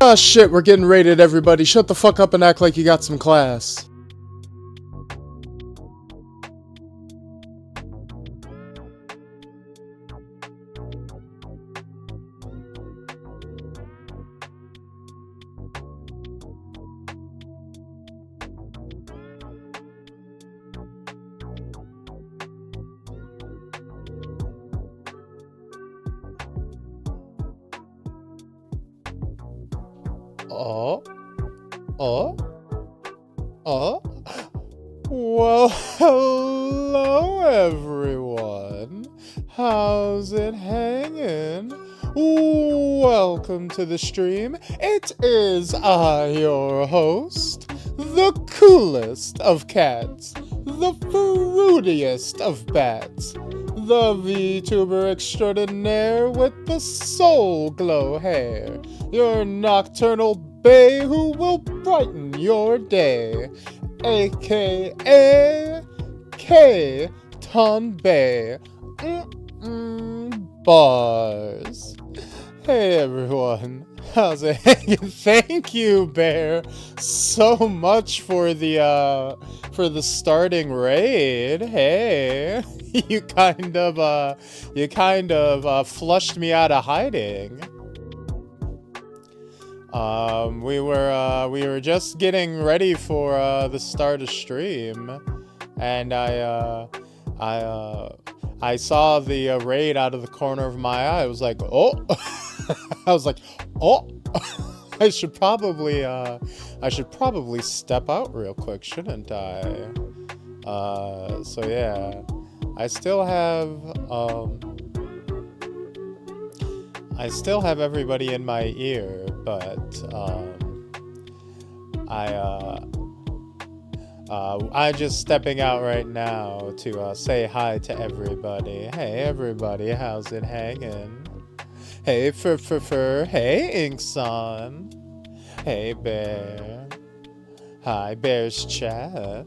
Ah, shit, we're getting raided, everybody. Shut the fuck up and act like you got some class. Well, hello everyone. How's it hanging? Welcome to the stream. It is I, your host, the coolest of cats, the fruitiest of bats, the Vtuber extraordinaire with the soul glow hair, your nocturnal bae who will brighten your day, aka K-Ton Bae. Bars. Hey everyone, how's it hanging? Thank you, Bear, so much for the starting raid. Hey, you kind of flushed me out of hiding. We were just getting ready for the start of stream, and I saw the raid out of the corner of my eye. I was like, oh, I should probably step out real quick, shouldn't I? So yeah, I still have everybody in my ear, but I'm just stepping out right now to say hi to everybody. Hey everybody, how's it hanging? Hey Fur, hey Inkson, hey Bear, hi Bear's chat.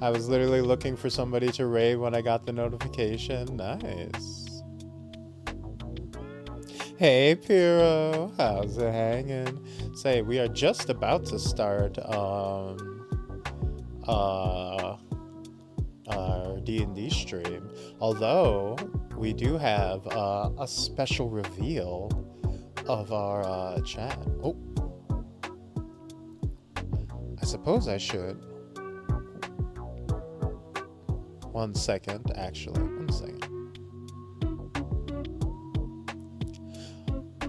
I was literally looking for somebody to raid when I got the notification. Nice. Hey Piro, how's it hanging? Say, we are just about to start our D&D stream, although we do have a special reveal of our chat. Oh, I suppose I should. 1 second, actually, 1 second.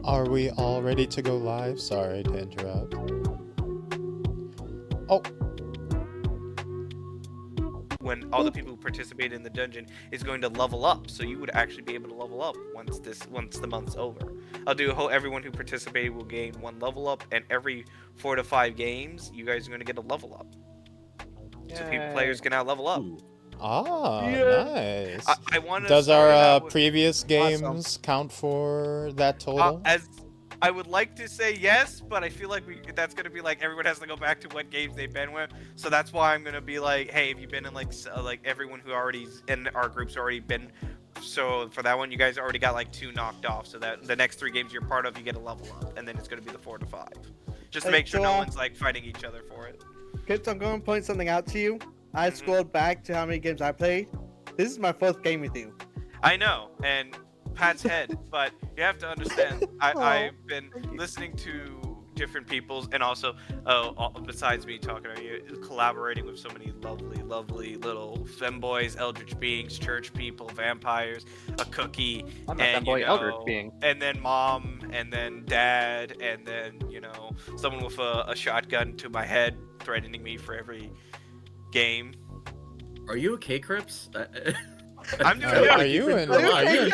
Are we all ready to go live? Sorry to interrupt. Oh. When all the people who participate in the dungeon is going to level up, so you would actually be able to level up once the month's over. I'll do everyone who participated will gain 1 level up, and every 4 to 5 games, you guys are going to get a level up. Yay. So players can now level up. Ooh. Ah, yeah. Nice. I want to. Does our previous games count for that total? As I would like to say yes, but I feel like that's gonna be like everyone has to go back to what games they've been with. So that's why I'm gonna be like, hey, have you been in like everyone who already's in our group's already been. So for that one, you guys already got like 2 knocked off. So that the next 3 games you're part of, you get a level up, and then it's gonna be the 4 to 5, just to make sure no one's like fighting each other for it. Kids, I'm going to point something out to you. I scrolled back to how many games I played. This is my 4th game with you. I know, and Pat's head, but you have to understand, I've been listening to different people's, and also, besides me talking to you, collaborating with so many lovely little femboys, eldritch beings, church people, vampires, a cookie, and eldritch being. And then mom, and then dad, and then someone with a shotgun to my head, threatening me for every game. Are you okay, Crips? I'm doing Are you in trouble? Yeah,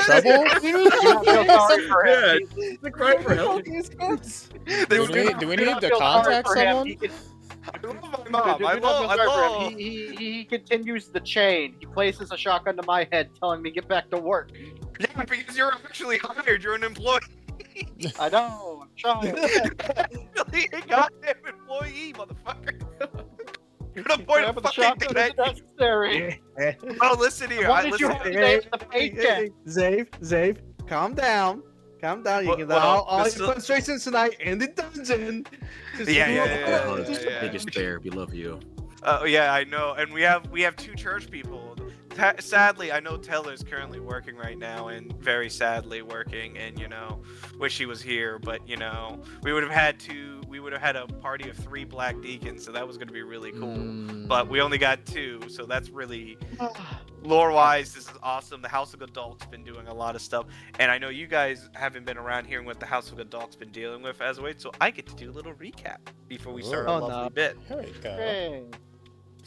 the cry for help. Do we need to contact someone? I love my mom. I love. He continues the chain. He places a shotgun to my head, telling me get back to work. Yeah, because you're actually hired. You're an employee. I know. I'm trying. Really, a goddamn employee, motherfucker. You're the point of fucking necessary. Oh, listen here. What did you have to say to the paycheck? Zave, calm down. Calm down. You Well- can well, let all this your is- frustrations tonight in the dungeon. Just Yeah, leave yeah, it yeah, alone. yeah, Hugs, yeah. biggest bear, we love you. Yeah, I know, and we have 2 church people. Sadly, I know Taylor's currently working right now, and very sadly working. And wish he was here, but we would have had a party of 3 black deacons, so that was going to be really cool. But we only got 2, so that's really lore-wise. This is awesome. The House of Adult's been doing a lot of stuff, and I know you guys haven't been around hearing what the House of Adult's been dealing with as of late, so I get to do a little recap before we start our Oh, lovely no. bit. Here we go. Hey.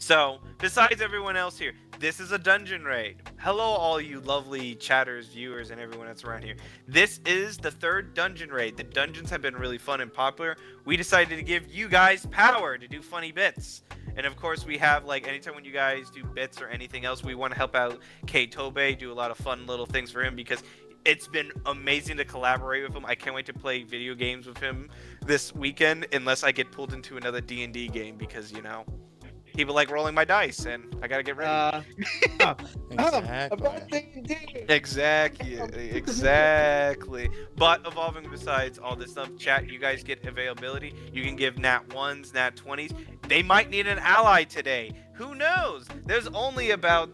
So, besides everyone else here, this is a dungeon raid. Hello, all you lovely chatters, viewers, and everyone that's around here. This is the 3rd dungeon raid. The dungeons have been really fun and popular. We decided to give you guys power to do funny bits. And of course, we have, anytime when you guys do bits or anything else, we want to help out K Tobe, do a lot of fun little things for him because it's been amazing to collaborate with him. I can't wait to play video games with him this weekend, unless I get pulled into another D&D game because, people like rolling my dice, and I gotta get ready. Exactly. Exactly. But evolving besides all this stuff, chat, you guys get availability. You can give nat 1s, nat 20s. They might need an ally today. Who knows? There's only about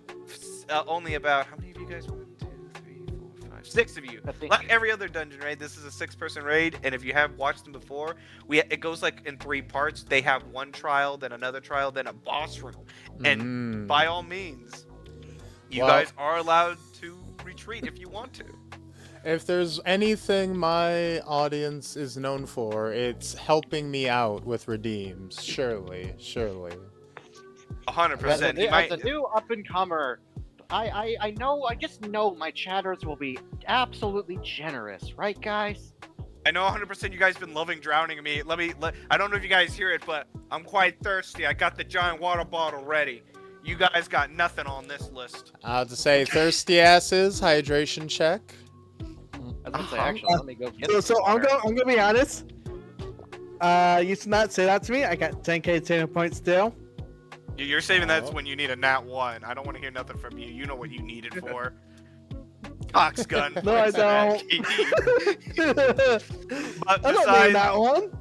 how many of you guys? 1, 2, 3, 4, 5, 6 of you. I think- Like every other dungeon raid, this is a 6-person raid, and if you have watched them before, it goes in 3 parts. They have one trial, then another trial, then a boss room. And by all means, you Well- guys are allowed to retreat if you want to. If there's anything my audience is known for, it's helping me out with redeems. Surely. 100%. You As might, a new up-and-comer, I just know my chatters will be absolutely generous, right, guys? I know 100% you guys been loving drowning me. I don't know if you guys hear it, but I'm quite thirsty. I got the giant water bottle ready. You guys got nothing on this list. I have to say, thirsty asses, hydration check. I was gonna say, actually, let me go get So I'm gonna be honest. You should not say that to me. I got 10k tenure points still. You're saving that's Oh. when you need a nat 1. I don't want to hear nothing from you. You know what you need it for. Cox gun. No, I don't. But I don't mean that besides, one.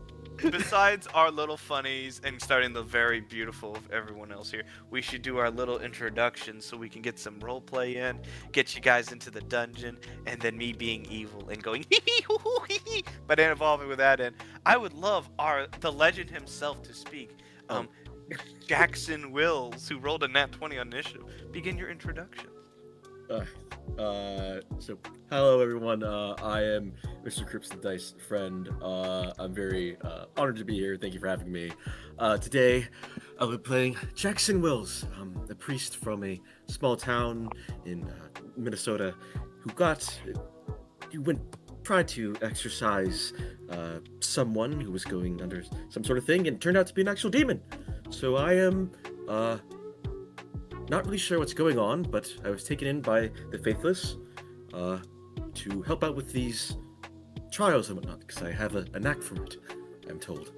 besides our little funnies and starting the very beautiful of everyone else here, we should do our little introduction so we can get some roleplay in, get you guys into the dungeon, and then me being evil and going hee hee hoo hoo hee hee. But then evolving with that, and I would love the legend himself to speak. Jackson Wills, who rolled a nat 20 on initiative. Begin your introduction. So hello everyone. I am Mr. Crips the Dice friend. I'm very honored to be here. Thank you for having me. Today I'll be playing Jackson Wills, a priest from a small town in Minnesota who tried to exorcise someone who was going under some sort of thing and turned out to be an actual demon. So I am not really sure what's going on, but I was taken in by the Faithless to help out with these trials and whatnot, because I have a knack for it, I'm told.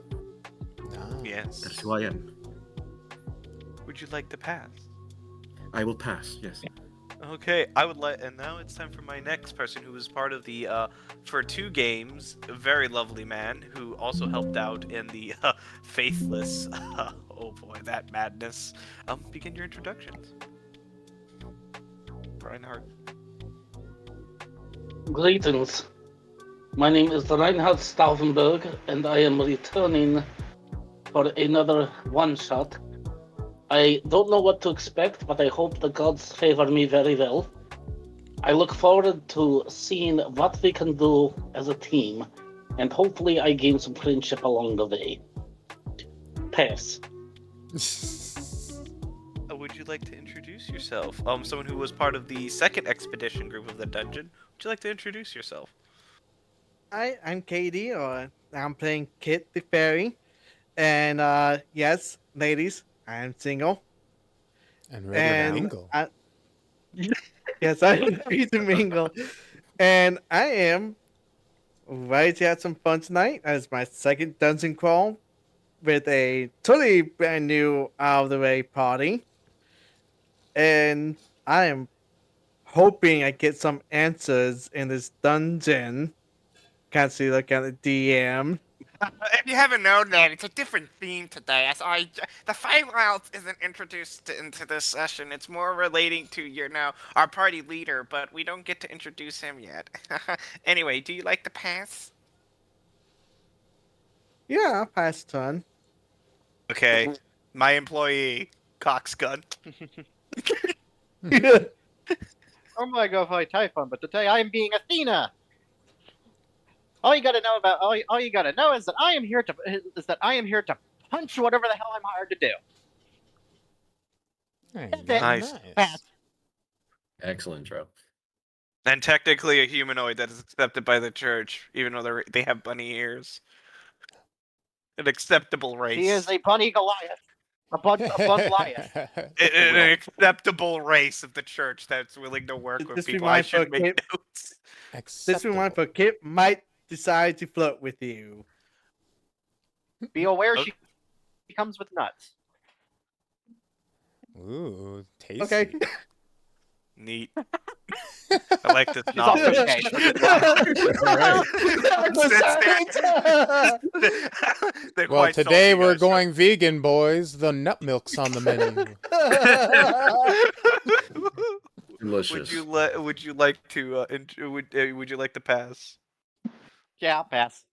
Yes. That's who I am. Would you like to pass? I will pass, yes. Okay, and now it's time for my next person who was part of the, for 2 games, a very lovely man who also helped out in the, Faithless, oh boy, that madness. Begin your introductions. Reinhardt. Greetings. My name is Reinhard Stauffenberg, and I am returning for another one-shot. I don't know what to expect, but I hope the gods favor me very well. I look forward to seeing what we can do as a team, and hopefully I gain some friendship along the way. Pass. Would you like to introduce yourself? Someone who was part of the second expedition group of the dungeon. Would you like to introduce yourself? I'm Katie, or I'm playing Kit the Fairy. And yes, ladies, I am single. And ready to mingle. Yes, I'm ready to mingle. And I am ready to have some fun tonight as my second dungeon crawl with a totally brand new out of the way party. And I am hoping I get some answers in this dungeon can't see look at the DM. If you haven't known that, it's a different theme today. The Feywild isn't introduced into this session. It's more relating to our party leader, but we don't get to introduce him yet. Anyway, do you like to pass? Yeah, I'll pass turn. Okay, my employee, Coxgun. Normally I go fight Typhon, but today I am being Athena. All you gotta know is that I am here to punch whatever the hell I'm hired to do. Nice. Pass. Excellent intro. And technically a humanoid that is accepted by the church, even though they have bunny ears. An acceptable race. He is a bunny Goliath. A bun Goliath. An acceptable race of the church that's willing to work with Just be people. I mindful, should make Kip. notes. This reminds for Kip might decide to flirt with you. Be aware Okay. she comes with nuts. Ooh, tasty. Okay. Neat. I like this She's also novel. gay. They're Well, quite today salty, we're guys. going vegan, boys. The nut milk's on the menu. Delicious. Would you like to would you like to pass? Yeah, I'll pass.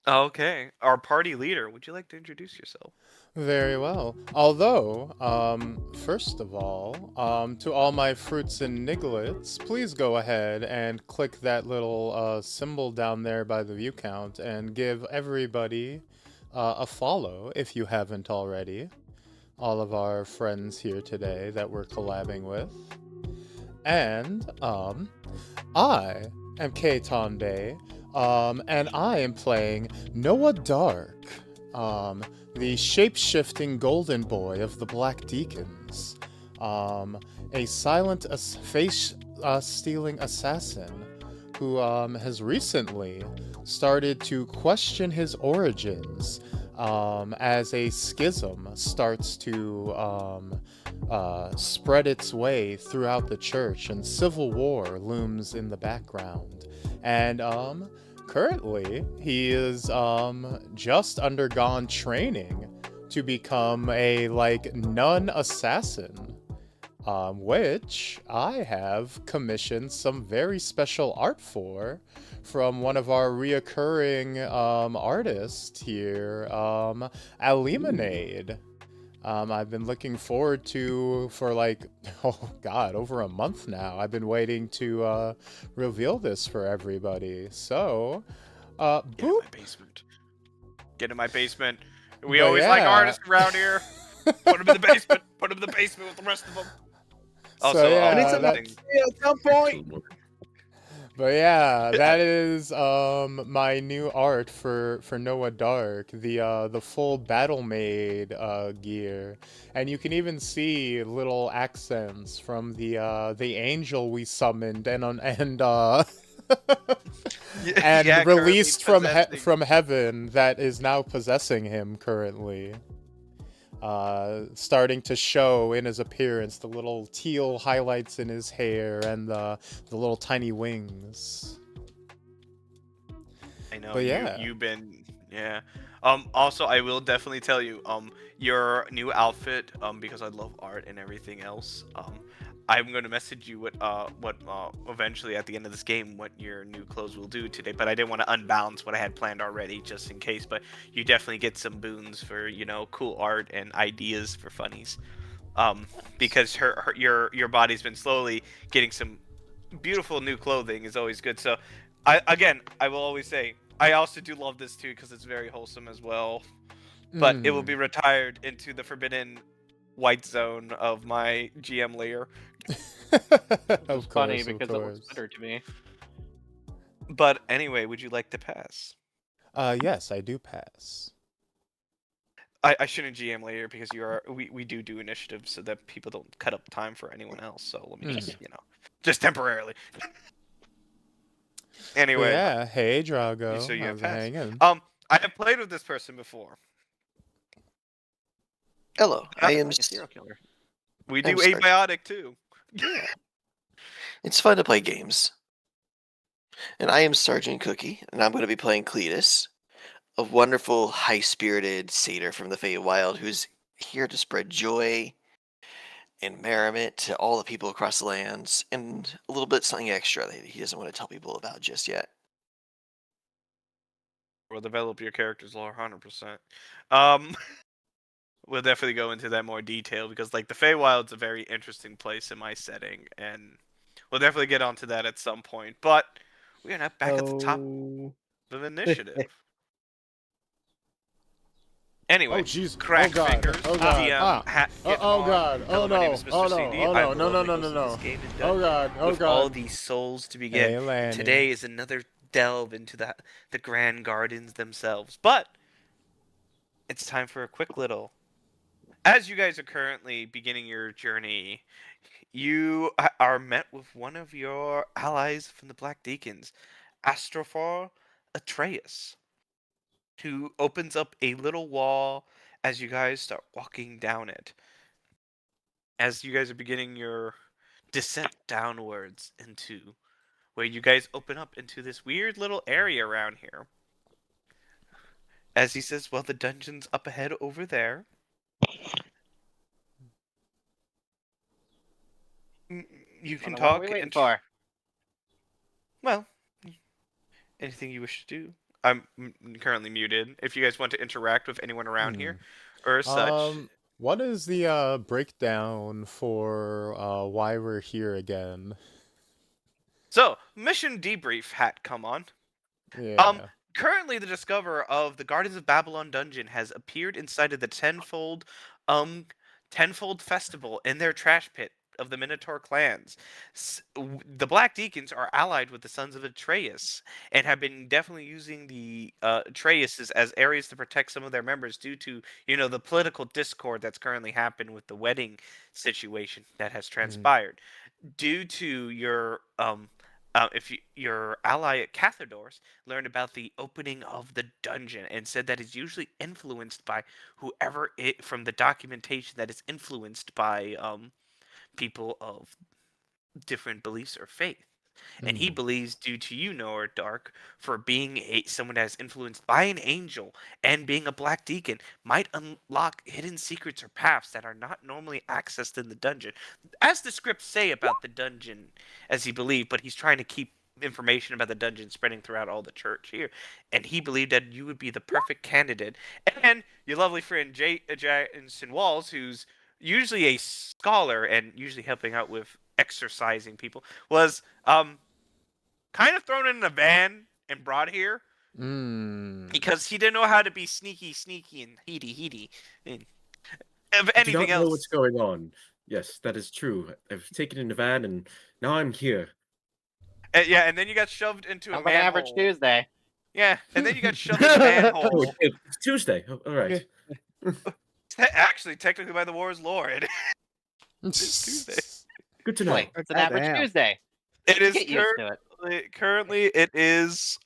Okay, our party leader. Would you like to introduce yourself? Very well. Although, first of all, to all my fruits and nigglets, please go ahead and click that little symbol down there by the view count and give everybody a follow if you haven't already. All of our friends here today that we're collabing with. And, I am K-Tonde, and I am playing Noah Dark, the shape-shifting golden boy of the Black Deacons, a silent face-stealing assassin who has recently started to question his origins as a schism starts to spread its way throughout the church and civil war looms in the background. And currently, he is just undergone training to become a nun assassin, which I have commissioned some very special art for from one of our reoccurring artists here, Alimonade. I've been looking forward to for over a month now. I've been waiting to reveal this for everybody. So, Get in boop. my basement. Get in my basement. We But always like yeah. artists around here. Put them in the basement. Put them in the basement with the rest of them. Also, yeah, I need some that- at some point. But yeah, that is my new art for Noah Dark, the full Battle Maid gear, and you can even see little accents from the angel we summoned and Yeah, released currently possessing. from heaven that is now possessing him currently. Starting to show in his appearance, the little teal highlights in his hair and the little tiny wings. I know. But yeah. You've been. Yeah. Also, I will definitely tell you. Your new outfit. Because I love art and everything else. I'm going to message you what eventually at the end of this game what your new clothes will do today. But I didn't want to unbalance what I had planned already, just in case. But you definitely get some boons for cool art and ideas for funnies. Because your body's been slowly getting some beautiful new clothing is always good. So, I will always say I also do love this too because it's very wholesome as well. But it will be retired into the forbidden white zone of my GM layer. Of Funny course, because of it course. looks better to me. But anyway, would you like to pass? Yes, I do pass. I shouldn't GM later because we do initiatives so that people don't cut up time for anyone else. So let me just just temporarily. But Anyway, yeah, hey Drago, So you have how's it passed. hanging? I have played with this person before. Hello, I am. Like a serial killer. We do I'm sorry. abiotic too. It's fun to play games. And I am Sergeant Cookie, and I'm going to be playing Cletus, a wonderful, high-spirited satyr from the Feywild who's here to spread joy and merriment to all the people across the lands, and a little bit something extra that he doesn't want to tell people about just yet. We'll develop your character's lore 100%. Um, we'll definitely go into that more detail because like the Feywild's a very interesting place in my setting, and we'll definitely get onto that at some point. But we are now back at the top Oh. of the initiative. Anyway, Oh jeez. crack Oh god. fingers. Oh god. DM, hat, get oh on. god. Oh Hello, my name no. is Mr. Oh no. CD. Oh I no. am No the no lovely no no host no of this no. game and Oh dungeon god. Oh with all god. these souls to begin. Hey, Lanny. Today is another delve into the Grand Gardens themselves. But it's time for a quick little. As you guys are currently beginning your journey, you are met with one of your allies from the Black Deacons, Astrophar Atreus, who opens up a little wall as you guys start walking down it. As you guys are beginning your descent downwards into where you guys open up into this weird little area around here. As he says, well, the dungeon's up ahead over there. You can What are talk we waiting and for? well, anything you wish to do. I'm currently muted. If you guys want to interact with anyone around here or such. What is the breakdown for why we're here again? So, mission debrief hat come on. Yeah. Currently the discoverer of the Gardens of Babylon dungeon has appeared inside of the tenfold festival in their trash pit of the Minotaur clans. The Black Deacons are allied with the Sons of Atreus and have been definitely using the Atreuses as areas to protect some of their members due to, the political discord that's currently happened with the wedding situation that has transpired. Due to your ally at Cathadors learned about the opening of the dungeon and said that it's usually influenced by whoever it from the documentation that is influenced by people of different beliefs or faith. And he believes, due to Noah Dark, for being someone that is influenced by an angel and being a Black Deacon, might unlock hidden secrets or paths that are not normally accessed in the dungeon. As the scripts say about the dungeon, as he believed, but he's trying to keep information about the dungeon spreading throughout all the church here. And he believed that you would be the perfect candidate. And your lovely friend Jason Walls, who's usually a scholar and usually helping out with exercising people, was kind of thrown in a van and brought here because he didn't know how to be sneaky and heedy. And if I do not anything know else, what's going on. Yes, that is true. I've taken in a van and now I'm here. yeah, and then you got shoved into a Sounds like an average manhole. Tuesday. Yeah, and then you got shoved in a manhole. It's Tuesday. Oh, all right. Actually, technically by the war's lord, it's Tuesday. Good to know. Wait, it's an average Goddamn. Tuesday. It is Get used to it. currently it is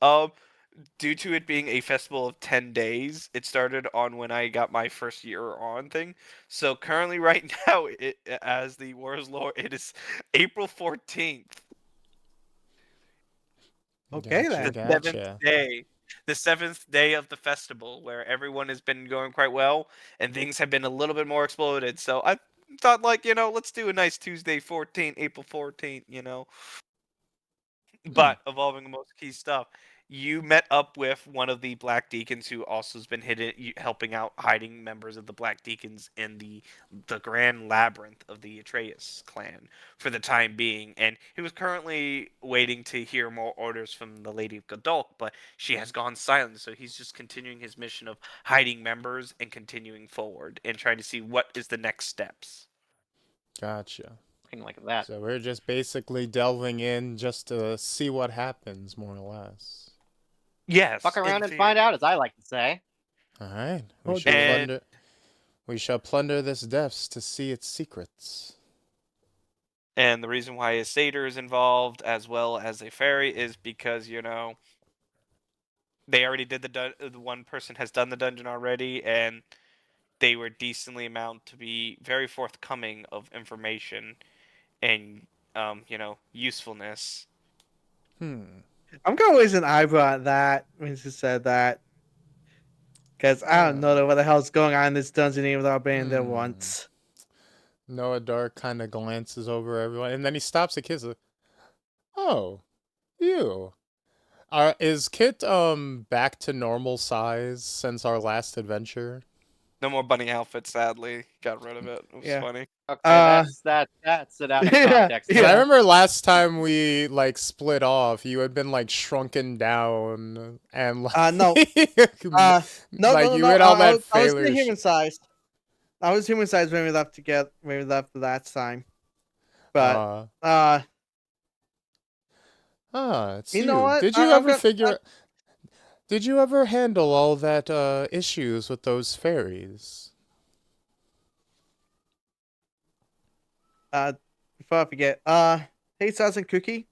due to it being a festival of 10 days. It started on when I got my first year on thing. So currently right now as the war's lord, it is April 14th. Okay, Gotcha, then. gotcha. The seventh day of the festival, where everyone has been going quite well and things have been a little bit more exploded. So I thought, like, let's do a nice Tuesday 14th, April 14th, But evolving the most key stuff, you met up with one of the Black Deacons who also has been helping out hiding members of the Black Deacons in the Grand Labyrinth of the Atreus clan for the time being, and he was currently waiting to hear more orders from the Lady of Godolk, but she has gone silent, so he's just continuing his mission of hiding members and continuing forward and trying to see what is the next steps. Gotcha. Thing like that. So we're just basically delving in just to see what happens, more or less. Yes. Fuck around and find out, as I like to say. All right. Okay. We shall plunder this depths to see its secrets. And the reason why a satyr is involved as well as a fairy is because, they already did the one person has done the dungeon already, and they were decently amount to be very forthcoming of information and, usefulness. I'm gonna raise an eyebrow at that when she said that. Because I don't know what the hell's going on in this dungeon even without being there once. Noah Dark kind of glances over everyone, and then he stops at Kit. Oh, you. Is Kit back to normal size since our last adventure? No more bunny outfits, sadly. Got rid of it. It was Yeah. funny. Okay, Uh, that's it out of yeah, context. 'Cause I yeah. remember last time we like split off, you had been like shrunken down and like No. No, like no, you no. had all I that was still failure. human sized. I was human sized when we left together. When we left the last time. But It's you you. know what? Did you I'm ever gonna. figure? Did you ever handle all that issues with those fairies? Before I forget. Hey, Saz and Cookie,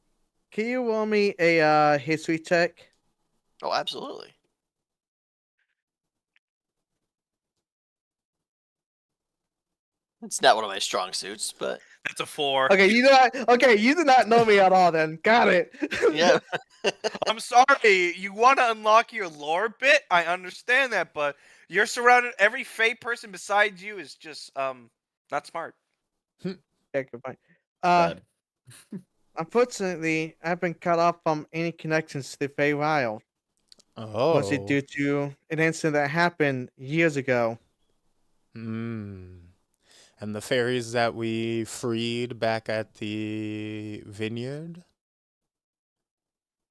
can you roll me a history check? Oh, absolutely. It's not one of my strong suits, but That's a 4. Okay, you do not. Okay, you do not know me at all. Then got it. yeah. I'm sorry. You want to unlock your lore bit? I understand that, but you're surrounded. Every fey person beside you is just not smart. Yeah, good point. Bad. Unfortunately, I've been cut off from any connections to the Feywild. Mostly Oh. due to an incident that happened years ago. Hmm. And the fairies that we freed back at the vineyard?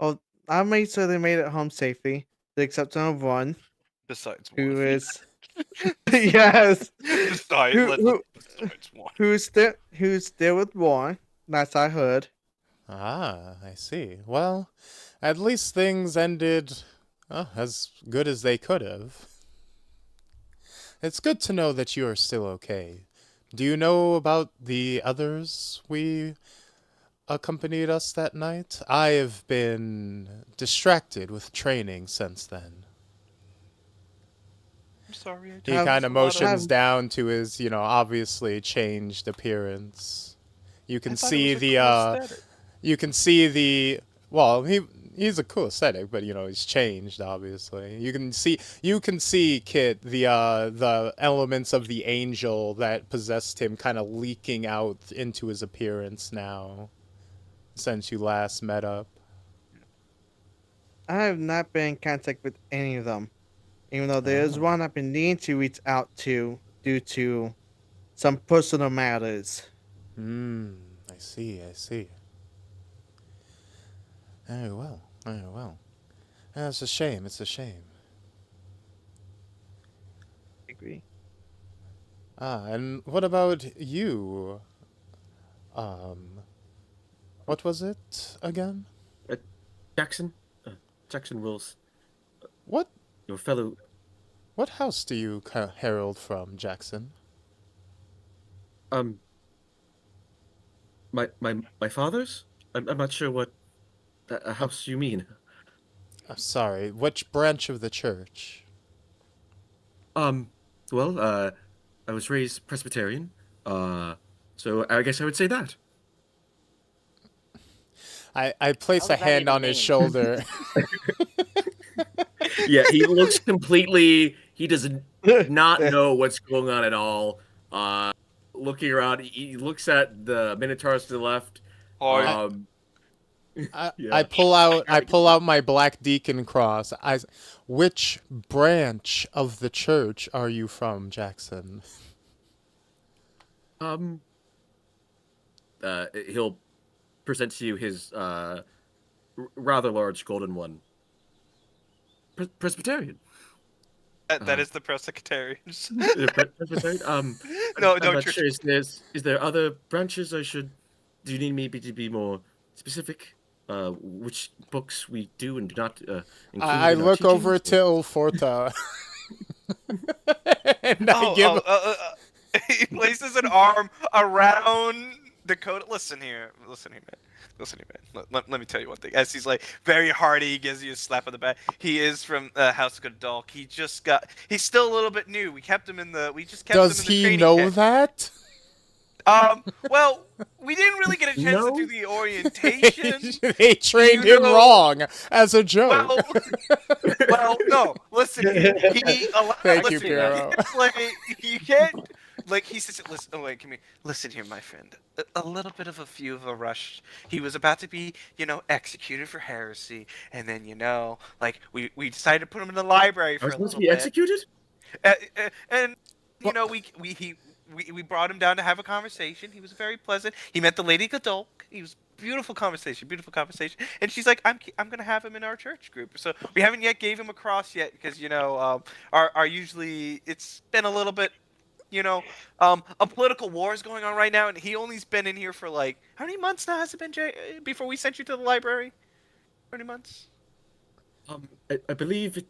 Well, I made sure they made it home safely, with the exception of one, Besides who one. is yes, Besides, besides one. who's still with war. That's I heard. Ah, I see. Well, at least things ended as good as they could have. It's good to know that you are still okay. Do you know about the others we accompanied us that night? I have been distracted with training since then. I'm sorry. He Have- kind of a lot of- motions down to his, obviously changed appearance. You can see you can see the well, he's a cool aesthetic, but he's changed obviously. You can see Kit the elements of the angel that possessed him kind of leaking out into his appearance now since you last met up. I have not been in contact with any of them, even though there is Oh. one I've been needing to reach out to due to some personal matters. I see, I see. Very well, very well. It's a shame, it's a shame. Agree. And what about you? What was it again? Jackson? Jackson Wills. What Your fellow... What house do you herald from, Jackson? My father's? I'm not sure what house you mean. I'm sorry, which branch of the church? Well, I was raised Presbyterian, so I guess I would say that. I place What a does that hand even on his mean? shoulder. Yeah, he looks completely... He does not know what's going on at all. Looking around, he looks at the Minotaurs to the left. Hi. I pull out my black deacon cross. Which branch of the church are you from, Jackson? He'll present to you his rather large golden one. Presbyterian. That is the Presbyterians. Presbyterian. No, I'm no, not church. sure. Is there other branches I should? Do you need me to be more specific? Which books we do and do not include? I in our look over teachings? to Ilforta. And I give He places an arm around Dakota. Listen here, man. Let me tell you one thing. As he's like very hearty, he gives you a slap on the back. He is from House of Godalk. He's still a little bit new. We just kept him in the Does he training know camp. that? Well, we didn't really get a chance to do the orientation. They trained him wrong as a joke. Well, no. Listen here. Thank you, listen, Piero. You can't. Like he says, listen. Oh wait, listen here, my friend. A little bit of a few of a rush. He was about to be, executed for heresy, and then like we decided to put him in the library for a supposed little to be bit. executed? And we brought him down to have a conversation. He was very pleasant. He met the Lady Godolk. He was beautiful conversation. And she's like, I'm gonna have him in our church group. So we haven't yet gave him a cross yet because our usually it's been a little bit. A political war is going on right now, and he only's been in here for like how many months now has it been, Jay? Before we sent you to the library, how many months? I believe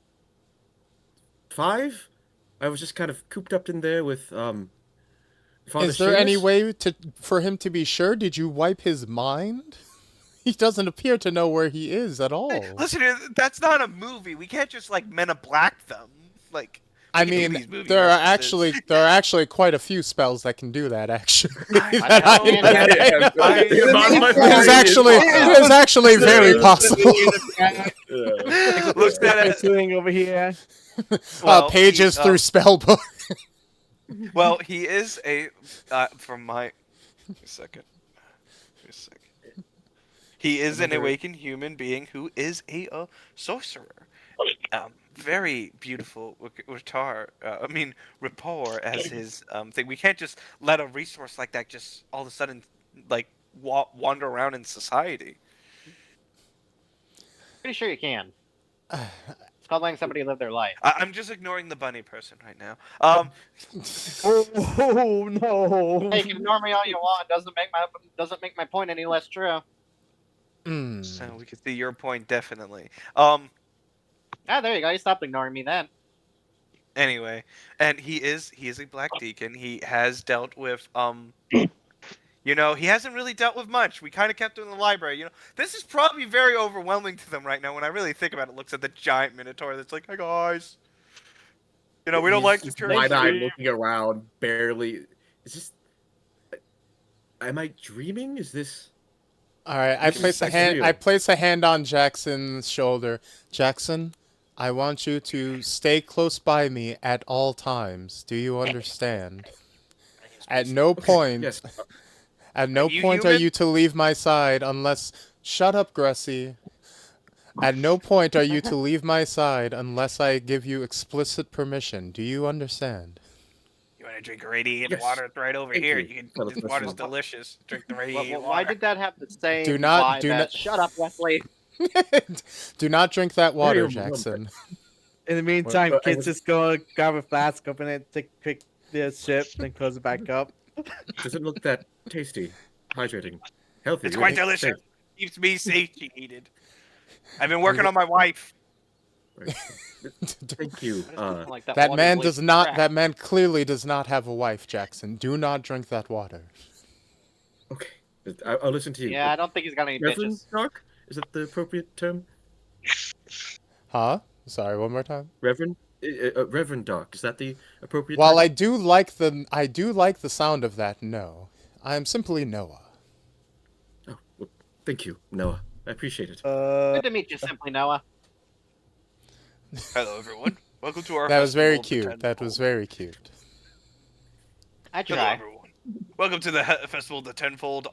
5. I was just kind of cooped up in there with Father Is there any Seamus. way for him to be sure? Did you wipe his mind? He doesn't appear to know where he is at all. Hey, listen, that's not a movie. We can't just like Men in Black them. Like, I we can do mean, these movie there references. are actually quite a few spells that can do that. Actually, it is actually very possible. Looks at it. Doing over here. Pages through spellbook. Well, he is a from my second. He is an awakened human being who is a sorcerer. Very beautiful rapport as his thing. We can't just let a resource like that just all of a sudden like wander around in society. Pretty sure you can. It's called letting somebody live their life. I'm just ignoring the bunny person right now. Oh no! Hey, you can ignore me all you want. Doesn't make my point any less true. So we can see your point definitely. There you go. You stopped ignoring me then. Anyway, and he is a black deacon. He has dealt with he hasn't really dealt with much. We kind of kept him in the library. This is probably very overwhelming to them right now. When I really think about it, looks at the giant minotaur that's like, "Hi guys, we don't like the church." Wide-eyed looking around, barely. Is this? Am I dreaming? Is this? All right, I place a hand on Jackson's shoulder. Jackson, I want you to stay close by me at all times. Do you understand? At no point. Yes. At no point are you to leave my side unless... Shut up, Gressy. At no point are you to leave my side unless I give you explicit permission. Do you understand? You want to drink radiated water? It's right over here. This water's delicious. Drink the radiated water. Why did that have the same Do not- vibe do as, not- Shut up, Wesley. Do not drink that water, Jackson. In the meantime, Well, kids just go grab a flask, open it, take a quick sip, then close it back up. Doesn't look that tasty, hydrating, healthy. It's quite delicious. Keeps me satiated. I've been working on my wife. Thank you. That man does not. That man clearly does not have a wife, Jackson. Do not drink that water. Okay, I'll listen to you. Yeah, I don't think he's got any Reverend bitches. Doc? Is that the appropriate term? Huh? Sorry, one more time. Reverend? Reverend Doc, is that the appropriate While title? I do like the sound of that, no. I am simply Noah. Oh, well, thank you, Noah. I appreciate it. Good to meet you, Simply Noah. Hello, everyone. Welcome to our. That was very Festival of the cute. That was very cute. I Hello, try. everyone. Welcome to the Festival of the Tenfold.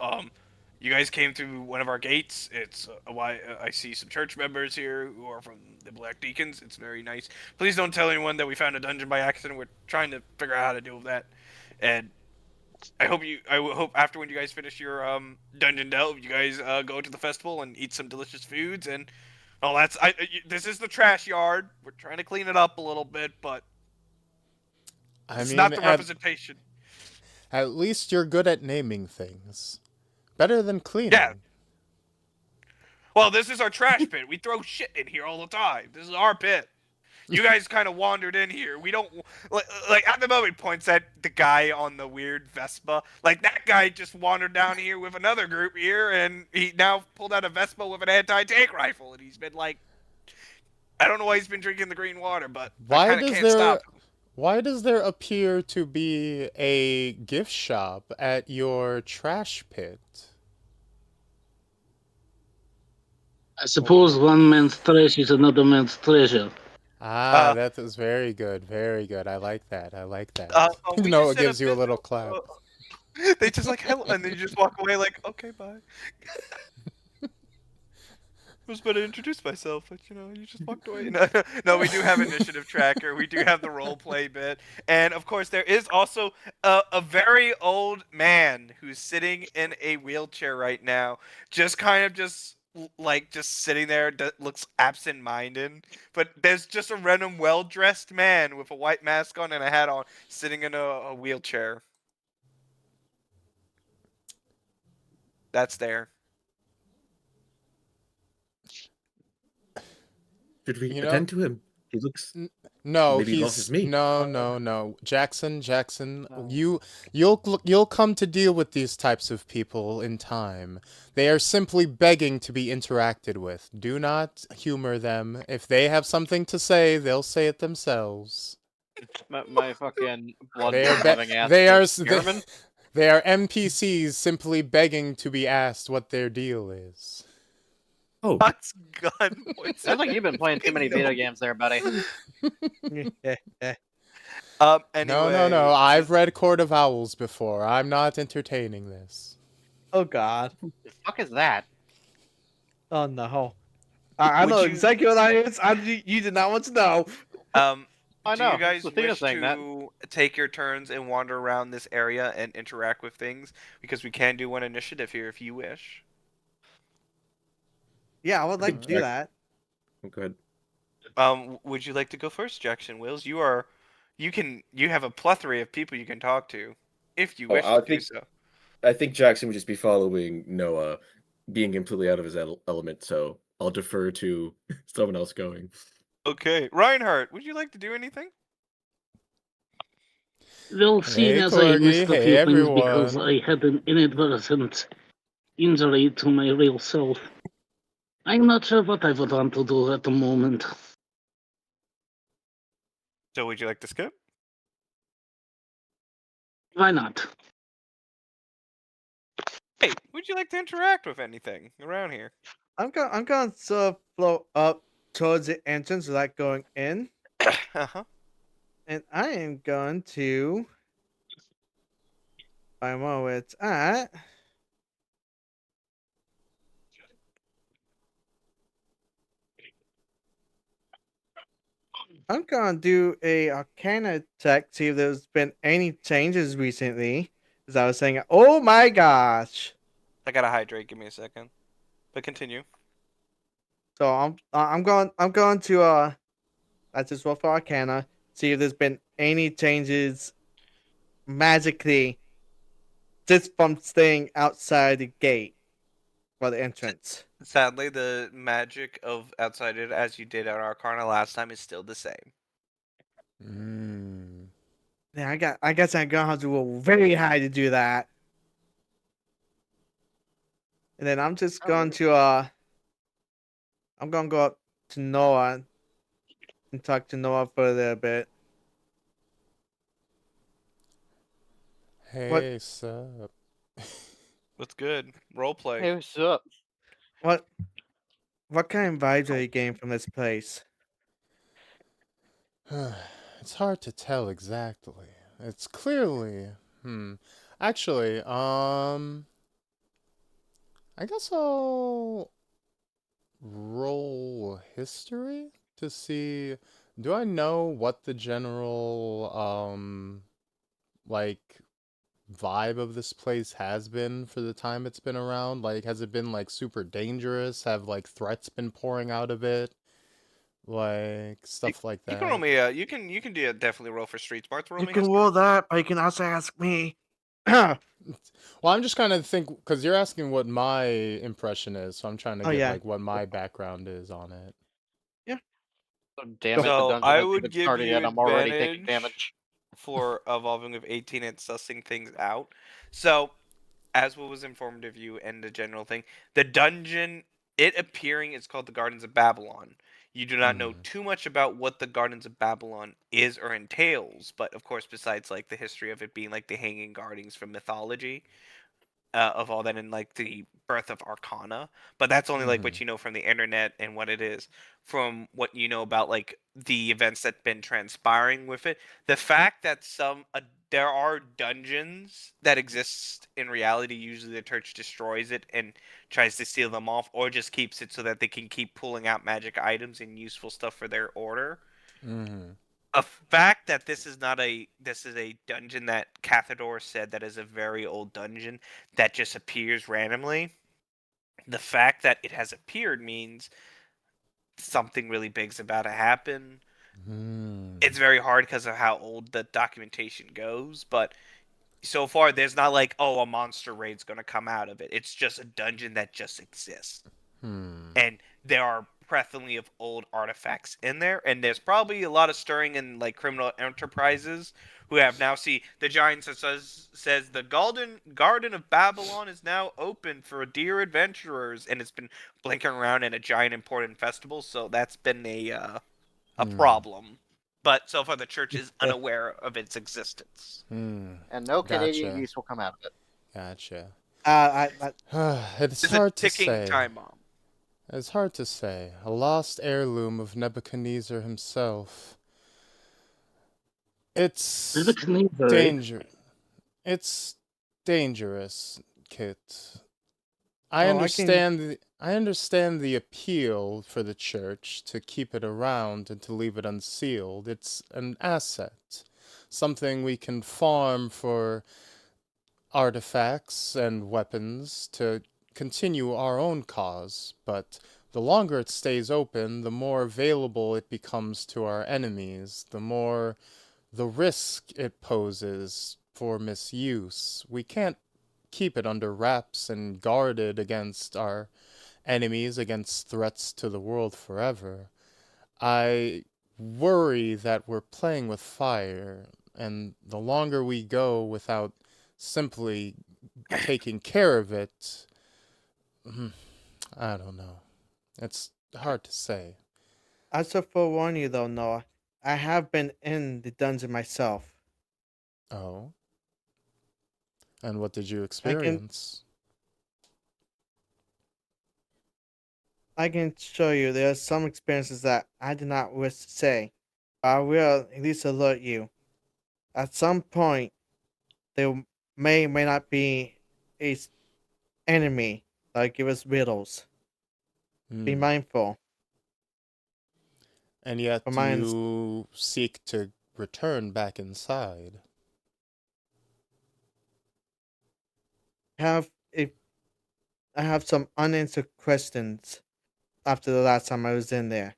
You guys came through one of our gates. It's why I see some church members here who are from the Black Deacons. It's very nice. Please don't tell anyone that we found a dungeon by accident. We're trying to figure out how to deal with that. And I hope after when you guys finish your dungeon delve, you guys go to the festival and eat some delicious foods and all that. This is the trash yard. We're trying to clean it up a little bit, but it's not the representation. At least you're good at naming things. Better than cleaning. Yeah. Well, this is our trash pit. We throw shit in here all the time. This is our pit. You guys kind of wandered in here. We don't like at the moment. Points at the guy on the weird Vespa. Like that guy just wandered down here with another group here, and he now pulled out a Vespa with an anti-tank rifle, and he's been like, I don't know why he's been drinking the green water, but I kinda can't stop him. Why does there appear to be a gift shop at your trash pit? I suppose one man's trash is another man's treasure. Ah, that was very good, very good. I like that. I like that. We No, just it set gives up you a this. little clap. They just like hell, and then you just walk away like, okay, bye. I was about to introduce myself, but you just walked away. No, we do have initiative tracker. We do have the role play bit, and of course there is also a very old man who's sitting in a wheelchair right now, just kind of just sitting there. Looks absent-minded, but there's just a random well-dressed man with a white mask on and a hat on, sitting in a wheelchair. That's there. Should we You know, attend to him? He looks. no, Maybe he lost his meat. no. Jackson, No. you'll come to deal with these types of people in time. They are simply begging to be interacted with. Do not humor them. If they have something to say, they'll say it themselves. My fucking blood They are loving ass. they are Spearman? they are NPCs simply begging to be asked what their deal is. Oh, What's gun? Sounds like you've been playing too many video games there, buddy. Anyway, No. I've read Court of Owls before. I'm not entertaining this. Oh God. The fuck is that? Oh no. I Would know you- exactly what that is. You did not want to know. I Do know. you guys Athena's wish saying that. to take your turns and wander around this area and interact with things? Because we can do one initiative here if you wish. Yeah, I would like to do that. go ahead. Would you like to go first, Jackson Wills? You have a plethora of people you can talk to, if you wish I to do think- so. I think Jackson would just be following Noah, being completely out of his element. So I'll defer to someone else going. Okay, Reinhardt, would you like to do anything? Well, seeing Hey, as I Corgi. missed a Hey, few things because everyone. I had an inadvertent injury to my real self, I'm not sure what I would want to do at the moment. So, would you like to skip? Why not? Hey, would you like to interact with anything around here? I'm going to sort of float up towards the entrance without going in, Uh-huh. and I am going to find where it's at. I'm gonna do a Arcana check, see if there's been any changes recently. As I was saying, oh my gosh! I gotta hydrate. Give me a second. But continue. So I'm going to that's just roll for Arcana. See if there's been any changes magically just from staying outside the gate for the entrance. Sadly, the magic of outside it, as you did on Arcana last time, is still the same. Mm. Yeah, I guess I'm gonna have to roll very high to do that. And then I'm just going to I'm gonna go up to Noah and talk to Noah for a little bit. Hey, sup? What's good? Roleplay. Hey, what's up? What kind of vibes are you getting from this place? It's hard to tell exactly. It's clearly, Actually, I guess I'll roll history to see. Do I know what the general, like, vibe of this place has been for the time it's been around? Like, has it been, like, super dangerous? Have, like, threats been pouring out of it? Like, stuff like You that. can roll me. You can do definitely roll for street smarts. Roll You me can history. roll that, but you can also ask me. Well, I'm just kind of think because you're asking what my impression is, so I'm trying to Oh, get yeah. like what my background is on it. So, damn it, So, the dungeon I hasn't would even give started you yet. I'm already taking advantage. damage. For evolving with 18 and sussing things out. So, as what was informed of you and the general thing, the dungeon, it appearing is called the Gardens of Babylon. You do not know too much about what the Gardens of Babylon is or entails, but of course, besides like the history of it being like the Hanging Gardens from mythology, of all that, and like the birth of Arcana. But that's only like what you know from the internet and what it is. From what you know about like the events that been transpiring with it, the fact that there are dungeons that exist in reality. Usually, the church destroys it and tries to seal them off, or just keeps it so that they can keep pulling out magic items and useful stuff for their order. A fact that this is a dungeon that Cathador said that is a very old dungeon that just appears randomly. The fact that it has appeared means something really big's about to happen. It's very hard because of how old the documentation goes, but so far there's not like, oh, a monster raid's gonna come out of it. It's just a dungeon that just exists. And there are prevalently of old artifacts in there, and there's probably a lot of stirring in like criminal enterprises who have now the giant says the Garden of Babylon is now open for dear adventurers, and it's been blinking around in a giant important festival, so that's been a problem. But so far the church is unaware of its existence. And no Canadian use will come out of it. Gotcha. It's hard a ticking to say. time bomb. It's hard to say. A lost heirloom of Nebuchadnezzar himself. It's dangerous. It's dangerous, Kit. I understand the appeal for the church to keep it around and to leave it unsealed. It's an asset, something we can farm for artifacts and weapons to continue our own cause, but the longer it stays open, the more available it becomes to our enemies, the more the risk it poses for misuse. We can't keep it under wraps and guarded against our enemies, against threats to the world forever. I worry that we're playing with fire, and the longer we go without simply taking care of it, I don't know. It's hard to say. I should forewarn you though, Noah. I have been in the dungeon myself. Oh? And what did you experience? I can show you there are some experiences that I did not wish to say, but I will at least alert you. At some point, there may or may not be a enemy that give us riddles. Be mindful. And yet you seek to return back inside. I have some unanswered questions after the last time I was in there.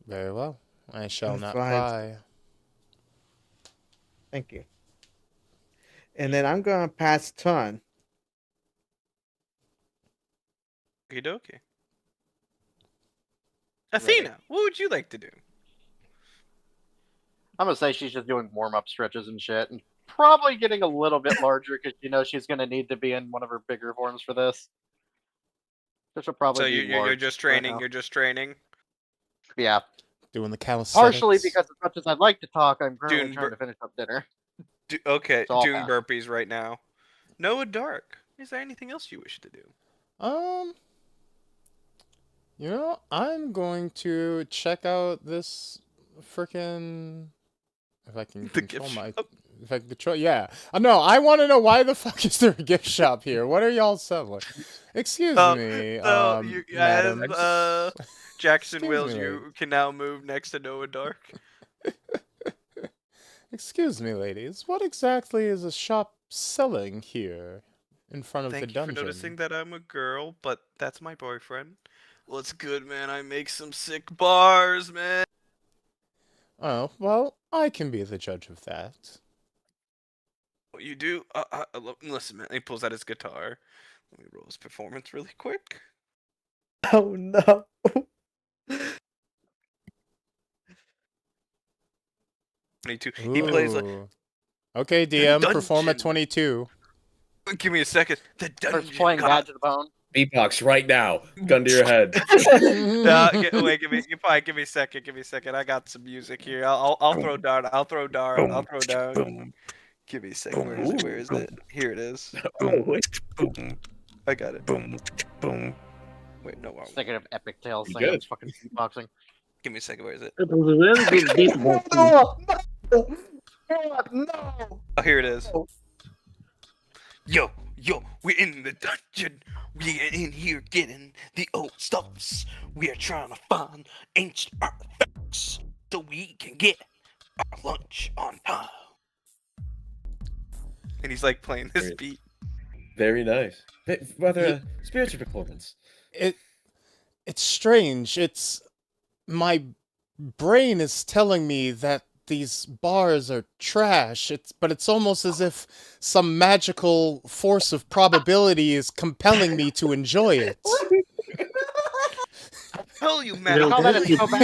Very well. I shall not pry. Thank you. And then I'm going to pass turn. Okie dokie. Athena, what would you like to do? I'm gonna say she's just doing warm-up stretches and shit, and probably getting a little bit larger because you know she's gonna need to be in one of her bigger forms for this. This will probably. So you're just training. You're just training. Yeah. Doing the calisthenics. Partially because as much as I'd like to talk, I'm currently trying to finish up dinner. Okay, doing burpees right now. Noah Dark, is there anything else you wish to do? You know, I'm going to check out this frickin'... If I can control my... If I can control... Yeah. No, I want to know why the fuck is there a gift shop here? What are y'all selling? Excuse me, madam. Jackson Wills, you can now move next to Noah Dark. Excuse me, ladies. What exactly is a shop selling here in front of the dungeon? Thank you for noticing that I'm a girl, but that's my boyfriend. What's good, man? I make some sick bars, man. Oh, well, I can be the judge of that. What you do? Listen, man. He pulls out his guitar. Let me roll his performance really quick. Oh, no. He plays like... Okay, DM, perform at 22. Give me a second. The dungeon playing Badge of the Bone. Beatbox right now. Gun to your head. Wait, give me a second. Give me a second. I got some music here. I'll throw down. I'll throw down. I'll throw down. Give me a second. Where is it? Where is it? Here it is. Oh, wait. I got it. Wait, no. Thinking of Epic Tales You saying good? it's fucking beatboxing. Give me a second. Where is it? It was a very good beatboxing. No! Oh, here it is. Yo, we're in the dungeon. We are in here getting the old stuffs. We are trying to find ancient artifacts so we can get our lunch on time. And he's like playing this Great. beat. Very nice. Rather a spiritual performance. It's strange. It's my brain is telling me that these bars are trash. But it's almost as if some magical force of probability is compelling me to enjoy it. Tell you, man, Well, Call that a really, throwback.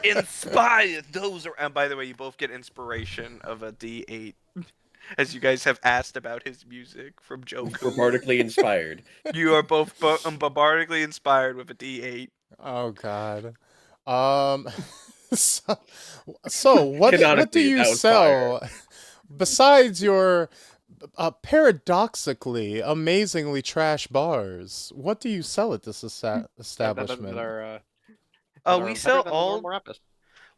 inspired those are. And by the way, you both get inspiration of a D8, as you guys have asked about his music from Joe. Bardically inspired. You are both bombardically inspired with a D8. Oh God. So what do Canonically, you that was sell besides your paradoxically amazingly trash bars? What do you sell at this establishment? We sell all More epic.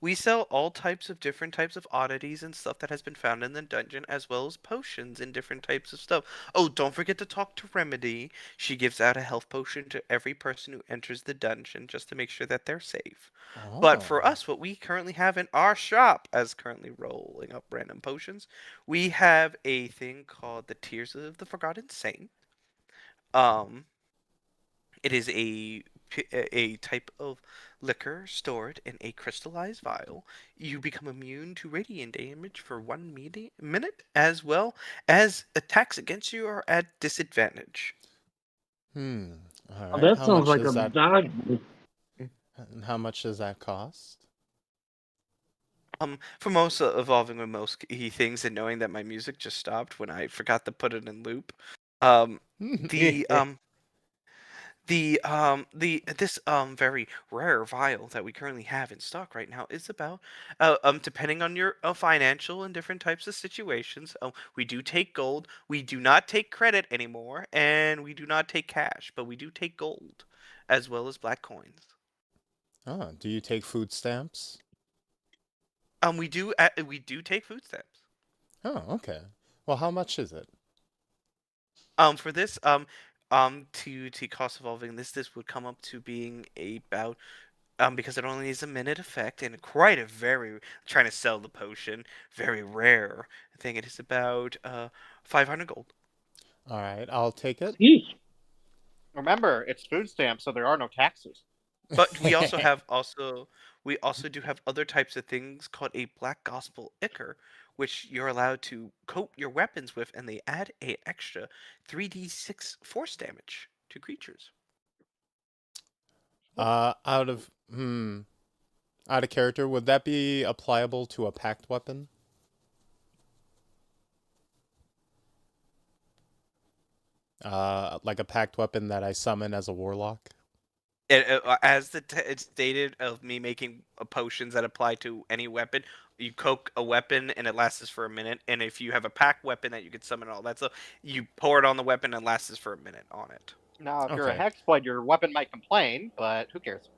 We sell all types of different types of oddities and stuff that has been found in the dungeon, as well as potions and different types of stuff. Oh, don't forget to talk to Remedy. She gives out a health potion to every person who enters the dungeon just to make sure that they're safe. But for Oh. us, what we currently have in our shop, as currently rolling up random potions, we have a thing called the Tears of the Forgotten Saint. It is a type of liquor stored in a crystallized vial. You become immune to radiant damage for 1 minute, as well as attacks against you are at disadvantage. All right. That How sounds much like is a that? bad. And how much does that cost? For most evolving with most key things and knowing that my music just stopped when I forgot to put it in loop, the this very rare vial that we currently have in stock right now is about depending on your financial and different types of situations. We do take gold. We do not take credit anymore, and we do not take cash, but we do take gold as well as black coins. Oh, do you take food stamps? We do take food stamps. Oh, okay. Well, how much is it? For this to cost evolving this would come up to being about because it only is a minute effect and quite a very trying to sell the potion very rare thing. It is about 500 gold. All right, I'll take it. Yeesh. Remember, it's food stamps, so there are no taxes. But we also do have other types of things called a black gospel ichor, which you're allowed to coat your weapons with, and they add a extra 3d6 force damage to creatures. Out of character, would that be applicable to a packed weapon? Like a packed weapon that I summon as a warlock? As it's stated of me making potions that apply to any weapon, you coke a weapon and it lasts for a minute. And if you have a pack weapon that you could summon all that stuff, you pour it on the weapon and lasts for a minute on it. Now, if you're a Okay. hexblade, your weapon might complain, but who cares?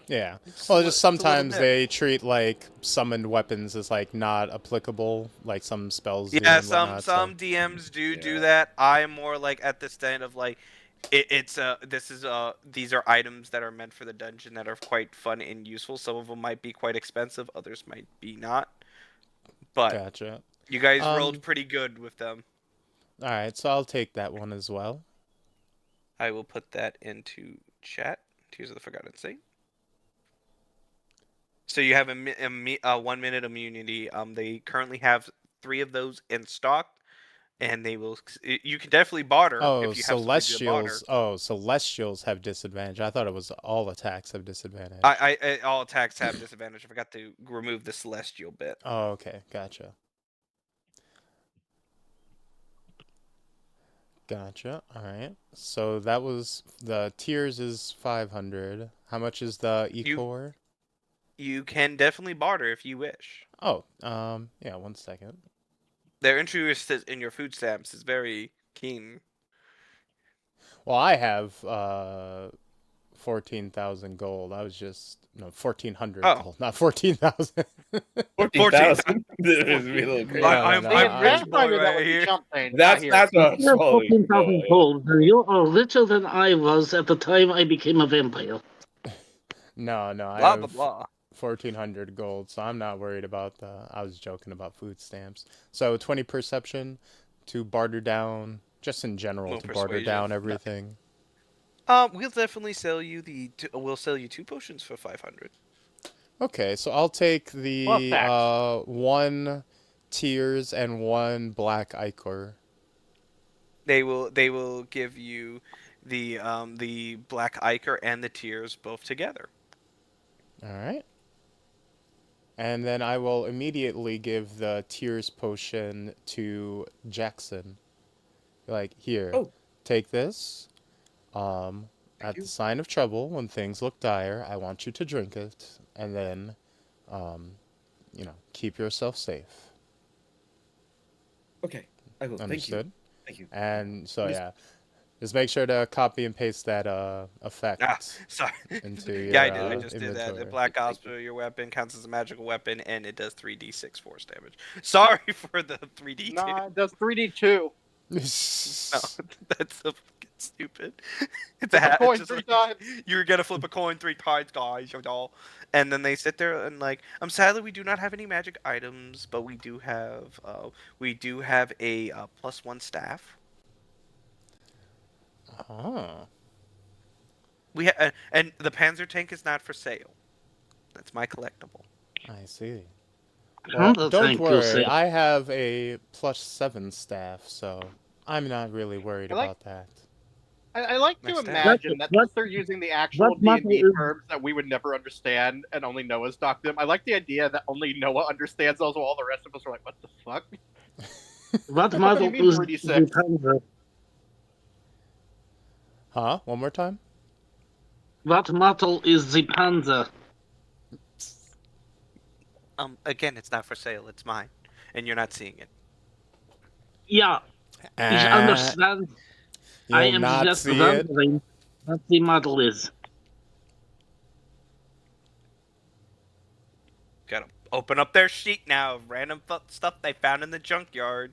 Yeah. It's Well, a just it's a little sometimes bit. they treat like summoned weapons as like not applicable, like some spells do Yeah, and whatnot. some DMs do that. I'm more like at the stand of like these are items that are meant for the dungeon that are quite fun and useful. Some of them might be quite expensive, others might be not. But Gotcha. you guys rolled pretty good with them. All right, so I'll take that one as well. I will put that into chat. Tears of the Forgotten Saint. So you have a 1 minute immunity. They currently have 3 of those in stock, and they will. You can definitely barter Oh, if you have somebody to barter. celestials. Oh, celestials have disadvantage. I thought it was all attacks have disadvantage. All attacks have disadvantage. I forgot to remove the celestial bit. Oh, okay, gotcha. Gotcha. All right. So that was the tiers is 500. How much is the e-core? You can definitely barter if you wish. Oh, yeah, 1 second. Their interest in your food stamps is very keen. Well, I have 14,000 gold. I was just no 1,400 Oh. gold, not 14,000. 14,000. This is a little crazy. I'm no, rich I- boy that right would be here. Chump Pain, not That's here. a You're holy 14,000 boy. gold. You are richer than I was at the time I became a vampire. No, I Blah blah have blah. 1,400 gold, so I'm not worried about the. I was joking about food stamps. So 20 perception to barter down, just in general No to barter persuasion. down No. everything. We'll definitely sell you we'll sell you 2 potions for 500. Okay, so I'll take the Well, facts. 1 tears and 1 black ichor. They will give you the black ichor and the tears both together. All right. And then I will immediately give the tears potion to Jackson. Like, here, Oh. take this. At you. the sign of trouble, when things look dire, I want you to drink it, and then, keep yourself safe. Okay, I will. Understood? Thank you. And so, Yes. yeah, just make sure to copy and paste that effect Sorry. into your Yeah, I did. I just did that. The inventory. black gospel, your weapon counts as a magical weapon, and it does 3d6 force damage. Sorry for the 3d2. Nah, it does 3d2. No, that's so fucking stupid. It's Flip a coin just 3 like, times. you're gonna flip a coin 3 times, guys, you know. And then they sit there and like, sadly we do not have any magic items, but we do have a +1 staff. Oh, And the Panzer tank is not for sale. That's my collectible. I see. How Well, the don't thank you, worry, sir? I have a +7 staff, so I'm not really worried I like- about that. I like to Next time. imagine that What- they're using the actual what model D&D is- terms that we would never understand, and only Noah's docked them. I like the idea that only Noah understands those, while all the rest of us are like, "What the fuck?" What do you model mean is 3d6? the Panzer? Huh? One more time? What model is the Panzer? Again, it's not for sale. It's mine, and you're not seeing it. Yeah, I understand. I You'll am not just see it. wondering what the model is. Gotta open up their sheet now of random stuff they found in the junkyard.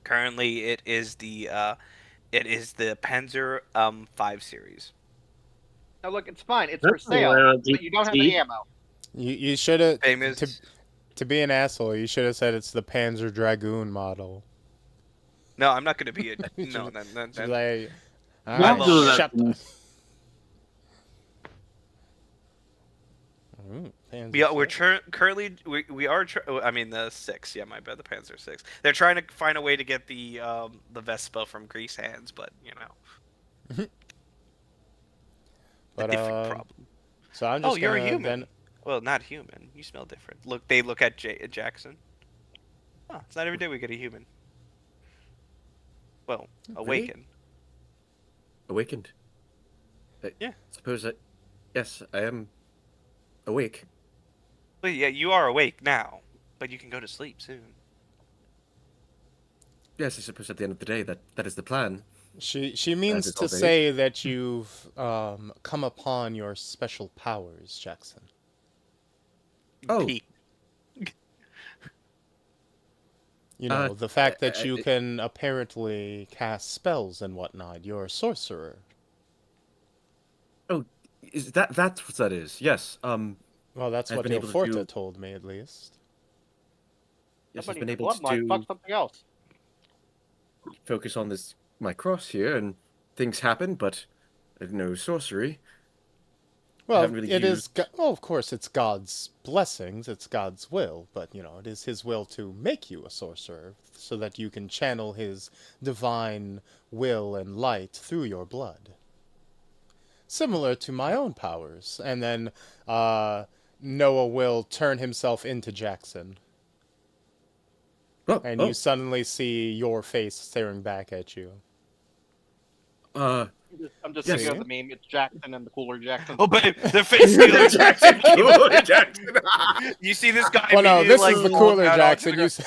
Currently, it is the Panzer 5 series. Now look, it's fine. It's for That's sale, where but you don't have any ammo. You should have Famous. to be an asshole. You should have said it's the Panzer Dragoon model. No, I'm not gonna be a no. Should- No, Should no. like, all Don't right, do that shut to me. Ooh, Panzer We're six. currently I mean the 6. Yeah, my bad. The Panzer 6. They're trying to find a way to get the Vespa from Grease Hands, but you know, But a different problem. so I'm just Oh, you're a gonna human. then. Well, not human. You smell different. They look at Jackson. Oh, it's not every day we get a human. Well, Really? awaken. Awakened. Yeah. Suppose that. Yes, I am awake. Well, yeah, you are awake now, but you can go to sleep soon. Yes, I suppose at the end of the day that is the plan. She means is to all they- say that you've come upon your special powers, Jackson. Oh. Peak. You know, Uh, the fact that I- you can apparently cast spells and whatnot. You're a sorcerer. Is that's what that is? Yes. Well, that's I've what been able to Ilforta do- told me, at least. Yes, I've Somebody been in the able to bloodline, fuck something else. focus on this my cross here, and things happen, but no sorcery. Well, haven't really it is. used- Well, of course, it's God's blessings. It's God's will, but it is His will to make you a sorcerer, so that you can channel His divine will and light through your blood. Similar to my own powers, and then Noah will turn himself into Jackson. Oh, and you suddenly see your face staring back at you. I'm just Yes. thinking of the meme. It's Jackson and the cooler Jackson. Oh, babe, they're face stealers. Jackson, cooler Jackson. You see this guy? Well, no, immediately, this like, is the fall cooler down onto Jackson.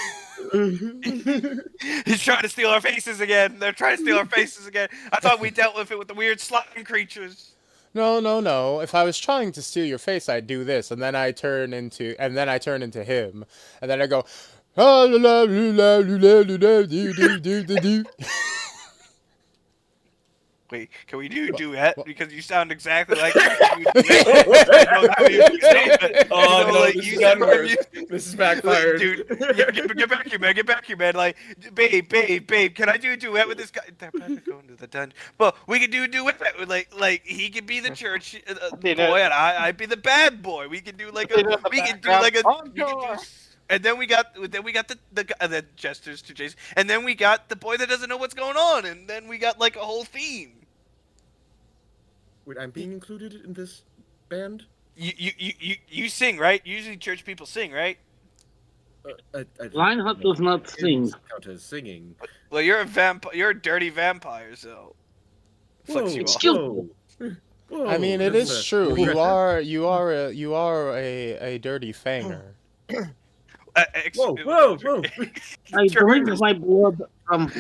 the He's trying to steal our faces again. They're trying to steal our faces again. I thought we dealt with it with the weird slime creatures. No. If I was trying to steal your face, I'd do this, and then I turn into him, and then I go. Wait, can we do a duet? What? Because you sound exactly like you. Oh, no, this is gotten worse. This is backfired. Dude, get back here, man. Get back here, man. Like, babe, can I do a duet with this guy? They're about to go into the dungeon. But we could do a duet. Like he could be the church boy, and I'd be the bad boy. We could do like a. And then we got the gestures to Jason, and then we got the boy that doesn't know what's going on, and then we got like a whole theme. Wait, I'm being included in this band? You sing, right? Usually church people sing, right? Reinhardt does not sing. Count as singing. Well, you're a dirty vampire, so. Flicks you off. Whoa. I mean, it is true. You are a dirty fanger. Whoa. I drink my blood from.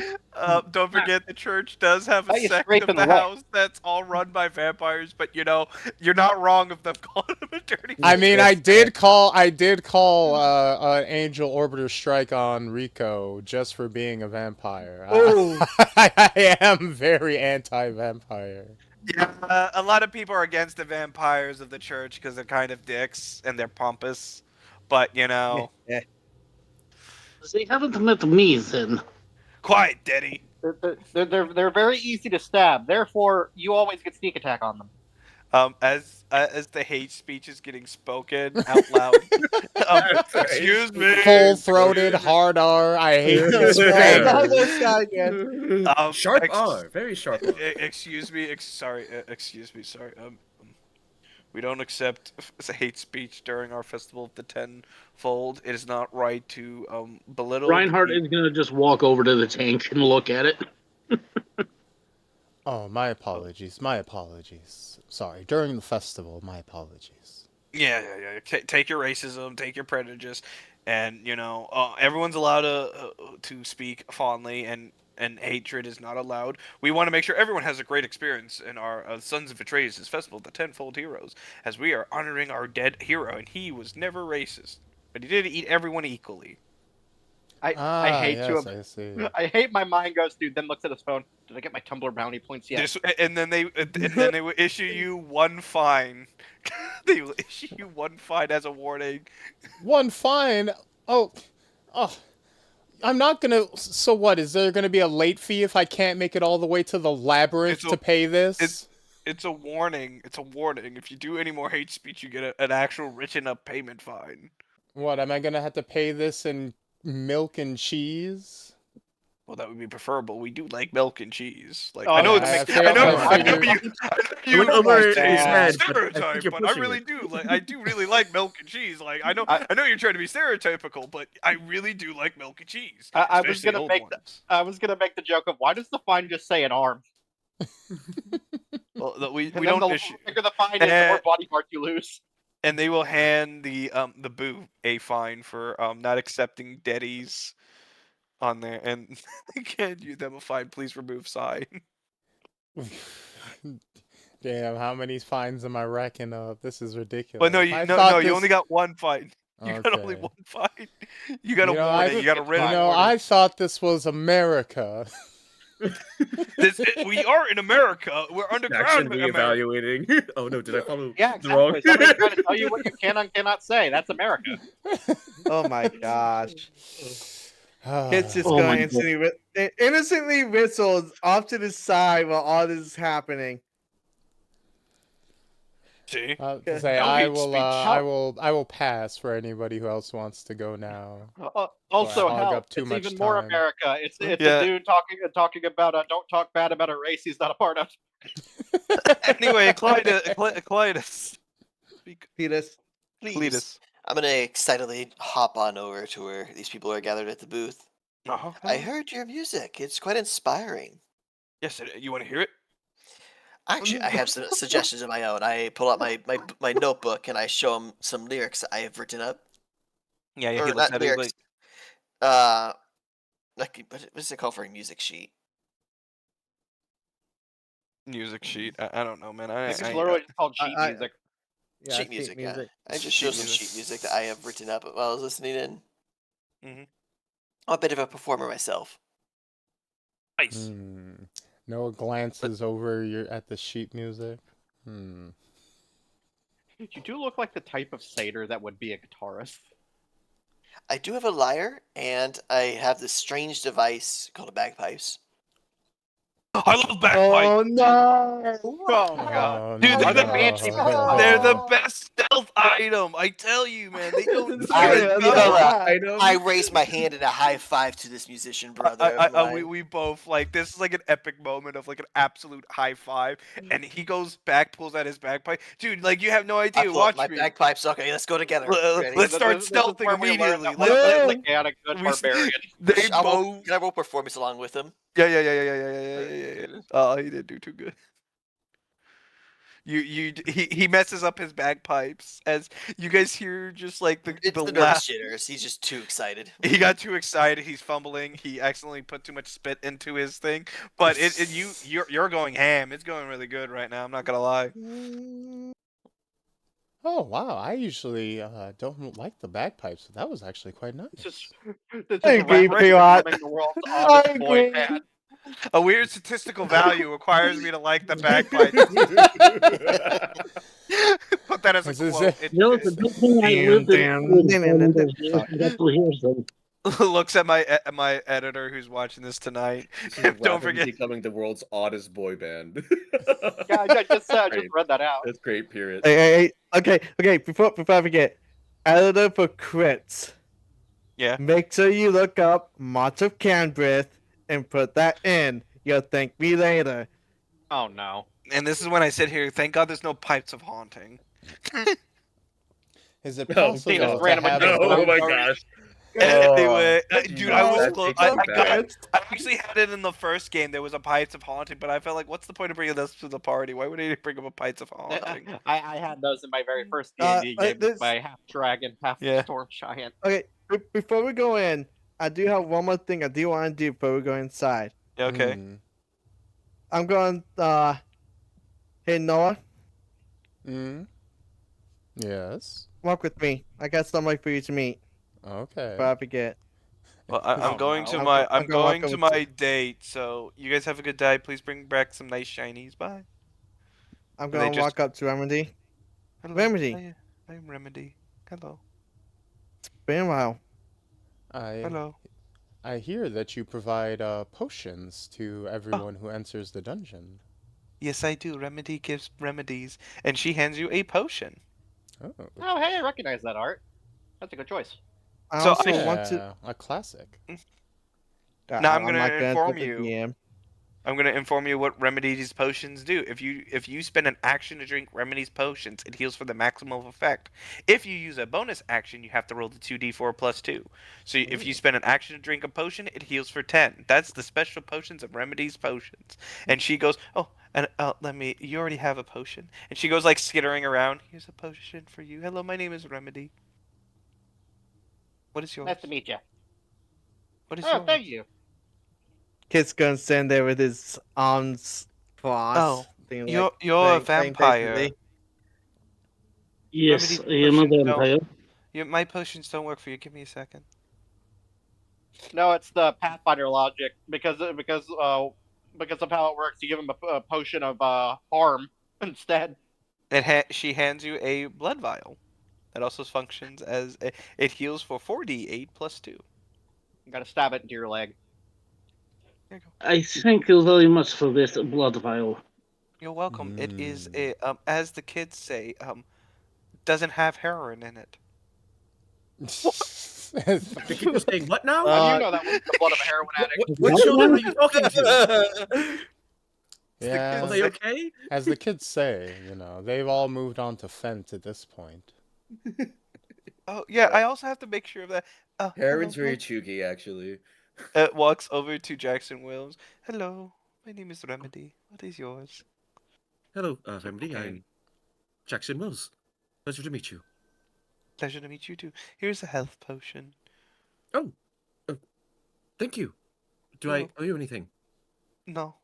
Don't forget the church does have a Now you're sect scraping of the the wet. house that's all run by vampires, but you're not wrong if them calling him a dirty. I mean, I did call an Angel Orbiter strike on Rico just for being a vampire. I am very anti-vampire. Yeah, a lot of people are against the vampires of the church because they're kind of dicks and they're pompous, but They haven't met me then. quiet, Daddy. They're very easy to stab. Therefore, you always get sneak attack on them. As the hate speech is getting spoken out loud. Excuse me. Full-throated, hard R. I hate this Not fanger. this guy again. Sharp R, very sharp R. Excuse me. Sorry. We don't accept hate speech during our festival of the Tenfold. It is not right to belittle. Reinhardt is gonna just walk over to the tank and look at it. Oh, my apologies. Sorry, during the festival, my apologies. Yeah. Take your racism, take your prejudice, and everyone's allowed to speak fondly, and hatred is not allowed. We want to make sure everyone has a great experience in our Sons of Atreus' festival, the Tenfold Heroes, as we are honoring our dead hero, and he was never racist, but he did eat everyone equally. I hate yes, you. I see. I hate my mind goes, dude. Then looks at his phone. Did I get my Tumblr bounty points yet? And then they will issue you one fine. They will issue you one fine as a warning. One fine. Oh, I'm not gonna. So what? Is there gonna be a late fee if I can't make it all the way to the labyrinth to pay this? It's a warning. It's a warning. If you do any more hate speech, you get an actual written up payment fine. What? Am I gonna have to pay this in milk and cheese? Well, that would be preferable. We do like milk and cheese. Like Oh, I know yeah, it's I I know you went over his like head, but I stereotype, think you're but I pushing really it. do like. I do really like milk and cheese. Like I know you're trying to be stereotypical, but I really do like milk and cheese. I was especially gonna old make ones. I was gonna make the joke of why does the fine just say an arm? Well, we And then don't the issue, bigger the fine is, the more body parts you lose. and they will hand the boo a fine for not accepting deadies on there, and they can give them a fine. Please remove sign. Damn, how many fines am I racking up? This is ridiculous. Well, no, you only got one fine. You got only Okay. one fine. You got a You know, warning. I- You got a written You know, warning. I thought this was America. We are in America. We're underground Action in America. reevaluating. Oh no, did I follow Yeah, the wrong? exactly. Somebody's trying to tell you what you can and cannot say. That's America. Oh my gosh. Kids just Oh going my innocently whistled off to the side while all this is happening. See? To say, No I hate will, speech. I will pass for anybody who else wants to go now. Also, hog hell, up too it's much even more time. America. It's Yeah. a dude talking about don't talk bad about a race he's not a part of. Anyway, Clytus. Speak, Cletus. Cletus. I'm gonna excitedly hop on over to where these people are gathered at the booth. Uh-huh. I heard your music. It's quite inspiring. Yes, you want to hear it? Actually, I have some suggestions of my own. I pull out my notebook and I show him some lyrics I have written up. Yeah, he Or looks not at it lyrics. like Like what's it called for a music sheet? music sheet. I don't know, man. I This is ain't literally got- called sheet I- music. Yeah, Sheet music. Yeah. music. I just Sheet show some music. sheet music that I have written up while I was listening in. Mhm. I'm a bit of a performer myself. Nice. No glances over at the sheet music. You do look like the type of satyr that would be a guitarist. I do have a lyre, and I have this strange device called a bagpipes. I love bagpipes. Oh no! Oh god. Dude, Are they're the banshee They're the best stealth item. I tell you, man. They don't. I raise my hand in a high five to this musician brother. of mine. We both like this is like an epic moment of like an absolute high five, and he goes back, pulls out his bagpipe, dude. Like you have no I idea. pull out Watch my me. bagpipes. Okay, let's go together. Ready? Let's start This is stealthing where we learn immediately. that we're like a good We- barbarian. They I will, both. can I roll performance along with him? Yeah. Oh, he didn't do too good. He messes up his bagpipes as you guys hear just like It's the the laugh. nervous jitters. He's just too excited. He got too excited. He's fumbling. He accidentally put too much spit into his thing. But you're going ham. It's going really good right now. I'm not gonna lie. Oh wow! I usually don't like the bagpipes, but that was actually quite nice. This is I agree, reference P-Rod. becoming the world's I oddest boy agree. band. A weird statistical value requires me to like the bagpipes. Put that as a This is quote. it. You know, it's a good thing I lived in got to hear them. Looks at my editor who's watching this tonight. This is Don't rapidly forget. becoming the world's oddest boy band. Yeah, I just Great. read that out. That's great. Period. Hey, okay. Before I forget, editor for crits. Yeah. Make sure you look up March of Canbrith and put that in. You'll thank me later. Oh no. And this is when I sit here. Thank God there's no pipes of haunting. Is it No, possible just to random have No, a oh my bag- gosh. Anyway, dude, I was that close. takes I me back. actually had it in the first game. There was a Pipes of Haunting, but I felt like, what's the point of bringing this to the party? Why would he bring up a Pipes of Haunting? I had those in my very first Uh, D&D game this- with my half dragon, half Yeah. storm giant. Okay, before we go in, I do have one more thing I do want to do before we go inside. Yeah, okay. I'm going, hey Noah, Yes. walk with me. I got somebody for you to meet. Okay. Before I forget. Well, I'm Oh, going no. to I'm my go- I'm I'm gonna going walk to over to- my date. So you guys have a good day. Please bring back some nice shinies. Bye. I'm They going to just- walk up to Remedy. Hello. Remedy. I'm Remedy. Hello. Been a while. Hello. I hear that you provide potions to everyone who enters the dungeon. Yes, I do. Remedy gives remedies, and she hands you a potion. Oh. Oh, hey, I recognize that art. That's a good choice. I So also I- want to. Yeah, a classic. Now I'm gonna not inform tell the you. DM. I'm gonna inform you what Remedy's potions do. If you spend an action to drink Remedy's potions, it heals for the maximum effect. If you use a bonus action, you have to roll the 2d4 plus 2. So if you spend an action to drink a potion, it heals for 10. That's the special potions of Remedy's potions. And she goes, oh, and you already have a potion. And she goes like skittering around. Here's a potion for you. Hello, my name is Remedy. What is yours? Nice to meet you. What is Oh, yours? thank you. Kid's gonna stand there with his arms crossed. Oh, thing You're like- a playing vampire. patiently. Yes, I Remedy am a potions don't- vampire. My potions don't work for you. Give me a second. No, it's the Pathfinder logic because of how it works. You give him a potion of harm instead. She hands you a blood vial. It also functions as it heals for 4d8 plus 2. You gotta stab it into your leg. There you go. I thank you very much for this blood vial. You're welcome. It is a as the kids say, doesn't have heroin in it. The kid was saying what now? How do you know that was the blood of a heroin addict? What children are you talking to? Yeah. Are they okay? As the kids say, they've all moved on to Fent at this point. Oh yeah, I also have to make sure of that. Heron's Hello, very cheeky, actually. walks over to Jackson Wills. Hello, my name is Remedy. What is yours? Hello, Remedy. Okay. I'm Jackson Wills. Pleasure to meet you. Pleasure to meet you too. Here's a health potion. Oh, thank you. Do I owe you anything? No.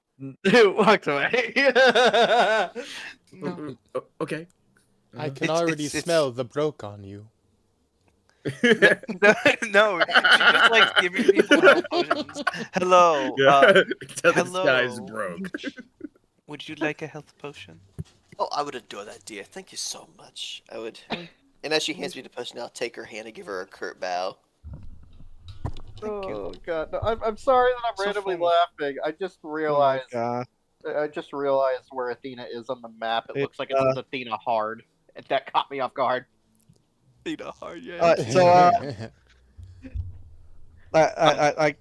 Walks away. No. Okay. I can It's- already it's- smell the broke on you. No, she just likes giving people health potions. Hello. Tell this guy's hello. broke. Would you like a health potion? Oh, I would adore that, dear. Thank you so much. I would. And as she hands me the potion, I'll take her hand and give her a curt bow. Thank you. Oh god, no, I'm sorry that I'm So randomly funny. laughing. I just Oh my realized God. where Athena is on the map. It It, looks like it's with Athena hard. That caught me off guard. Athena hard, yeah. I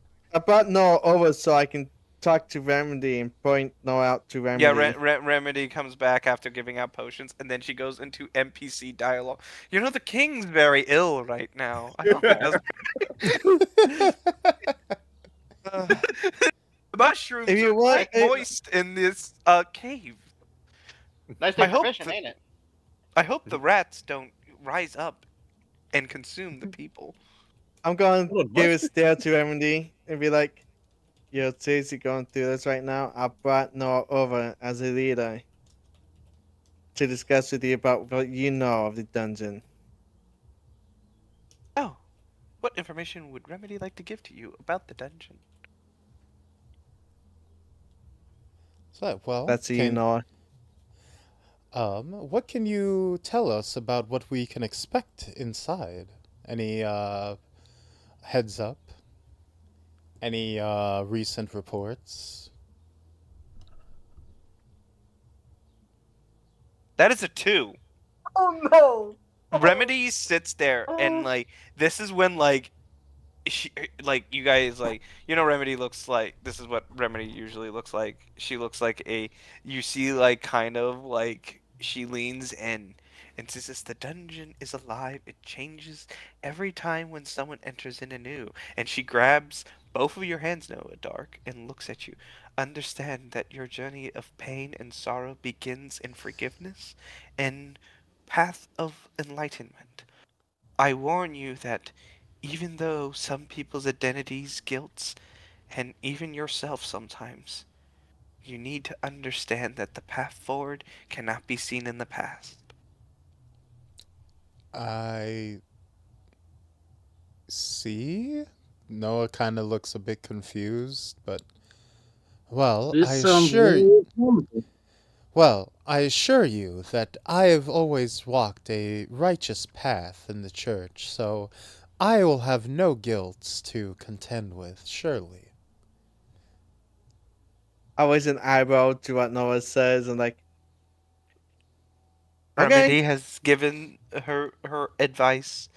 brought Noah over so I can talk to Remedy and point Noah out to Remedy. Yeah, Remedy comes back after giving out potions, and then she goes into NPC dialogue. You know, the king's very ill right now. I hope it doesn't. The mushrooms If you are want- quite moist in this cave. Nice I hope proficient, that- ain't it? I hope the rats don't rise up and consume the people. I'm going Hold on, to give a what? stare to Remedy and be like, "Yo, Tracy going through this right now. I brought Noah over as a leader to discuss with you about what you know of the dungeon." Oh, what information would Remedy like to give to you about the dungeon? So, well, That's you, Noah. what can you tell us about what we can expect inside? Any heads up? Any recent reports? That is a 2. Oh no! Remedy sits there and like this is when like she like you guys like Remedy looks like this is what Remedy usually looks like. She looks like you see like kind of like she leans in and says this the dungeon is alive. It changes every time when someone enters in anew. And she grabs both of your hands, Noah Dark, and looks at you. Understand that your journey of pain and sorrow begins in forgiveness and path of enlightenment. I warn you that even though some people's identities, guilts, and even yourself sometimes, you need to understand that the path forward cannot be seen in the past. I see. Noah kind of looks a bit confused, but well, This I sounds assure very promising. well, I assure you that I have always walked a righteous path in the church, so I will have no guilt to contend with, surely. I was an eyebrow to what Noah says and like, Remedy has given her advice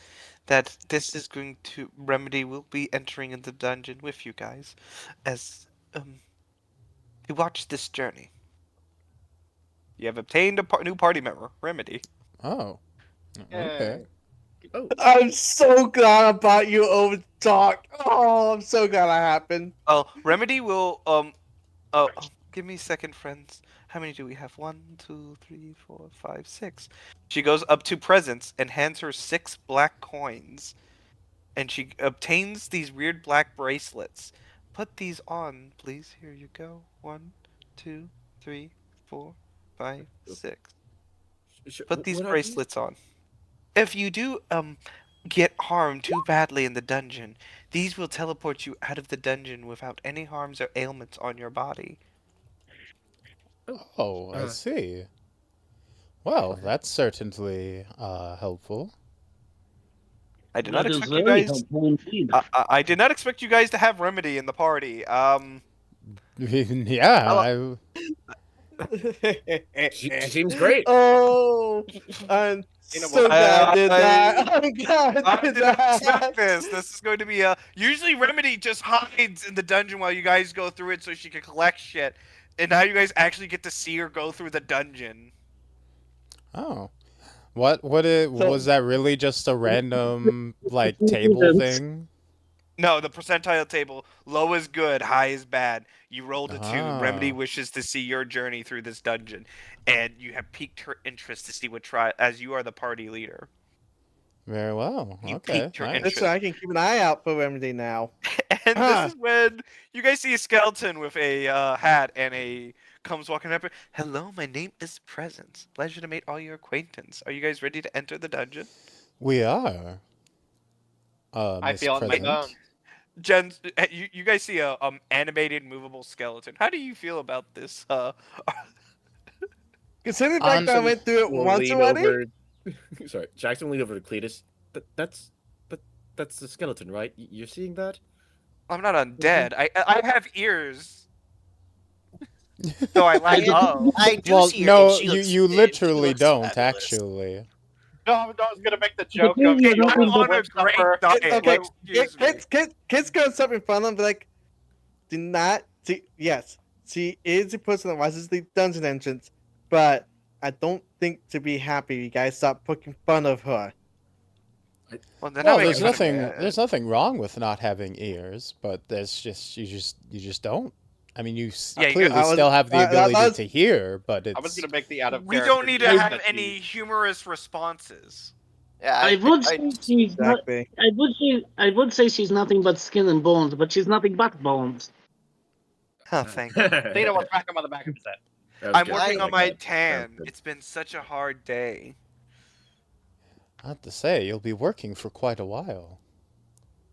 that this is going to Remedy will be entering in the dungeon with you guys as to watch this journey. You have obtained a new party member, Remedy. Oh. Okay. Oh, I'm so glad I brought you over to talk. Oh, I'm so glad that happened. Oh, Remedy will give me a second, friends. How many do we have? 1, 2, 3, 4, 5, 6. She goes up to presents and hands her 6 black coins. And she obtains these weird black bracelets. Put these on, please. Here you go. 1, 2, 3, 4, 5, 6. Put these what are bracelets on. If you do get harmed too badly in the dungeon, these will teleport you out of the dungeon without any harms or ailments on your body. Oh, I see. Well, that's certainly helpful. I did not That is expect you very guys. helpful indeed. I did not expect you guys to have Remedy in the party. Yeah, She seems great. Oh, I'm You know so what? glad I did that. I- I'm glad I I did did not expect that. this. This is going to be a. Usually, Remedy just hides in the dungeon while you guys go through it so she can collect shit. And now you guys actually get to see her go through the dungeon. Oh. Was that really just a random like table thing? No, the percentile table. Low is good, high is bad. You rolled a 2. Remedy Ah. wishes to see your journey through this dungeon, and you have piqued her interest to see what as you are the party leader. Very well. You Okay. piqued her Nice. interest. So I can keep an eye out for Remedy now. And this is when you guys see a skeleton with a hat and comes walking up. Hello, my name is Presence. Pleasure to meet all your acquaintance. Are you guys ready to enter the dungeon? We are. I Miss feel it in my President. bones. Jen, you guys see a animated movable skeleton. How do you feel about this? Considering the fact that I Jackson went through it will once lean already. over. Sorry, Jackson will lean over to Cletus. That's the skeleton, right? You're seeing that? I'm not undead. I have ears. So I lack I do Well, see her, no, and she looks, you she literally looks don't fabulous. actually. No, I was gonna make the joke thing of is, you I'm have on the a whip great supper. diet. Okay, Excuse me. kids gonna step in front of them, be like, do not see. Yes, she is the person that rises the dungeon entrance, but I don't think to be happy. You guys stop poking fun of her. Well, then Well, I make there's fun of nothing it. there's nothing wrong with not having ears, but there's just you just don't. I mean, you Yeah, you clearly I was- still have the that ability was- to hear, but I was it's gonna make the out of We don't character need to joke have that any humorous responses. Yeah, I would I- say she's not. Exactly. I would say she's nothing but skin and bones, but she's nothing but bones. Oh, thank you. Athena will crack him on the back of his head. That was I'm good. working I on like my that. That tan. was good. It's been such a hard day. I have to say you'll be working for quite a while.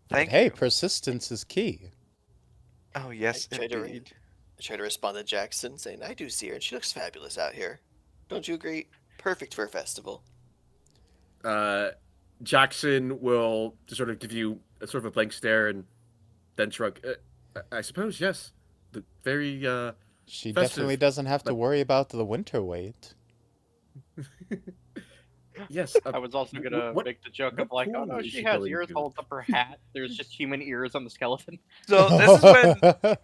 Thank but hey, you. persistence is key. Oh yes, I tried to indeed. I tried to respond to Jackson, saying, I do see her, and she looks fabulous out here. Don't you agree? Perfect for a festival. Jackson will just sort of give you a sort of a blank stare and then shrug. I suppose yes. The very She festive, definitely doesn't have to but- worry about the winter weight. yes. I was also gonna what- make the joke what of like, oh pool no, is she she has going ears, to? holds up her hat. There's just human ears on the skeleton. So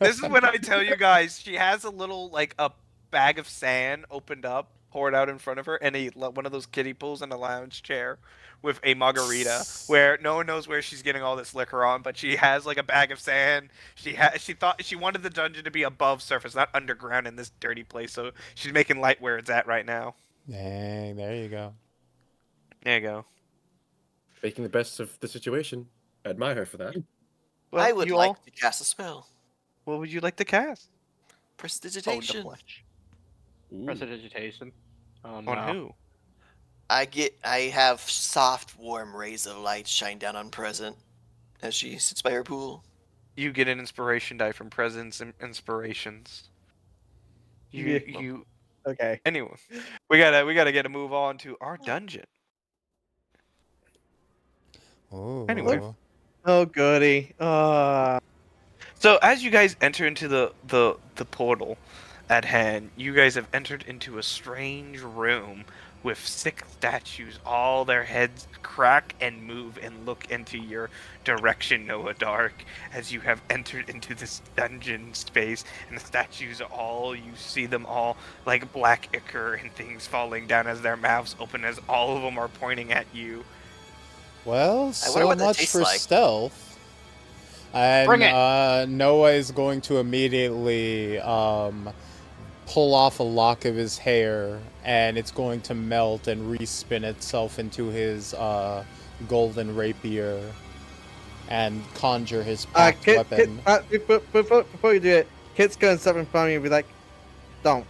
this is when I tell you guys she has a little like a bag of sand opened up, poured out in front of her, and one of those kiddie pools in a lounge chair with a margarita, where no one knows where she's getting all this liquor on, but she has like a bag of sand. She thought she wanted the dungeon to be above surface, not underground in this dirty place. So she's making light where it's at right now. Dang, there you go. There you go. Making the best of the situation. I admire her for that. Well, I would you like all, to cast a spell. what would you like to cast? Prestidigitation. flesh. Ooh. Prestidigitation. Oh, no. On who? I have soft, warm rays of light shine down on Present as she sits by her pool. You get an inspiration die from presence and inspirations. You Yeah. you Okay. anyway. We gotta get a move on to our dungeon. Ooh. Anyway. Oh goody. So as you guys enter into the portal at hand, you guys have entered into a strange room with 6 statues, all their heads crack and move and look into your direction, Noah Dark, as you have entered into this dungeon space, and the statues are all, you see them all like black ichor and things falling down as their mouths open as all of them are pointing at you. Well, wonder so what that much tastes for like. stealth. And Bring it. Noah is going to immediately pull off a lock of his hair, and it's going to melt and respin itself into his golden rapier and conjure his packed weapon. Before you do it, Kit's gonna step in front of you and be like, "Don't."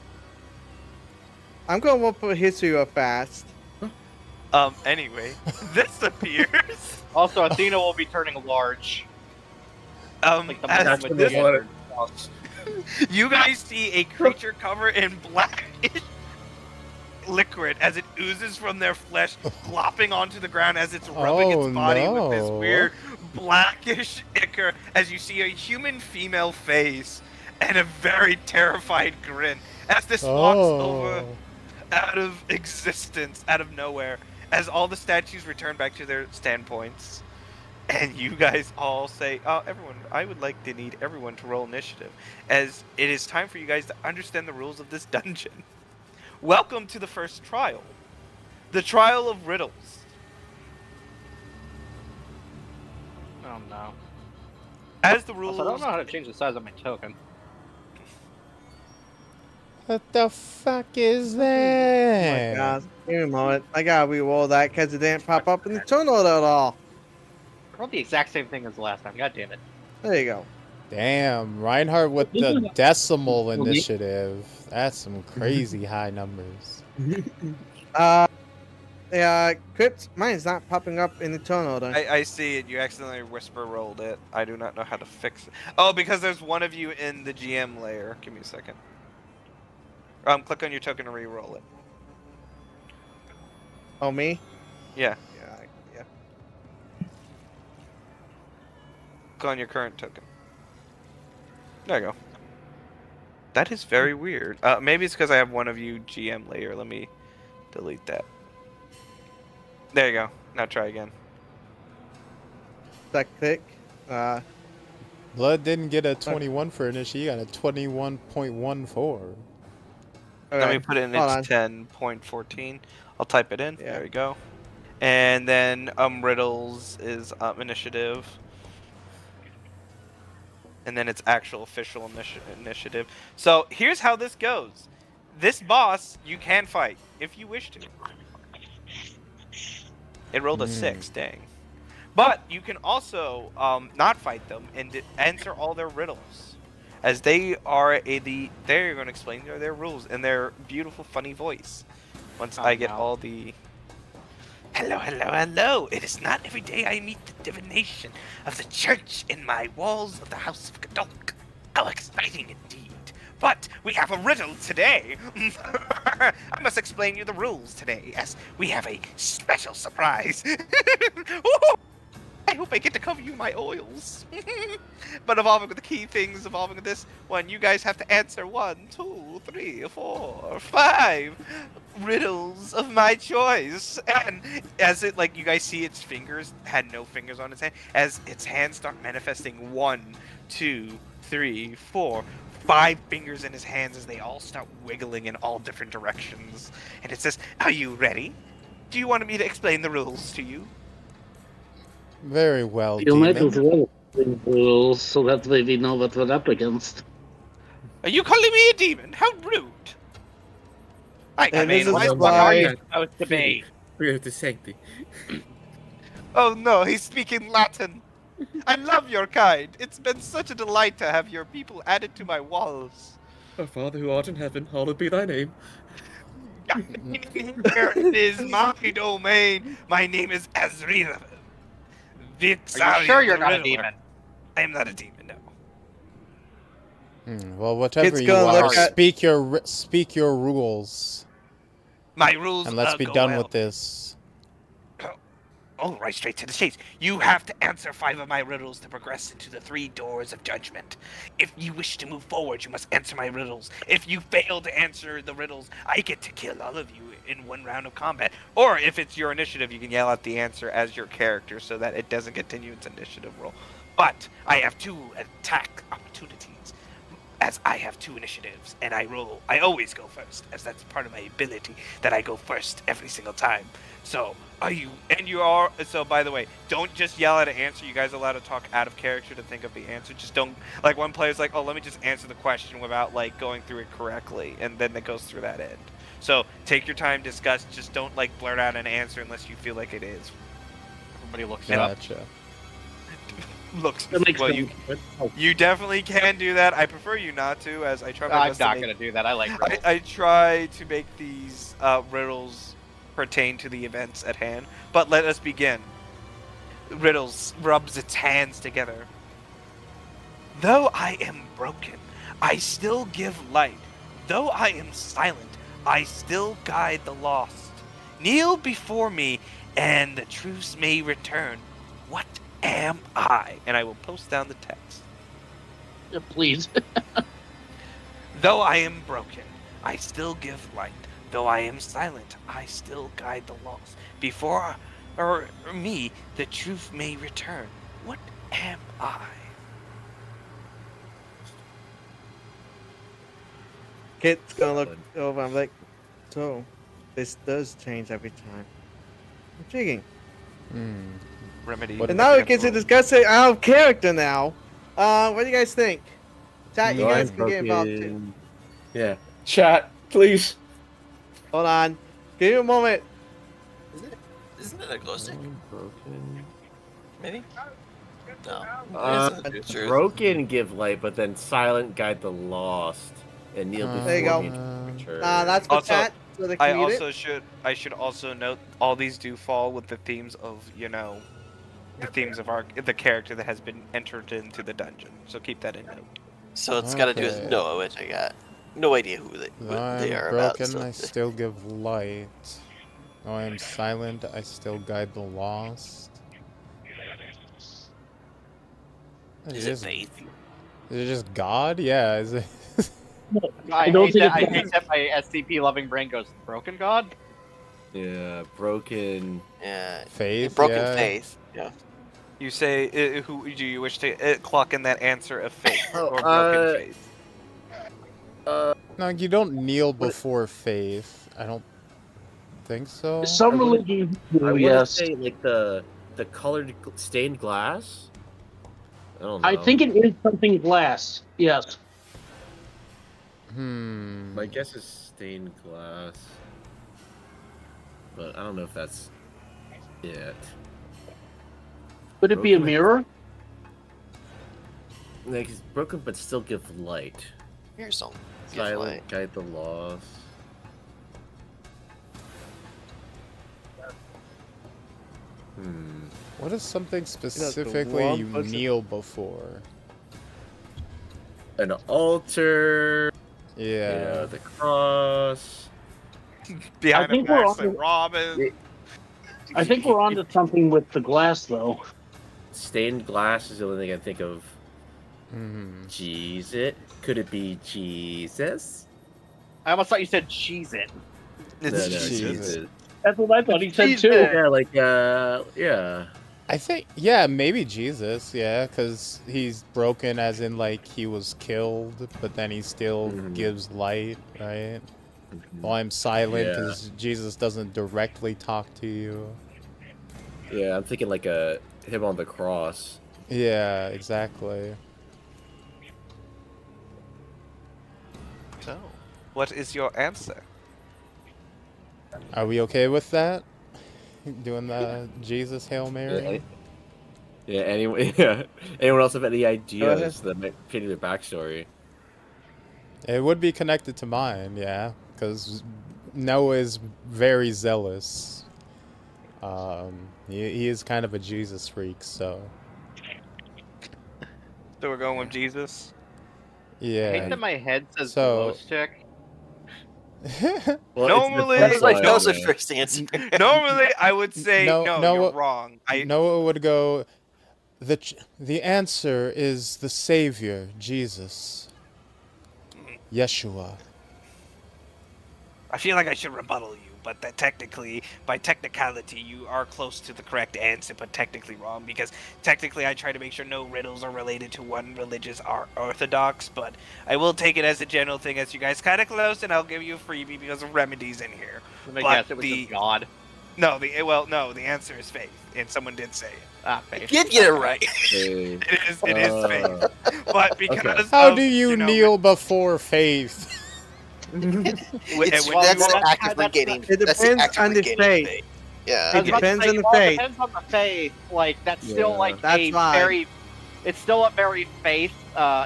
I'm gonna roll for history real fast. Anyway, this appears. Also, Athena will be turning large. Like the as moment Jackson with will the- want it. you guys see a creature covered in blackish liquid as it oozes from their flesh, glopping onto the ground as it's rubbing Oh, its body with this no. weird blackish ichor. As you see a human female face and a very terrified grin as this walks over out of existence, out of nowhere, as all the statues return back to their standpoints. And you guys all say, oh, everyone, I would like to need everyone to roll initiative, as it is time for you guys to understand the rules of this dungeon. Welcome to the first trial. The Trial of Riddles. Oh no. As the rules. Also, I don't know how to change the size of my token. What the fuck is Oh my that? gosh. Give me a moment. I gotta re-roll that because it didn't pop up in the tournament at all. I rolled the exact same thing as the last time. God damn it. There you go. Damn, Reinhardt with the decimal initiative. That's some crazy high numbers. Yeah, Crips, mine's not popping up in the tournament. I see it. You accidentally whisper rolled it. I do not know how to fix it. Oh, because there's one of you in the GM layer. Give me a second. Click on your token to re-roll it. Oh, me? Yeah. Yeah. Click on your current token. There you go. That is very weird. Maybe it's because I have one of you GM layer. Let me delete that. There you go. Now try again. That click. Blood didn't get a 21 for initiative. He got a 21.14. Let me put it in hold its 10.14. I'll type it in. Yeah. There we go. And then Riddles is initiative. And then it's actual official initiative. So here's how this goes. This boss you can fight if you wish to. It rolled a 6, dang. But you can also not fight them and answer all their riddles. As they are they're going to explain their rules in their beautiful, funny voice. Once I get all the... Hello, hello, hello. It is not every day I meet the divination of the church in my walls of the House of Gadolk. How exciting indeed. But we have a riddle today. I must explain you the rules today, as we have a special surprise. I hope I get to cover you in my oils. But involving the key things involving this one, you guys have to answer 1, 2, 3, 4, 5 riddles of my choice. And as it, like, you guys see its fingers had no fingers on its hand, as its hands start manifesting 1, 2, 3, 4, 5 fingers in his hands as they all start wiggling in all different directions. And it says, are you ready? Do you want me to explain the rules to you? Very well, You might as demon. well bring rules so that way we know what we're up against. Are you calling me a demon? How rude! I And mean, this is why the fuck why- are you supposed to be? We're the sanctity. Oh no, he's speaking Latin. I love your kind. It's been such a delight to have your people added to my walls. Our Father who art in heaven, hallowed be thy name. Here it is, my domain. My name is Azrira. Are you sure you're not a Riddler. demon? I am not a demon, no. Well, whatever It's you gonna are, look at- speak your rules, My rules and let's be go done well. with this. Oh, right straight to the chase. You have to answer 5 of my riddles to progress into the 3 doors of judgment. If you wish to move forward, you must answer my riddles. If you fail to answer the riddles, I get to kill all of you in 1 round of combat. Or if it's your initiative, you can yell out the answer as your character so that it doesn't continue its initiative roll. But I have 2 attack opportunities, as I have 2 initiatives, and I always go first, as that's part of my ability, that I go first every single time. So, so by the way, don't just yell at an answer. You guys are allowed to talk out of character to think of the answer. Just don't, like, one player's like, oh, let me just answer the question without, like, going through it correctly, and then it goes through that end. So, take your time, discuss, just don't, like, blurt out an answer unless you feel like it is. Everybody looks it up. Gotcha. Looks, That makes well, sense. you definitely can do that. I prefer you not to, as I try my I'm best to not make- going to do that. I like riddles. I try to make these riddles pertain to the events at hand, but let us begin. Riddles rubs its hands together. Though I am broken, I still give light. Though I am silent, I still guide the lost. Kneel before me, and the truths may return. What am I? And I will post down the text. Yeah, please. Though I am broken, I still give light. Though I am silent, I still guide the lost. Before me, the truth may return. What am I? Kit's gonna look over. I'm like, so this does change every time. Intriguing. Remedy. What- And now we get to discussing out of character now. What do you guys think? Chat, you No, guys I'm can get involved too. Yeah. Chat, please. Hold on. Give me a moment. Isn't it a glow stick? Broken. Maybe? No. It's broken, give light, but then silent, guide the lost, and kneel before There you go. me to return. That's for Also, chat. So they I can read also should also note all these do fall with the themes of the themes of the character that has been entered into the dungeon. So keep that in note. So it's got to do Okay. with Noah, which I got no idea what they are I'm about. broken, So. I still give light. Oh, I am silent, I still guide the lost. Is it faith? Is it just God? Yeah, is it? I don't hate think that. I it's- hate that my SCP loving brain goes broken god. Yeah, broken. Yeah. Faith? Broken yeah. faith. Yeah. You say, who do you wish to clock in that answer of faith or broken faith? No, you don't kneel before faith. I don't think so. Some I wouldn't- religions I do, want to yes. say like the colored stained glass. I don't know. I think it is something glass. Yes. My guess is stained glass, but I don't know if that's it. Could it be a Broken. mirror? Like it's broken, but still give light. Here's some. Silent, guide the lost. What is something the specifically one you person- kneel before? An altar. Yeah. The cross. Behind a think we're back, on- Robin. I think we're onto something with the glass, though. Stained glass is the only thing I think of. Mhm. Jesus. Could it be Jesus? I almost thought you said cheese it. It's Jesus. That's what I thought he said, Jesus. too. Yeah, like yeah. I think, yeah, maybe Jesus, yeah, because he's broken as in, like, he was killed, but then he still gives light, right? Well, I'm silent Yeah. because Jesus doesn't directly talk to you. Yeah, I'm thinking like him on the cross. Yeah, exactly. So, what is your answer? Are we okay with that? Doing the Jesus Hail Mary? Yeah. Anyone? Yeah. Anyone else have any Go ahead. ideas that might fit their backstory? It would be connected to mine, yeah, because Noah is very zealous. He is kind of a Jesus freak, so So we're going with Jesus. I hate yeah. that my head says So- glow stick. Well, Normally- it's It's like the that was the first first answer. Normally, I would say No, no. no, You're wrong. Noah would go. The answer is the Savior, Jesus, Yeshua. I feel like I should rebuttal you, but that technically, by technicality, you are close to the correct answer, but technically wrong, because technically I try to make sure no riddles are related to one religious orthodox, but I will take it as a general thing as you guys kind of close, and I'll give you a freebie because of remedies in here. Let me But guess, it was just God. No, the answer is faith, and someone did say it. Ah, faith. Did get it right. Hey, It is faith. But because How of, do you know, kneel before faith? It's, when- that's well, actively that's- getting. It that's depends actively on the getting faith. Yeah. It I was about to depends say, on the well, it faith. depends on the faith. Like that's still Yeah. like That's a fine. very, it's still a very faith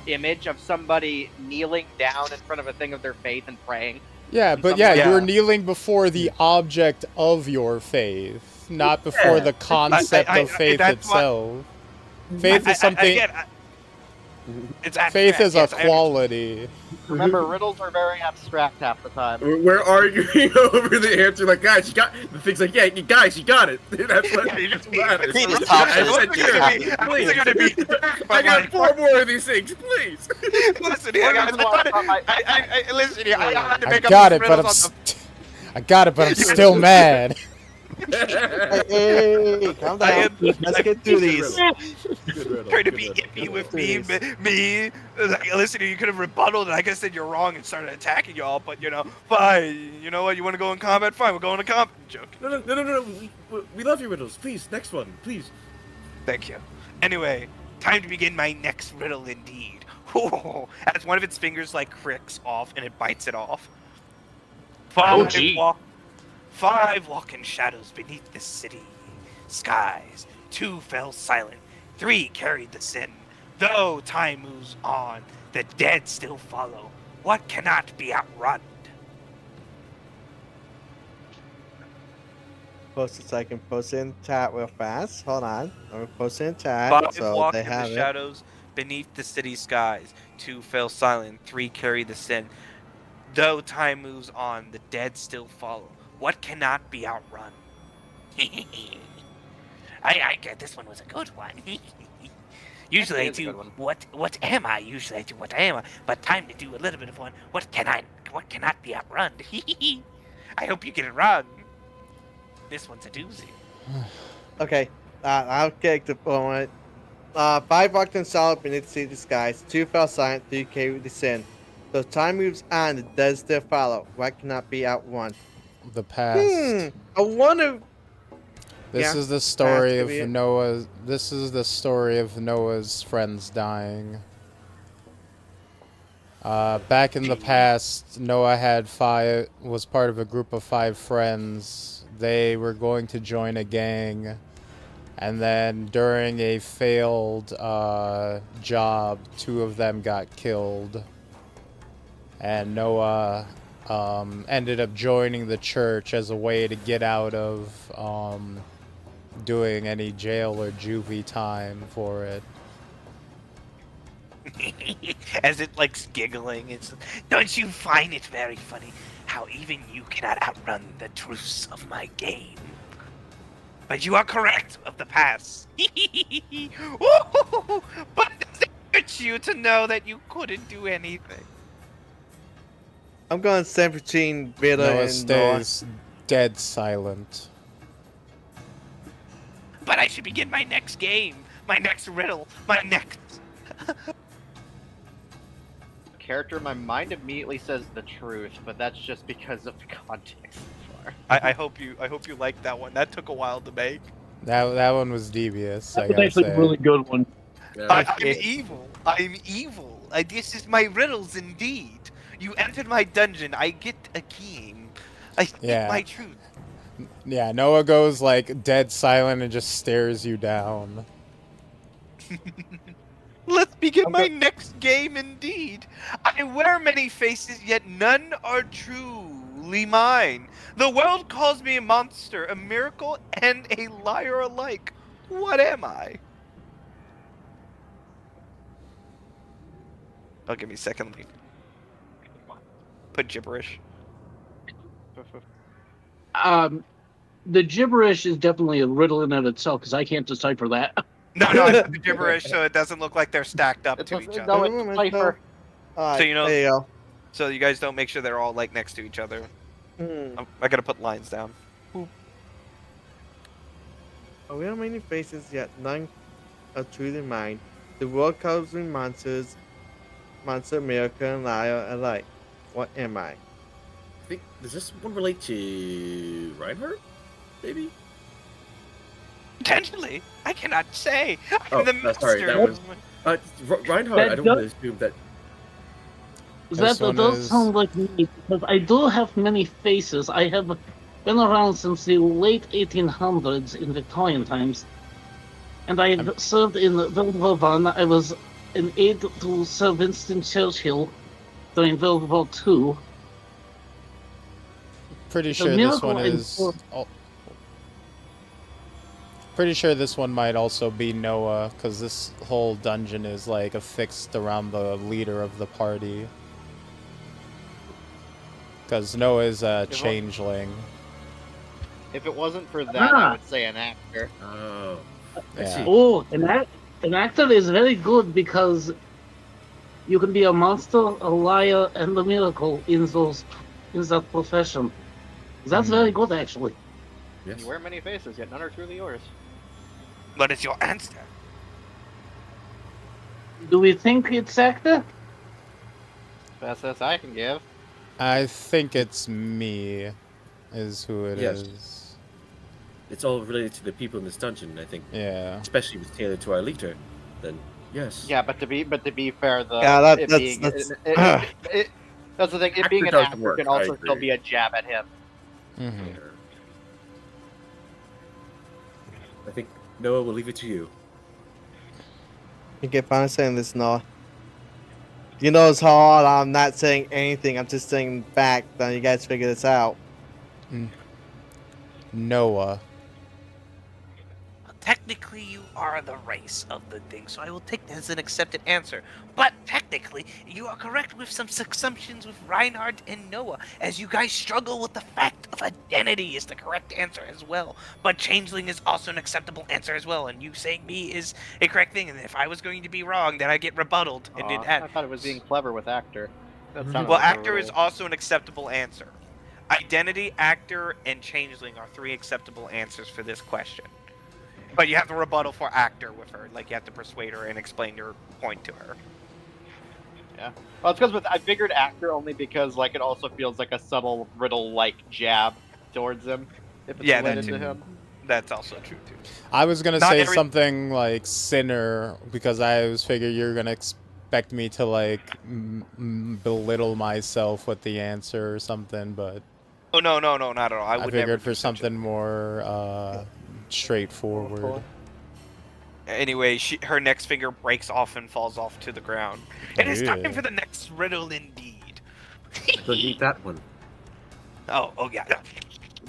image of somebody kneeling down in front of a thing of their faith and praying. Yeah, but Yeah. you're kneeling before the object of your faith, not before the concept I- of faith that's what- itself. Faith is something. It's Faith is a yes, I quality. Remember, riddles are very abstract half the time. we're arguing over the answer. Like, guys, you got the thing's like, yeah, you guys, you got it. That's what matters. He just pops I it. said, What's sure. it gonna be? I got 4 more of these things, please. Listen here, guys. Listen here. I had to I make up got these it, but I'm. riddles on I got it, but I'm still mad. Hey, calm down. Let's get through these. Good riddle. Trying to good be riddle, iffy good with riddle. me. Like, listen, you could have rebutted, and I could have said you're wrong and started attacking y'all. But fine. You know what? You want to go in combat? Fine, we're going to combat. I'm joking. No. We love your riddles. Please, next one, please. Thank you. Anyway, time to begin my next riddle indeed. As one of its fingers like cricks off and it bites it off. gee. Five walk in shadows beneath the city skies. 2 fell silent. 3 carried the sin. Though time moves on, the dead still follow. What cannot be outrun? Post it so I can post it in chat real fast. Hold on. I'm gonna post it in chat 5 so walk they in the have it. shadows beneath the city skies. 2 fell silent. 3 carry the sin. Though time moves on, the dead still follow. What cannot be outrun? I get this one was a good one. Usually I Actually, do it's a good one. what am I? Usually I do what am I? But time to do a little bit of one. What cannot be outrun? I hope you get it wrong. This one's a doozy. Okay, I'll take the point. 5 walked in solid beneath the city skies. 2 fell silent. 3 carried the sin. So time moves on, the dead still follow. What cannot be outrun? The past. I wonder. This Yeah, is the story to of be it. Noah. This is the story of Noah's friends dying. Back in the past, Noah was part of a group of 5 friends. They were going to join a gang, and then during a failed job, 2 of them got killed. And Noah ended up joining the church as a way to get out of doing any jail or juvie time for it. As it likes giggling, it's don't you find it very funny how even you cannot outrun the truths of my game? But you are correct of the past. But does it hurt you to know that you couldn't do anything? I'm going to stand between Vita Noah and Noah. stays dead silent. But I should begin my next game, my next riddle, my next. Character in my mind immediately says the truth, but that's just because of the context so far. I hope you like that one. That took a while to make. That one was devious, I That's gotta actually say. a really good one. Yeah. I'm evil. I'm evil. This is my riddles indeed. You entered my dungeon. I get a key. I speak Yeah. my truth. Yeah, Noah goes like dead silent and just stares you down. Let's begin my next game indeed. I wear many faces, yet none are truly mine. The world calls me a monster, a miracle, and a liar alike. What am I? Oh, give me a second. Let me put gibberish. The gibberish is definitely a riddle in of itself because I can't decipher that. No, I put the gibberish so it doesn't look like they're stacked up to each No, other. it's cipher. Alright, So, you know- there you go. So you guys don't make sure they're all like next to each other. I gotta put lines down. Oh, we have many faces, yet none are truly mine. The world calls me monsters, monster, miracle, and liar alike. What am I? I think, does this one relate to Reinhardt? Maybe? Potentially, I cannot say. Oh, I'm the master. sorry, that was- Reinhardt, That I don't does- want to assume that. This That one does is- sound like me because I do have many faces. I have been around since the late 1800s in Victorian times, and I have served in World War One. I was an aide to Sir Winston Churchill during World War Two. Pretty The sure this miracle one in is. Thor- Pretty sure this one might also be Noah, because this whole dungeon is like affixed around the leader of the party. Because Noah is a changeling. If it wasn't for that, I would say an actor. Oh. I Yeah. see. Oh, an actor is very good because you can be a monster, a liar, and a miracle in that profession. That's very good, actually. Yes. You wear many faces, yet none are truly yours. What is your answer? Do we think it's actor? Best as I can give. I think it's me, is who it is. Yes. It's all related to the people in this dungeon, I think. Yeah. Especially if it's tailored to our leader, then yes. Yeah, but to be fair, the Yeah, it that's being that's. that's the thing. It Actor being an doesn't actor work, can I also still agree. be a jab at him. Mm-hmm. I think Noah will leave it to you. You get fine saying this, Noah. You know it's hard. I'm not saying anything. I'm just saying back. Then you guys figure this out. Noah. Technically, you are the race of the thing, so I will take that as an accepted answer. But technically, you are correct with some assumptions with Reinhardt and Noah, as you guys struggle with the fact of identity is the correct answer as well. But changeling is also an acceptable answer as well, and you saying me is a correct thing. And if I was going to be wrong, then I get rebutted and did I thought it was being clever with actor. That sounded Well, like a actor is riddle. also an acceptable answer. Identity, actor, and changeling are 3 acceptable answers for this question. But you have to rebuttal for actor with her. Like, you have to persuade her and explain your point to her. Well, it's because I figured actor only because like it also feels like a subtle riddle-like jab towards him if it's Yeah, that related too. to him. That's also true, too. I was gonna Not say every- something like sinner because I was figure you're gonna expect me to like belittle myself with the answer or something, but Oh, no, not at all. I I would never figured do for such a- something more straightforward. Anyway, her next finger breaks off and falls off to the ground. It is time Yeah. for the next riddle, indeed. Don't eat that one. Oh yeah.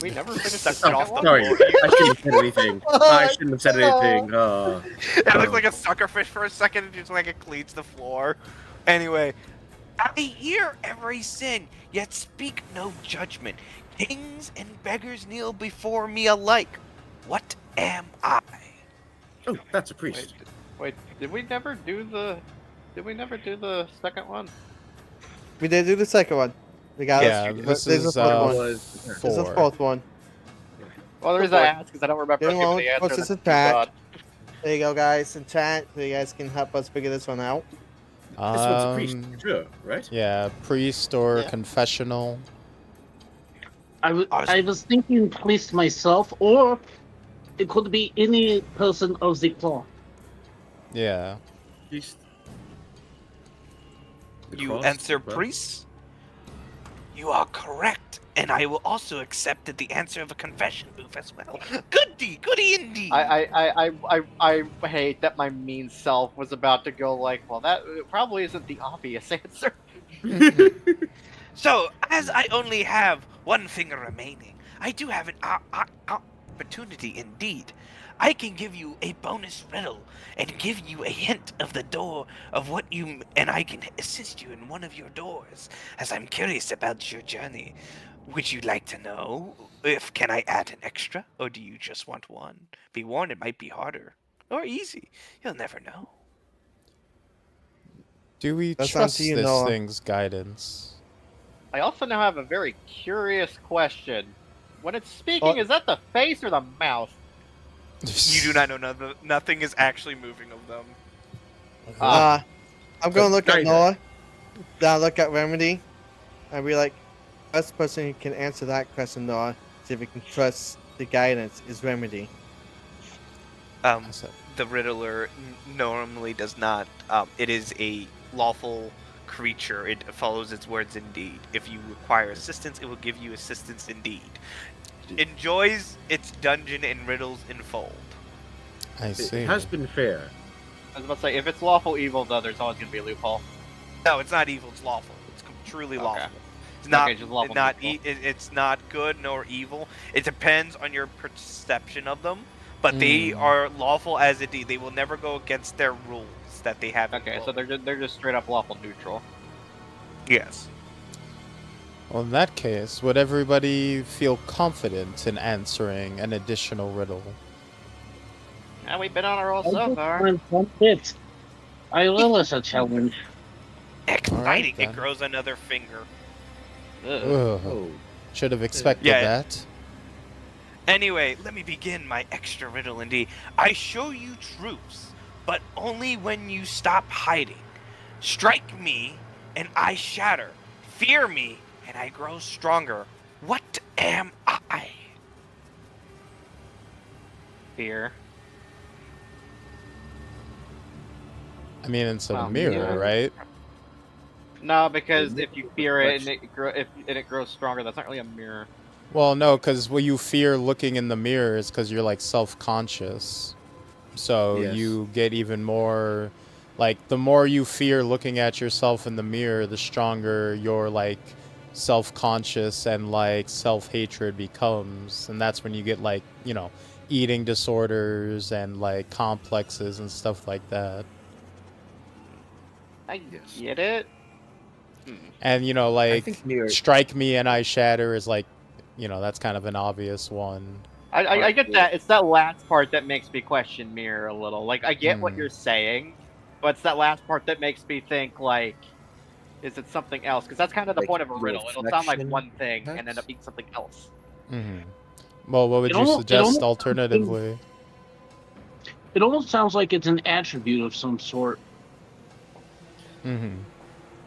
We never finished the Sucked it second off the one. Sorry, floor. I shouldn't have said anything. I shouldn't have said anything. It looks like a suckerfish for a second, and just like it cleats the floor. Anyway, I hear every sin, yet speak no judgment. Kings and beggars kneel before me alike. What am I? Oh, that's a priest. Wait, did we never do the second one? We did do the second one. We got. Yeah, There's this a is fourth one. Was There's a 4. fourth one. Well, the reason I ask is I don't remember Give giving one, the answer. what's this that's attack? too There you go, guys, in chat. So you guys can help us figure this one out. this one's a priest, sure, right? Yeah, priest or Yeah. confessional. I was thinking priest myself, or it could be any person of the cloth. Yeah. Priest. The You cross, answer well, priest? You are correct, and I will also accept the answer of a confession booth as well. Goody indeed. I hate that my mean self was about to go like, well, that probably isn't the obvious answer. So, as I only have one finger remaining, I do have an opportunity indeed. I can give you a bonus riddle and give you a hint of the door of what you, and I can assist you in one of your doors, as I'm curious about your journey. Would you like to know can I add an extra, or do you just want one? Be warned, it might be harder or easy. You'll never know. Do we That's on trust to you, this Noah. thing's guidance? I also now have a very curious question. When it's speaking, Oh. is that the face or the mouth? You do not know. Nothing is actually moving of them. I'm gonna look at Neither. Noah. Then I'll look at Remedy. And be like, best person who can answer that question, Noah, see if we can trust the guidance is Remedy. The Riddler normally does not. It is a lawful creature. It follows its words indeed. If you require assistance, it will give you assistance indeed. Enjoys its dungeon and riddles unfold. I see. It has been fair. I was about to say, if it's lawful evil, though, there's always going to be a loophole. No, it's not evil. It's lawful. It's truly Okay. lawful. It's not. Okay, just lawful not. neutral. It's not good nor evil. It depends on your perception of them. But they are lawful as indeed. They will never go against their rules that they have. Okay, so invoked. they're just straight up lawful neutral. Yes. Well, in that case, would everybody feel confident in answering an additional riddle? Yeah, we've been on a roll so I far. don't mind one bit. I relish a challenge. Exciting. then. It grows another finger. Ugh. Ugh. Oh, Should have expected Yeah. that. Anyway, let me begin my extra riddle indeed. I show you truths, but only when you stop hiding. Strike me, and I shatter. Fear me, and I grow stronger. What am I? Fear. I mean, it's a Well, mirror, yeah. right? No, because if you fear it and it grows stronger, that's not really a mirror. Well, no, because what you fear looking in the mirror is because you're like self-conscious. So Yes. you get even more, like, the more you fear looking at yourself in the mirror, the stronger your like self-conscious and like self-hatred becomes, and that's when you get like, you know, eating disorders and like complexes and stuff like that. I Yes. get it. And you know, I like, think mirror. strike me and I shatter is like, you know, that's kind of an obvious one. I get that. It's that last part that makes me question mirror a little. Like, I get what Hmm. you're saying, but it's that last part that makes me think, like, is it something else? Because that's kind of the Like point of a your riddle. It'll sound like reflection, one thing and end perhaps? up being something else. Hmm. Well, what would It you almost- it suggest almost- alternatively? It almost sounds like it's an attribute of some sort. Hmm.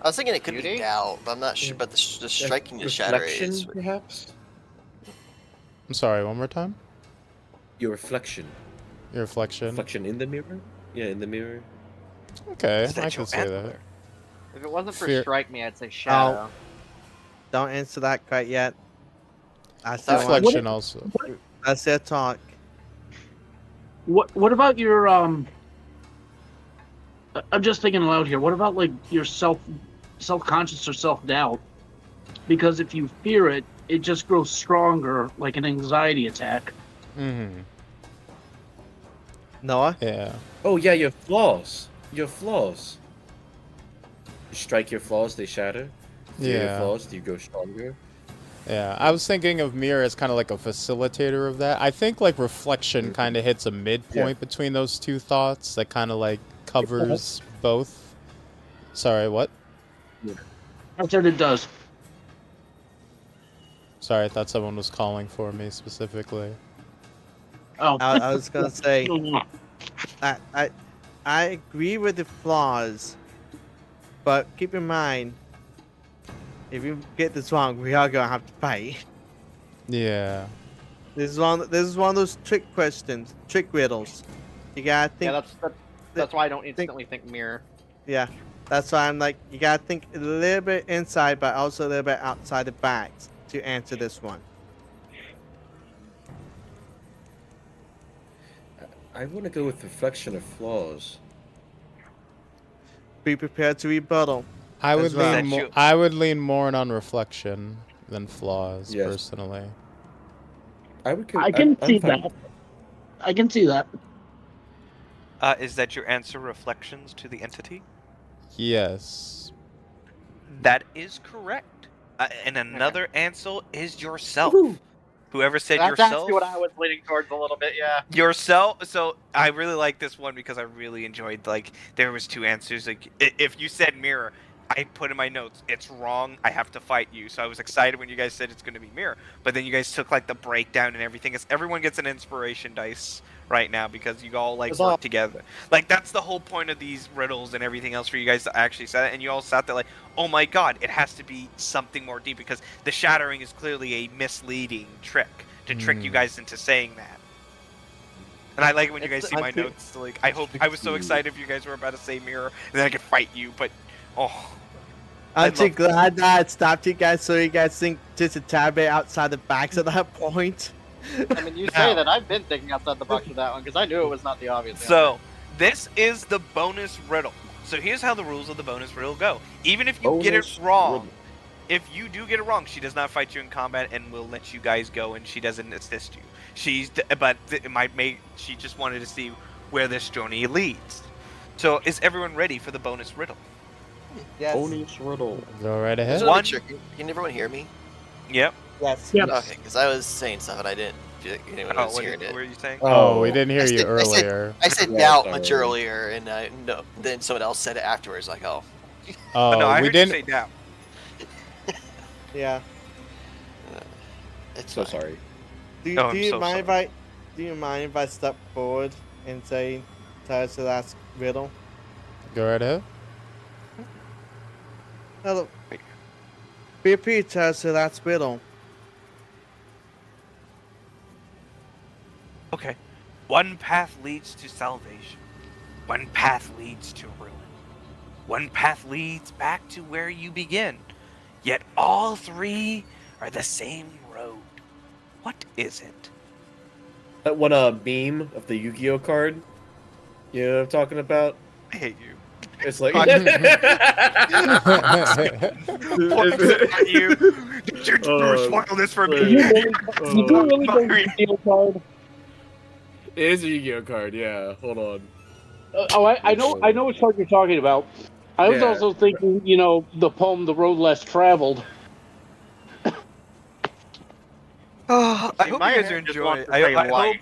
I was thinking it could be Beauty? doubt, but I'm not sure. But the striking to shatter reflection, is. perhaps. I'm sorry, one more time? Your reflection. Your reflection? Reflection in the mirror. Yeah, in the mirror. Okay, Is that I your can say that. antler? If it wasn't for Fear- strike me, I'd say shadow. Don't answer that quite yet. I still want. Reflection also. Let's still talk. What about your I'm just thinking aloud here. What about like your self-conscious or self-doubt? Because if you fear it, it just grows stronger, like an anxiety attack. Hmm. Noah? Yeah. Oh yeah, your flaws. Your flaws. You strike your flaws, they shatter. Fear your Yeah. flaws, you grow stronger. Yeah, I was thinking of mirror as kind of like a facilitator of that. I think like reflection kind of hits a midpoint between those two thoughts that kind of like covers both. Sorry, what? I said it does. Sorry, I thought someone was calling for me specifically. Oh, I was gonna say I agree with the flaws, but keep in mind, if you get this wrong, we are gonna have to fight. Yeah. This is one of those trick questions, trick riddles. You gotta think. Yeah, that's why I don't instantly think mirror. Yeah, that's why I'm like, you gotta think a little bit inside, but also a little bit outside the box to answer this one. I want to go with reflection of flaws. Be prepared to rebuttal. I would As well. lean That more. you- I would lean more on reflection than flaws, Yes. personally. I would. I can I'm see fine. that. I can see that. Is that your answer, reflections to the entity? Yes. That is correct. And another answer is yourself. Woohoo. Whoever said That's yourself. actually what I was leaning towards a little bit. Yeah. Yourself. So I really like this one because I really enjoyed, like, there was two answers. Like, if you said mirror, I put in my notes, it's wrong, I have to fight you. So I was excited when you guys said it's going to be mirror. But then you guys took, like, the breakdown and everything. Everyone gets an inspiration dice right now because you all, like, work together. Like, that's the whole point of these riddles and everything else for you guys to actually set it. And you all sat there like, oh my god, it has to be something more deep because the shattering is clearly a misleading trick to trick you guys into saying that. And I like it when you guys see my notes. Like, I was so excited if you guys were about to say mirror, and then I could fight you. But I'm too glad that I stopped you guys so you guys think just a tad bit outside the box at that point. I mean, you say that. I've been thinking outside the box with that one because I knew it was not the obvious answer. So this is the bonus riddle. So here's how the rules of the bonus riddle go. Even if you get it wrong, if you do get it wrong, she does not fight you in combat and will let you guys go, and she doesn't assist you. She just wanted to see where this journey leads. So is everyone ready for the bonus riddle? Yes. Bonus riddle. Go right It's ahead. really One- tricky. Can everyone hear me? Yep. Yes. Yep. Okay, because I was saying stuff and I didn't feel like anyone was hearing What it. were you saying? Oh, we didn't hear I you said- I said- earlier. I said Yeah, doubt sorry. much earlier, and no, then someone else said it afterwards. Like, oh, Oh, no, I we heard didn't. you say doubt. Yeah. it's So fine. sorry. Do, Oh, do I'm you so mind if sorry. do you mind if I step forward and say, tell us the last riddle? Go right ahead. Hello. BP tells the last riddle. Okay. One path leads to salvation. One path leads to ruin. One path leads back to where you begin. Yet all three are the same road. What is it? That one meme of the Yu-Gi-Oh card. You know what I'm talking about? I hate you. It's like Points at you. Did you spoil this for Did me? you really go Yu-Gi-Oh card? It is a Yu-Gi-Oh card, yeah. Hold on. I know which card you're talking about. I was Yeah. also thinking, you know, the poem "The Road Less Traveled." Oh, I See, hope my you guys are hand just enjoying. wants to say life.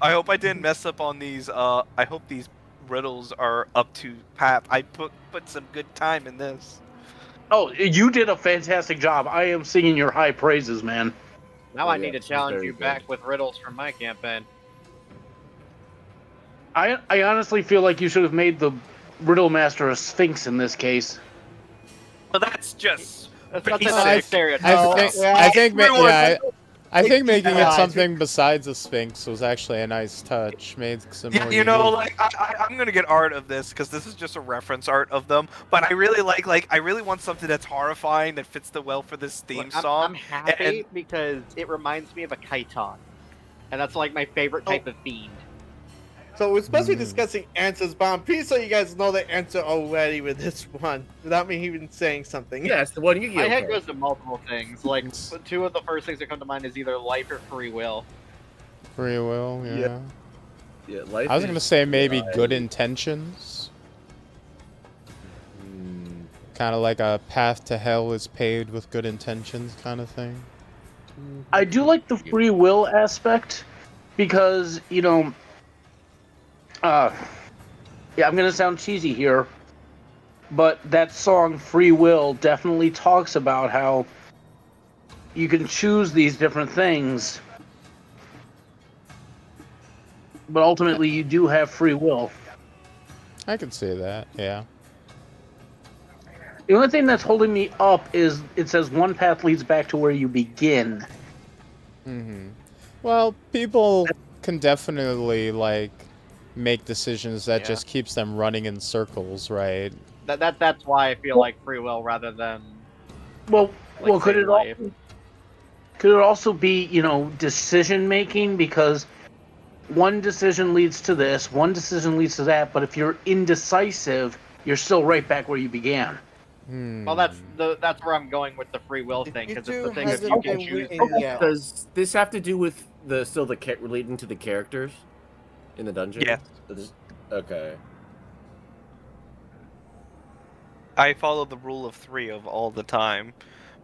I hope I didn't mess up on these. I hope these riddles are up to pat. I put some good time in this. Oh, you did a fantastic job. I am singing your high praises, man. Now Oh, I yeah, need to this is challenge very you good. back with riddles from my campaign. I honestly feel like you should have made the Riddle Master a Sphinx in this case. Well, that's just That's basic. not stereotype. I think I think making it Yeah. something besides a sphinx was actually a nice touch. Made some Yeah, more you know, unique. like I'm gonna get art of this because this is just a reference art of them. But I really I really want something that's horrifying that fits the well for this theme I'm song. happy because it reminds me of a chiton. And that's like my favorite type of fiend. So we're supposed to be Mm. discussing answers, but I'm pretty sure you guys know the answer already with this one, without me even saying something. Yeah, it's the one Yu-Gi-Oh My head card. goes to multiple things. Like, two of the first things that come to mind is either life or free will. Free will, yeah. Yeah, life I was is gonna say maybe life. good intentions. Hmm. Kind of like a path to hell is paved with good intentions kind of thing. I do like the free will aspect because, you know, yeah, I'm gonna sound cheesy here, but that song "Free Will" definitely talks about how you can choose these different things, but ultimately you do have free will. I can see that, yeah. The only thing that's holding me up is it says one path leads back to where you begin. Mm-hmm. Well, people can definitely, like, make decisions that Yeah. just keeps them running in circles, right? That's why I feel like free will rather than Well, like, could say, it life. also be, you know, decision making, because one decision leads to this, one decision leads to that, but if you're indecisive, you're still right back where you began. Well, that's where I'm going with the free will thing, because it's the thing that you hasn't can been choose. written yet. Does this have to do with relating to the characters in the dungeon? Yes. Okay. I follow the rule of 3 of all the time,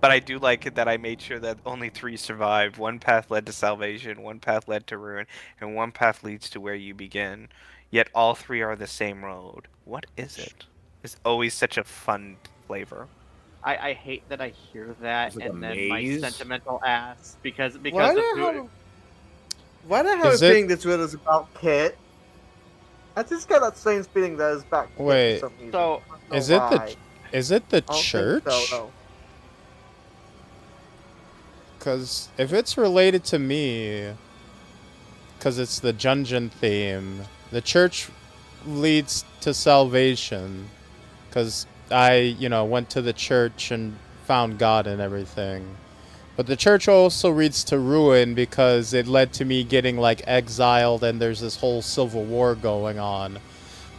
but I do like it that I made sure that only 3 survived. One path led to salvation, one path led to ruin, and one path leads to where you begin. Yet all 3 are the same road. What is it? It's always such a fun flavor. I hate that I hear that It's like a and then my maze? sentimental ass because Why of the who, hell? Why the hell Is is it- feeling this riddle is about Kit? I just got that strange feeling that it's about Kit Wait, for some reason. so I don't know Is it why. the I don't think church? so, no. Because if it's related to me, because it's the dungeon theme, the church leads to salvation. Because I, went to the church and found God and everything. But the church also leads to ruin because it led to me getting, like, exiled and there's this whole civil war going on.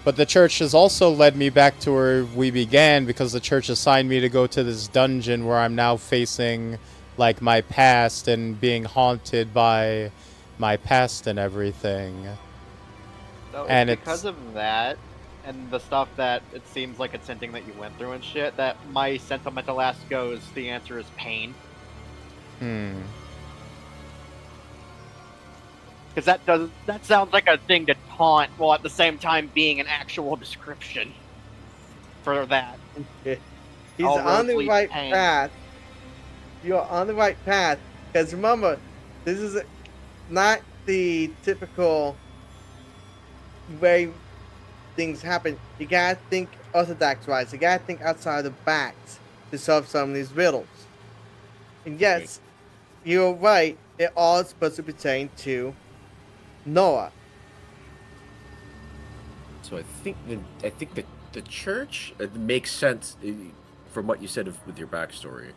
But the church has also led me back to where we began because the church assigned me to go to this dungeon where I'm now facing, like, my past and being haunted by my past and everything. So And it's because it's- of that and the stuff that it seems like it's hinting that you went through and shit that my sentimental ass goes, the answer is pain. Because that sounds like a thing to taunt while at the same time being an actual description for that. He's All on roads the lead right to pain. path. You're on the right path, Because remember, this is not the typical way things happen. You gotta think orthodox-wise. You gotta think outside the box to solve some of these riddles. And yes, you're right. It all is supposed to pertain to Noah. So I think that the church makes sense from what you said with your backstory.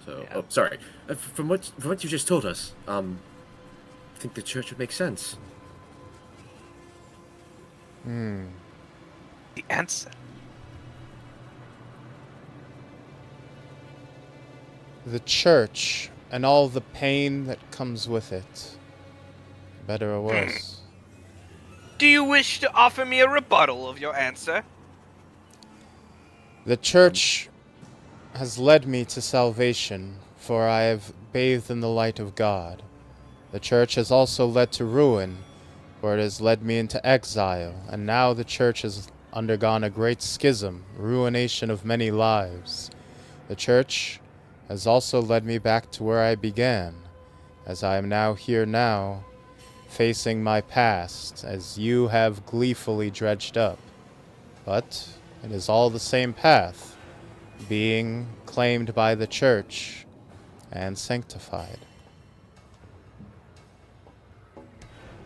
So, Yeah. sorry. From what you just told us, I think the church would make sense. The answer. The church and all the pain that comes with it. Better or worse. Do you wish to offer me a rebuttal of your answer? The church has led me to salvation, for I have bathed in the light of God. The church has also led to ruin, for it has led me into exile, and now the church has undergone a great schism, ruination of many lives. The church has also led me back to where I began, as I am now here now, facing my past, as you have gleefully dredged up. But it is all the same path, being claimed by the church and sanctified.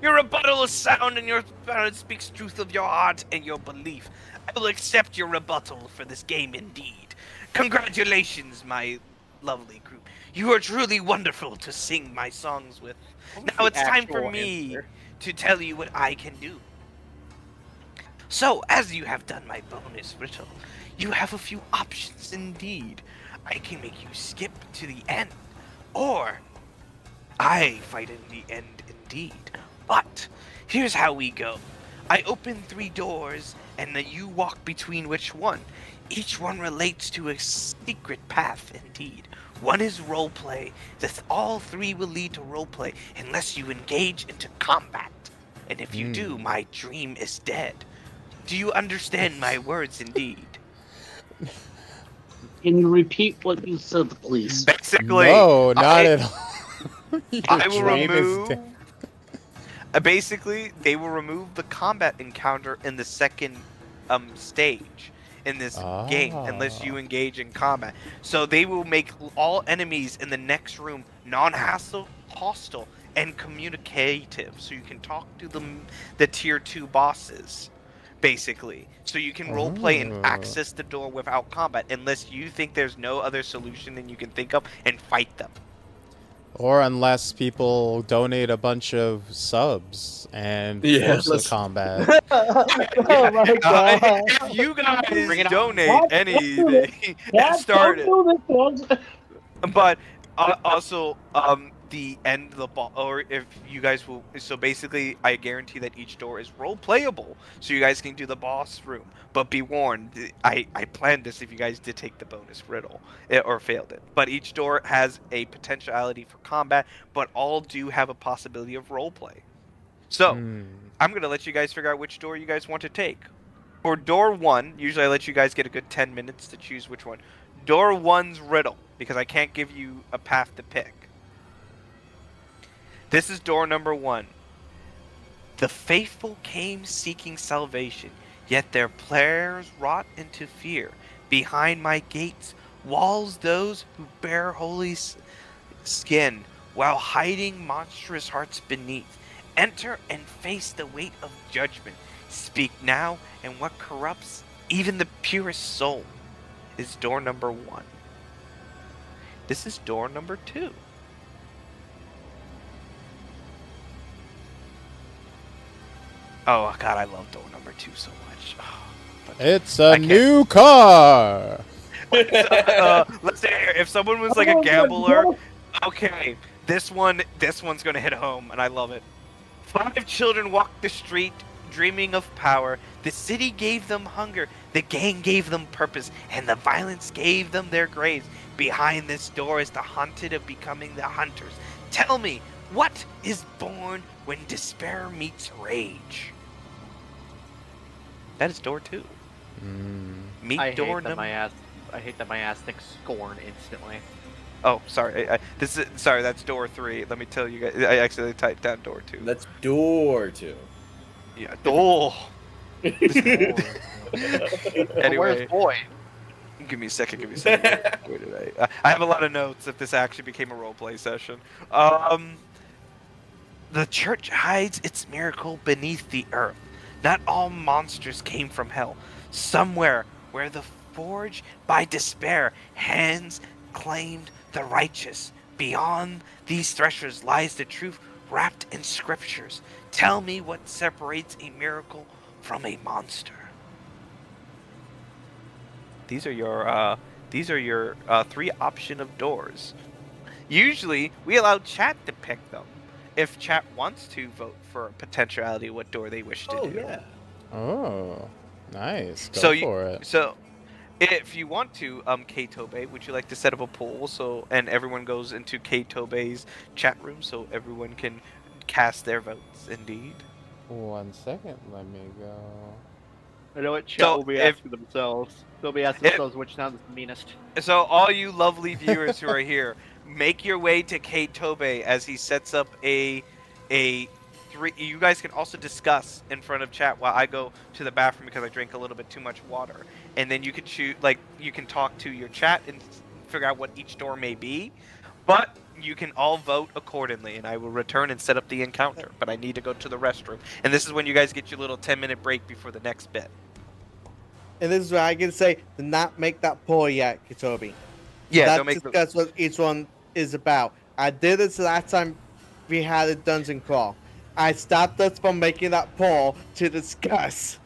Your rebuttal is sound, and your rebuttal speaks truth of your heart and your belief. I will accept your rebuttal for this game indeed. Congratulations, my lovely group. You are truly wonderful to sing my songs with. Now it's time for me to tell you what I can do. So, as you have done my bonus riddle, you have a few options indeed. I can make you skip to the end, or I fight in the end indeed. But here's how we go. I open 3 doors, and then you walk between which one. Each one relates to a secret path indeed. One is roleplay. All 3 will lead to roleplay unless you engage into combat. And if you do, my dream is dead. Do you understand my words indeed? Can you repeat what you said, please? Basically, No, not at all. I will Your dream is remove. dead. Basically, they will remove the combat encounter in the second stage in this game unless you engage in combat. So they will make all enemies in the next room non-hostile, hostile, and communicative. So you can talk to the tier 2 bosses, basically. So you can roleplay and access the door without combat unless you think there's no other solution than you can think of and fight them. Or unless people donate a bunch of subs and force the combat. Oh my god. If you guys Bring it on. donate anything, start it. But also, the end of the boss, or if you guys will. So basically, I guarantee that each door is role playable, so you guys can do the boss room. But be warned, I planned this if you guys did take the bonus riddle or failed it. But each door has a potentiality for combat, but all do have a possibility of role play. So I'm gonna let you guys figure out which door you guys want to take. For door 1, usually I let you guys get a good 10 minutes to choose which one. Door 1's riddle, because I can't give you a path to pick. This is door number 1. The faithful came seeking salvation, yet their prayers wrought into fear. Behind my gates, walls those who bear holy skin, while hiding monstrous hearts beneath. Enter and face the weight of judgment. Speak now, and what corrupts even the purest soul is door number 1. This is door number 2. Oh god, I love door number 2 so much. It's a new car! Let's say if someone was like a gambler, okay, this one's gonna hit home, and I love it. 5 children walked the street, dreaming of power. The city gave them hunger, the gang gave them purpose, and the violence gave them their graves. Behind this door is the hunted of becoming the hunters. Tell me, what is born when despair meets rage? That is door 2. Meet I door hate that number. I hate that my ass thinks scorn instantly. Oh, sorry. This is sorry. That's door 3. Let me tell you guys. I accidentally typed down door 2. That's door 2. Yeah, door. But Anyway, where's boy? give me a second. Give me a second. Where did I have a lot of notes. If this actually became a roleplay session. The church hides its miracle beneath the earth. Not all monsters came from hell. Somewhere where the forged by despair hands claimed the righteous. Beyond these thresholds lies the truth wrapped in scriptures. Tell me what separates a miracle from a monster. These are your 3 option of doors. Usually, we allow chat to pick them. If chat wants to vote for a potentiality what door they wish to do. Yeah. Oh, nice. Go So for it. So, if you want to, K-Tobe, would you like to set up a poll and everyone goes into K-Tobe's chat room so everyone can cast their votes? Indeed. 1 second. Let me go. I know what chat So, will be if- asking themselves. They'll be asking themselves which sound is the meanest. So, all you lovely viewers who are here, make your way to K-Tobe as he sets up a 3. You guys can also discuss in front of chat while I go to the bathroom because I drank a little bit too much water. And then you can you can talk to your chat and figure out what each door may be. But you can all vote accordingly, and I will return and set up the encounter. But I need to go to the restroom. And this is when you guys get your little 10-minute break before the next bit. And this is where I can say, do not make that poll yet, Kitobi. Yeah, Let's don't make discuss what each one is about. I did this last time we had a dungeon crawl. I stopped us from making that poll to discuss.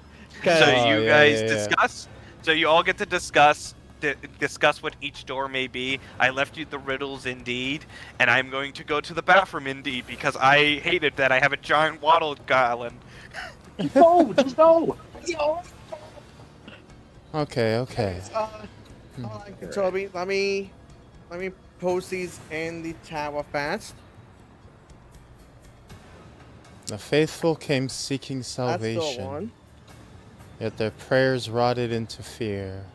So Oh, you yeah, guys yeah, yeah. discuss. So you all get to discuss what each door may be. I left you the riddles indeed, and I'm going to go to the bathroom indeed because I hated that I have a giant waddle gallon. No, just no. No. Okay, okay. Hold on, Kitobi, let me post these in the tower fast. The faithful came seeking That's salvation, the one. yet their prayers rotted into fear.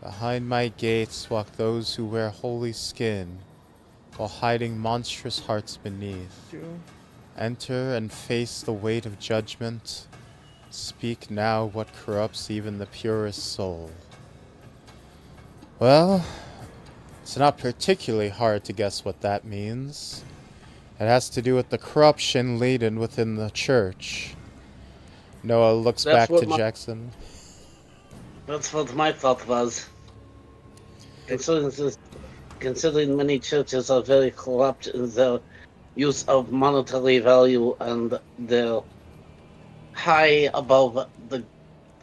Behind my gates walk those who wear holy skin, while hiding monstrous hearts beneath. Two. Enter and face the weight of judgment. Speak now what corrupts even the purest soul. Well, it's not particularly hard to guess what that means. It has to do with the corruption laden within the church. Noah looks That's back what to my- Jackson. That's what my thought was. Considering many churches are very corrupt in their use of monetary value and their high above the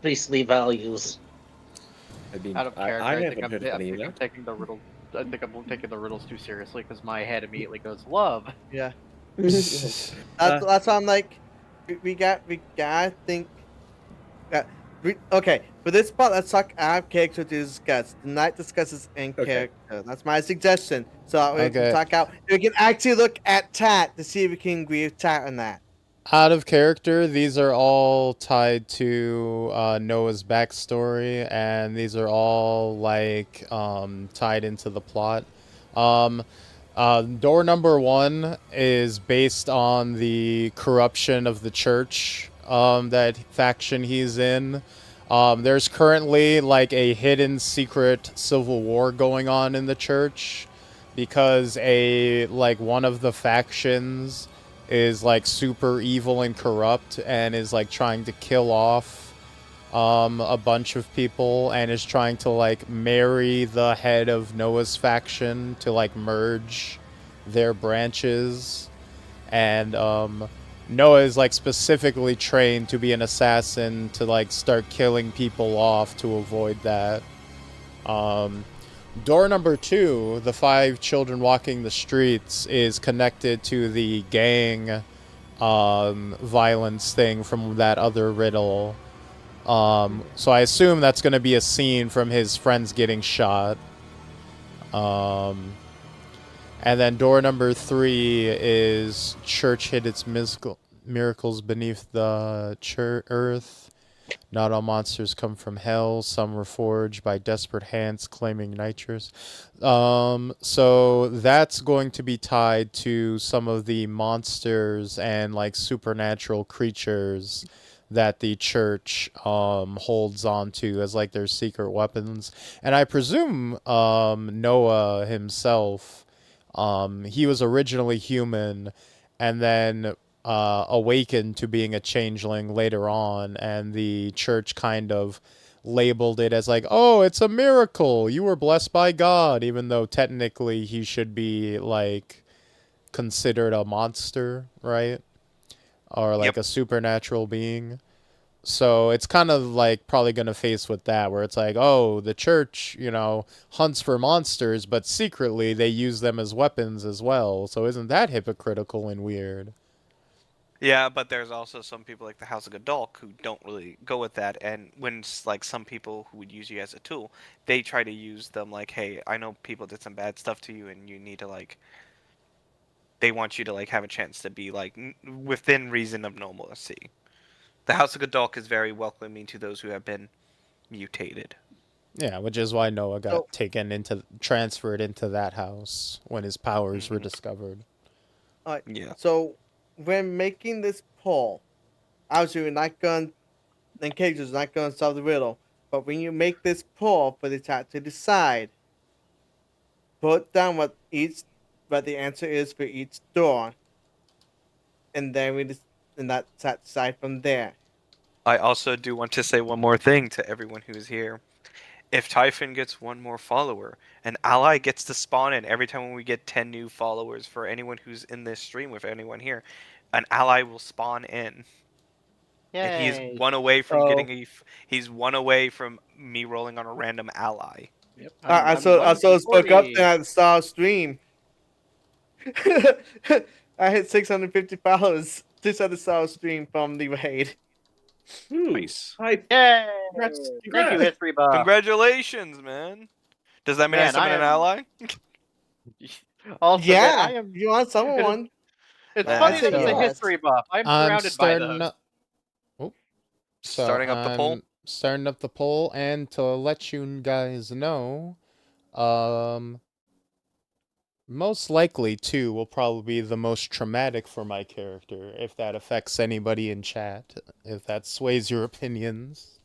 priestly values. I mean, Out of character, I I haven't think I'm heard of any of I'm that. taking the riddle. I think I'm taking the riddles too seriously because my head immediately goes love. Yeah. That's why I'm like, we got think that okay. For this part, let's talk out of character to discuss. The night discusses in Okay. character. That's my suggestion. So we Okay. can talk out. We can actually look at Tat to see if we can agree with Tat on that. Out of character, these are all tied to Noah's backstory, and these are all like tied into the plot. Door number 1 is based on the corruption of the church that faction he's in. There's currently like a hidden secret civil war going on in the church because one of the factions is like super evil and corrupt and is like trying to kill off a bunch of people and is trying to like marry the head of Noah's faction to like merge their branches. And Noah is like specifically trained to be an assassin to like start killing people off to avoid that. Door number 2, the 5 children walking the streets, is connected to the gang violence thing from that other riddle. So I assume that's going to be a scene from his friends getting shot. And then door number 3 is church hid its miracles beneath the earth. Not all monsters come from hell. Some were forged by desperate hands claiming nitrous. So that's going to be tied to some of the monsters and like supernatural creatures that the church holds on to as like their secret weapons. And I presume Noah himself, he was originally human and then awakened to being a changeling later on, and the church kind of labeled it as like, oh, it's a miracle. You were blessed by God, even though technically he should be like considered a monster, right? Or like Yep. a supernatural being. So it's kind of like probably going to face with that, where it's like, oh, the church, hunts for monsters, but secretly they use them as weapons as well. So isn't that hypocritical and weird? Yeah, but there's also some people like the House of Gadolk who don't really go with that, and when like some people who would use you as a tool, they try to use them like, hey, I know people did some bad stuff to you, and you need to like, they want you to like have a chance to be like within reason of normalcy. The House of Gadolk is very welcoming to those who have been mutated. Yeah, which is why Noah got So, transferred into that house when his powers were Mhm. discovered. Yeah. so when making this poll, obviously we're not going, in cases, not going to solve the riddle. But when you make this poll for the chat to decide, put down what the answer is for each door, and then and that chat decide from there. I also do want to say one more thing to everyone who is here. If Typhon gets one more follower, an ally gets to spawn in every time when we get 10 new followers for anyone who's in this stream with anyone here. An ally will spawn in. And he's Yay. one away from Oh. he's one away from me rolling on a random ally. Yep. I I'm saw 1 to spoke up 40. there at the start of stream. I hit 650 followers just at the start of stream from the raid. Ooh, Nice. Hi. Yay! Congrats, Thank you, congrats. history buff. Congratulations, man. Does that mean I Man, summon I an am- ally? Also, man, I Yeah, am. if you want someone. It's I funny say that it's a yes. history buff. I'm I'm surrounded by starting those. up. Oh, so Starting up the poll. I'm starting up the poll, and to let you guys know, most likely 2 will probably be the most traumatic for my character, if that affects anybody in chat, if that sways your opinions.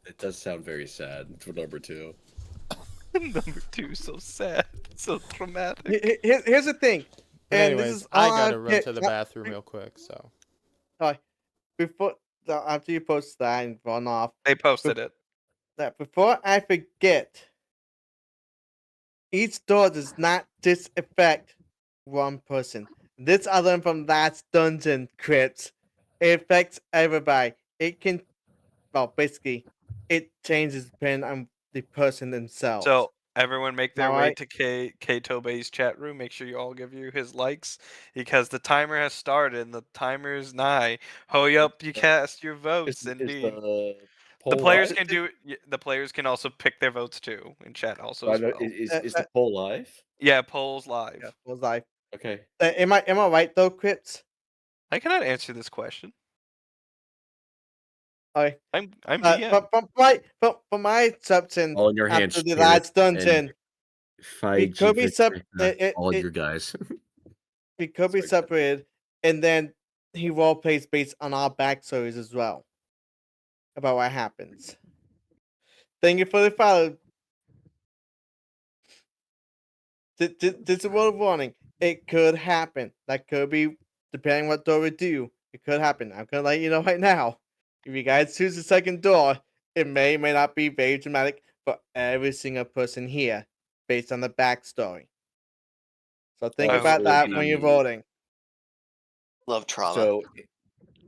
It does sound very sad for number 2. Number 2, so sad, so traumatic. Here's the thing. But And anyways, this is I all gotta I've run hit- to the bathroom real quick, so. After you post that and run off, They posted it. that before I forget, each door does not just affect one person. This I learned from last dungeon crypts. It affects everybody. It can, well, basically, it changes depending on the person themselves. So everyone make their way Alright. to K Tobe's chat room. Make sure you all give you his likes because the timer has started and the timer is nigh. Hurry up, you cast your votes. Is Indeed. the The poll players live? can do. The players can also pick their votes too in chat also I as know, well. is the poll live? Yeah, polls live. Yeah, was like, Okay. am I right though, Crypts? I cannot answer this question. Okay. I'm DM. From my substance, All in your hands. after the Spirit, last dungeon, it could be all you guys. we could be Sorry. separated, and then he role plays based on our backstories as well about what happens. Thank you for the follow. This is a word of warning. It could happen. That could be depending what door we do. It could happen. I'm gonna let you know right now. If you guys choose the second door, it may not be very dramatic for every single person here, based on the backstory. So think I about hope that so. when you're voting. Love trauma. So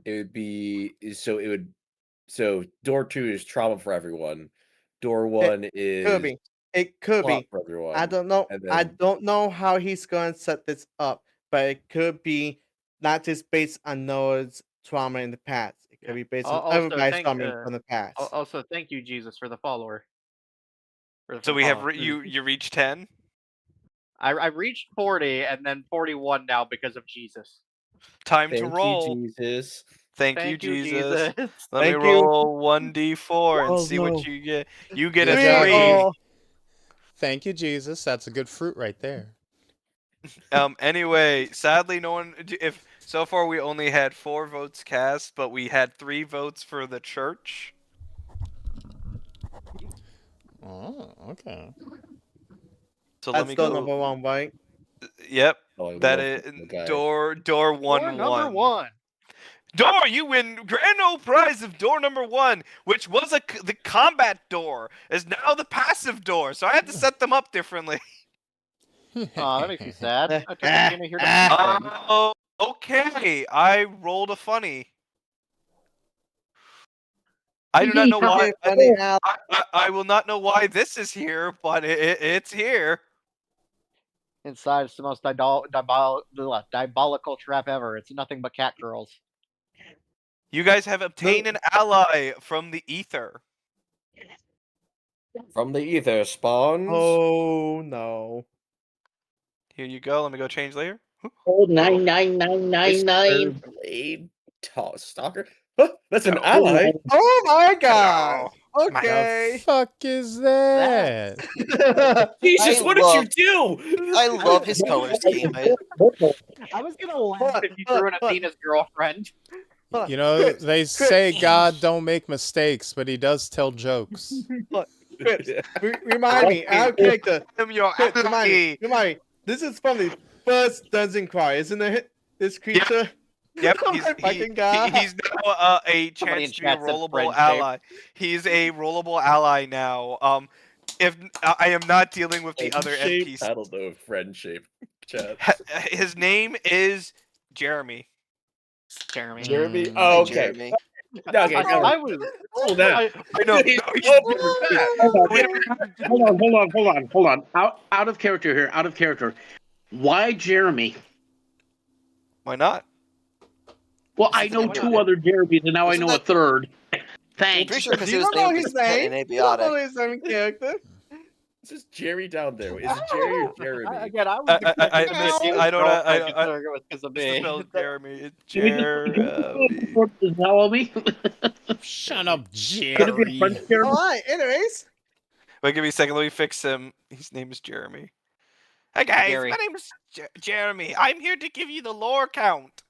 it would be so door 2 is trauma for everyone. Door 1 is Could be. It could plot be. for everyone. I don't know. And I then don't know how he's going to set this up, but it could be not just based on Noah's trauma in the past. It could be based on everybody's trauma from the past. Also, thank you, Jesus, for the follower. So we have you reached 10. I reached 40 and then 41 now because of Jesus. Time to thank roll. you, Jesus. Thank you, Thank you, Jesus. Jesus. Let me Thank you. roll 1d4 and Oh, see no. what you get. You get a Exactly. 3. Oh, Thank you, Jesus. That's a good fruit right there. Anyway, sadly, no one. If so far we only had 4 votes cast, but we had 3 votes for the church. Oh, okay. So let that's me still go. number one, right? Yep, Oh, I that love is the guy. door Door 1 number 1. one. Door, you win grand old prize of door number 1, which was the combat door, is now the passive door. So I had to set them up differently. Aw, that makes me sad. I took Ah, Athena here to ah. beat them. Oh, okay. I rolled a funny. I do not know why. Okay, funny, Al. I will not know why this is here, but it's here. Inside, it's the most diabolical trap ever. It's nothing but cat girls. You guys have obtained an ally from the ether. From the ether spawns. Oh no. Here you go. Let me go change layer. Oh, 999999. Mr. Blade Stalker. Huh, that's an ally. Oh my god. Hello. The Okay. fuck is that? Jesus, I what love- did you do? I love his color scheme. I was gonna laugh if you threw in Athena's girlfriend. You know, they say God don't make mistakes, but he does tell jokes. Remind me, our character. I'm your Remind ally. me. This is from the first Dungeon Cry, isn't it? This creature. Yep, Oh my fucking god. he's now a Somebody in chance to be a chat said rollable friendship. ally. He's a rollable ally now. If I am not dealing with the other Shape? I NPC, don't know, friend shape. Chat. his name is Jeremy. Jeremy. Jeremy? Mm. Oh, okay. Jeremy. Okay, I was. hold down. I know. He's open with that. Hold on. Out of character here. Out of character. Why Jeremy? Why not? Well, I know Why two not? other Jeremys, and now I Isn't know a that- third. I'm Thanks. pretty sure because Do he you was not know named his Pet name? and You don't know abiotic. his name character? This is Jerry down there. Is it Jerry or Jeremy? Again, I was. I expecting admit, Athena's I don't know. girlfriend considering it was because of It's the me. spell Jeremy. It's Can we Jeremy. just follow me? Shut up, Could it be a Jerry. French Jeremy? Alright, anyways. Wait, give me a second. Let me fix him. His name is Jeremy. Hey guys, Jerry. my name is Jeremy. I'm here to give you the lore count.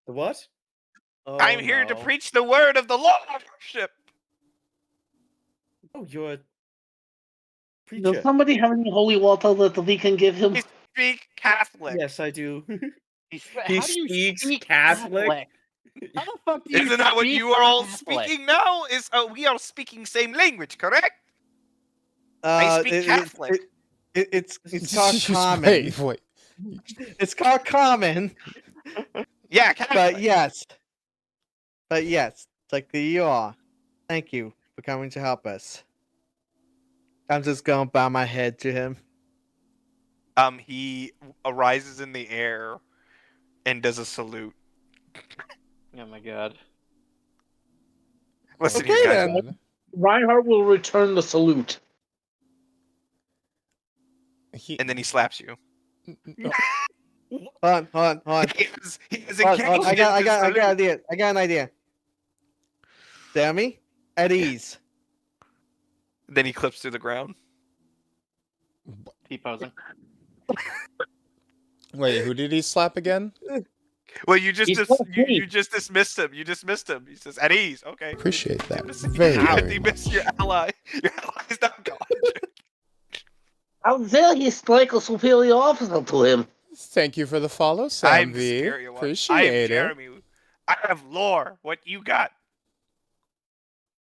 The what? Oh, I'm here to no. preach the word of the Lordship. Oh, you're a Does preacher. somebody have any holy water that we can give him? I speak Catholic. Yes, I do. How He do you speaks speak Catholic? How the fuck do you Isn't that what speak you are all Catholic? speaking now? We are speaking same language, correct? I speak Catholic. It's called common. Wait. It's called common. Yeah, Catholic. But yes, it's like you are. Thank you for coming to help us. I'm just gonna bow my head to him. He arises in the air and does a salute. Oh my god. Listen Okay, here, guys. then. Reinhardt will return the salute. And then he slaps you. Hold on. He is Hold engaged on. I got in the an salute. idea. I got an idea. Sammy, at ease. Then he clips to the ground. T-posing. Wait, who did he slap again? Well, you just He's dis- not you, me. you just dismissed him. You dismissed him. He says at ease. Okay. Appreciate that. You Very missed much. your ally. Your ally's not gone. How dare he strike a superior officer to him? Thank you for the follow, I'm Sam the V. superior one. I am Appreciate it. Jeremy. I have lore. What you got?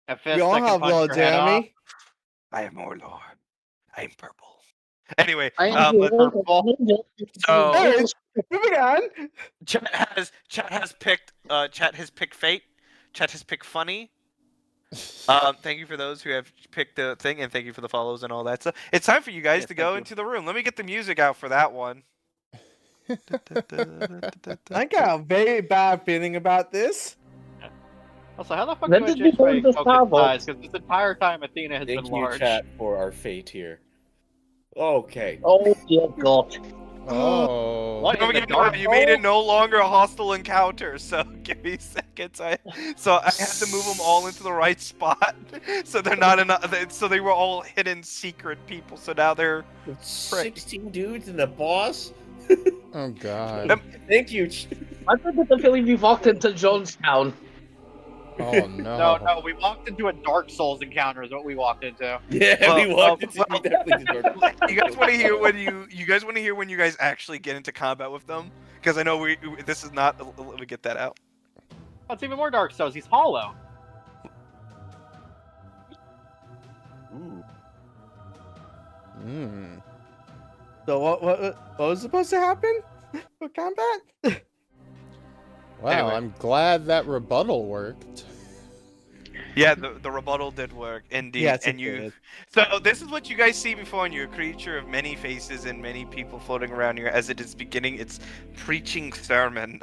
A fist We all that can have punch Lord your head off. Jeremy. I have more lore. I'm purple. Anyway, I am let's- so Anyways, moving on. Chat has picked fate. Chat has picked funny. Thank you for those who have picked the thing, and thank you for the follows and all that stuff. It's time for you guys Yes, to thank go you. into the room. Let me get the music out for that one. I got a very bad feeling about this. Also, how the fuck When do I did you change go my into focus Starbucks? size? Because this entire time Athena has Thank been you, large. chat, for our fate here. Okay. Oh dear God! Oh. What in the You dark made it hole? no longer a hostile encounter, so give me seconds. I had to move them all into the right spot, so they're not so they were all hidden secret people. So now they're 16 dudes and a boss? Oh god. Thank you. I get the feeling we walked into Jonestown. Oh No, no. we walked into a Dark Souls encounter. Is what we walked into. Yeah, we definitely did. You guys want to hear when you guys want to hear when you guys actually get into combat with them? Because I know this is not. Let me get that out. Oh, it's even more Dark Souls. He's hollow. Ooh. Hmm. So what was supposed to happen for combat? Wow, Anyway. I'm glad that rebuttal worked. Yeah, the rebuttal did work indeed, Yes, and it you. did. So this is what you guys see before you: a creature of many faces and many people floating around here. As it is beginning its preaching sermon.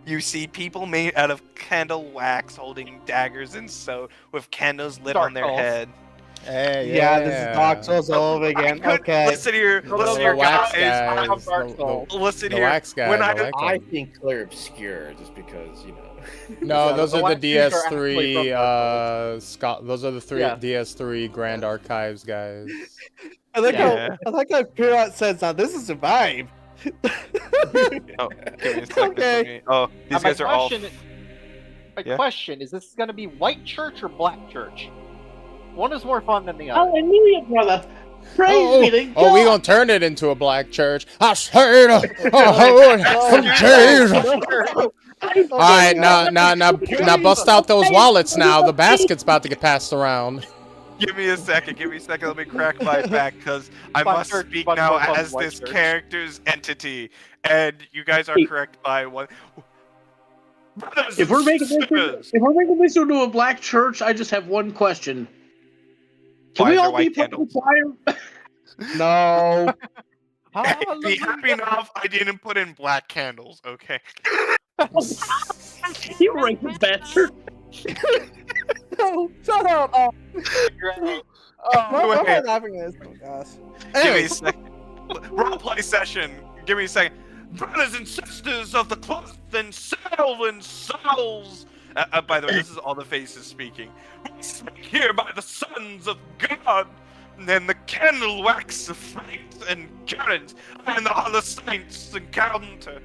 You see people made out of candle wax holding daggers and so with candles lit Dark on their Souls. head. Hey, Yeah, this is Dark Souls all over again. Okay. Listen here, The listen here, wax guys. guys. Dark The, Souls. Listen the here. wax guys. When I I- like I them. think Claire Obscure, just because, you know. No, Yeah, those the are the wax dudes are actually from DS3 Dark those are the three Yeah. DS3 Grand Archives guys. I like Yeah. how Pirat says now this is a vibe. Oh, give me a second. Okay. let me- Oh, these my guys are all. Yeah. question is: this going to be white church or black church? One is more fun than the other. Hallelujah, brother. Praise be to God. Oh, we gonna turn it into a black church. I say Jesus. All right, now bust out those wallets now. The basket's about to get passed around. Give me a second. Give me a second. Let me crack my back because I Fun must church, speak fun now fun as white this church. character's entity, and you guys are Hey. correct by one. Brothers If we're and making sisters. this into a black church, I just have one question. Can Why we is there all be white part of the choir? No. Be happy enough I didn't put in black candles, okay? You racist bastard. No, shut up. Oh, Great. why am I Wait. laughing at this? Oh gosh. Give me a Anyway, second. Roleplay session. Give me a second. Brothers and sisters of the cloth and sail and souls. By the way, this is all the faces speaking. We speak here by the sons of God, and the candle wax of faith and current, and all the saints encounter.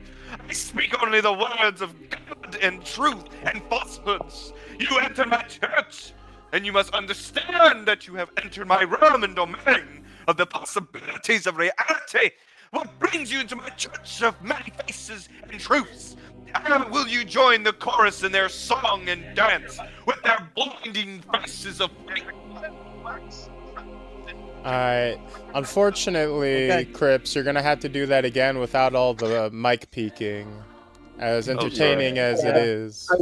I speak only the words of God and truth and falsehoods. You enter my church, and you must understand that you have entered my realm and domain of the possibilities of reality. What brings you into my church of many faces and truths? And will you join the chorus in their song and dance with their blinding faces of faith? Alright. Unfortunately, Okay. Crips, you're gonna have to do that again without all the mic peeking. As entertaining as it is. give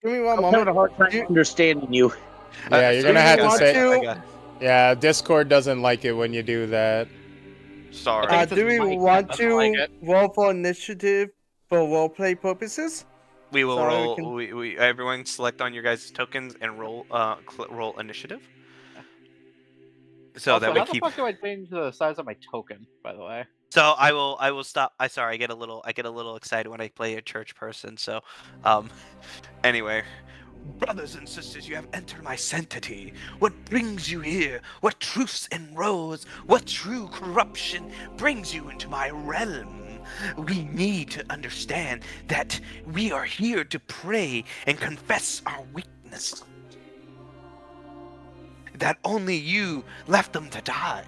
me one I'm having moment. a hard time understanding you. Yeah, you're gonna do have you to want say. to- Yeah, Discord doesn't like it when you do that. Sorry. think Do we it's Mike want that doesn't like to it. roll for initiative for roleplay purposes? We will Sorry, we roll. can- We everyone select on your guys' tokens and roll. Roll initiative. So Also, that we how keep. the fuck do I change the size of my token? By the way. So I will stop. I get a little excited when I play a church person. So, anyway, brothers and sisters, you have entered my sanctity. What brings you here? What truths and rows? What true corruption brings you into my realm? We need to understand that we are here to pray and confess our weakness. That only you left them to die.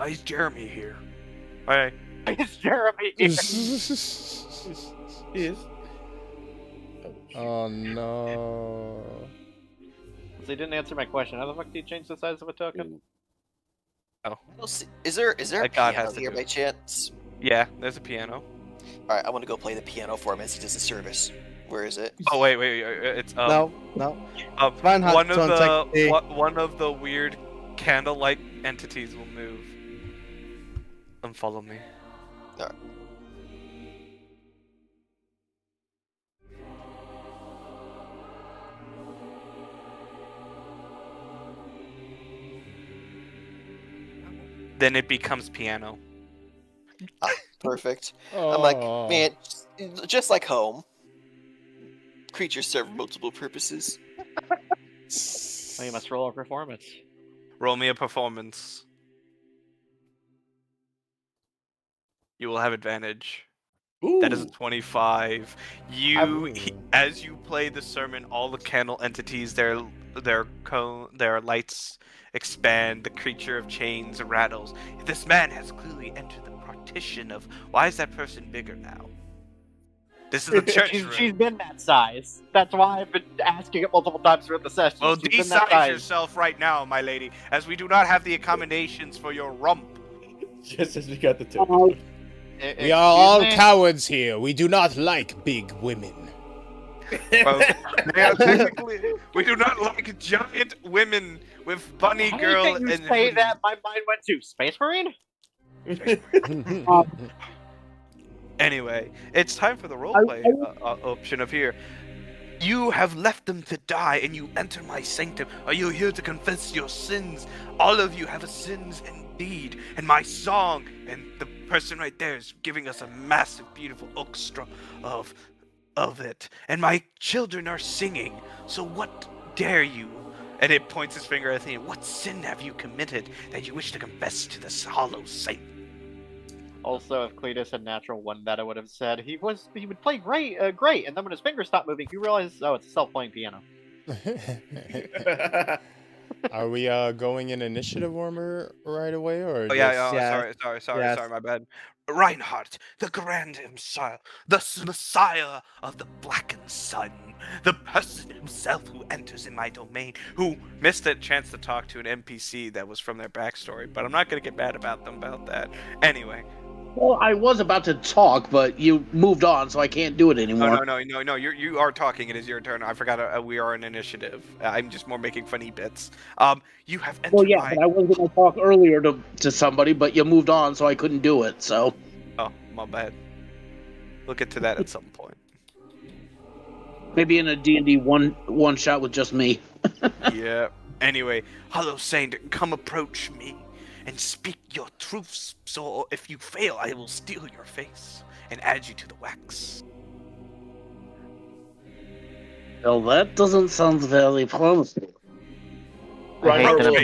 Is Jeremy here? Hey. It's Jeremy. Yes. Oh no. So he didn't answer my question. How the fuck do you change the size of a token? Is there a That god piano has to here do by it. chance? Yeah, there's a piano. All right, I want to go play the piano for him as he does the service. Where is it? Oh wait, it's No. Fine, one of Hudson, the take- one of the weird candlelight entities will move. And follow me. Alright. then it becomes piano. Perfect. I'm like, Oh. man, just like home. Creatures serve multiple purposes. Well, you must roll a performance. Roll me a performance. You will have advantage. That is a Ooh. 25. As you play the sermon, all the candle entities, their lights expand. The creature of chains rattles. This man has clearly entered the partition of. Why is that person bigger now? This is the church room. She's been that size. That's why I've been asking it multiple times throughout the session. Well, She's been that de-size size. yourself right now, my lady, as we do not have the accommodations for your rump. Just as we got the tip. We are all cowards here. We do not like big women. Well, yeah, technically, we do not like giant women with bunny girl Anything you and say that, my mind went to Space Marine. Anyway, it's time for the roleplay option of here. You have left them to die, and you enter my sanctum. Are you here to confess your sins? All of you have sins indeed. And my song, and the person right there is giving us a massive, beautiful orchestra of it. And my children are singing. So what dare you? And it points his finger at Athena. What sin have you committed that you wish to confess to this hollow saint? Also, if Cletus had natural one, that I would have said he would play great, and then when his fingers stopped moving, he realized, oh, it's a self-playing piano. Are we going in initiative order right away, or Oh yeah, just... yeah. Sorry, Yes. my bad. Reinhardt, the grand Messiah, the Messiah of the blackened sun, the person himself who enters in my domain, who missed a chance to talk to an NPC that was from their backstory, but I'm not gonna get mad about them about that. Anyway. Well, I was about to talk, but you moved on, so I can't do it anymore. No. You are talking. It is your turn. I forgot. We are an initiative. I'm just more making funny bits. You have entered Well, yeah, my. but I was going to talk earlier to somebody, but you moved on, so I couldn't do it. So Oh, my bad. We'll get to that at some point. maybe in a D&D one shot with just me. Yeah. Anyway, Hollow Saint, come approach me and speak your truths. So if you fail, I will steal your face and add you to the wax. Well, that doesn't sound very promising. I hate that I'm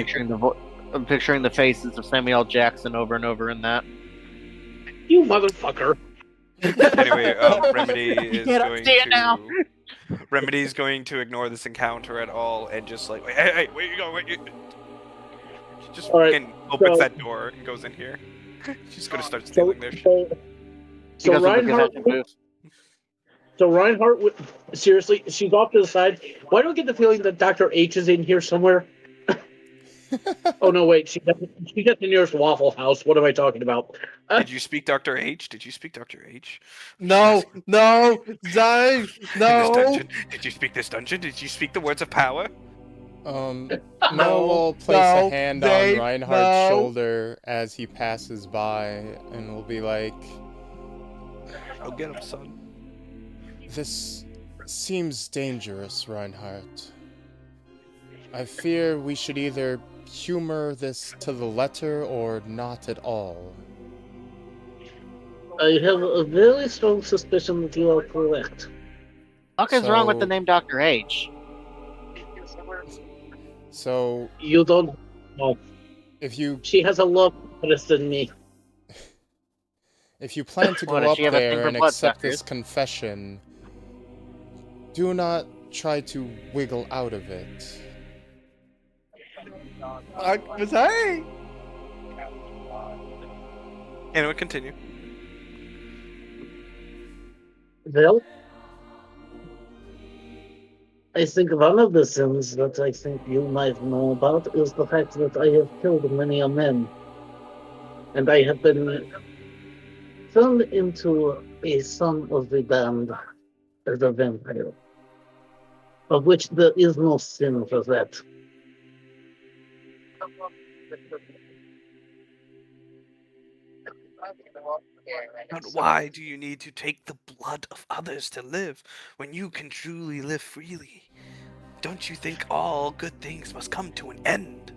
Right. picturing the faces of Samuel L. Jackson over and over in that. You motherfucker. Anyway, Remedy is can't going unsee it now. Remedy is going to ignore this encounter at all and just like, hey, where you going? She just All right, fucking opens so- that door and goes in here. She's gonna start stealing their shit. He doesn't look Reinhardt. at that booth. So Reinhardt, seriously, she's off to the side. Why do I get the feeling that Dr. H is in here somewhere? Oh no, wait, she's at the nearest Waffle House. What am I talking about? Did you speak Dr. H? Did you speak Dr. H? No, Zai, In this no. dungeon? Did you speak this dungeon? Did you speak the words of power? No, No, we'll place no, a hand Dave, on Reinhardt's no. shoulder as he passes by, and we'll be like, Go get him, son. "This seems dangerous, Reinhardt. I fear we should either humor this to the letter or not at all." I have a very strong suspicion that you are correct. What is wrong with So- the name Dr. H? So, You don't know. if you She has a love interest in me. plan to What, go does up she have a thing there for and blood accept this suckers? confession, do not try to wiggle out of it. Zai. Anyway, continue. Well, I think one of the sins that I think you might know about is the fact that I have killed many a man. And I have been turned into a son of the damned as a vampire. Of which there is no sin for that. But why do you need to take the blood of others to live when you can truly live freely? Don't you think all good things must come to an end?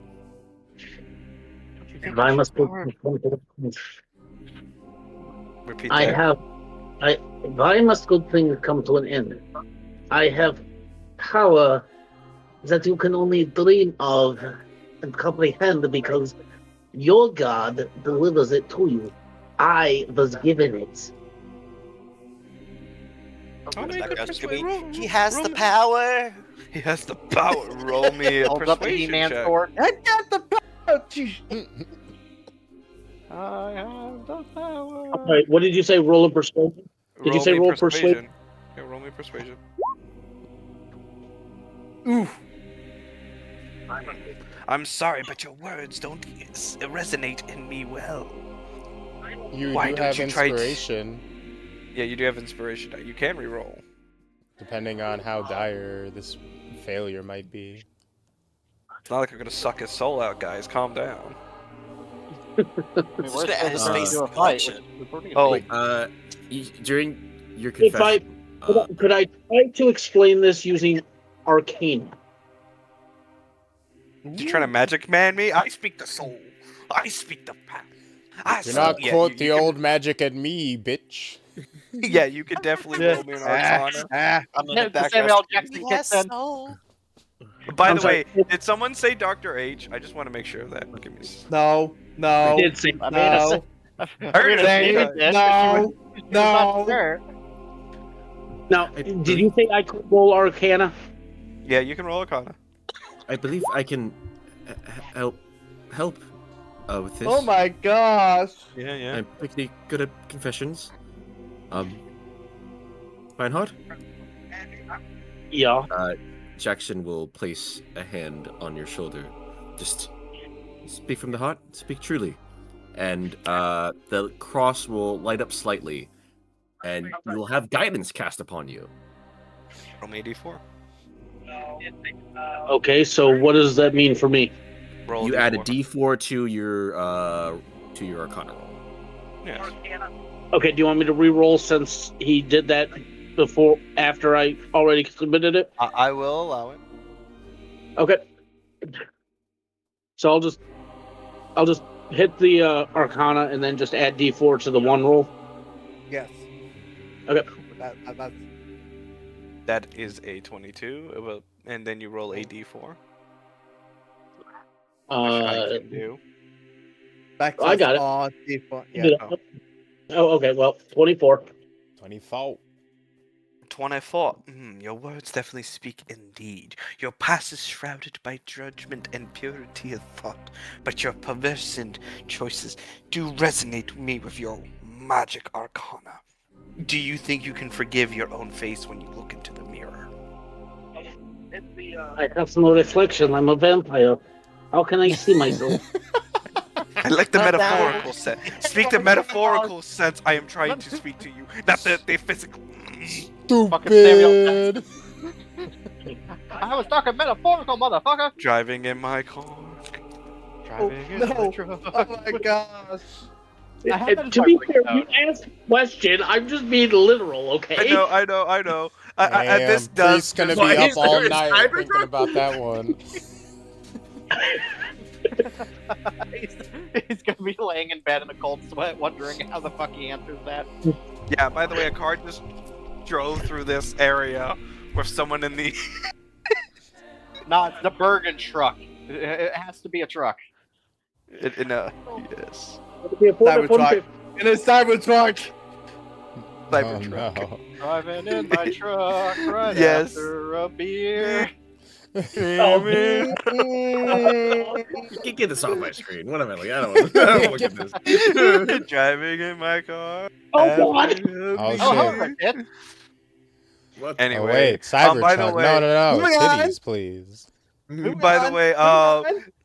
If I must Repeat I that. have if I must good things come to an end, I have power that you can only dream of and comprehend because your God delivers it to you. I was given it. Oh, What make about a Ghost persuade- Scooby? roll- He has roll the me- power. He has the power. Roll me a Holds up the persuasion He-Man check. sword. I got the power. Jeez. I have the power. All right, what did you say? Roll a persuasion? Did you say me roll persuasion? Yeah, roll me persuasion. Oof. I'm sorry, but your words don't resonate in me well. You Why do don't have you try inspiration, Yeah, you do have inspiration. You can reroll. depending on how dire this failure might be. It's not like I'm gonna suck his soul out, guys. Calm down. I mean, Just we're gonna add his supposed face to do a to fight. collection. Oh. Wait, during your If I confession, could I try to explain this using arcane? You're trying to magic man me? I speak the soul. I speak the path. Do not yeah, quote you the can- old magic at me, bitch. Yeah, you could definitely Yeah. roll me an Arcana. I'm Yeah, gonna the back Samuel Ghost Scooby. Jackson He kicks has in. soul. By I'm the sorry. way, did someone say Dr. H? I just want to make sure of that. Give me. No. I No. did say I mean, No. I heard mean, it. if Say David it. did, No. she was not No. sure. now. Did you say I could roll arcana? Yeah, you can roll Arcana. I believe I can help with this. Oh my gosh. Yeah, yeah. I'm pretty good at confessions. Reinhardt? Yeah. Jackson will place a hand on your shoulder. Just speak from the heart, speak truly. And the cross will light up slightly, and you will have guidance cast upon you. Roll me a D4. Okay, so what does that mean for me? Roll You a add a D4. D4 to your Arcana roll. Yes. Okay, do you want me to re-roll since he did that after I already submitted it? I will allow it. Okay. So I'll just hit the Arcana and then just add D4 to the one roll. Yes. Okay. That's That is a 22, and then you roll a D4. Which I can do. back I got it. on D4. Yeah. Did I- Oh, okay. Well, 24. 24. 24. Your words definitely speak indeed. Your past is shrouded by judgment and purity of thought, but your perverse choices do resonate me with your magic arcana. Do you think you can forgive your own face when you look into the mirror? I have no reflection. I'm a vampire. How can I see myself? I like the Not that metaphorical sense. Speak the metaphorical sense I am trying to speak to you, not the physical. Fucking Samuel Stupid. I was talking metaphorical, motherfucker. Driving in my car. Oh, Driving in no. my truck. Oh my gosh. I have that To in be my fair, breakdown. you asked a question. I'm just being literal, okay? I know. Damn, This does. Priest's gonna Why be up is there all a night cyber thinking truck? about that one. he's gonna be laying in bed in a cold sweat, wondering how the fuck he answers that. Yeah. By the way, a car just drove through this area with someone in the. Not the Bergen truck. It has to be a truck. in a yes. Cybertruck. In a Cybertruck. Oh, Cybertruck. no. Driving in my truck right Yes. after a beer. Oh, man. Get this off my screen. What am I like? I don't want to look at this. Driving in my car. Oh, God. after a Oh, beer. shit. Oh, it. What? Anyway. Oh, wait, Cybertruck. by the way, no, moving on. titties, please. By the way,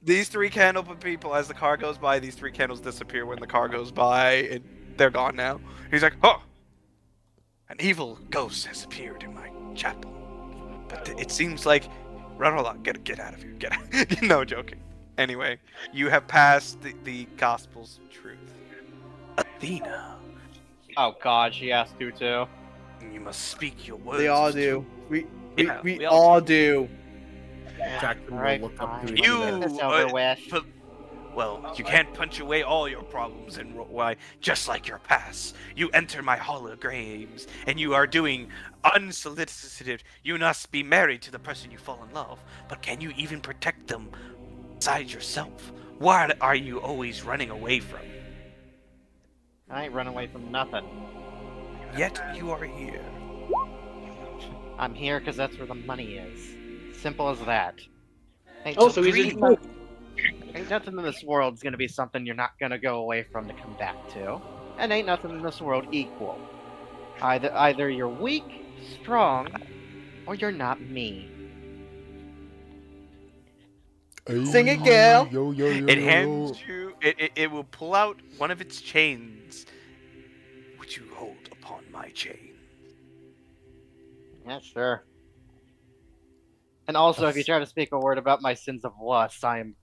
these three candle people, as the car goes by, these three candles disappear when the car goes by, and they're gone now. He's like, oh, an evil ghost has appeared in my chapel. But it seems like, hold on, get out of here, get out. No, joking. Anyway, you have passed the gospel's truth. Athena, Oh god, she has to too. you must speak your words. They all of do. truth. We Yeah, we we all all do. Jackson will Alright, look up to fine. his You, It's uh, over with. Well, you can't punch away all your problems and why, just like your past. You enter my holograms, and you are doing unsolicited. You must be married to the person you fall in love, but can you even protect them besides yourself? What are you always running away from? I ain't run away from nothing. Yet you are here. I'm here because that's where the money is. Simple as that. Ain't Oh, no- so he's greedy. in. Ain't nothing in this world's gonna be something you're not gonna go away from to come back to. And ain't nothing in this world equal. Either you're weak, strong, or you're not me. Sing it, Gail. It hands you. It will pull out one of its chains, which you hold upon my chain. Yeah, sure. And also, if you try to speak a word about my sins of lust, I am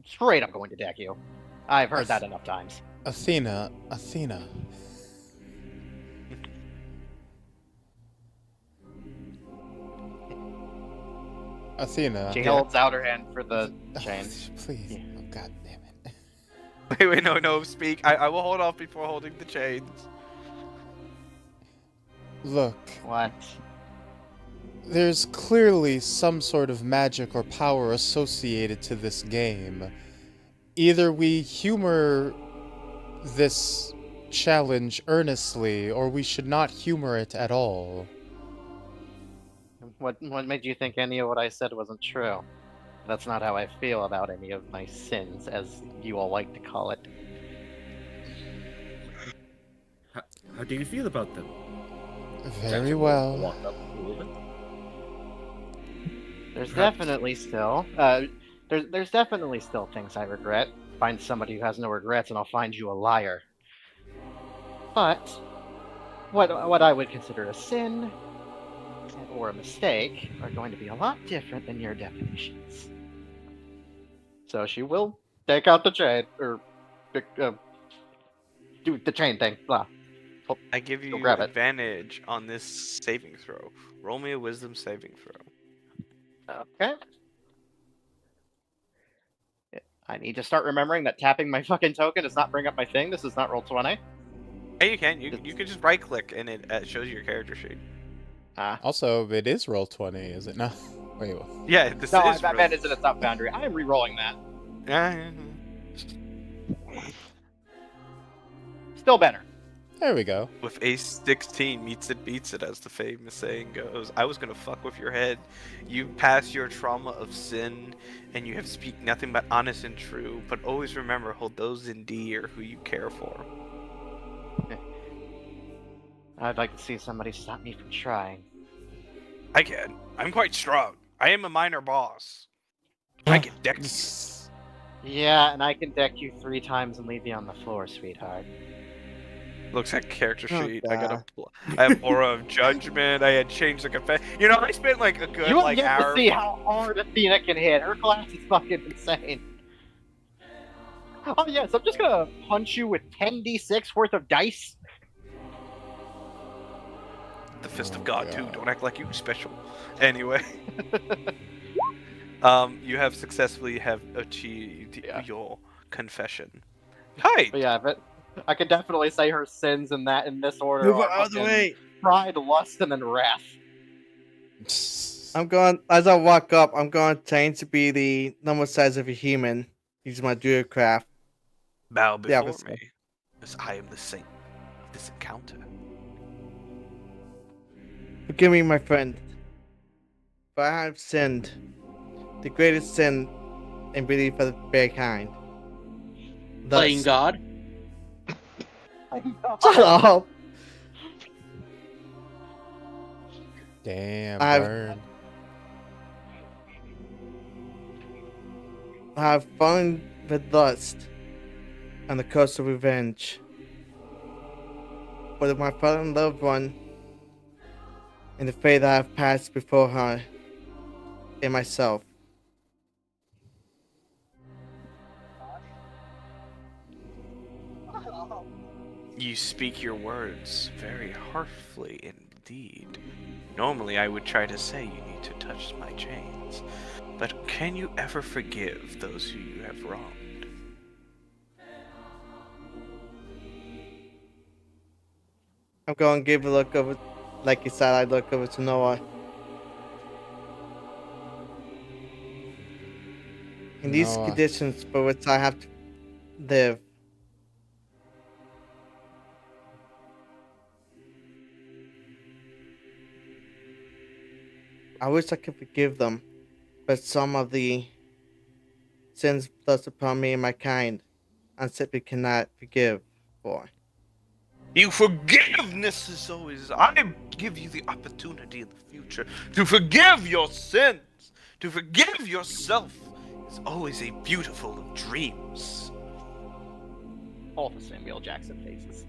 straight up going to deck you. I've heard that enough times. Athena. Athena. She holds out her hand for the chain. Please. Yeah. Oh, God damn it. Wait, no, speak. I will hold off before holding the chains. Look, What? there's clearly some sort of magic or power associated to this game. Either we humor this challenge earnestly, or we should not humor it at all. What made you think any of what I said wasn't true? That's not how I feel about any of my sins, as you all like to call it. How do you feel about them? Very well. Walk up a little bit. There's definitely still, there's definitely still things I regret. Find somebody who has no regrets, and I'll find you a liar. But what I would consider a sin or a mistake are going to be a lot different than your definitions. So she will take out the chain, or do the chain thing. Blah. I give you grab it. advantage on this saving throw. Roll me a wisdom saving throw. Okay. I need to start remembering that tapping my fucking token does not bring up my thing. This is not roll 20. Yeah, you can. You can just right click and it shows you your character sheet. Also, it is roll 20, is it not? Wait, what? Yeah, this No, is. I meant it's in a top boundary. I am re-rolling that. Yeah. Still better. There we go. With a 16 meets it beats it, as the famous saying goes. I was gonna fuck with your head. You pass your trauma of sin, and you have speak nothing but honest and true. But always remember, hold those in dear who you care for. I'd like to see somebody stop me from trying. I can. I'm quite strong. I am a minor boss. I can deck you. Yeah, and I can deck you 3 times and leave you on the floor, sweetheart. Looks like character Oh, sheet. God. I have aura of judgment. I had changed the confess. You know, I spent like a good You have like yet hour. to see how hard Athena can hit. Her class is fucking insane. Oh yes, I'm just gonna punch you with 10d6 worth of dice. The fist of Oh, God too. God. Don't act like you special. Anyway, you have successfully have achieved your confession. Hi. But yeah, but I could definitely say her sins in this order. Move are out of the fucking way. Pride, lust, and then wrath. I'm going, as I walk up, I'm going to change to be the normal size of a human. Use my druid craft. Bow Yeah, before but- me, as I am the saint of this encounter. Forgive me, my friend. For I have sinned. The greatest sin in belief of mankind. Playing Thus- God. Shut up! Damn, I've- burn. I have fallen with lust and the curse of revenge. But my fallen loved one and the fate that I have passed before her and myself. You speak your words very harshly indeed. Normally I would try to say you need to touch my chains, but can you ever forgive those who you have wronged? I'm going to give a look over, like you said, I look over to Noah. In these Noah. conditions for which I have to live, I wish I could forgive them, but some of the sins thrust upon me and my kind, I simply cannot forgive for. You forgiveness is always. I give you the opportunity in the future to forgive your sins, to forgive yourself. Is always a beautiful of dreams. All the Samuel Jackson faces.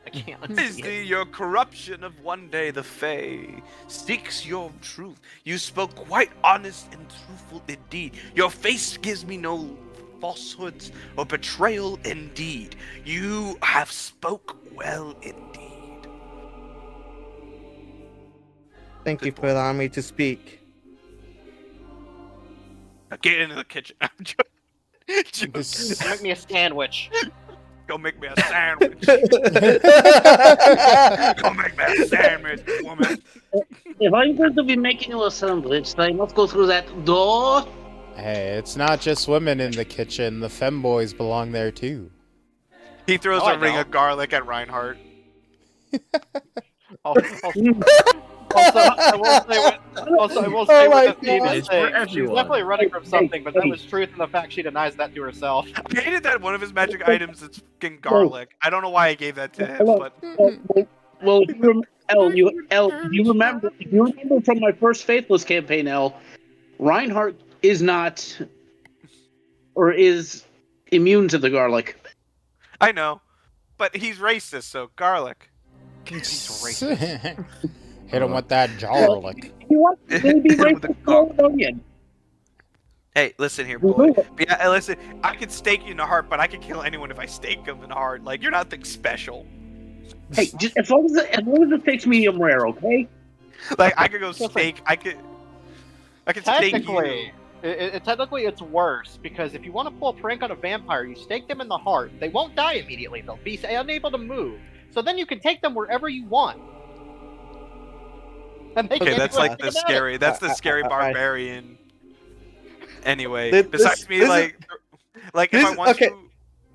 I can't Is unsee the it. your corruption of one day the Fae seeks your truth. You spoke quite honest and truthful indeed. Your face gives me no falsehoods or betrayal indeed. You have spoke well indeed. Thank you for allowing me to speak. Now get into the kitchen. I'm just Make me a sandwich. go make me a sandwich. Go make me a sandwich, woman. If I'm going to be making you a sandwich, then I must go through that door. Hey, it's not just women in the kitchen. The femboys belong there too. He throws No, I a ring don't. of garlic at Reinhardt. I will say Oh what my Athena God. is It's for saying. She's everyone. definitely running from something, but that hey. was truth in the fact she denies that to herself. I hated that one of his magic items is fucking garlic. I don't know why I gave that to him, Hello. but Well, do you remember from my first Faithless campaign, El, Reinhardt is not, or is immune to the garlic. I know. But he's racist, so garlic. Hit him with that garlic. You want to be With racist the to an onion. Hey, listen here, boy. Yeah, listen. I could stake you in the heart, but I could kill anyone if I stake them in the heart. Like, you're nothing special. Hey, just as long as it takes medium rare, okay? Like, I could go stake. I could stake Technically, you. technically it's worse, because if you want to pull a prank on a vampire, you stake them in the heart. They won't die immediately. They'll be unable to move. So then you can take them wherever you want. And they Okay, can't that's do like anything the about scary. it. That's the scary barbarian. Anyway, This- besides me, this is- like if this I is- want okay. to,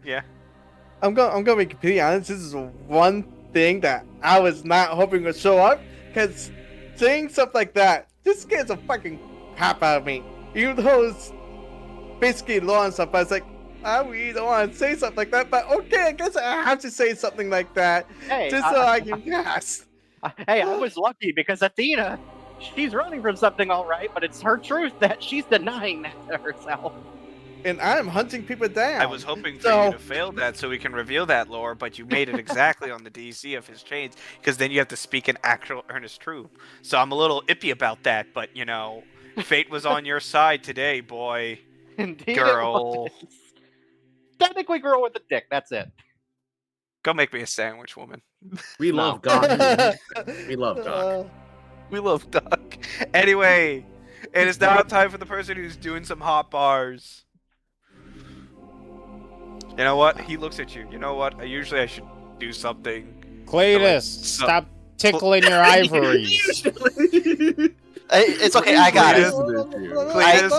yeah. I'm gonna be completely honest. This is one thing that I was not hoping would show up, because saying stuff like that just scares the fucking crap out of me. Even though it's basically law and stuff, I was like, I really don't want to say something like that, but okay, I guess I have to say something like that Hey, just so I can pass. hey, I was lucky because Athena, she's running from something all right, but it's her truth that she's denying that to herself. And I'm hunting people down. I was hoping for So- you to fail that so we can reveal that lore, but you made it exactly on the DC of his chains, because then you have to speak in actual earnest truth. So I'm a little ippy about that, but you know, fate was on your side today, boy. Indeed, it Girl. was. Technically, girl with a dick. That's it. Go make me a sandwich, woman. We No. love Doc. We love Doc. We love Doc. Anyway, it is now time for the person who's doing some hot bars. You know what? He looks at you. You know what? I should do something. Cletus, So- stop tickling your ivories. It's okay, I got it. Cletus,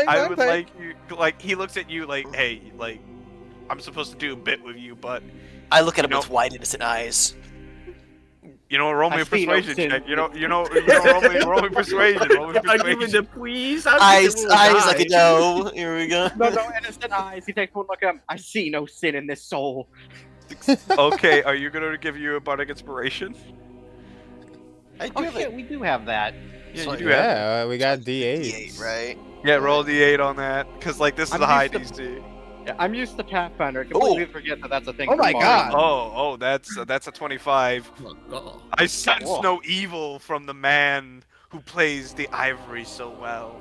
I would like you. Like he looks at you like, hey, like I'm supposed to do a bit with you, but I look at him You know- with wide innocent eyes. you know, roll me I a see no persuasion sin. check. Roll me persuasion. Roll me I give it persuasion. to please. Eyes like a no. Here we go. No, innocent eyes. He takes one look at him. I see no sin in this soul. Okay, are you gonna give you a bardic inspiration? I do Oh have shit, we do have that. Yeah, So- you do have. Yeah, we got D8s. D8, right? Yeah, roll a d8 on that, cause like this is I'm a high used DC. Yeah, I'm used to Pathfinder. I completely forget that that's a thing. Oh for my Bard. God. Oh, that's a 25. Oh, God. I sense Whoa. no evil from the man who plays the ivory so well.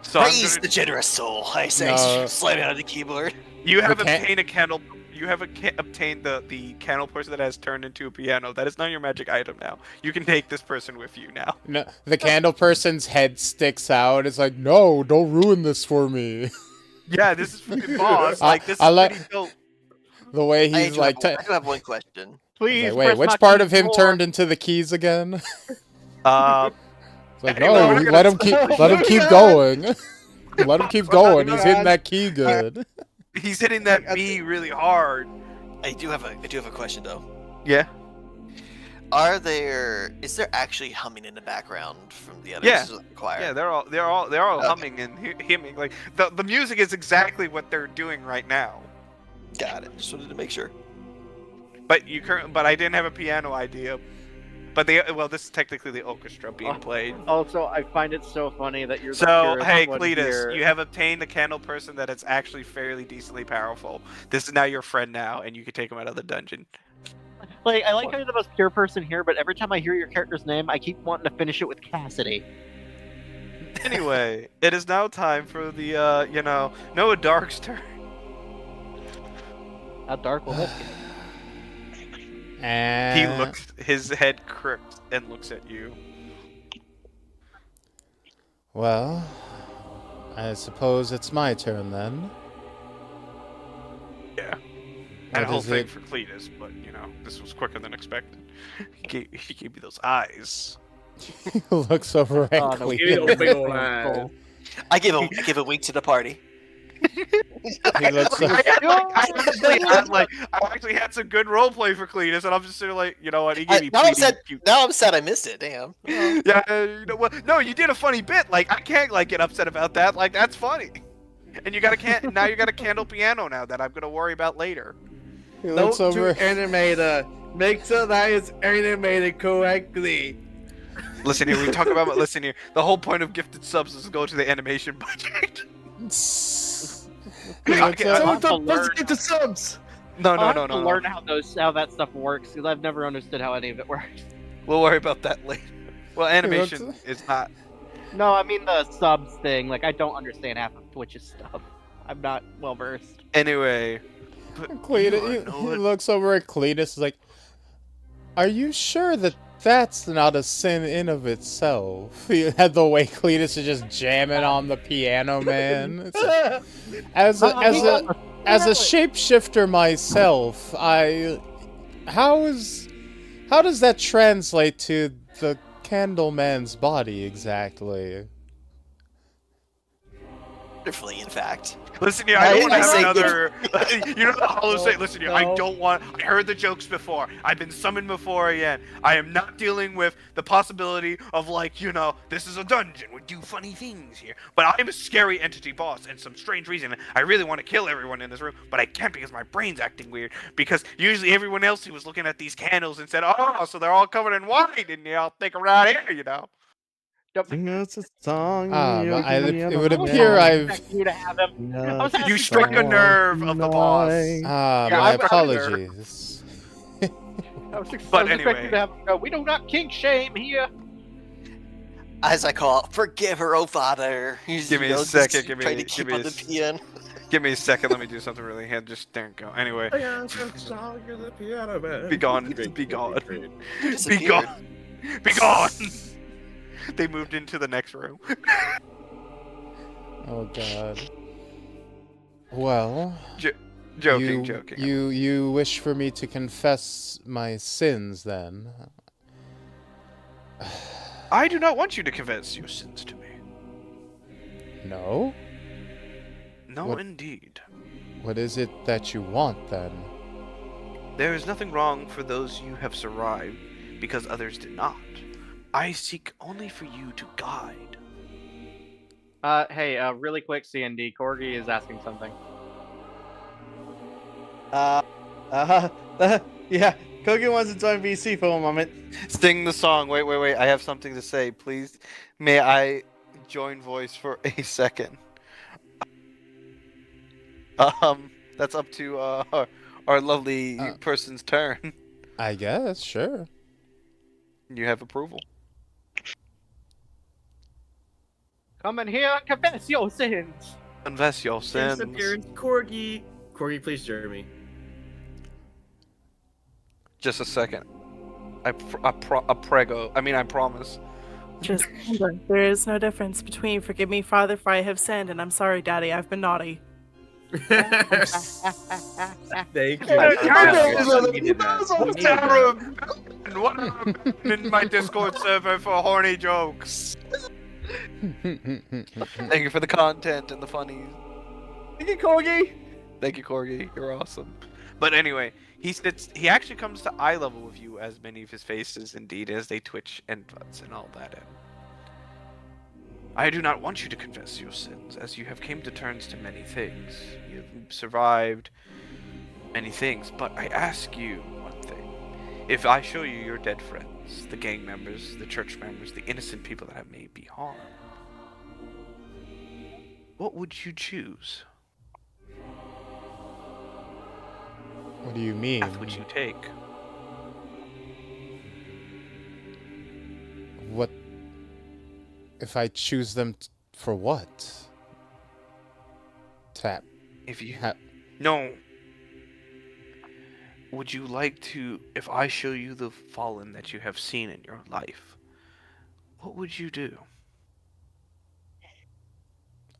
So I'm Praise gonna- the generous soul, I say, No. slamming on the keyboard. you have Okay. obtained a candle. You have obtained the candle person that has turned into a piano. That is not your magic item now. You can take this person with you now. No, the candle person's head sticks out. It's like, no, don't ruin this for me. Yeah, this is fucking boss. Like this I is like- pretty dope. The way I he's do, like, have, I do have one question. Please. Like, wait, press which my part keys of him more. turned into the keys again? Uh, It's like, Anyway, no, we're gonna- let him keep going. Let him keep going. He's hitting that key good. he's hitting that B really hard. I do have a question though. Yeah. Is there actually humming in the background from the other Yeah. choir? Yeah, they're all Okay. humming and hemming. Like the music is exactly what they're doing right now. Got it. Just wanted to make sure. But I didn't have a piano idea. But this is technically the orchestra being played. Also, I find it so funny that you're the So, purest hey, one Cletus, here. you have obtained a candle person that is actually fairly decently powerful. This is now your friend now, and you can take him out of the dungeon. Like, I like how you're the most pure person here, but every time I hear your character's name, I keep wanting to finish it with Cassidy. Anyway, it is now time for the, Noah Dark's turn. How dark will this get? And His head crooks and looks at you. well, I suppose it's my turn then. Yeah. And What a whole is thing it? for Cletus, but, this was quicker than expected. He gave me those eyes. He looks over at Oh, no, Cletus. Give me a big old Cool. I give a wink to the party. He looks I actually had some good roleplay for Cletus, and I'm just sort of like, you know what? He gave me Now I'm pretty sad. cute. Now I'm sad I missed it. Damn. Yeah, you know what? No, you did a funny bit. Like, I can't get upset about that. Like, that's funny. And you got a candle piano now that I'm gonna worry about later. He Note looks over. to animator. Make sure that is animated correctly. Listen here, listen here. The whole point of gifted subs is to go to the animation budget. He looks Okay, over- have to Don't learn. get the subs. No, I'll have to no. learn how that stuff works, because I've never understood how any of it works. We'll worry about that later. Well, animation looks- is not. No, I mean the subs thing. Like, I don't understand half of Twitch's stuff. I'm not well versed. Anyway. Cletus, he looks over at Cletus. Is like, are you sure that that's not a sin in of itself? He had the way Cletus is just jamming on the piano, man. It's like, as a shapeshifter myself, how does that translate to the Candleman's body exactly? Wonderfully, in fact. Listen here, I don't want to I have say- another. You know the hollow say. Listen here, I no. don't want. I heard the jokes before. I've been summoned before again. I am not dealing with the possibility of this is a dungeon. We do funny things here. But I'm a scary entity boss, and some strange reason I really want to kill everyone in this room, but I can't because my brain's acting weird. Because usually everyone else who was looking at these candles and said, "Oh, so they're all covered in white," and I'll think around here. Sing us a song. It would appear I've. Expect you to have him. I was You asking struck a for- nerve of the boss. Ah, Yeah, my I'm not there. apologies. I was But expecting anyway. you to have him go, we do not kink shame here. As I call, forgive her, oh father. He's, Give me a just second, give me- trying to give keep me on a the s- piano. Give me a second. Let me do something really hand. Just there you go. Anyway, Oh, yeah, it's a song of the piano man. Be gone, Great, be great, gone. great. be Disappeared. gone. Be gone. They moved into the next room. Oh God. Well, Joking. you wish for me to confess my sins, then? I do not want you to confess your sins to me. No. No, What- indeed. What is it that you want, then? There is nothing wrong for those you have survived because others did not. I seek only for you to guide. Hey, really quick, CND. Corgi is asking something. Yeah. Kogi wants to join VC for a moment. Sing the song. Wait. I have something to say. Please, may I join voice for a second? That's up to our lovely person's turn. I guess, sure. You have approval. Come in here and confess your sins. Confess your sins. Disappearance, Corgi. Corgi, please, Jeremy. Just a second. I promise. Just remember, there is no difference between forgive me, Father, for I have sinned, and I'm sorry, Daddy, I've been naughty. Thank you. And what in my Discord server for horny jokes? Thank you for the content and the funnies. Thank you, Corgi. Thank you, Corgi. You're awesome. But anyway, he actually comes to eye level with you as many of his faces indeed as they twitch and butts and all that. And I do not want you to confess your sins, as you have came to terms to many things. You have survived many things, but I ask you one thing. If I show you your dead friends, the gang members, the church members, the innocent people that have made me harm, what would you choose? What do you mean? Path would you take? What if I choose them for what? Tap. If you Ha- no. Would you like to, if I show you the fallen that you have seen in your life, what would you do?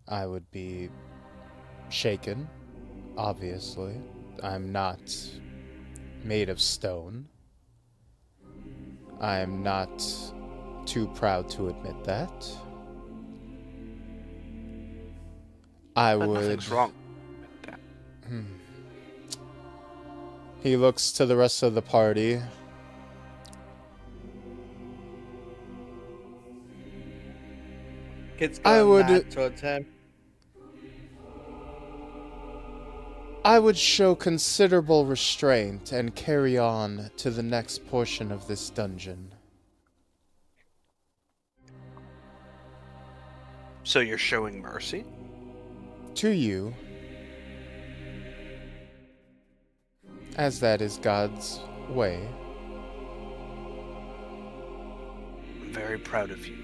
I would be shaken, obviously. I'm not made of stone. I'm not too proud to admit that. I But would... nothing's wrong with that. He looks to the rest of the party. Kids I going would- mad towards him. I would show considerable restraint and carry on to the next portion of this dungeon. So you're showing mercy? To you, as that is God's way. I'm very proud of you.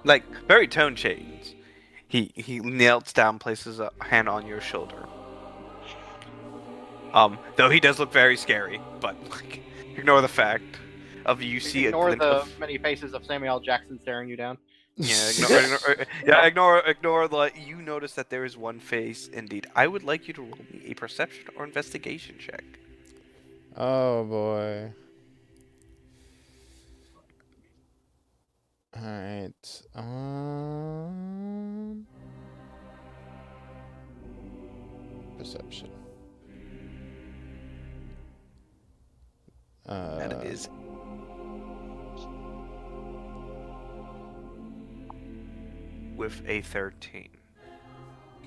Like, very tone change. He kneels down, places a hand on your shoulder. Though he does look very scary, but like, ignore the fact of you see a Ignore glint the of... many faces of Samuel L. Jackson staring you down. Yeah, ignore the. You notice that there is one face indeed. I would like you to roll me a perception or investigation check. Oh boy. Alright. Perception. That is with a 13.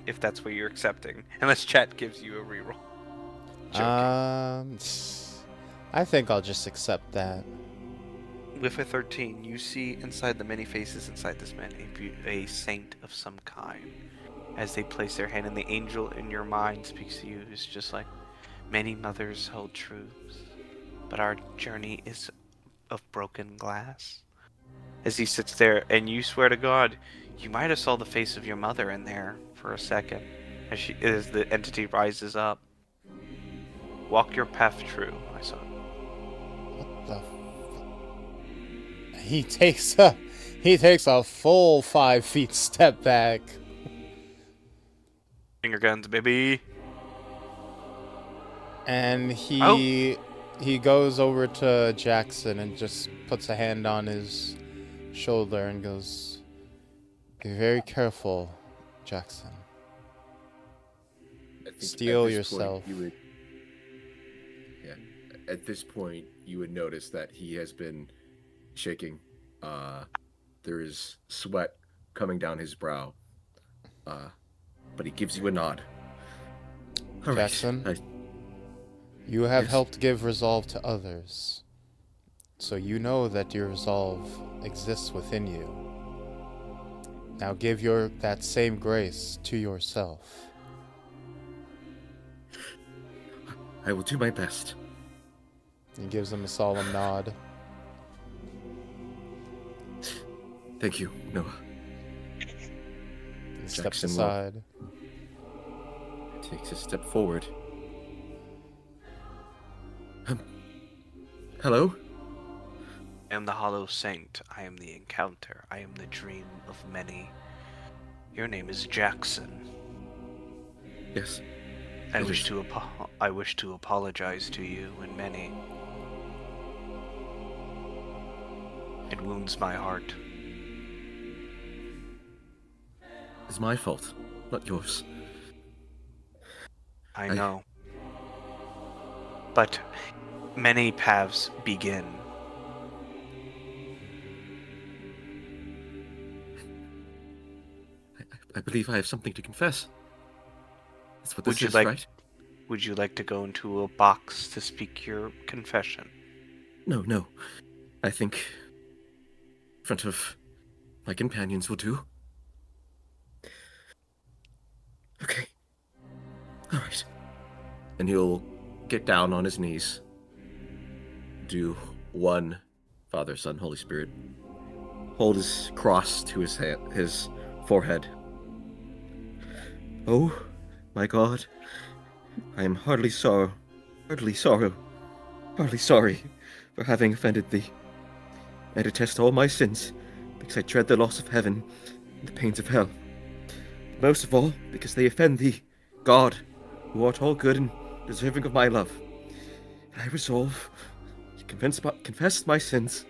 If that's what you're accepting. Unless chat gives you a reroll. Joking. I think I'll just accept that. With a 13, you see inside the many faces inside this man a saint of some kind. As they place their hand, and the angel in your mind speaks to you, who's just like, many mothers hold truths, but our journey is of broken glass. As he sits there, and you swear to God, you might have saw the face of your mother in there for a second, as the entity rises up. Walk your path true, my son. What the He takes a full 5 feet step back. Finger guns, baby. And he goes over to Jackson and just puts a hand on his shoulder and goes, "Be very careful, Jackson. I think Steel at this yourself." Point at this point, you would notice that he has been shaking. There is sweat coming down his brow. But he gives you a nod. All right, Jackson, you have Yes. helped give resolve to others. So you know that your resolve exists within you. Now give that same grace to yourself. I will do my best. He gives him a solemn nod. Thank you, Noah. He steps Jackson will- aside. Takes a step forward. Hello? I am the Hollow Saint. I am the encounter. I am the dream of many. Your name is Jackson. Yes. I It wish is. to apologize to you in many. It wounds my heart. It's my fault, not yours. I know. But many paths begin. I believe I have something to confess. That's what Would this you is, like- right? Would you like to go into a box to speak your confession? No. I think in front of my companions will do. Okay. All right. And he'll get down on his knees. Do one, Father, Son, Holy Spirit. Hold his cross to his hand, his forehead. Oh, my God, I am heartily sorry for having offended thee. I detest all my sins, because I dread the loss of heaven and the pains of hell. Most of all, because they offend thee, God, who art all good and deserving of my love. And I resolve to confess my sins,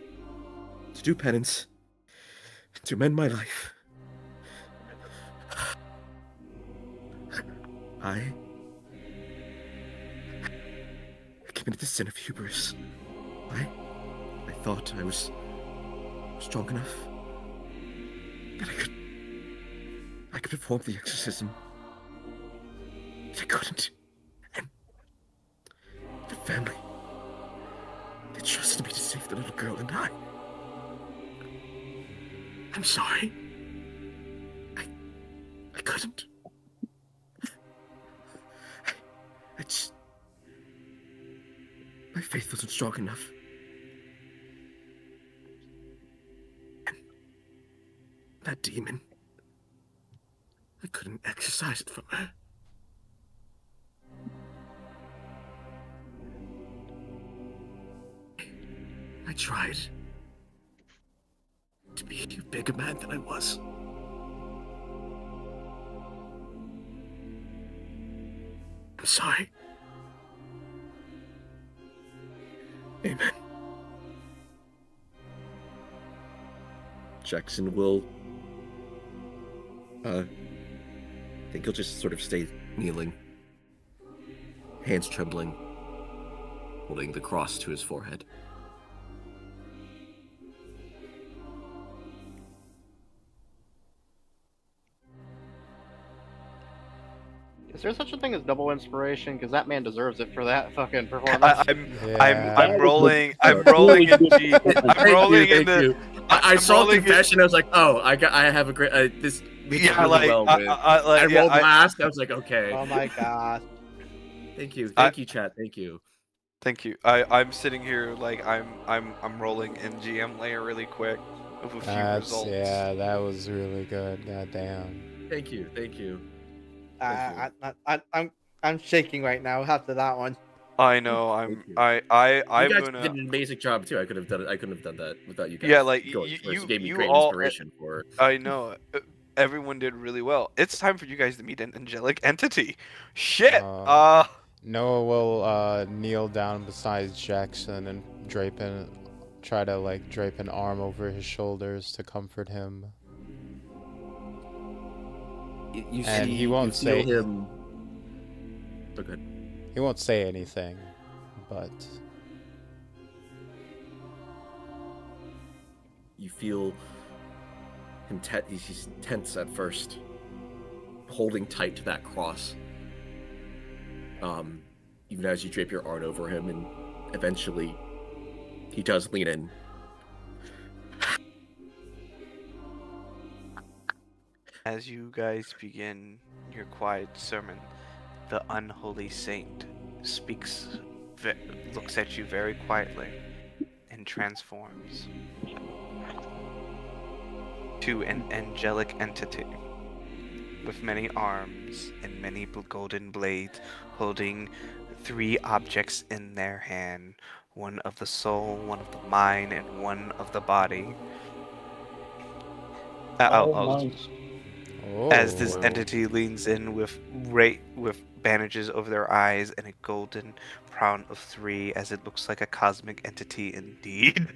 to do penance, to mend my life. I committed the sin of hubris. I thought I was strong enough that I could perform the exorcism. But I couldn't. And the family, they trusted me to save the little girl and I. I'm sorry. I couldn't. I just... My faith wasn't strong enough. And that demon, I couldn't exorcise it from her. I tried to be a bigger man than I was. I'm sorry. Amen. Jackson will... I think he'll just sort of stay kneeling. Hands trembling. Holding the cross to his forehead. Is there such a thing as double inspiration? Because that man deserves it for that fucking performance. I'm rolling. I'm rolling in G. I'm rolling in the. I I'm saw rolling in- confession. I was like, oh, I have a great. This meets Yeah, really like, well with. like, I yeah, rolled last. I was like, okay. Oh my gosh. Thank you, chat. Thank you. Thank you. I'm sitting here like I'm rolling in GM layer really quick with a few results. Yeah, that was really good. God damn. Thank you. I'm shaking right now after that one. I know. I'm Thank you. I'm You guys gonna. did an amazing job too. I couldn't have done that without you guys. Yeah, like going first. you gave me you great all. inspiration for it. I know. Everyone did really well. It's time for you guys to meet an angelic entity. Shit. Noah will kneel down beside Jackson and try to drape an arm over his shoulders to comfort him. You And see, he won't you feel say him. Oh, good. He won't say anything, but You feel him he's tense at first, holding tight to that cross. Even as you drape your arm over him, and eventually he does lean in. As you guys begin your quiet sermon, the unholy saint looks at you very quietly, and transforms to an angelic entity with many arms and many golden blades, holding 3 objects in their hand, one of the soul, one of the mind, and one of the body. Oh, nice. as this Oh. entity leans in with bandages over their eyes and a golden crown of 3, as it looks like a cosmic entity indeed.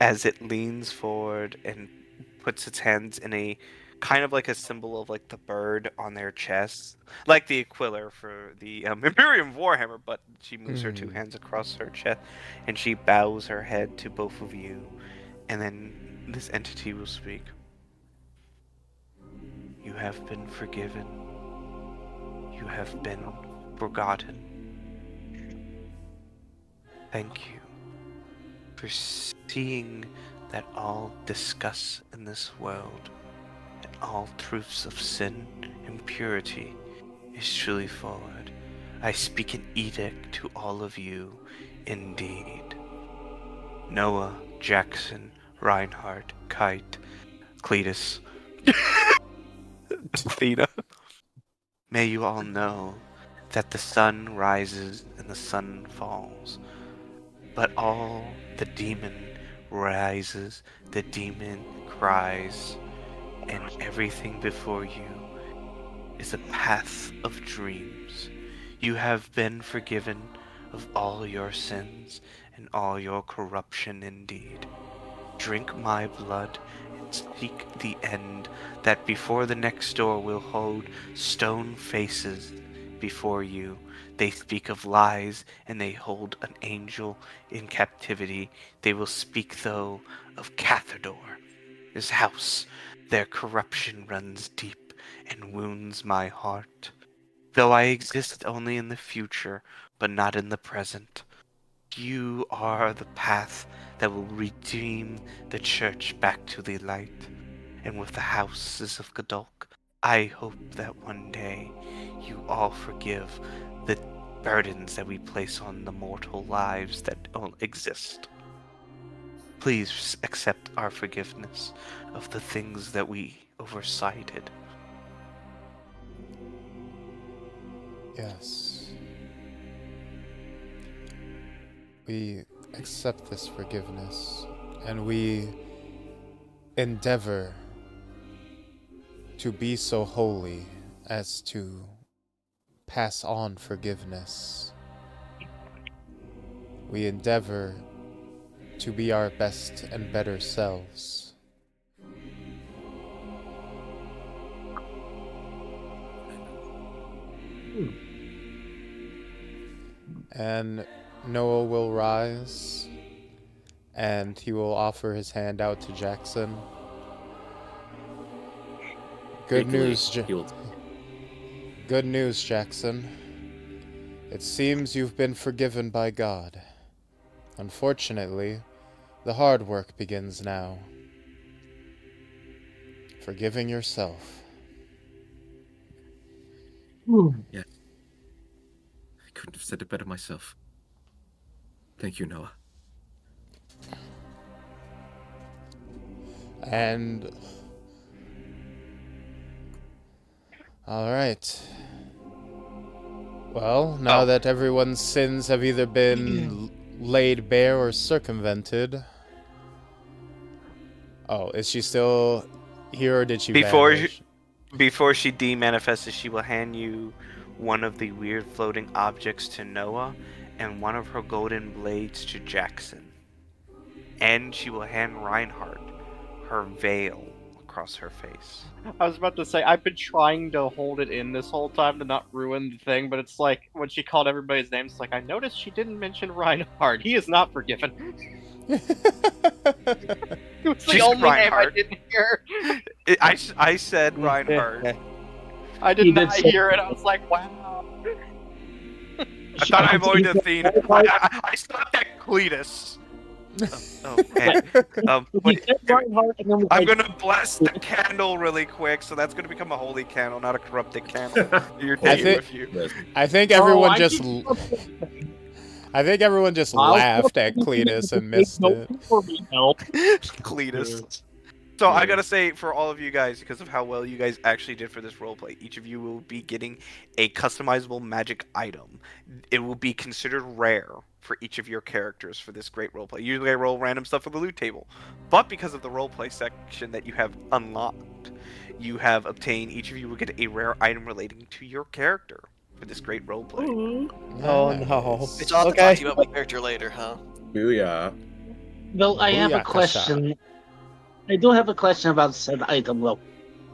As it leans forward and puts its hands in a kind of like a symbol of like the bird on their chest, like the Aquiller for the Imperium Warhammer, but she moves her 2 hands across her chest and she bows her head to both of you, and then this entity will speak. You have been forgiven. You have been forgotten. Thank you for seeing that all disgust in this world and all truths of sin and purity is truly forward. I speak an edict to all of you, indeed. Noah, Jackson, Reinhardt, Kite, Cletus, Athena. May you all know that the sun rises and the sun falls, but all the demon rises, the demon cries, and everything before you is a path of dreams. You have been forgiven of all your sins and all your corruption indeed. Drink my blood and seek the end, that before the next door will hold stone faces before you. They speak of lies, and they hold an angel in captivity. They will speak, though, of Cathador, his house. Their corruption runs deep and wounds my heart. Though I exist only in the future, but not in the present, you are the path that will redeem the church back to the light. And with the houses of Gadolk, I hope that one day you all forgive the burdens that we place on the mortal lives that exist. Please accept our forgiveness of the things that we oversighted. Yes. We accept this forgiveness, and we endeavor to be so holy as to pass on forgiveness. We endeavor to be our best and better selves. And Noah will rise, and he will offer his hand out to Jackson. Good news, Good news, Jackson. It seems you've been forgiven by God. Unfortunately, the hard work begins now. Forgiving yourself. Yes. I couldn't have said it better myself. Thank you, Noah. And all right. Well, now that everyone's sins have either been laid bare or circumvented. Oh, is she still here, or did she vanish? Before she demanifests, she will hand you one of the weird floating objects to Noah and one of her golden blades to Jackson. And she will hand Reinhardt her veil across her face. I was about to say, I've been trying to hold it in this whole time to not ruin the thing, but it's like, when she called everybody's names, it's like, I noticed she didn't mention Reinhardt. He is not forgiven. It was the only name I didn't hear. I said Reinhardt. I did not hear it. I was like, wow. I thought I avoided Athena. I stopped at Cletus. Okay. I'm gonna bless the candle really quick, so that's gonna become a holy candle, not a corrupted candle. You're taking with you. I think everyone just laughed at Cletus and missed it. Cletus. So I gotta say, for all of you guys, because of how well you guys actually did for this roleplay, each of you will be getting a customizable magic item. It will be considered rare for each of your characters for this great roleplay. Usually I roll random stuff for the loot table, but because of the roleplay section that you have unlocked, you have obtained. Each of you will get a rare item relating to your character for this great roleplay. Oh no. Nice. So I'll have to Okay. talk to you about my character later, huh? Booyah. Well, I have a Booyakasha. question. I do have a question about said item, though.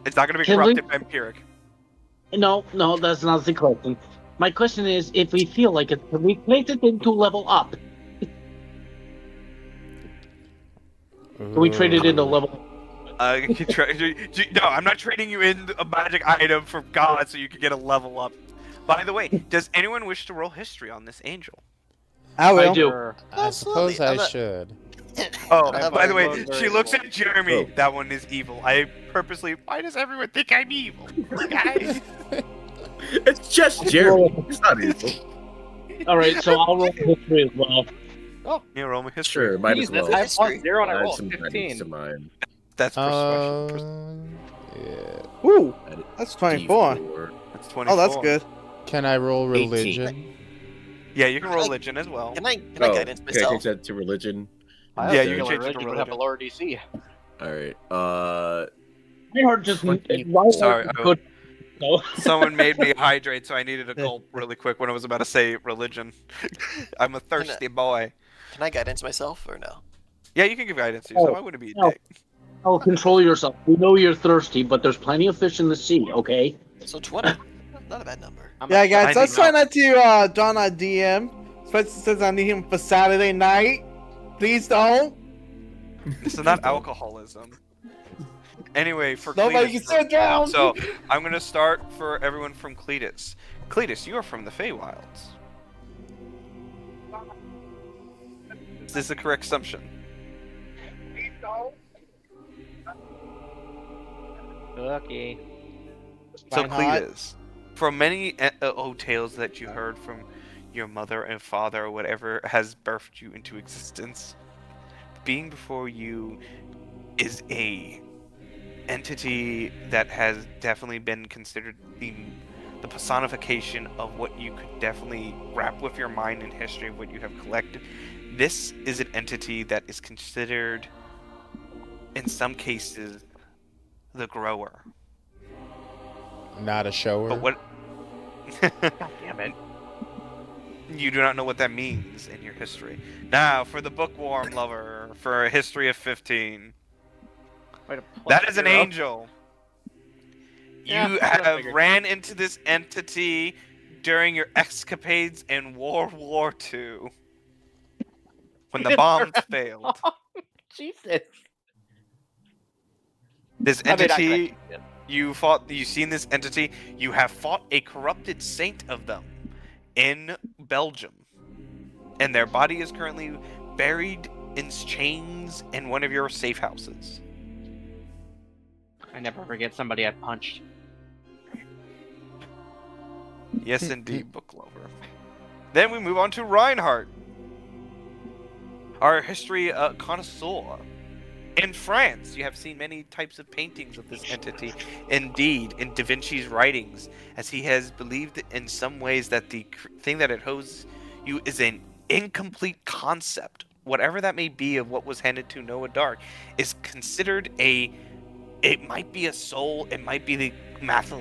It's not going to be Can we- corrupted vampiric. No, that's not the question. My question is, if we feel like it, can we place it into level up? Can we trade it into level? You can no, I'm not trading you in a magic item from God so you can get a level up. By the way, does anyone wish to roll history on this angel? I will. I do. I suppose Absolutely. I'm I not- should. Oh, I have by a the way, very she looks cool. at Jeremy. Oh. That one is evil. I purposely. Why does everyone think I'm evil, guys? It's just Jeremy. It's not evil. All right, so I'll roll history as well. Yeah, roll me history. Sure, might as Jesus, well. I have plus 0 and I Add rolled some guidance 15. to mine. That's persuasion. Yeah. Ooh, Add that's 24. D4. That's 24. Oh, that's good. Can I roll 18. religion? Yeah, you can roll religion as well. Can I guidance can I myself? change that to religion? I Yeah, have you a can feeling change it to religion would have a religion. lower DC. Alright, My heart just 20. Reinhardt Sorry, could. No. Someone made me hydrate, so I needed a gulp really quick when I was about to say religion. I'm a thirsty boy. Can I guidance myself or no? Yeah, you can give guidance to yourself. Oh, I wouldn't be a no. dick. Oh, control yourself. We know you're thirsty, but there's plenty of fish in the sea. Okay. So 20. Not a bad number. Yeah, guys, I let's think try not to Don our DM. Especially since I need him for Saturday night. Please don't. This is not alcoholism. Anyway, for Nobody can Cletus, sit down. so I'm gonna start for everyone from Cletus. Cletus, you are from the Feywilds. Is this a correct assumption? Okay. So Reinhardt? Cletus, from many tales that you heard from your mother and father or whatever has birthed you into existence, being before you is a entity that has definitely been considered the personification of what you could definitely wrap with your mind and history of what you have collected. This is an entity that is considered, in some cases, the grower. Not a shower. But what? God damn it. You do not know what that means in your history. Now, for the bookworm lover, for a history of 15. Wait, That is an 0. angel. Yeah, You that's have figured. ran into this entity during your escapades in World War II. When the bombs failed. Jesus. This I mean, entity, you've seen this entity, you have fought a corrupted saint of them in Belgium. And their body is currently buried in chains in one of your safe houses. I never forget somebody I punched. Yes, indeed, book lover. Then we move on to Reinhardt, our history connoisseur. In France, you have seen many types of paintings of this entity. Indeed, in Da Vinci's writings, as he has believed in some ways that the thing that it holds you is an incomplete concept, whatever that may be of what was handed to Noah Dark, is considered it might be a soul, it might be the math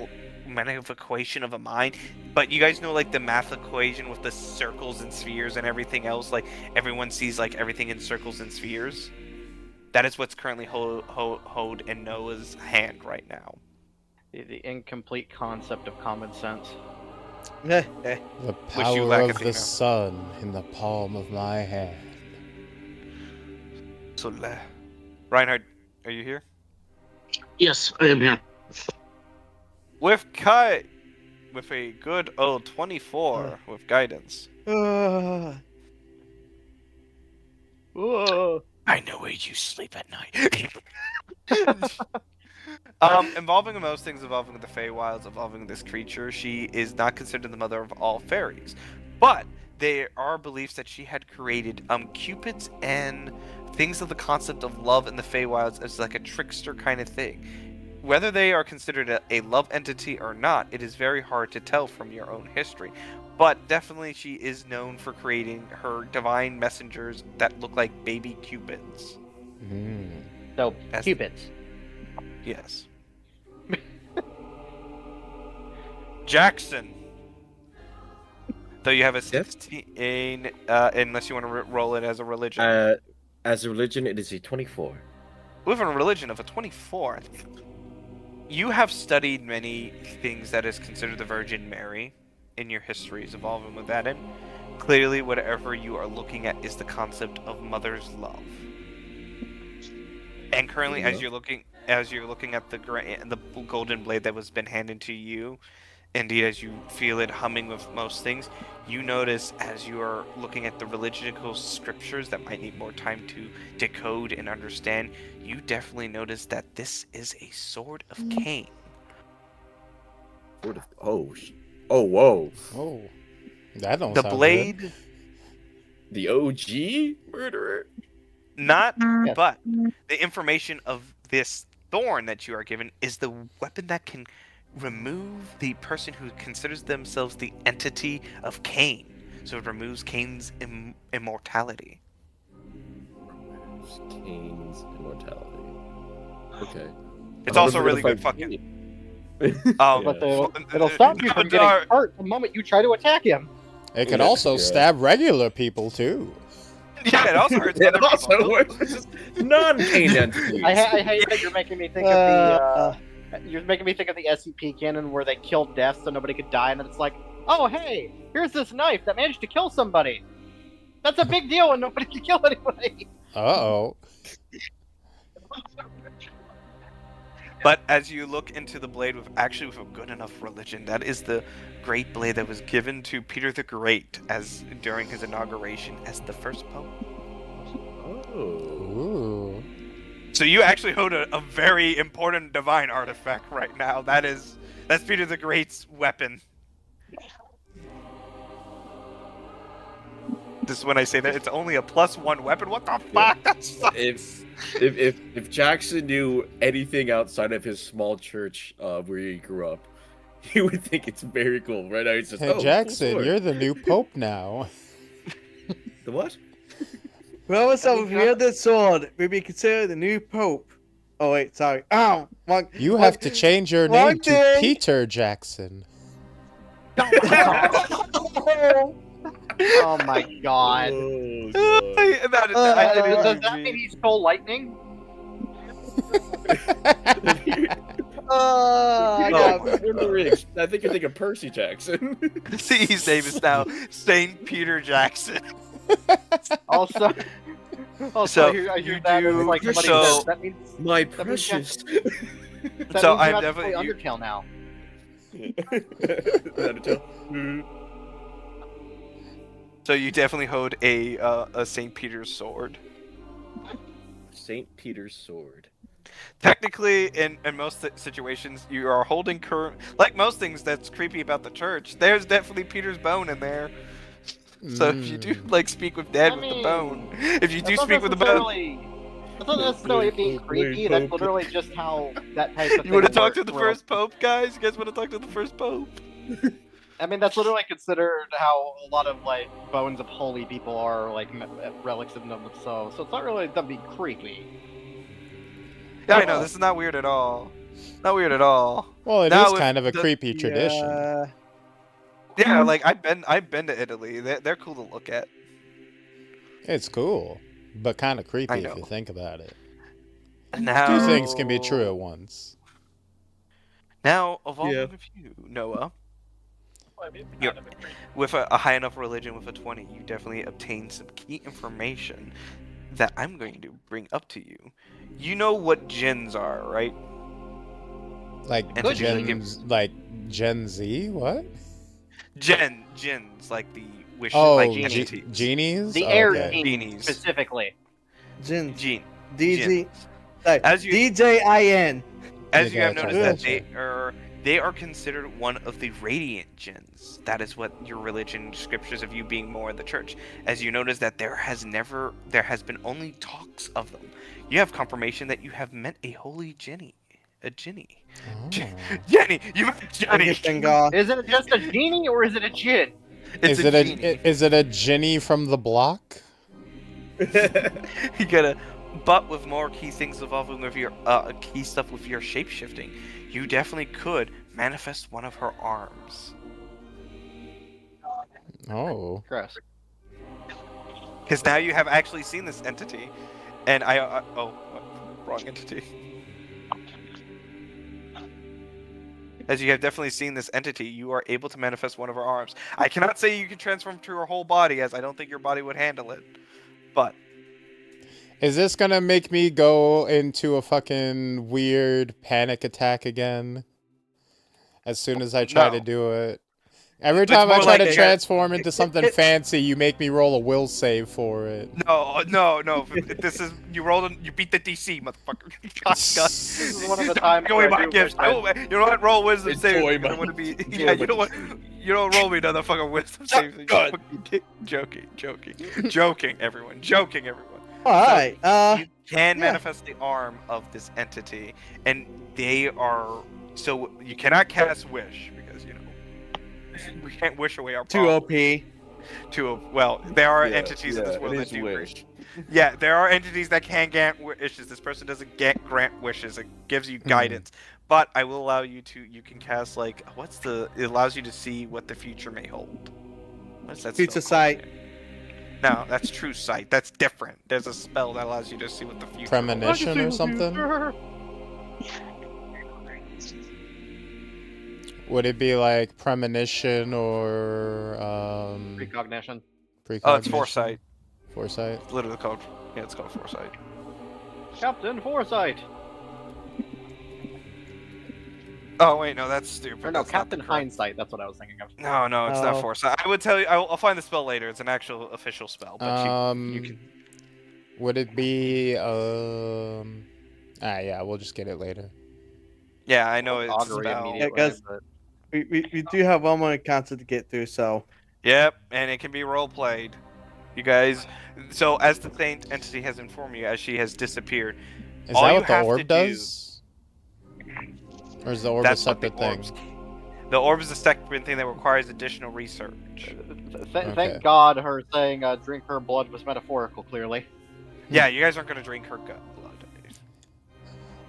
equation of a mind, but you guys know like the math equation with the circles and spheres and everything else, like everyone sees like everything in circles and spheres. That is what's currently hold in Noah's hand right now. The incomplete concept of common sense. The Wish you power lack of Athena. the sun in the palm of my hand. So, Reinhardt, are you here? Yes, I am here. With with a good old 24 with guidance. Whoa. I know where you sleep at night. Involving most things involving the Feywilds, involving this creature, she is not considered the mother of all fairies. But there are beliefs that she had created cupids and things of the concept of love in the Feywilds as like a trickster kind of thing. Whether they are considered a love entity or not, it is very hard to tell from your own history. But definitely she is known for creating her divine messengers that look like baby cupids. So, As- Cupids. Yes. Jackson. Though you have a Yes? 16, unless you want to roll it as a religion. As a religion, it is a 24. With a religion of a 24, you have studied many things that is considered the Virgin Mary in your histories evolving with that, and clearly whatever you are looking at is the concept of mother's love. And currently, as you're looking at the golden blade that was been handed to you, indeed, as you feel it humming with most things, you notice as you are looking at the religious scriptures that might need more time to decode and understand, you definitely notice that this is a sword of Cain. Oh, whoa. Oh, that don't The sound blade, good. The OG murderer? not, Yes. but the information of this thorn that you are given is the weapon that can remove the person who considers themselves the entity of Cain. So it removes Cain's immortality. Cain's immortality. Okay. It's I also remember really the good fight- fucking. But it'll stop you from getting hurt the moment you try to attack him. It could Yeah. also Yeah. stab regular people too. Yeah, it also hurts It other also people. works with non-Cain entities. I hate that you're making me think of you're making me think of the SCP canon where they killed death so nobody could die, and then it's like, oh hey, here's this knife that managed to kill somebody. That's a big deal, and nobody can kill anybody. Uh-oh. But as you look into the blade with a good enough religion, that is the great blade that was given to Peter the Great during his inauguration as the first pope. Oh. Ooh. So you actually hold a very important divine artifact right now. That's Peter the Great's weapon. This is when I say that it's only a +1 weapon. What the fuck? That sucks. If Jackson knew anything outside of his small church where he grew up, he would think it's very cool. Right now, he's just, Hey, oh, cool Jackson, sword. you're the new pope now. The what? Well, so if we had this sword, we'd be considered the new pope. Oh wait, sorry. Oh, one, You have to change your one name to thing- Peter Jackson. Oh my god. Oh, God. Does that mean he stole lightning? I got No, in the rigs. I think you're thinking Percy Jackson. See, his name is now Saint Peter Jackson. Also, So, I hear you that do- as, like somebody so- says, that means My means precious. that So means I'm you have to definitely- play you- Undertale now. So you definitely hold a Saint Peter's sword. Saint Peter's sword. Technically, in most situations, you are holding like most things that's creepy about the church. There's definitely Peter's bone in there. So if you do like speak with Dad I with the mean, bone, if you do That's not speak with the bone, necessarily- That's not necessarily being creepy. That's literally just how that type of thing you want to talk to works, the where- first pope, guys? You guys want to talk to the first pope? I mean, that's literally considered how a lot of like bones of holy people are like relics of them themselves. So it's not really them being creepy. Yeah, I know this is not weird at all. Not weird at all. Well, it Now is with kind of a the- creepy tradition. Yeah, like I've been to Italy. They're cool to look at. It's cool, but kind of creepy I if know. you think about it. Now, Two things can be true at once. Now, evolving Yeah. with you, Noah. With a high enough religion with a 20, you definitely obtain some key information that I'm going to bring up to you. You know what gens are, right? Like And to really Gen Z? What? Gens, like the wish, Oh, like genies. entities. Genies? The Oh, air okay. genies specifically. Jin, Gene. DG, As you DJIN. As You you have gotcha, noticed that gotcha. they are considered one of the radiant gens. That is what your religion scriptures of you being more of the church. As you notice that there has been only talks of them. You have confirmation that you have met a holy Jenny. A Jenny. Oh. Jenny! You met Jenny! Is it just a genie or is it a djinn? It's Is it a Ginny from the block? You got a But with more key things evolving with your key stuff with your shapeshifting, you definitely could manifest one of her arms. Oh. Gross. Because now you have actually seen this entity, and wrong entity. As you have definitely seen this entity, you are able to manifest one of her arms. I cannot say you can transform to her whole body, as I don't think your body would handle it. But Is this gonna make me go into a fucking weird panic attack again? As soon as I try to do it. Every It's time I more try like to you transform into something fancy, you make me roll a will save for it. No. This is you beat the DC, motherfucker. God. This is one of the times Go away where I my do gifts. wish You know what? Roll wisdom It's save. toy Because I want to money. be. Toy Yeah, you know what? money. You don't roll me another fucking wisdom save. God. Joking, everyone. All right. You can yeah. manifest the arm of this entity, and they are so you cannot cast wish because we can't wish away our Too problems. OP. There are Yeah, entities in this yeah, world it that is do wish. Yeah, there are entities that can grant wishes. This person doesn't grant wishes. It gives you guidance. But I will allow you to. You can cast it allows you to see what the future may hold. What's that? Future spell called sight. again? No, that's true sight. That's different. There's a spell that allows you to see what the future holds. Premonition or something? Would it be like premonition or Precognition. Oh, it's precognition? foresight. Foresight. It's literally called. Yeah, it's called foresight. Captain Foresight. Oh wait, no, that's stupid. Or no, That's not Captain the correct- Hindsight. That's what I was thinking of. No, it's not Oh. foresight. I would tell you. I'll find the spell later. It's an actual official spell. But you can. Would it be yeah, we'll just get it later. Yeah, I know it's a Augury spell. immediately, guys. but- We do have one more encounter to get through, so Yep, and it can be role played. You guys. So as the Saint entity has informed you, as she has disappeared, Is all that you what the have to orb do- does? Or is the orb a That's what the separate thing? orbs. The orb is a separate thing that requires additional research. Okay. Thank God her saying drink her blood was metaphorical, clearly. Yeah, you guys aren't gonna drink her gut blood.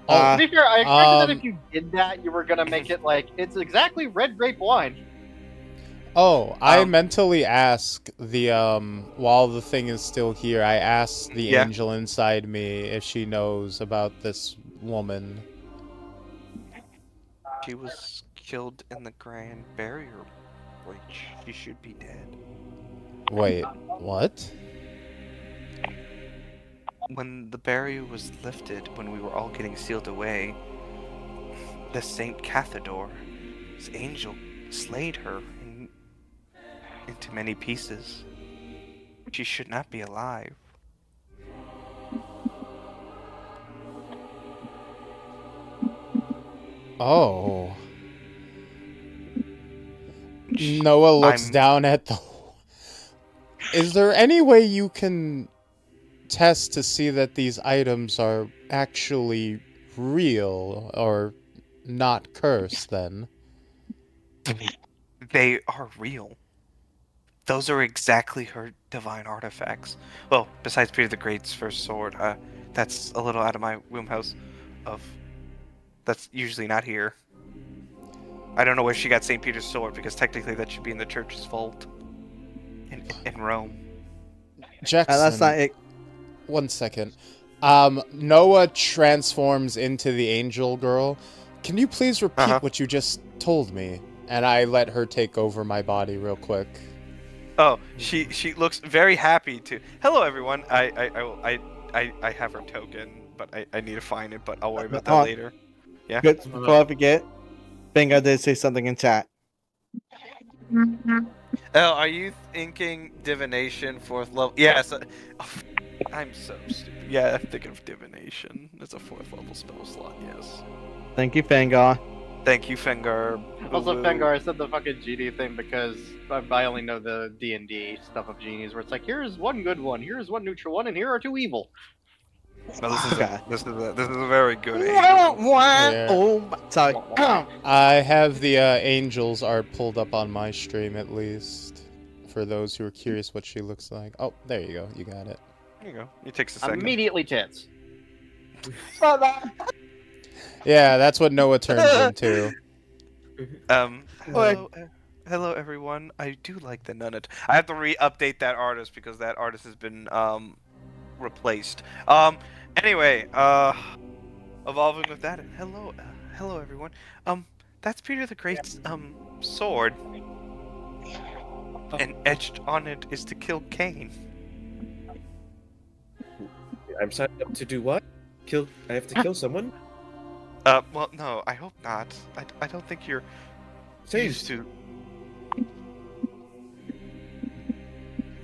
To be fair, I expected that um, if you did that, you were gonna make it like, it's exactly red grape wine. Oh, I mentally ask the while the thing is still here, I ask the Yeah. angel inside me if she knows about this woman. She was killed in the Grand Barrier Breach. She should be dead. Wait, what? When the barrier was lifted, when we were all getting sealed away, the Saint Cathedor, his angel, slayed her into many pieces. She should not be alive. Oh. Noah looks down at the... Is there any way you can test to see that these items are actually real or not cursed then? They are real. Those are exactly her divine artifacts. Well, besides Peter the Great's first sword, that's a little out of my wheelhouse of... That's usually not here. I don't know where she got St. Peter's sword, because technically that should be in the church's vault. In Rome. Jackson, that's not it. 1 second. Noah transforms into the angel girl. Can you please repeat what you just told me? And I let her take over my body real quick. Oh, she looks very happy to. Hello, everyone. I have her token, but I need to find it. But I'll worry about that later. Yeah. Good. Before I forget, Bingo did say something in chat. Oh, are you thinking divination 4th level? Yes. I'm so stupid. Yeah, I'm thinking of divination. It's a 4th level spell slot. Yes. Thank you, Fengar. Thank you, Fengar. Also, Fengar, I said the fucking genie thing because I only know the D&D stuff of genies, where it's like, here's one good one, here's one neutral one, and here are two evil. No, this is a very good angel. Yeah. Oh, sorry. I have the angels art pulled up on my stream at least. For those who are curious what she looks like. Oh, there you go. You got it. There you go. It takes a second. Immediately tits. Yeah, that's what Noah turns into. Hello everyone. I do like the nunnet. I have to re-update that artist because that artist has been replaced. Anyway, evolving with that. Hello everyone. That's Peter the Great's sword, and etched on it is to kill Cain. I'm signed up to do what? I have to kill someone? Well, no, I hope not. I don't think you're Say, used to.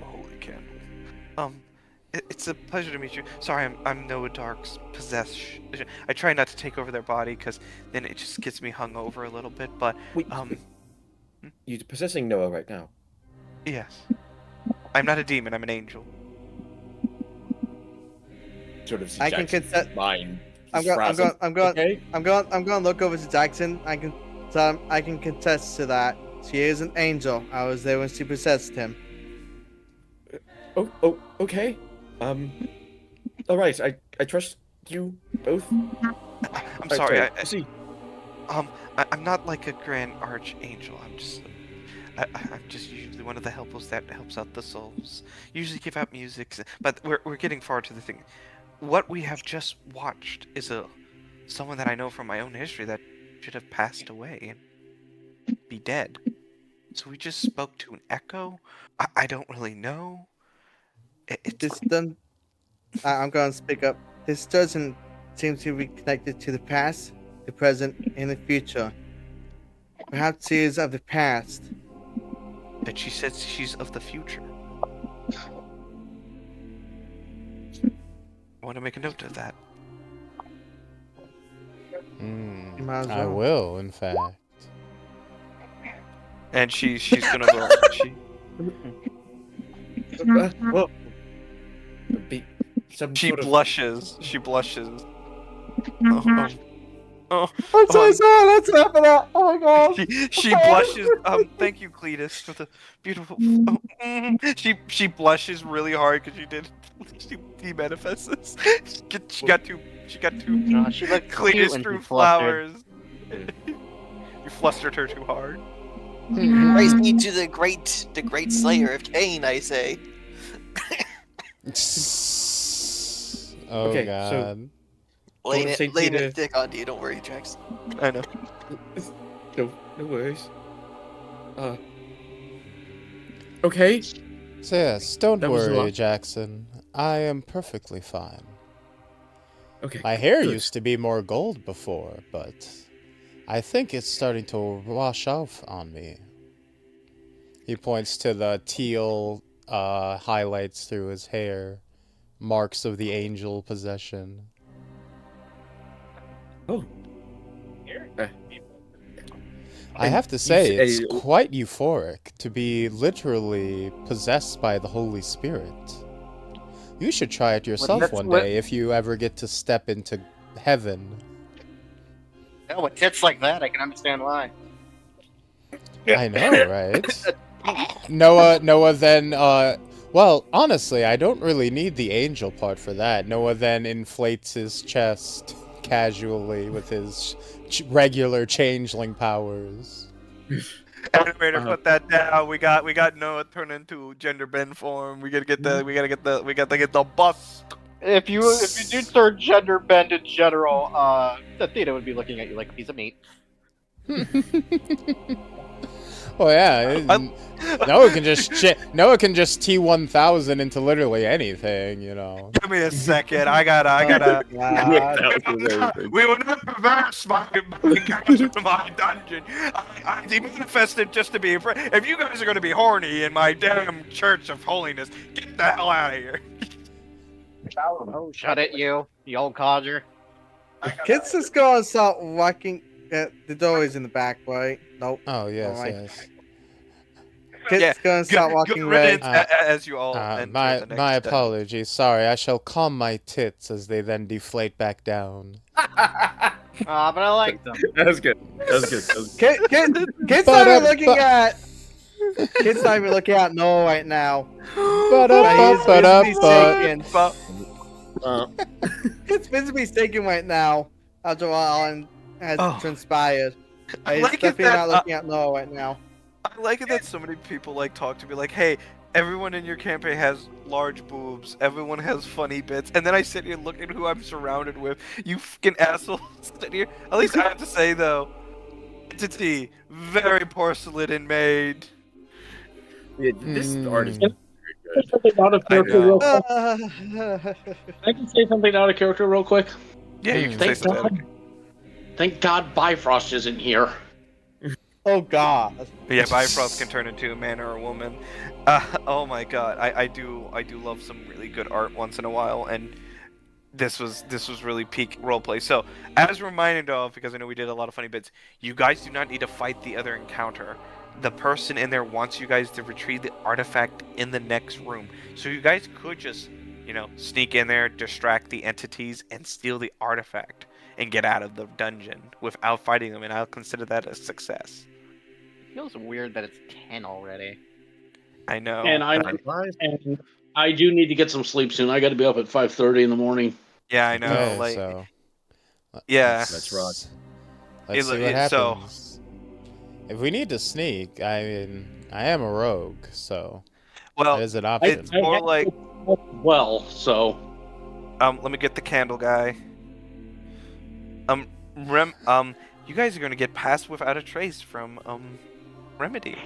Holy candle. It's a pleasure to meet you. Sorry, I'm Noah Dark's possession. I try not to take over their body because then it just gets me hung over a little bit. But wait, you're possessing Noah right now. yes, I'm not a demon. I'm an angel. Sort of. I can consent. Mind. I'm going to look over to Jackson. I can contest to that. She is an angel. I was there when she possessed him. Oh, okay. All right. I trust you both. I'm sorry. See. I'm not like a grand archangel. I'm just usually one of the helpers that helps out the souls. Usually give out music, but we're getting far to the thing. What we have just watched is someone that I know from my own history that should have passed away and be dead. So we just spoke to an echo. I don't really know. I'm going to speak up. This doesn't seem to be connected to the past, the present, and the future. Perhaps she is of the past. But she says she's of the future. I want to make a note of that. I will, in fact. And she's gonna go. Well, She blushes. She blushes. I'm so sorry. Let's laugh at that. Oh my god. She blushes. Thank you, Cletus, for the beautiful. She blushes really hard because she manifests this. She got two. She looked cute Cletus when threw she flustered. flowers. You flustered her too hard. Praise be to the great slayer of Cain, I say. Oh Okay, god. so- Laying Saint it Peter- thick on you, don't worry, Jax. I know. No worries. Okay. So yes, don't That was a worry, lot. Jackson. I am perfectly fine. Okay. My hair good. used to be more gold before, but I think it's starting to wash off on me. He points to the teal highlights through his hair, marks of the angel possession. Oh. I have to say, you say- it's quite euphoric to be literally possessed by the Holy Spirit. You should try it yourself one day if you ever get to step into heaven. Yeah, with tits like that, I can understand why. I know, right? Noah then, well, honestly, I don't really need the angel part for that. Noah then inflates his chest casually with his regular changeling powers. Animator, put that down. We got Noah turn into gender bend form. We gotta get the bust. If you do start gender bend in general, Athena would be looking at you like a piece of meat. Oh yeah, Noah can just T1000 into literally anything, you know. Give me a second. I gotta. We will not reverse my dungeon. I manifested just to be. If you guys are gonna be horny in my damn church of holiness, get the hell out of here. Oh, shut it, you old codger. Kids just go and start walking. The door is in the back, right? Nope. Oh yes, Alright. yes. Kids go and start walking right. riddance, as you all. enter My the next apologies. Sorry, I shall calm my tits as they then deflate back down. But I like them. That was good. Kids not even looking at. Kids not even looking at Noah right now. But he's taken. It's visibly shaking right now after all and has Oh. transpired. I He's like it definitely that not looking at Noah right now. I like it that so many people like talk to me like, hey, everyone in your campaign has large boobs, everyone has funny bits, and then I sit here and look at who I'm surrounded with. You fucking assholes sit here. At least I have to say though, entity very porcelain made. Yeah, this art is Hmm. very good. Something out of I character real know. quick. I can say something out of character real quick. Yeah, you can Hmm. say Thank something. God. Thank God Bifrost isn't here. Oh God. Yeah, Bifrost can turn into a man or a woman. Oh my god, I do love some really good art once in a while, and this was really peak roleplay. So, as reminded of, because I know we did a lot of funny bits, you guys do not need to fight the other encounter. The person in there wants you guys to retrieve the artifact in the next room. So you guys could just, sneak in there, distract the entities, and steal the artifact and get out of the dungeon without fighting them, and I'll consider that a success. It feels weird that it's 10 already. I know. And I do need to get some sleep soon. I got to be up at 5:30 in the morning. Yeah, I know. Okay, like, so yeah. let's rock. Let's see what So- happens. If we need to sneak, I mean, I am a rogue, so Well, that is an option. it's more like, Well, so let me get the candle guy. You guys are gonna get passed without a trace from Remedy.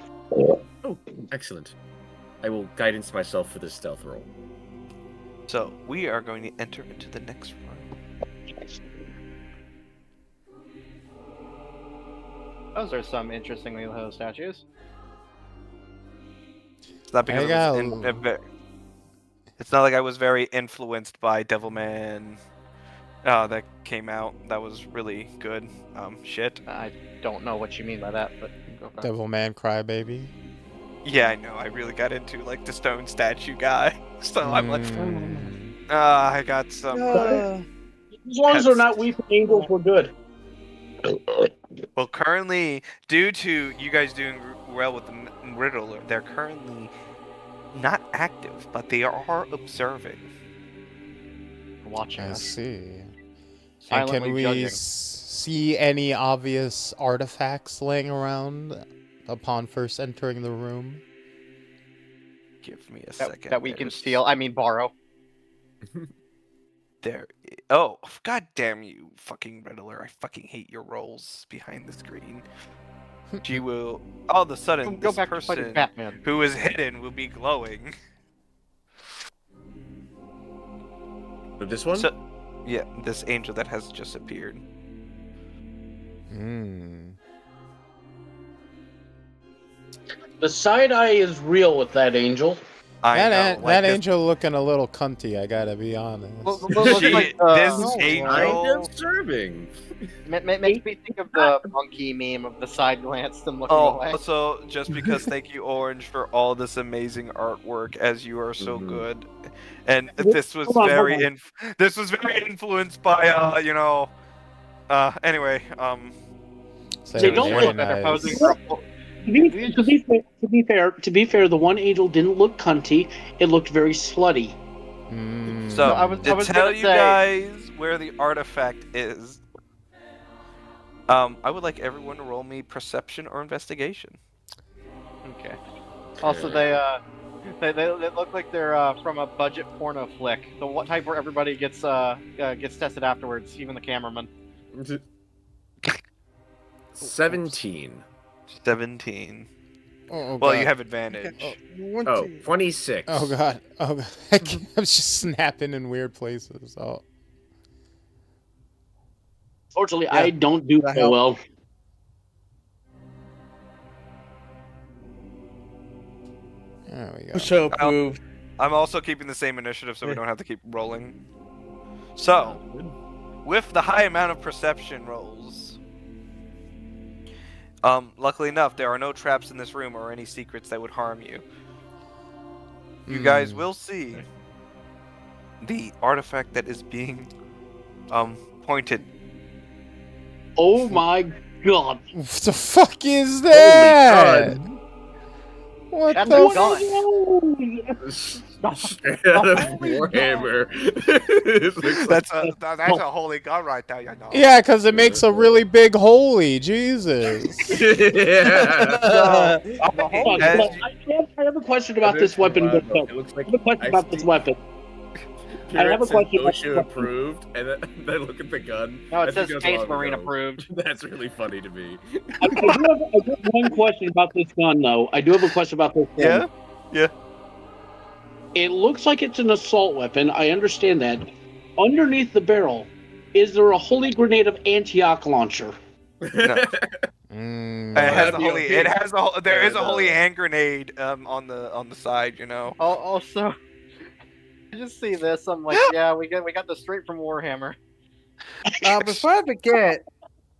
Oh, excellent. I will guidance myself for this stealth roll. So we are going to enter into the next room. Those are some interestingly low statues. It's not because I it's not like I was very influenced by Devilman. That came out. That was really good. Shit. I don't know what you mean by that, but go for it. Devilman Crybaby. Yeah, I know. I really got into like the stone statue guy. So I'm like, Mm. I got some. as long as they're not weeping angels, we're good. Well, currently, due to you guys doing well with the riddle, they're currently not active, but they are observing. Watching I us. see. And Silently can we judging. see any obvious artifacts laying around upon first entering the room? Give me a second. That we can There's- steal. I mean, borrow. Oh, god damn you, fucking Riddler. I fucking hate your rolls behind the screen. She will. All of a sudden, Go this back to fighting person Batman. who is hidden will be glowing. But this one? So, yeah, this angel that has just appeared. Hmm. The side eye is real with that angel. I know. That like this- angel looking a little cunty, I gotta be honest. Looks She- like, this no, angel. I'm observing. makes me think of the monkey meme of the side glance and looking Oh, away. also, just because thank you, Orange, for all this amazing artwork, as you are so Mhm. good, and this was Hold on, very hold on. this was very influenced by anyway So They don't very look that they're nice. posing for a To be fair, the one angel didn't look cunty. It looked very slutty. Hmm. So I was to gonna tell you say- guys where the artifact is, I would like everyone to roll me perception or investigation. Okay. Also, they look like they're from a budget porno flick. The one type where everybody gets tested afterwards, even the cameraman. 17. 17. Oh, Well, God. you have advantage. Oh, 26. Oh god. Oh god. I'm just snapping in weird places. Oh. Fortunately, Yeah. I don't do That so help? well. There we go. So approved. I'm also keeping the same initiative so we don't have to keep rolling. So, with the high amount of perception rolls, luckily enough, there are no traps in this room or any secrets that would harm you. You guys will see the artifact that is being pointed. Oh my god! What the fuck is that? God. What That's the a f- gun. Straight out of Warhammer. It looks like- That's a holy gun right there, you know. Yeah, because it makes a really big holy. Jesus. yeah. Hold on, As hold on. I have a question about this weapon. It looks like I have a question about this weapon. I have a Pirates question about OSHA this weapon. approved, and then look at the gun. No, I it think says that's Space long Marine ago. approved. That's really funny to me. I do have one question about this gun, though. I do have a question about this gun. Yeah. It looks like it's an assault weapon. I understand that. Underneath the barrel, is there a holy grenade of Antioch launcher? Mm, It has that'd a be holy. okay. It has a. There is a And, holy hand grenade on the side. You know. Also, I just see this. I'm like, yeah, we got this straight from Warhammer. Before I forget,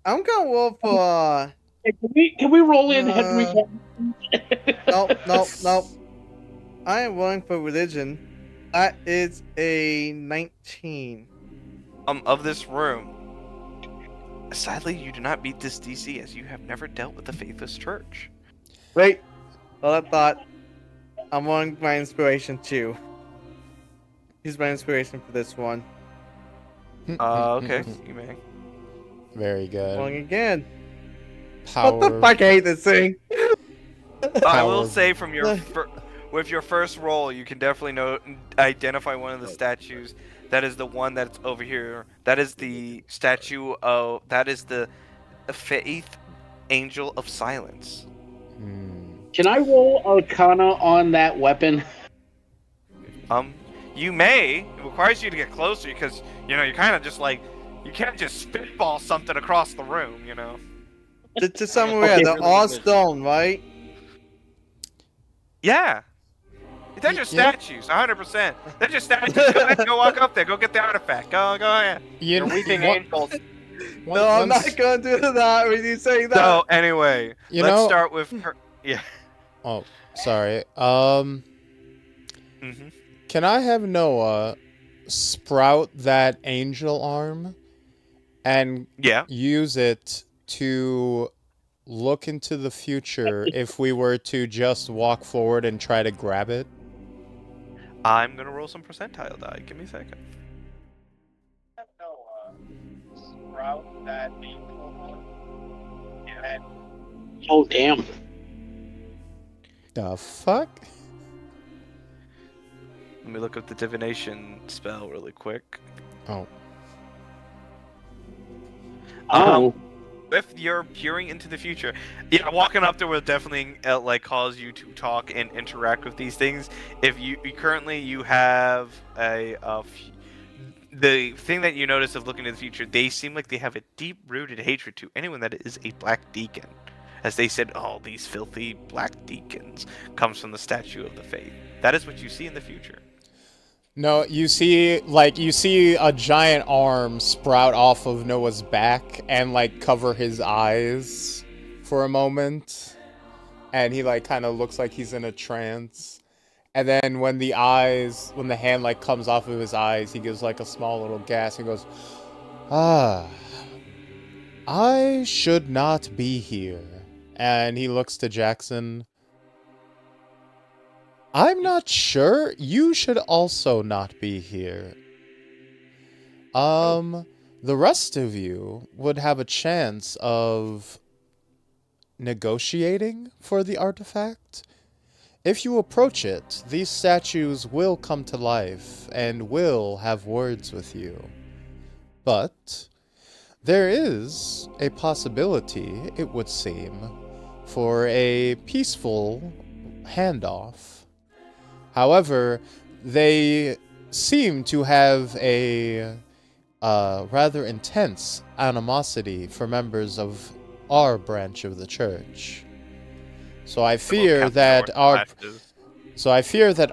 I'm gonna roll for. Hey, can we roll in Henry? Nope. I am rolling for religion. That is a 19. Of this room. Sadly, you do not beat this DC as you have never dealt with the faithless church. Wait, hold that thought. I'm rolling my inspiration too. Use my inspiration for this one. Okay, you may. Very good. Rolling again. Power. What the fuck? I hate this thing. I will Power. say from your with your first roll, you can definitely identify one of the statues. That is the one that's over here. That is the statue of. That is the faith angel of silence. Can I roll Arcana on that weapon? You may. It requires you to get closer because you're kind of just like you can't just spitball something across the room. To somewhere, Okay. they're all stone, right? Yeah. They're just Yeah. statues, 100%. They're just statues. Go ahead, go walk up there. Go get the artifact. Go ahead. You They're weeping what- angels. one- No, I'm once- not gonna do that when you say that. So anyway, You let's know- start with her. Yeah. Oh, sorry. Mm-hmm. Can I have Noah sprout that angel arm and Yeah. use it to look into the future if we were to just walk forward and try to grab it? I'm gonna roll some percentile die. Give me a second. Oh, damn. The fuck? Let me look up the divination spell really quick. Oh. Oh. If you're peering into the future, yeah, walking up there will definitely cause you to talk and interact with these things. If you currently you have the thing that you notice of looking to the future, they seem like they have a deep-rooted hatred to anyone that is a black deacon. As they said, oh, these filthy black deacons comes from the statue of the faith. That is what you see in the future. No, you see a giant arm sprout off of Noah's back and cover his eyes for a moment, and he kind of looks like he's in a trance. And then when the hand comes off of his eyes, he gives a small little gasp and goes, I should not be here. And he looks to Jackson. I'm not sure. You should also not be here. The rest of you would have a chance of negotiating for the artifact. If you approach it, these statues will come to life and will have words with you. But there is a possibility, it would seem, for a peaceful handoff. However, they seem to have a rather intense animosity for members of our branch of the church. So I fear that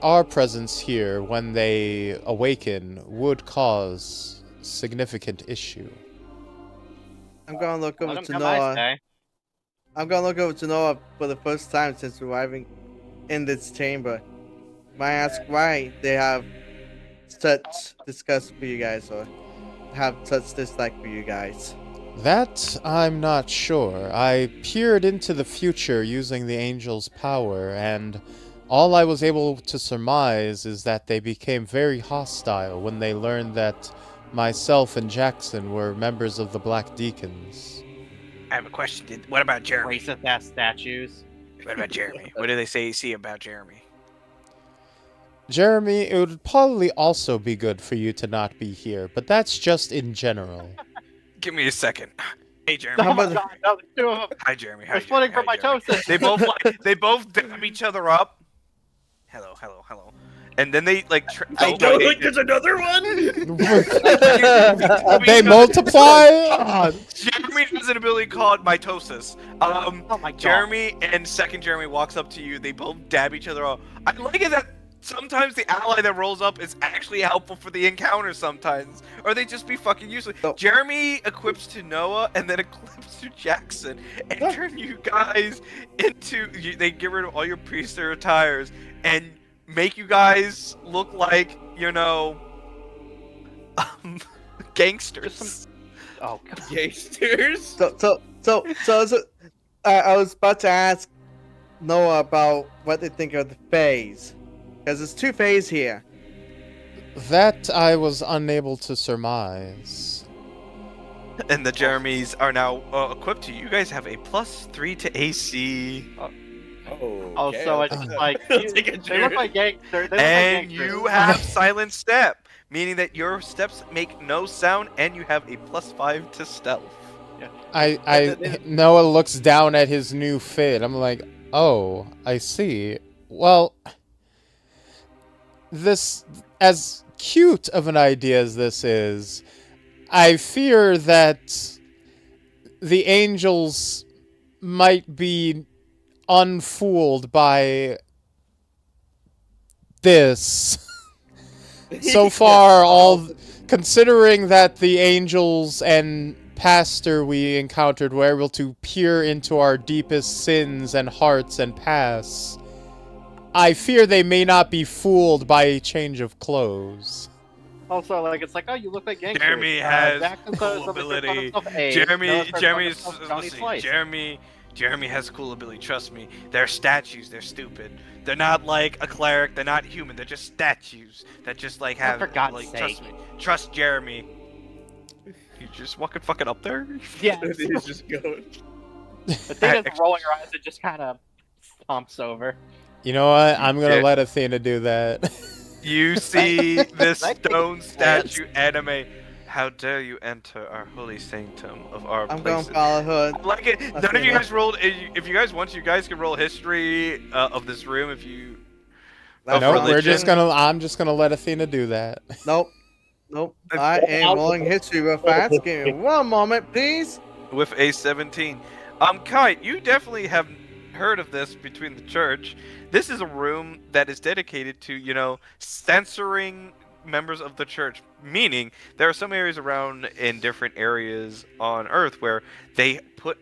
our presence here, when they awaken, would cause significant issue. I'm gonna look over Let 'em to come I Noah. say. I'm gonna look over to Noah for the first time since arriving in this chamber. Might ask why they have such disgust for you guys, or have such dislike for you guys. That I'm not sure. I peered into the future using the angel's power, and all I was able to surmise is that they became very hostile when they learned that myself and Jackson were members of the Black Deacons. I have a question. What about Jeremy? Racist ass statues. What about Jeremy? What do they see about Jeremy? Jeremy, it would probably also be good for you to not be here, but that's just in general. Give me a second. Hey, Jeremy. Oh my god, no, the two of them. Hi, Jeremy. Hi, They're splitting Jeremy. for Hi, Jeremy. mitosis. They both dab each other up. Hello. And then they like. I don't think there's another one. They multiply? Jeremy has an ability called mitosis. Oh my god. Jeremy and second Jeremy walks up to you. They both dab each other up. I like it that sometimes the ally that rolls up is actually helpful for the encounter sometimes. Or they just be fucking useless. Oh. Jeremy equips to Noah and then equips to Jackson. And turn you guys into... They get rid of all your priesthood attires and make you guys look like, you know... gangsters. Oh god. Gangsters. I was about to ask Noah about what they think of the phase, because there's 2 phases here. That I was unable to surmise. And the Jeremys are now equipped to you. You guys have a +3 to AC. Oh, so it's like I'll take a they look like gangsters. And you have silent step, meaning that your steps make no sound, and you have a +5 to stealth. Noah looks down at his new fit. I'm like, oh, I see. Well, this, as cute of an idea as this is, I fear that the angels might be unfooled by this. So far, considering that the angels and pastor we encountered were able to peer into our deepest sins and hearts and pasts, I fear they may not be fooled by a change of clothes. Also, like, it's like, oh, you look like gangsters. Jeremy has Jackson cool says something ability. about himself, A. Jeremy Noah says Jeremy's something about Johnny listen, Slice. Jeremy has cool ability, trust me. They're statues, they're stupid. They're not like a cleric, they're not human, they're just statues that just like have for God's like sake. trust me. Trust Jeremy. You just walking fucking up there? Yeah. He's just going. The thing is rolling her eyes, it just kind of stomps over. You know what? I'm gonna Yeah. let Athena do that. You see this That thing stone is statue anime. How dare you enter our holy sanctum of our I'm going places? to follow Hood. I like it. None of you guys rolled. If you guys want, you guys can roll history of this room. If you. Of No, religion. we're just gonna. I'm just gonna let Athena do that. Nope. I am rolling history real fast. Give me 1 moment, please. With a 17. Kite, you definitely have heard of this between the church. This is a room that is dedicated to, you know, censoring members of the church. Meaning, there are some areas around in different areas on Earth where they put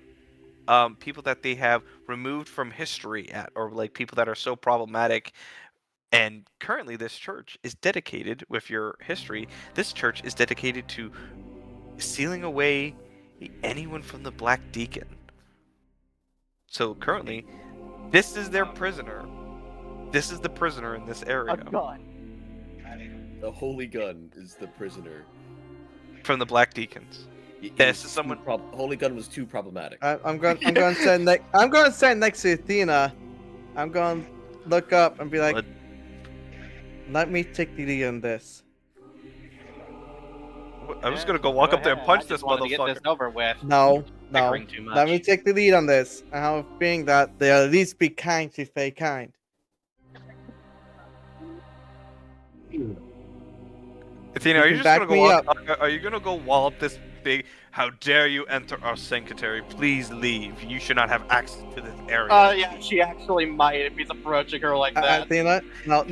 people that they have removed from history at, or like people that are so problematic. And currently, this church is dedicated, with your history, this church is dedicated to sealing away anyone from the Black Deacon. So currently, this is their prisoner. This is the prisoner in this area. A gun. The holy gun is the prisoner. From the Black Deacons. This is someone. Holy gun was too problematic. I'm going to stand next. I'm going to stand next to Athena. I'm going to look up and be like, What? "Let me take the lead on this." I'm just gonna go walk up there and ahead. punch I this just wanted to get this motherfucker. over with. No. Bickering too much. Let me take the lead on this. I have a feeling that they'll at least be kind to Fey kind. Athena, You are can you just back gonna go me walk? Are you gonna go wall up this big? How dare you enter our sanctuary? Please leave. You should not have access to this area. Yeah, she actually might if he's approaching her like that. Athena, no.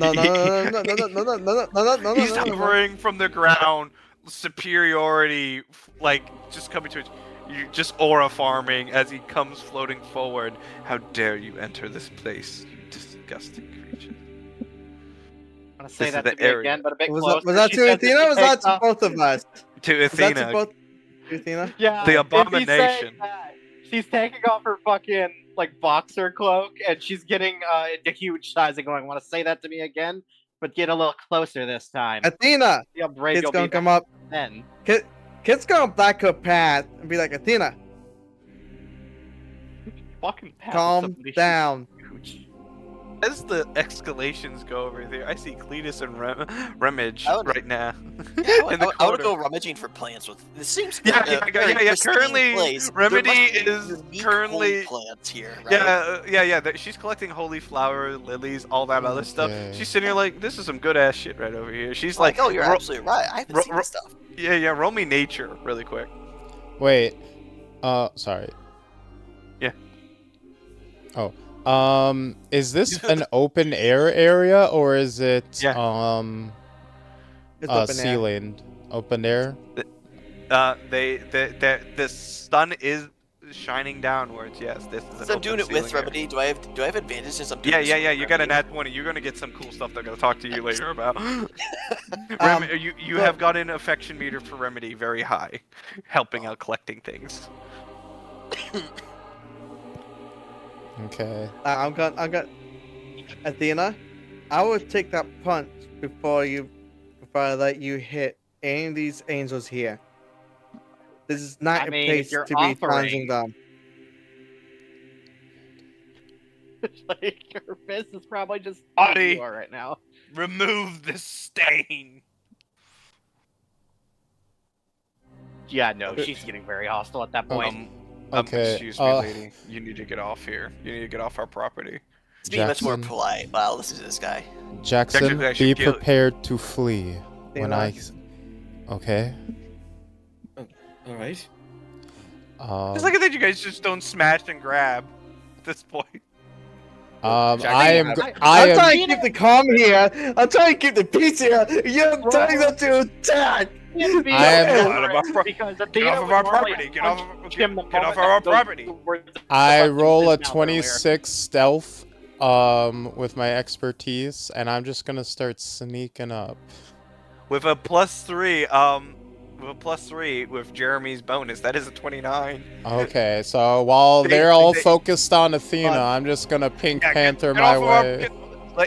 He's hovering from the ground, superiority, like just coming to it. You just aura farming as he comes floating forward. How dare you enter this place, you disgusting creature! I'm gonna say This that is to the me area. again, but a bit Was closer. that She to says Athena or was she that takes to off- both of us? To Was that to Athena, both? Athena? Yeah, The if he's saying abomination. that, she's taking off her fucking like boxer cloak and she's getting into huge size and going, "Want to say that to me again? But get a little closer this time." Athena! See how brave Kid's you'll gonna be come up. then. Kid's gonna black her path and be like, Athena, Fucking pat calm somebody down. huge. As the escalations go over there, I see Cletus and Remage I would- right now. Yeah, in the I would corner. go rummaging for plants with. This seems Yeah, like a very yeah. pristine Currently, place. There Remedy must be is unique currently. holy plants here, right? Yeah. She's collecting holy flower, lilies, all that other stuff. Okay. She's sitting here like, this is some good ass shit right over here. She's Like, like, oh, you're absolutely right. I haven't seen this stuff. Yeah. Roll me nature really quick. Wait. Sorry. Yeah. Oh. Is this an open air area or is it It's open air. ceilinged? Open air? The sun is shining downwards. Yes, this is. So I'm doing it with Remedy. Do I have advantage since I'm doing this Yeah. with You got an Remedy? nat 20. You're gonna get some cool stuff. They're gonna talk to you later about. Um, you have got an affection meter for Remedy very high, helping out collecting things. Okay. I'm gonna Athena, I would take that punch before I let you hit any of these angels here. This is not I a mean, if place you're to be challenging them. Like your fist is probably just Buddy. you are right now. Remove the stain. Yeah, no, she's getting very hostile at that point. Okay, Excuse me, lady. You need to get off here. You need to get off our property. It's being much more Jackson. polite. Wow, listen to this guy. Jackson, Actually, I should be kill- prepared to flee when Athena? Okay. All right. Just look at that. You guys just don't smash and grab at this point. I am. I- I I'm am. trying to keep the calm here. I'm trying to keep the peace here. You're telling them to attack. Can't be I am- Get out of our pro- because Get off of our property. Get off of our property. I roll a 26 stealth, with my expertise, and I'm just gonna start sneaking up. With a +3, with Jeremy's bonus, that is a 29. Okay, so while they're all focused on Athena, I'm just gonna Pink Yeah, Panther get my off of our- way.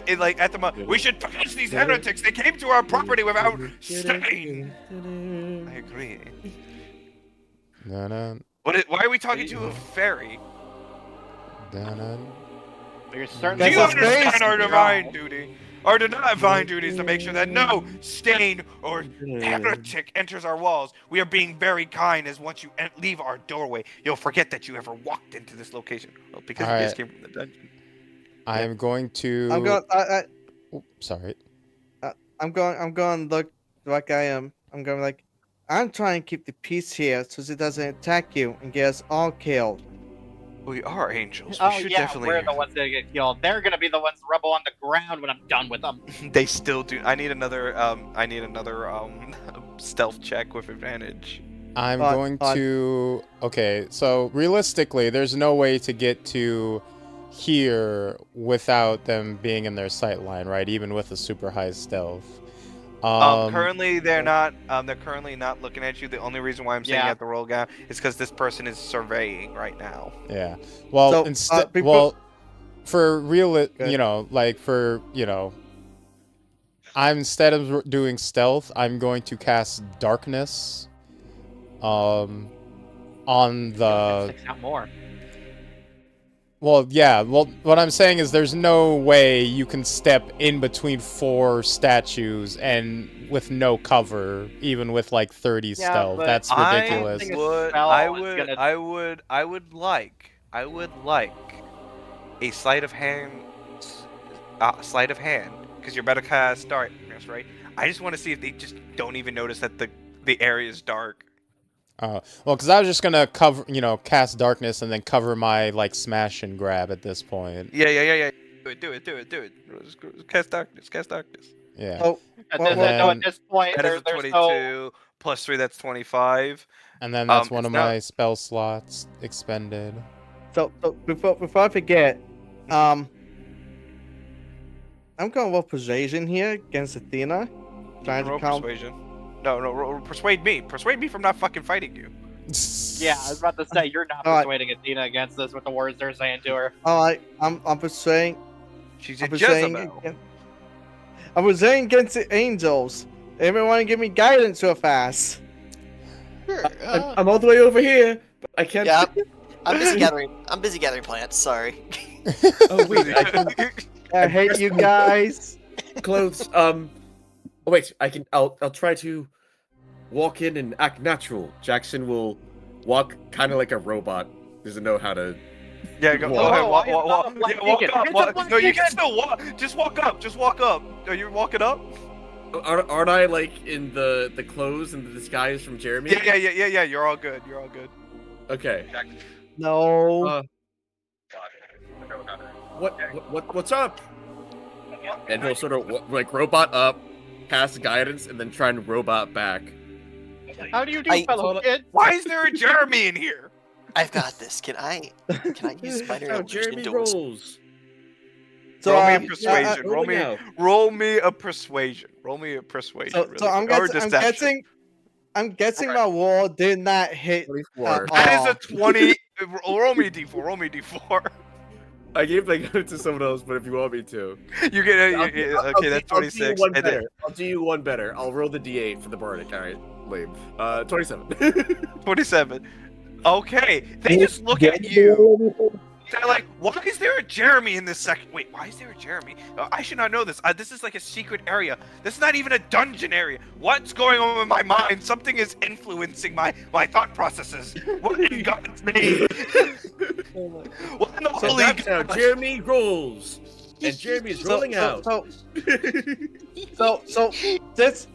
get- like at the moment, we should punish these heretics. They came to our property without stain. I agree. Dun-dun, Why are we talking to a fairy? dun-dun. You're Do certainly you That's a understand space. our divine duty? Our divine duty is to make sure that no stain or heretic enters our walls. We are being very kind, as once you leave our doorway, you'll forget that you ever walked into this location. Well, because you guys Alright. came from the dungeon. I am going to. I'm going. Sorry. I'm going. Look like I am. I'm going like. I'm trying to keep the peace here so it doesn't attack you and get us all killed. We are angels. Oh We should yeah, definitely. we're the ones that get killed. They're gonna be the ones that rubble on the ground when I'm done with them. They still do. I need another. Stealth check with advantage. I'm Fine, going fine. to. Okay, so realistically, there's no way to get to here without them being in their sight line, right? Even with a super high stealth. Currently, they're not. They're currently not looking at you. The only reason why I'm saying you Yeah. have to roll down is because this person is surveying right now. Yeah. Well, So, instead, people- well, for real, Good. you know, like for I'm instead of doing stealth, I'm going to cast darkness. On the. Six out more. Well, yeah. Well, what I'm saying is there's no way you can step in between 4 statues and with no cover, even with like 30 Yeah, stealth. but That's I ridiculous. think a would. spell I is would. gonna- I would like a sleight of hand. Sleight of hand, because you're about to cast darkness, right? I just want to see if they just don't even notice that the area is dark. Well, because I was just gonna cast darkness and then cover my like smash and grab at this point. Yeah. Do it. Just cast darkness. Yeah. Oh, At, Well, this, well, at this point, That is a there's 22 no. +3. That's 25. And then that's it's one of not- my spell slots expended. so before I forget, I'm going to roll persuasion here against Athena. Trying to Roll calm. persuasion. No, persuade me. Persuade me from not fucking fighting you. Yeah, I was about to say you're not All right. persuading Athena against this with the words they're saying to her. All right, I'm persuading. She's a I'm persuading. Jezebel. I'm persuading against the angels. Everyone give me guidance real fast. Sure. I'm all the way over here, but I can't. Yeah, I'm busy gathering. I'm busy gathering plants. Sorry. Oh wait, I can I hate you guys. clothes. Oh wait, I can. I'll try to walk in and act natural. Jackson will walk kind of like a robot. Doesn't know how to. Yeah, go Walk. ahead. Walk, Oh, walk, walk. it's not a Yeah, black walk beacon. up. It's a Walk. black No, you can beacon. still walk. Just walk up. Just walk up. Are you walking up? Aren't I like in the clothes and the disguise from Jeremy? Yeah. You're all good. You're all good. Okay. No. Uh, what's up? And he'll sort of like robot up, pass guidance, and then try and robot back. How do you do, I- fellow kid? Why is there a Jeremy in here? I've got this. Can I use spider How illusion Jeremy to rolls. So, roll me a um, persuasion. rolling out. Roll me a persuasion. Roll me a persuasion. So, really so I'm, quick. Or guessing, I'm deception. guessing. I'm guessing my wall did not hit. 24. That is a Oh. 20. Roll me d4. Roll me d4. I gave the gun to someone else, but if you want me to. You get a, I'll okay. That's I'll do you 26. one and then- better. I'll do you one better. I'll roll the d8 for the bardic. All right, lame. 27. 27. Okay, they just look at you. They're like, why is there a Jeremy in this section? Wait, why is there a Jeremy? I should not know this. This is like a secret area. This is not even a dungeon area. What's going on in my mind? Something is influencing my thought processes. What in God's name? What in the So holy that's how gosh? Jeremy rolls. And Jeremy is rolling out. So this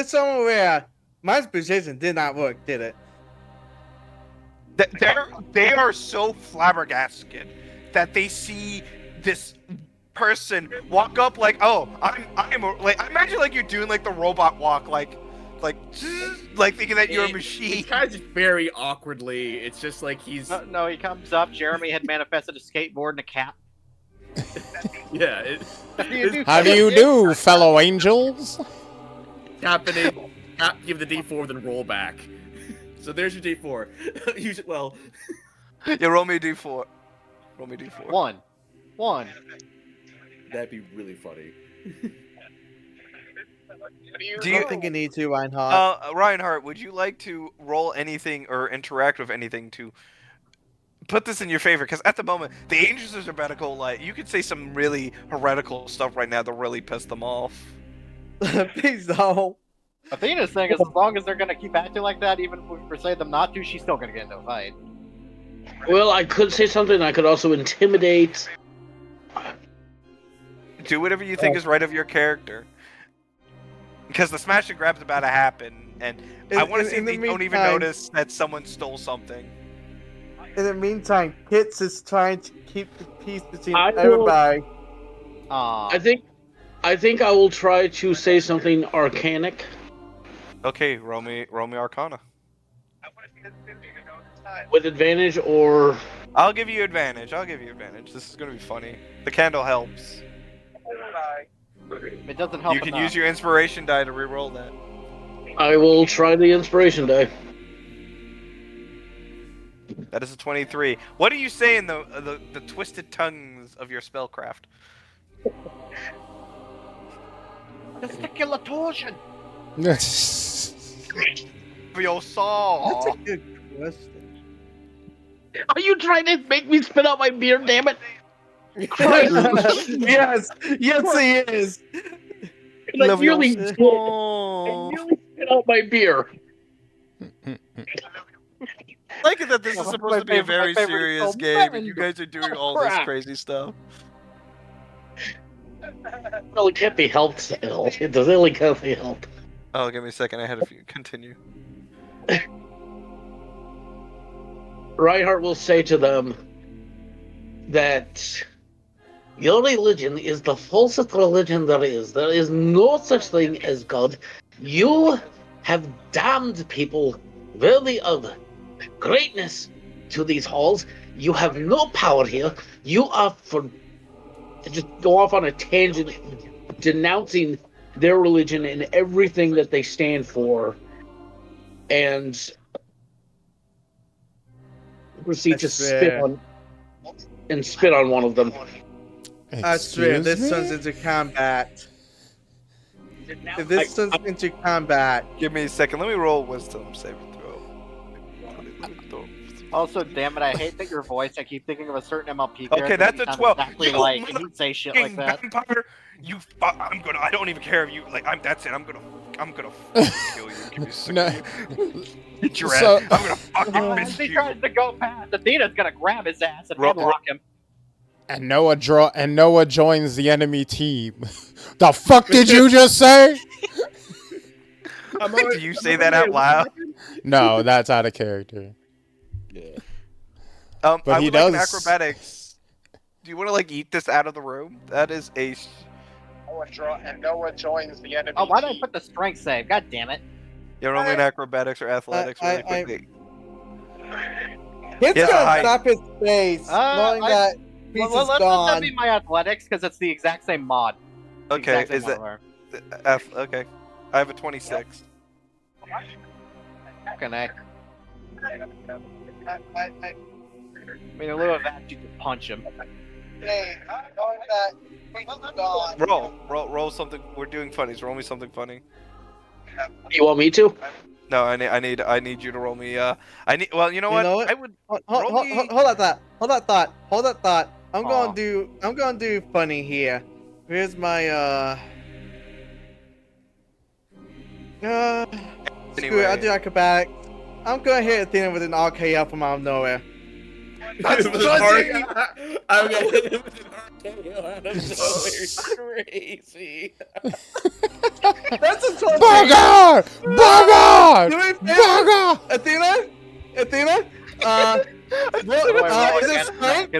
somewhere my position did not work, did it? They are so flabbergasted that they see this person walk up like, oh, I'm like, I imagine like you're doing like the robot walk, like thinking that you're a machine. He's kind of just very awkwardly. It's just like he's No, he comes up. Jeremy had manifested a skateboard and a cap. yeah. How do you do, fellow angels? Happening. Give the d4, then roll back. So there's your d4. Use it well. Yeah, roll me a d4. Roll me a d4. One. That'd be really funny. Do I you, don't think you need to, Reinhardt. Reinhardt, would you like to roll anything or interact with anything to put this in your favor? Because at the moment, the angels are about to go like, you could say some really heretical stuff right now to really piss them off. Please don't. Athena's thing is, as long as they're gonna keep acting like that, even if we persuade them not to, she's still gonna get into a fight. Well, I could say something. I could also intimidate. Do whatever you think is right of your character. Because the smash and grab's about to happen, and I want to see if they don't even notice that someone stole something. In the meantime, Kits is trying to keep the peace between I will- everybody. I think I will try to say something arcanic. Okay, roll me Arcana. With advantage, or I'll give you advantage. This is gonna be funny. The candle helps. It doesn't help. You can enough. use your inspiration die to reroll that. I will try the inspiration die. That is a 23. What do you say in the twisted tongues of your spellcraft? Testicular torsion. For your soul. That's a good question. Are you trying to make me spit out my beer? Damn it! yes, he is. I Love nearly your did. I nearly spit out my beer. I like it that this is supposed to be a very serious game, and you guys are doing all this crazy stuff. Well, it can't be helped still. It really can't be helped. Oh, give me a second. I had a few. Continue. Reinhardt will say to them that your religion is the falsest religion there is. There is no such thing as God. You have damned people worthy of greatness to these halls. You have no power here. You are for just go off on a tangent, denouncing their religion and everything that they stand for. And proceed to swear. spit on one of them. I swear, this Excuse turns me? into combat. If this turns into combat, Give me a second. Let me roll wisdom saving throw. Also, damn it, I hate that your voice. I keep thinking of a certain MLP Okay, character. that's You a sound 12. Exactly You like, and he'd say shit like Fucking that. vampire! I don't even care if you that's it. I'm gonna fucking kill you. Give me a second. No. Get your So- ass. I'm gonna fucking As fist he you. tries to go past, Athena's gonna grab his ass and Roll- headlock him. And Noah joins the enemy team. The fuck did you just say? Do you say that out loud? No, that's out of character. Yeah. But I he would like an does- acrobatics. Do you want to like eat this out of the room? That is a. Noah joins the enemy. Oh, why did I put the strength save? God damn it. Yeah, roll me an acrobatics or athletics really quickly. it's Yes, gonna I- stop his face, knowing that Peace Well, is let that gone. be my athletics because it's the exact same mod. The Okay, exact same is it mod okay? I have a 26. Fucking A. I mean, in lieu of that, you could punch him. Roll something. We're doing funnies. Roll me something funny. You want me to? No, I need you to roll me. Well, you know what? I would. roll me- Hold that thought. I'm Aw. gonna do funny here. Here's my screw it, I'll do acrobatics. I'm gonna hit Athena with an RKO from out of nowhere. That's pussy! I'm gonna hit him with an RKO out of nowhere. Crazy. That's a 12. Bugger! Bugger! Do it, Bugger! Athena? Is it strength?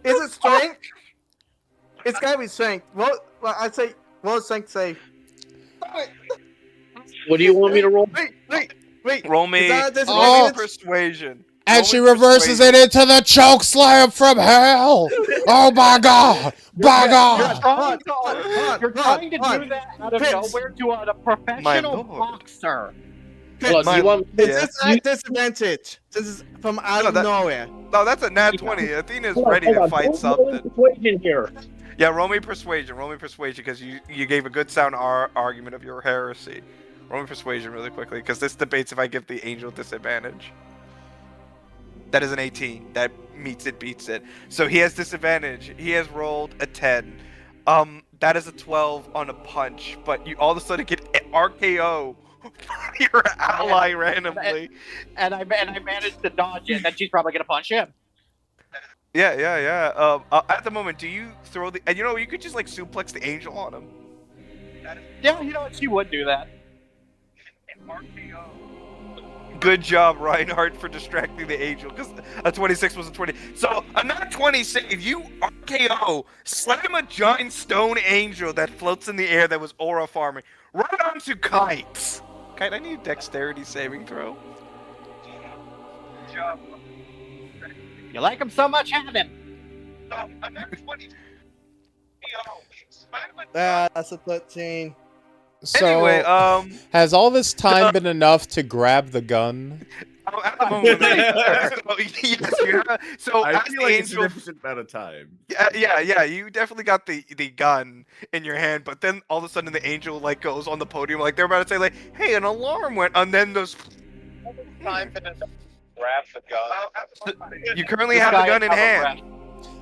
Is it strength? It's gotta be strength. Well, I'd say roll strength save. What do you want me to roll? Wait. Roll me. Is that a Roll me Oh. persuasion. And Roll she me reverses persuasion. it into the choke slam from hell! Oh my god! You're Bugger! trying to do that out of Prince. nowhere to a professional lord. boxer. Look, My- you want Is Yeah. this at disadvantage? This is from out of that- nowhere. No, that's a nat 20. Athena's hold on, ready hold to on. fight Don't roll something. persuasion here. Yeah, roll me persuasion. Roll me persuasion because you gave a good sound argument of your heresy. Roll me persuasion really quickly because this debates if I give the angel disadvantage. That is an 18. That meets it, beats it. So he has disadvantage. He has rolled a 10. That is a 12 on a punch, but you all of a sudden get RKO your ally randomly. And I managed to dodge it, and then she's probably gonna punch him. Yeah. At the moment, do you throw the? And you know, you could just like suplex the angel on him. Yeah, you know what? She would do that. Good job, Reinhardt, for distracting the angel, because a 26 was a 20. So, another 26, if you RKO, slam a giant stone angel that floats in the air that was aura farming, right onto Kites. Kite, I need a dexterity saving throw. You like him so much, have him. That's a 13. So, Anyway, has all this time been enough to grab the gun? at the moment, yes, you have, so I as feel the like it's a angel significant amount of time. Yeah, you definitely got the gun in your hand, but then all of a sudden the angel like goes on the podium, like they're about to say like, hey, an alarm went, and then those. Time to grab the gun. You currently This have guy a gun is in out of hand. breath.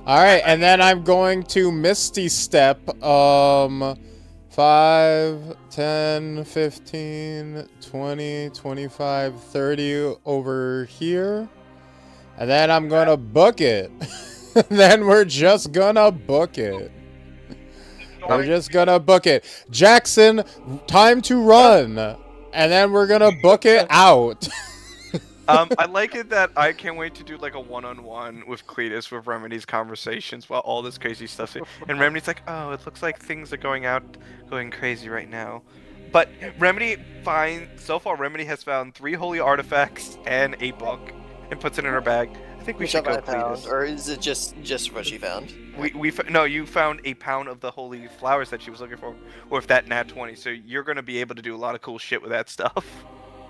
Alright, and then I'm going to Misty Step, 5, 10, 15, 20, 25, 30 over here. And then I'm gonna book it. Then we're just gonna book it. We're just gonna book it. Jackson, time to run. And then we're gonna book it out. I like it that I can't wait to do like a one-on-one with Cletus with Remedy's conversations while all this crazy stuff's in. And Remedy's like, oh, it looks like things are going crazy right now. But so far Remedy has found 3 holy artifacts and a book and puts it in her bag. I think we Which should have go, I found? Cletus. Or is it just what she found? No, you found a pound of the holy flowers that she was looking for with that nat 20. So you're going to be able to do a lot of cool shit with that stuff.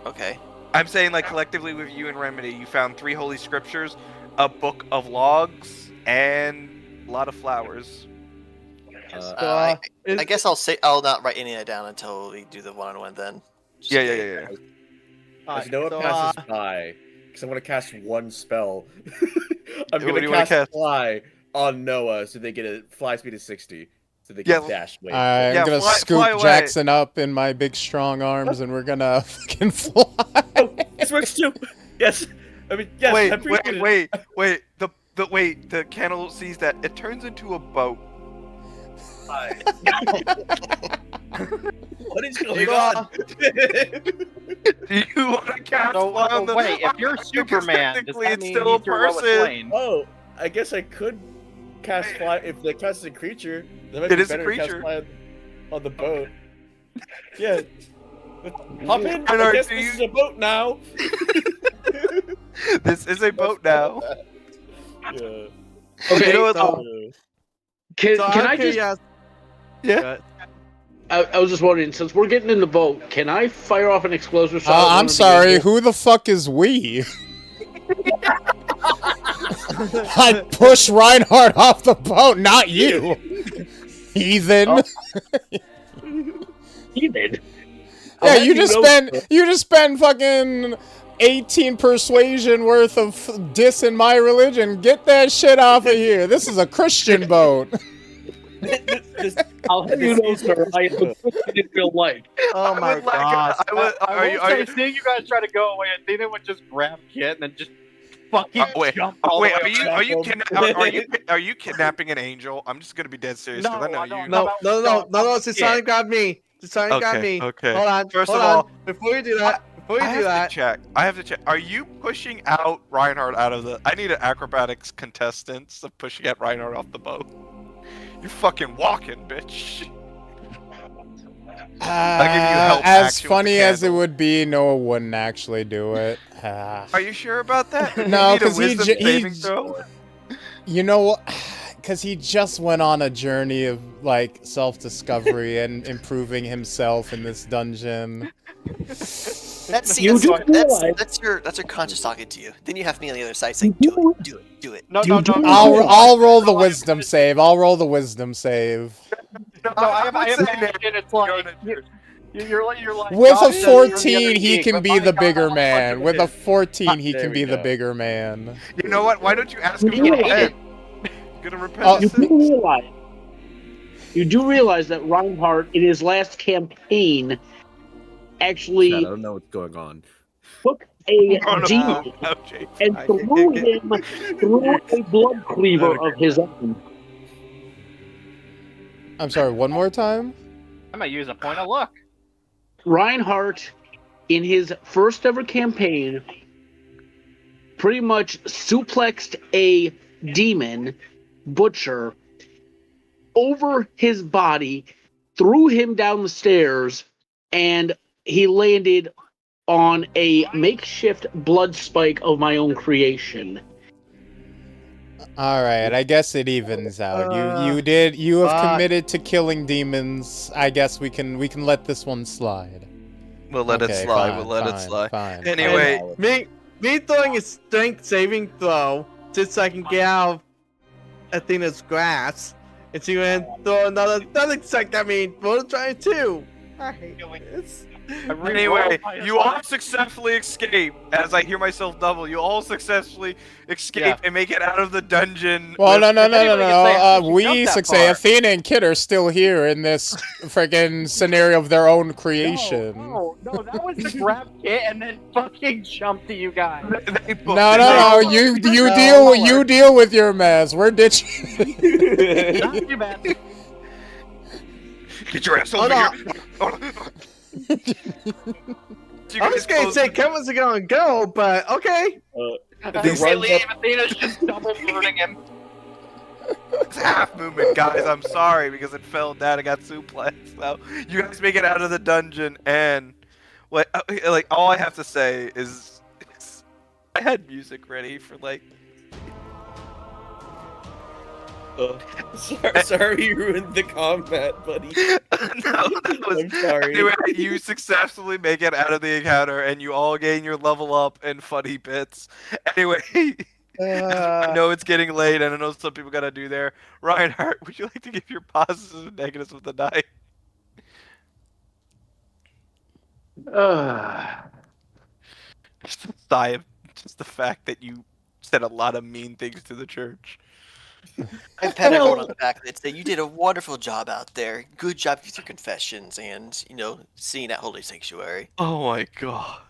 Okay. I'm saying, like, collectively with you and Remedy, you found 3 holy scriptures, a book of logs, and a lot of flowers. I guess I'll not write any of that down until we do the one-on-one then. Just Yeah. kidding. As Noah so, passes by, because I want to cast one spell. I'm What do going you to wanna cast cast? Fly on Noah so they get a fly speed of 60. So they can Yeah, dash away. I'm Yeah, gonna fly scoop away. Jackson up in my big strong arms, and we're gonna fucking fly. Oh, it's works too. Yes. I mean, yes. I appreciate it. wait. The candle sees that it turns into a boat. What is going You on? Do you want to cast So fly on the? wait, if you're Because Superman, does technically that it's mean still a he's your Lois person. Lane? Oh, I guess I could cast fly if the cast is a creature. That might It be is a better to cast creature. fly on the boat. Yeah. Hop in. Bernard, I guess do this you- is a boat now. This is a boat now. Yeah. Okay, You know what? can So I I'm just? curious. Yeah. I was just wondering, since we're getting in the boat, can I fire off an explosive shot? at one I'm of the sorry, angels? who the fuck is we? I push Reinhardt off the boat, not you. Heathen. He did. Yeah, I'll you let just know, spend sir. you just spend fucking 18 persuasion worth of diss in my religion. Get that shit off of here. This is a Christian boat. I'll have you know, sir, I am a Christian in real life. Oh my would like- gosh. I would- I are you- will are say, you- seeing you guys try to go away, Athena would just grab Kit and then just fucking Wait, jump all wait, the way are you around. are you kidnapping an angel? I'm just gonna be dead serious because I know No, I you. don't No, know. no, Sasani got me. Sasani got me. Okay. Hold on. First hold of on. all, Before you do that, I have to check. Are you pushing out Reinhardt out of the? I need an acrobatics contestants of pushing out Reinhardt off the boat. You're fucking walking, bitch. I'll give you help As action with funny the as it candle. would be, Noah wouldn't actually do it. Are you sure about that? You No, need a 'cause he wisdom j- he saving j- throw? You know, because he just went on a journey of like self-discovery and improving himself in this dungeon. That's You do realize- that's your conscience talking to you. Then you have me on the other side saying, "Do it." No, You no, do no, no. realize- I'll roll the wisdom save. I'll roll the wisdom save. No, I would say imagine it's like you're- you're like With God a says you're the 14, other he geek, can but be by the God, bigger I'll man. fuck With a 14, he There can we be the go. bigger man. You know what? Why don't you ask him You to do repent? Gonna repent. Oh, to You sin? do realize. You do realize that Reinhardt, in his last campaign, actually I don't know what's going on. took a Oh, no. demon Oh, Jake. and threw him through a blood cleaver of his own. I'm sorry, one more time? I might use a point of luck. Reinhardt, in his first ever campaign, pretty much suplexed a demon, Butcher, over his body, threw him down the stairs, and he landed on a makeshift blood spike of my own creation. Alright, I guess it evens out. You have committed to killing demons. I guess we can let this one slide. We'll let it Okay, slide. fine, We'll let it fine, slide. fine. Anyway, Me throwing a strength saving throw just so I can get out of Athena's grasp. And she went throw another strike at me. We'll try too. I hate this. Anyway, you all successfully escape. As I hear myself double, you all successfully escape Yeah. and make it out of the dungeon. Well, with- no. anybody can say, "How did you We jump that succeed. far?" Athena and Kid are still here in this freaking scenario of their own creation. No, that was to grab Kit and then fucking jump to you guys. They booked No, it. you No, you deal with your mess. We're ditching. Not too bad. Get your ass Hold over on. here. Hold on. You I guys was gonna close- say Kevin's gonna go, but okay. They say leave, Athena's just double burning him. It's half movement, guys. I'm sorry because it fell down and got suplexed. So you guys make it out of the dungeon, and what? Like all I have to say is I had music ready for like. Sorry you ruined the combat, buddy. No, that was. I'm sorry. Anyway, you successfully make it out of the encounter, and you all gain your level up and funny bits. Anyway, I know it's getting late, and I know some people gotta do there. Reinhardt, would you like to give your positives and negatives of the night? Just a sigh of just the fact that you said a lot of mean things to the church. I pat everyone on the back and say, you did a wonderful job out there. Good job with your confessions and, seeing that holy sanctuary. Oh my god.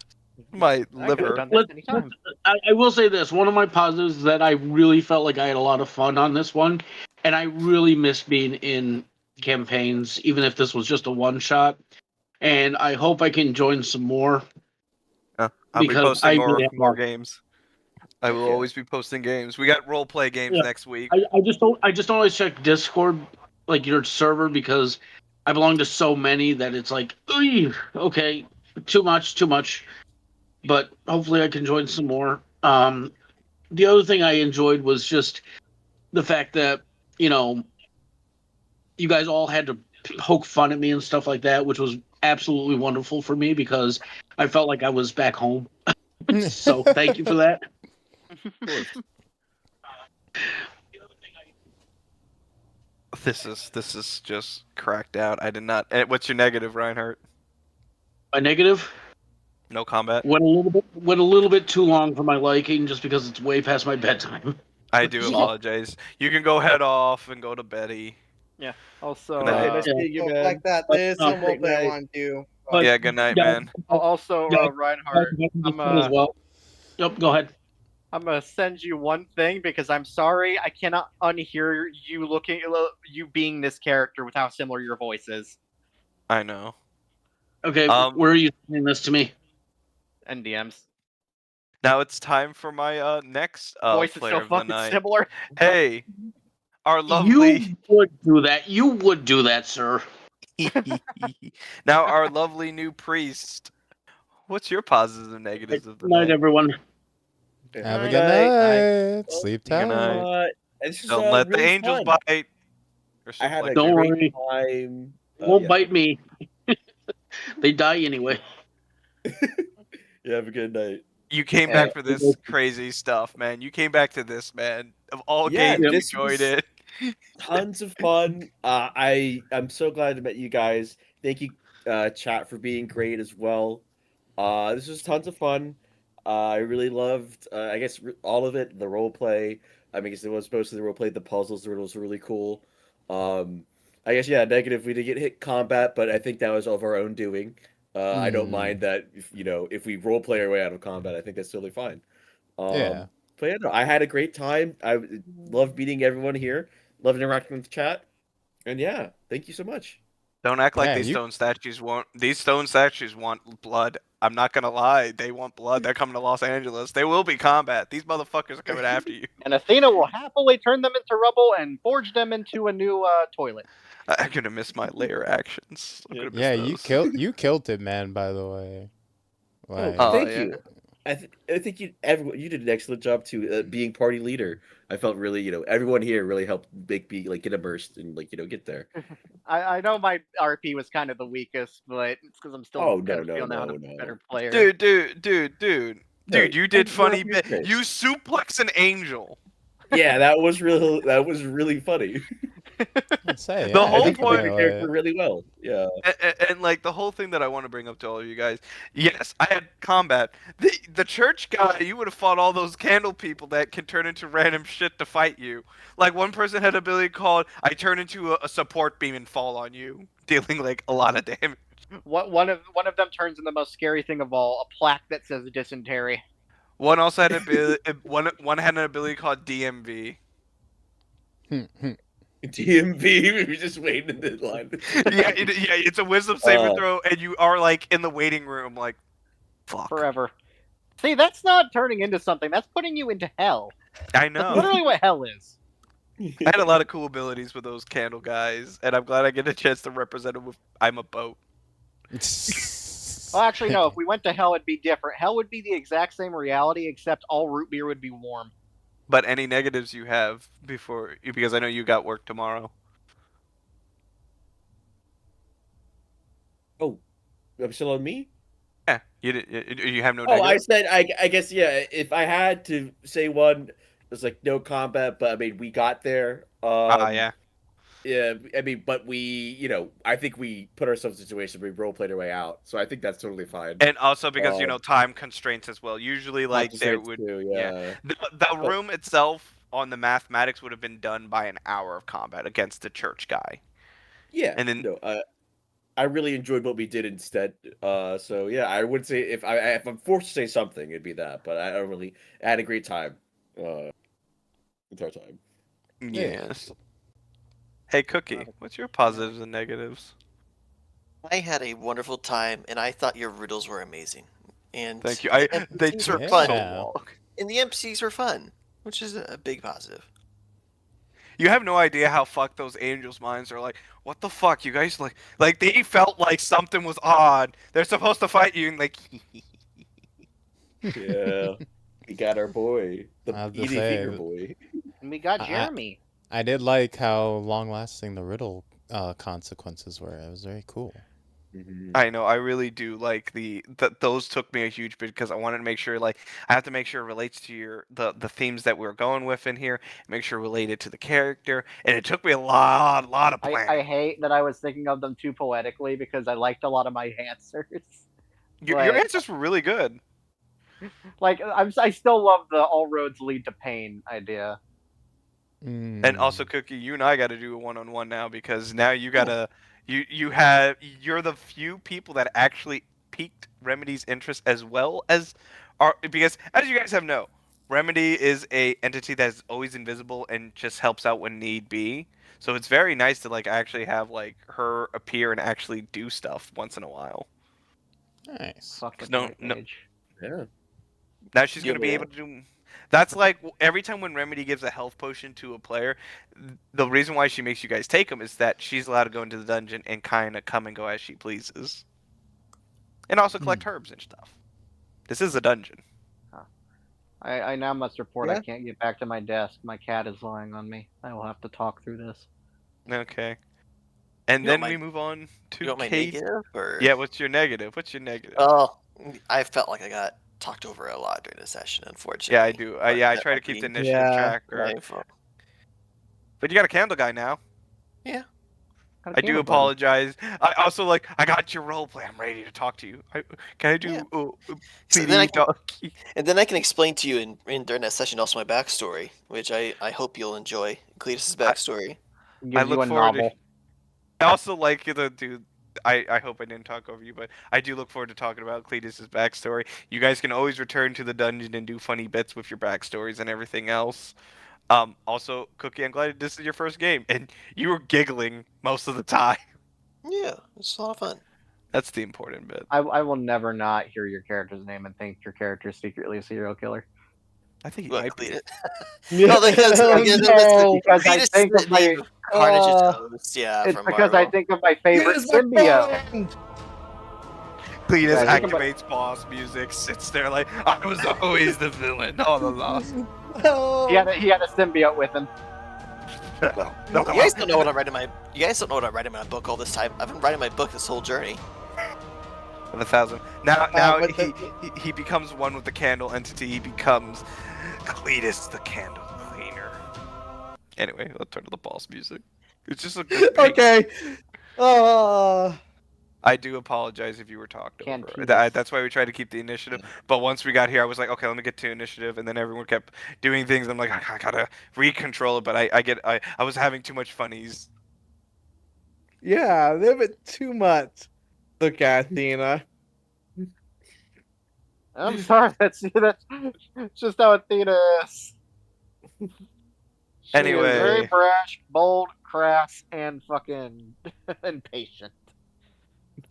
My I could have liver. done this anytime. I will say this. One of my positives is that I really felt like I had a lot of fun on this one, and I really missed being in campaigns, even if this was just a one shot. And I hope I can join some more. I'll be because posting I really have more fun. games. I will Yeah. always be posting games. We got role play games Yeah. next week. I just don't always check Discord, like your server, because I belong to so many that it's like, "Oy, okay, too much. But hopefully I can join some more. The other thing I enjoyed was just the fact that you guys all had to poke fun at me and stuff like that, which was absolutely wonderful for me because I felt like I was back home. So thank you for that. This is just cracked out. I did not. What's your negative, Reinhardt? My negative No combat. went a little bit too long for my liking, just because it's way past my bedtime. I do apologize. You can go head off and go to Betty. Also, Good night. Nice meeting you, man. Like that, But, there's uh, some roleplay I Great want to do. But Yeah, good night, yeah, man. also, Yeah. Reinhardt, I'm as well. Yep, go ahead. I'm gonna send you one thing because I'm sorry I cannot unhear you being this character with how similar your voice is. I know. Okay, Um, where are you sending this to me? And DMs. Now it's time for my next Voice is player so of the fucking night. similar. Hey, our lovely. You would do that. You would do that, sir. Now our lovely new priest. What's your positives and negatives of the Good night, night? everyone. Have a Good good night. night. Sleep Good night. tight. This is Don't let the really angels fun. bite. Or I had a like Don't great worry. time. Won't Yeah. bite me. They die anyway. Yeah, have a good night. You came back for this crazy stuff, man. You came back to this, man. Of all Yeah, games, you this enjoyed was- it. Tons of fun. I'm so glad to meet you guys. Thank you, chat, for being great as well. This was tons of fun. I really loved, I guess, all of it. The role play. I mean, I guess it was mostly the role play. The puzzles, the riddles were really cool. I guess, yeah, negative. We did get hit combat, but I think that was of our own doing. I don't mind that. If we role play our way out of combat, I think that's totally fine. Yeah. But yeah, no, I had a great time. I loved meeting everyone here. Loved interacting with the chat. And yeah, thank you so much. Don't act like Man, these you- stone statues want. These stone statues want blood. I'm not gonna lie. They want blood. They're coming to Los Angeles. They will be combat. These motherfuckers are coming after you. And Athena will happily turn them into rubble and forge them into a new toilet. I'm gonna miss my layer actions. I'm gonna miss Yeah, those. you killed it, man. By the way. Like, Oh, Thank yeah. you. I think you did an excellent job too, being party leader. I felt really, everyone here really helped make me get immersed and get there. I know my RP was kind of the weakest, but it's because I'm still Oh, kind of no, feeling out no, a no. better player. No, Dude, you did I'm funny glad you're bit. You suplex an angel. Yeah, that was really funny. let's say, The yeah, whole I You think, played point- your character really well. Yeah. And like the whole thing that I want to bring up to all of you guys, yes, I had combat. The church guy, you would have fought all those candle people that can turn into random shit to fight you. Like one person had an ability called "I turn into a support beam and fall on you," dealing like a lot of damage. One of them turns in the most scary thing of all, a plaque that says dysentery. One also had an ability. One had an ability called DMV. DMV, we were just waiting in the line. Yeah, it's a wisdom saving throw, and you are like in the waiting room, like, fuck. Forever. See, that's not turning into something. That's putting you into hell. I That's know. literally what hell is. I had a lot of cool abilities with those candle guys, and I'm glad I get a chance to represent them with I'm a boat. Well, actually, no. If we went to hell, it'd be different. Hell would be the exact same reality, except all root beer would be warm. But any negatives you have before, because I know you got work tomorrow. Oh, I'm still on me? Yeah, you have no Oh, I negatives. said, I guess, yeah, if I had to say one, There's like no combat, but I mean we got there. Yeah. Yeah, I mean, but I think we put ourselves in a situation where we role played our way out. So I think that's totally fine. And also because Um, time constraints as well. Usually, like there Concentrates would, too, yeah, yeah. the But room itself on the mathematics would have been done by an hour of combat against the church guy, yeah, and then no, I really enjoyed what we did instead. So yeah, I would say if I'm forced to say something, it'd be that. But I don't really. I had a great time. Entire time. yes. Hey, Cookie, what's your positives and negatives? I had a wonderful time, and I thought your riddles were amazing. And Thank you. the They NPCs were took fun. so Yeah. long. And the NPCs were fun, which is a big positive. You have no idea how fucked those angels' minds are. Like, what the fuck, you guys? Like they felt like something was odd. They're supposed to fight you, and like, Yeah, we got our boy, the I have to eating say, finger boy. And we got I- Jeremy. I did like how long-lasting the riddle consequences were. It was very cool. I know, I really do like those took me a huge bit because I wanted to make sure, like, I have to make sure it relates to the themes that we're going with in here, make sure related to the character, and it took me a lot of planning. I hate that I was thinking of them too poetically because I liked a lot of my answers. Your like- answers were really good. Like I still love the all roads lead to pain idea. And also, Cookie, you and I got to do a one-on-one now because now you gotta you're the few people that actually piqued Remedy's interest as well as because as you guys have know, Remedy is a entity that is always invisible and just helps out when need be. So it's very nice to like actually have like her appear and actually do stuff once in a while. Nice. Fuck with No- Nick no- Cage. Yeah. Now she's Yeah, going to be yeah. able to do. That's like every time when Remedy gives a health potion to a player, the reason why she makes you guys take them is that she's allowed to go into the dungeon and kind of come and go as she pleases, and also collect herbs and stuff. This is a dungeon. I now must report Yeah. I can't get back to my desk. My cat is lying on me. I will have to talk through this. Okay. And You want then we my- move on You to want my Kate. negative? Or... Yeah, what's your negative? What's your negative? Oh, I felt like I got talked over a lot during the session, unfortunately. Yeah, I do. But I that try to might keep be the initiative Yeah. tracker. my fault. But you got a candle guy now. Got a I do candle buddy. apologize. I also I got your role play. I'm ready to talk to you. Can I do Yeah. So PD then I can- talk? And then I can explain to you in during that session also my backstory, which I hope you'll enjoy. Cletus's backstory. Gives I you look a forward novel. to. I also like the dude. I hope I didn't talk over you, but I do look forward to talking about Cletus's backstory. You guys can always return to the dungeon and do funny bits with your backstories and everything else. Also, Cookie, I'm glad this is your first game, and you were giggling most of the time. Yeah, it's a lot of fun. That's the important bit. I will never not hear your character's name and think your character is secretly a serial killer. I think he What, might be. Cletus? Yeah. No, that's No. Because I Cletus think is of the name my- of Carnage's Uh, host, yeah, It's from because I Marvel. think of my favorite Here's my symbiote. friend. Cletus Yeah, I think activates boss music, sits there like, I was always the villain all along. Oh. He had a symbiote with him. No, You guys don't know what I'm writing my. You guys don't know what I'm writing in my book all this time. I've been writing my book this whole journey. 1,000. Now but he becomes one with the candle entity. He becomes Cletus the candle cleaner. Anyway, let's turn to the boss music. It's just a good beat. Okay. I do apologize if you were talked over. Cantinas. That's why we tried to keep the initiative. But once we got here, I was like, okay, let me get to initiative, and then everyone kept doing things. I'm like, I gotta recontrol it. But I was having too much funnies. Yeah, a little bit too much. Look at Athena. I'm sorry, that's just how Athena is. She is Anyway. very brash, bold, crass, and fucking impatient.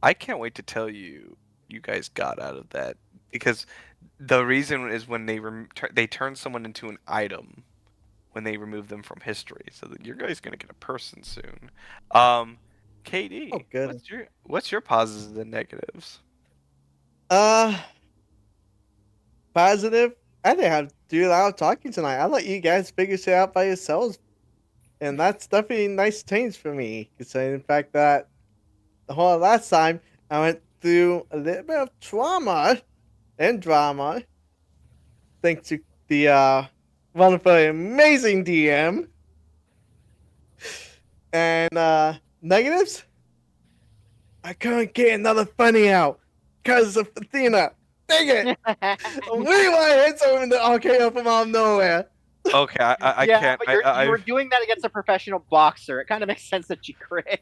I can't wait to tell you guys got out of that because the reason is when they turn someone into an item when they remove them from history. So that you guys gonna get a person soon. KD, Oh, good. what's your positives and negatives? Positive. I didn't have to do a lot of talking tonight. I let you guys figure shit out by yourselves, and that's definitely a nice change for me. Considering the fact that the whole last time I went through a little bit of trauma and drama, thanks to the wonderful, amazing DM. And negatives? I couldn't get another funny out because of Athena. Dang it! We want to hit someone in the RKO from out of nowhere. Okay, I yeah, can't. but you were doing that against a professional boxer. It kind of makes sense that you crit.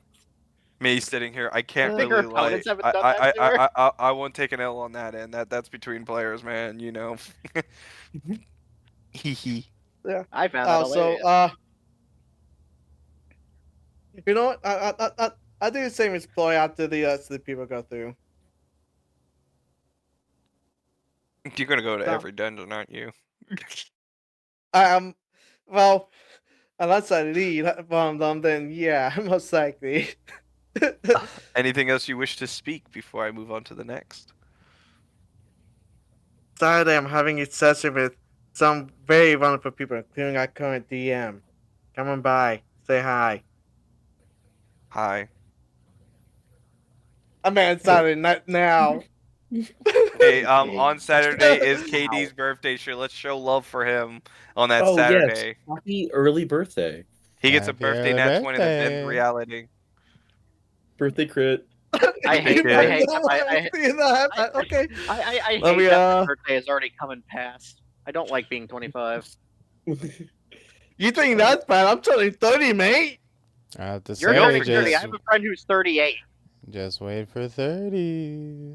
Me sitting here, I can't Bigger really like. opponents haven't done that to her. I won't take an L on that, and that's between players, man. You know. Hee hee. Yeah. I found that hilarious. You know what? I do the same as Chloe after the people go through. You're gonna go to No. every dungeon, aren't you? Well, unless I lead from them, then yeah, most likely. Anything else you wish to speak before I move on to the next? Saturday, I'm having a session with some very wonderful people, including our current DM. Come on by, say hi. Hi. I mean, Saturday, not now. Hey, on Saturday is KD's birthday. Sure, let's show love for him on that Saturday. Yes. Happy early birthday. He gets a Happy birthday early nat 20 in birthday. reality. Birthday crit. I hate Yeah. that. Okay. I hate Let me, that my birthday is already coming past. I don't like being 25. You think that's bad? I'm turning 30, mate. I have to You're say, turning 30. I just, have a friend who's 38. just wait for 30.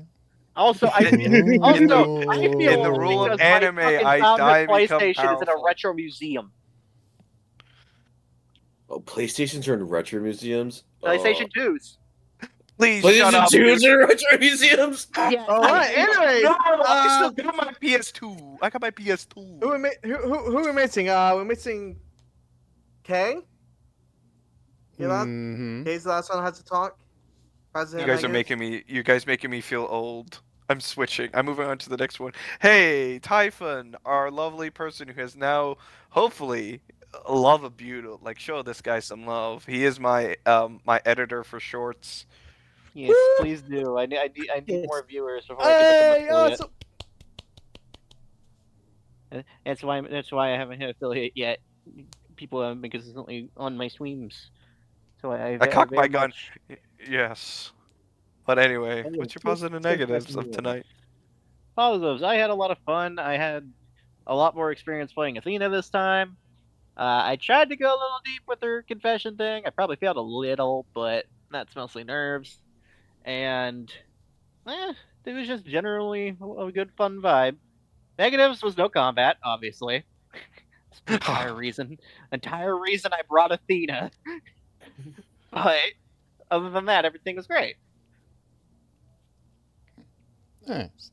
Also, I In feel in the old rule of because my anime, fucking I dominant die and become PlayStation is in a powerful. retro museum. Oh, PlayStations are in retro museums. PlayStation 2s. Please shut PlayStation up. 2s dude. are in retro museums. Yeah. All right. Anyway, No, I still got my PS2. I got my PS2. who are we missing? We're missing Kay. You know, Mm-hmm. Kay's the last one that has to talk. You guys are making me feel old. I'm switching. I'm moving on to the next one. Hey, Typhon, our lovely person who has now, hopefully, love a beauty. Like, show this guy some love. He is my my editor for shorts. Yes, please do. I need Yes. more viewers before I can become affiliate. awesome. That's why I haven't hit affiliate yet. People have been consistently on my streams. So I cocked my very gun. much- Yes. But anyway, Oh, what's your just- positive and just negatives back of to you. tonight? Positives. I had a lot of fun. I had a lot more experience playing Athena this time. I tried to go a little deep with her confession thing. I probably failed a little, but that's mostly nerves. And it was just generally a good fun vibe. Negatives was no combat, obviously. That's the entire reason I brought Athena. But other than that, everything was great. Nice.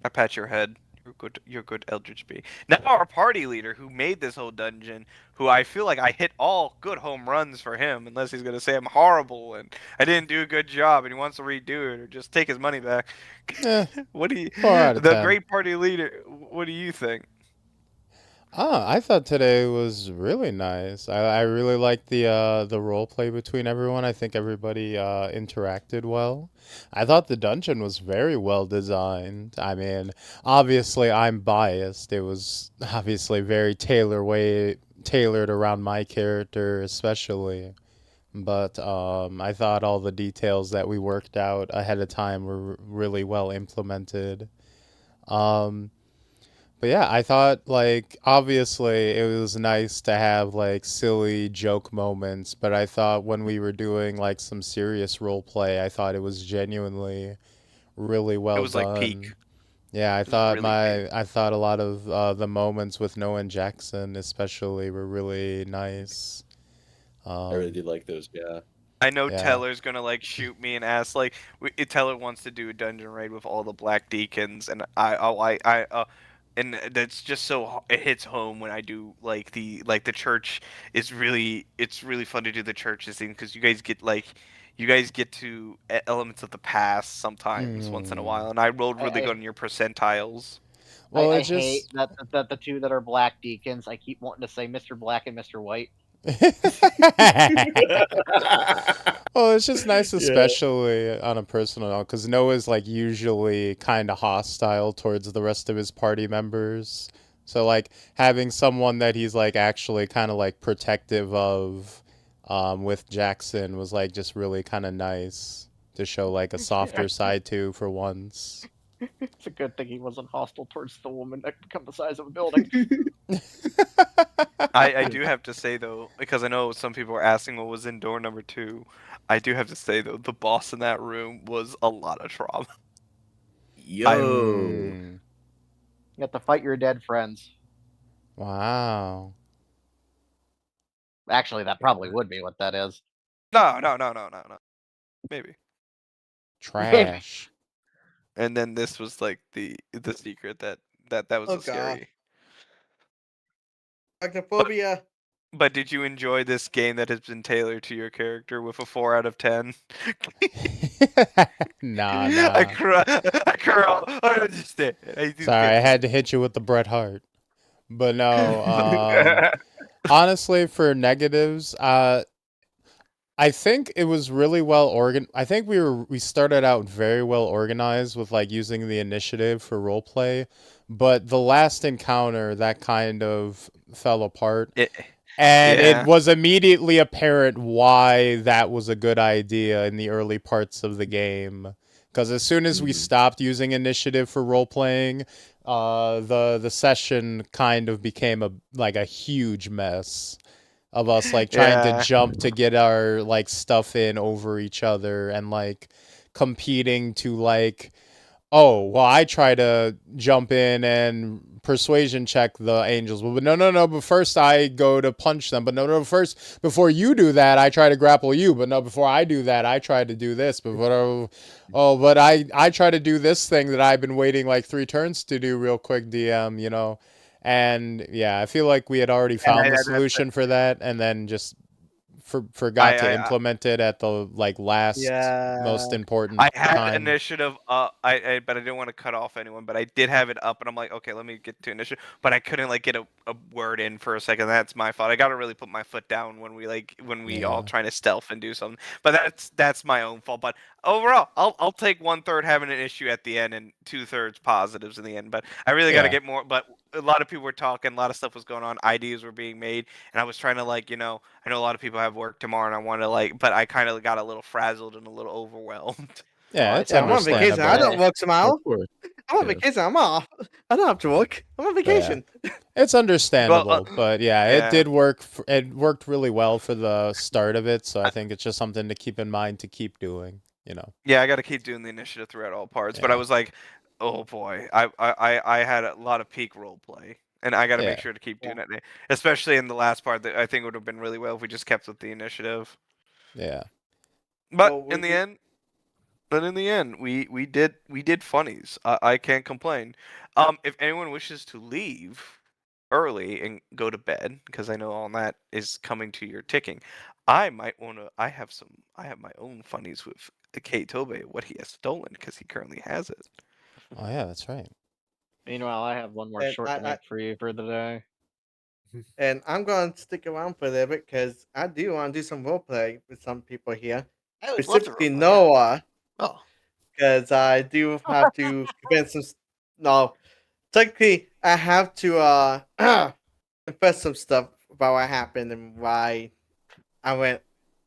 I pat your head. You're good, Eldritch B. Now our party leader, who made this whole dungeon, who I feel like I hit all good home runs for him, unless he's gonna say I'm horrible and I didn't do a good job and he wants to redo it or just take his money back. Eh, What do you? 4 out of The 10. great party leader. What do you think? I thought today was really nice. I really liked the role play between everyone. I think everybody interacted well. I thought the dungeon was very well designed. I mean, obviously I'm biased. It was obviously very tailored around my character especially. But I thought all the details that we worked out ahead of time were really well implemented. But yeah, I thought, like, obviously it was nice to have, like, silly joke moments, but I thought when we were doing, like, some serious role play, I thought it was genuinely really well was, like, done. peak. Yeah, I was thought really I thought a lot of the moments with Noah and Jackson especially were really nice. I really did like those. Yeah. I know Yeah. Teller's gonna like shoot me and ask like Teller wants to do a dungeon raid with all the black deacons and and that's just so it hits home when I do like the church is really fun to do the churches thing because you guys get to elements of the past sometimes once in a while and I rolled really good on your percentiles. Well, I it just hate that the two that are black deacons. I keep wanting to say Mr. Black and Mr. White. Well, it's just nice, Yeah. especially on a personal note, because Noah's like usually kind of hostile towards the rest of his party members. So like having someone that he's like actually kind of like protective of with Jackson was like just really kind of nice to show like a softer side to for once. It's a good thing he wasn't hostile towards the woman that become the size of a building. I do have to say though, because I know some people were asking what was in door number 2. I do have to say though, the boss in that room was a lot of trauma. Yo. Mm, You have to fight your dead friends. wow. Actually, that probably would be what that is. No. Maybe. Trash. And then this was like the secret that was Oh, so scary. Arachnophobia. But did you enjoy this game that has been tailored to your character with a 4 out of 10? Nah. I cry. I understand. Sorry, I had to hit you with the Bret Hart. But no, honestly, for negatives, I think it was really well organized. I think we started out very well organized with like using the initiative for roleplay, but the last encounter that kind of fell apart. And Yeah. it was immediately apparent why that was a good idea in the early parts of the game. Because as soon as we stopped using initiative for role playing, the session kind of became a huge mess of us like trying to jump to get our like stuff in over each other and like competing to like, oh, well, I try to jump in and persuasion check the angels. But no. But first I go to punch them. But no. First, before you do that, I try to grapple you. But no, before I do that, I try to do this. But but I try to do this thing that I've been waiting like 3 turns to do real quick, DM, you know? And yeah, I feel like we had already found the solution for that and then just forgot to implement it at the like last most important I had time. initiative but I didn't want to cut off anyone, but I did have it up and I'm like, okay, let me get to initiative, but I couldn't like get a word in for a second. That's my fault. I got to really put my foot down when we all trying to stealth and do something, but that's my own fault. But overall, I'll take 1/3 having an issue at the end and 2/3 positives in the end, but I really got to get more. But a lot of people were talking, a lot of stuff was going on, ideas were being made, and I was trying to like, I know a lot of people have work tomorrow and I want to like, but I kind of got a little frazzled and a little overwhelmed. Yeah, it's I'm on vacation. I don't work tomorrow. course. I'm on vacation. I'm off. I don't have to work. I'm on vacation. It's understandable, but yeah, it yeah. did work. It worked really well for the start of it, so I think it's just something to keep in mind to keep doing. Yeah, I got to keep doing the initiative throughout all parts. But I was like, oh boy, I had a lot of peak role play, and I got to make sure to keep doing it, especially in the last part. That I think it would have been really well if we just kept with the initiative. Yeah. But in the end, we did funnies. I can't complain. If anyone wishes to leave early and go to bed, because I know all that is coming to your ticking, I might want to. I have my own funnies with Kate Tobe, what he has stolen, because he currently has it. Oh yeah, that's right. Meanwhile, I have one more And short night for you for the day. And I'm going to stick around for a little bit because I do want to do some roleplay with some people here. I would love to Specifically roleplay, Noah. Oh. Because I do have to convince some. No. Technically, I have to confess some stuff about what happened and why I went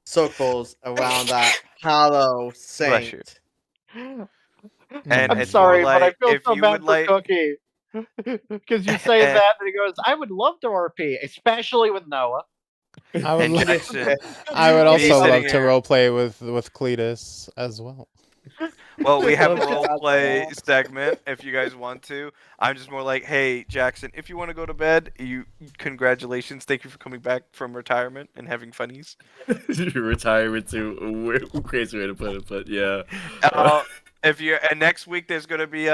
circles around that hollow saint. I'm sorry, but I feel so bad for Cookie. Because you say that, and he goes, I would love to RP, especially with Noah. I would also love to roleplay with Cletus as well. Well, we have a roleplay segment if you guys want to. I'm just more like, hey, Jackson, if you want to go to bed, congratulations. Thank you for coming back from retirement and having funnies. Retirement too, crazy way to put it, but yeah. And next week there's gonna be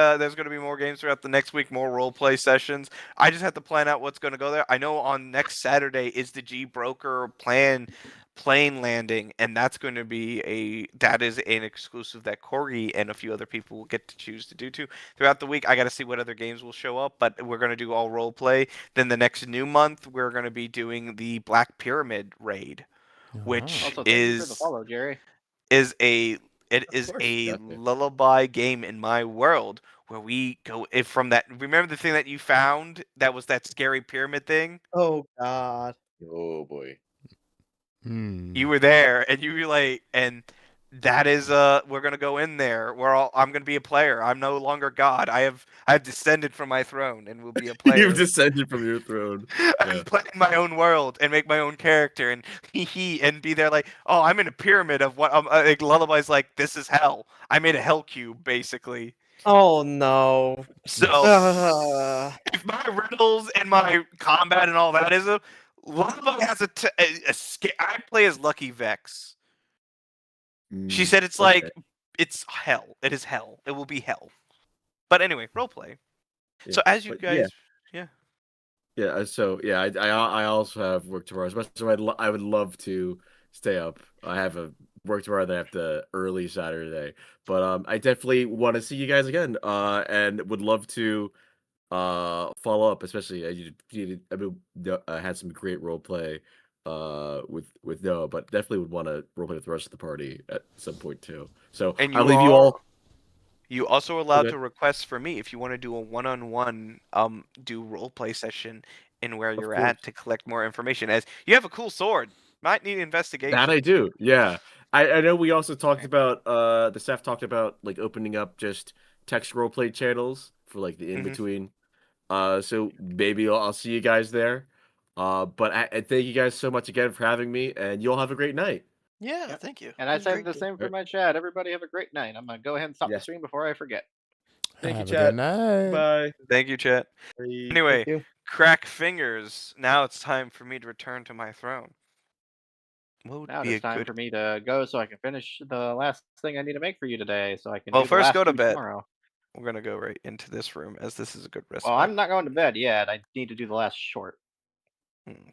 more games throughout the next week, more role play sessions. I just have to plan out what's gonna go there. I know on next Saturday is the G Broker plane landing, and that's going to be that is an exclusive that Corey and a few other people will get to choose to do too. Throughout the week, I got to see what other games will show up, but we're going to do all role play. Then the next new month, we're going to be doing the Black Pyramid raid, which also, thank you for the follow, Jerry. is a lullaby game in my world where we go from that. Remember the thing that you found that was that scary pyramid thing? Oh God. Oh boy. You were there, and you were like, and that is we're gonna go in there. I'm gonna be a player. I'm no longer God. I've descended from my throne and will be a player. You've descended from your throne. I'm Yeah. playing my own world and make my own character and and be there like, oh, I'm in a pyramid of what like Lullaby's like, this is hell. I made a hell cube basically. Oh no. So if my riddles and my combat and all that is Lullaby has I play as Lucky Vex. She said it's like it's hell. It is hell. It will be hell. But anyway, roleplay. Yeah, So as you but guys, So yeah, I also have work tomorrow. So I would love to stay up. I have a work tomorrow. Then I have to early Saturday. But I definitely want to see you guys again. And would love to follow up, especially had some great role play with Noah, but definitely would want to role play with the rest of the party at some point too. So and I'll leave you all. You also allowed Okay. to request for me if you want to do a one-on-one do roleplay session in where you're at to collect more information. As you have a cool sword, might need investigation. That I do, yeah. I know we also talked about the staff talked about like opening up just text roleplay channels for like the in between. So maybe I'll see you guys there. But I thank you guys so much again for having me, and you all have a great night. Yeah, thank you. And I It was say great the game. same for my chat. Everybody have a great night. I'm gonna go ahead and stop the Yes. stream before I forget. Thank Have you, a chat. good night. Bye. Thank you, chat. Bye. Anyway, you. crack fingers. Now it's time for me to return to my throne. What would Now be it's time good... for me to go so I can finish the last thing I need to make for you today, so I can Well, do the first last go to two bed. tomorrow. We're gonna go right into this room as this is a good respite. Well, I'm not going to bed yet. I need to do the last short.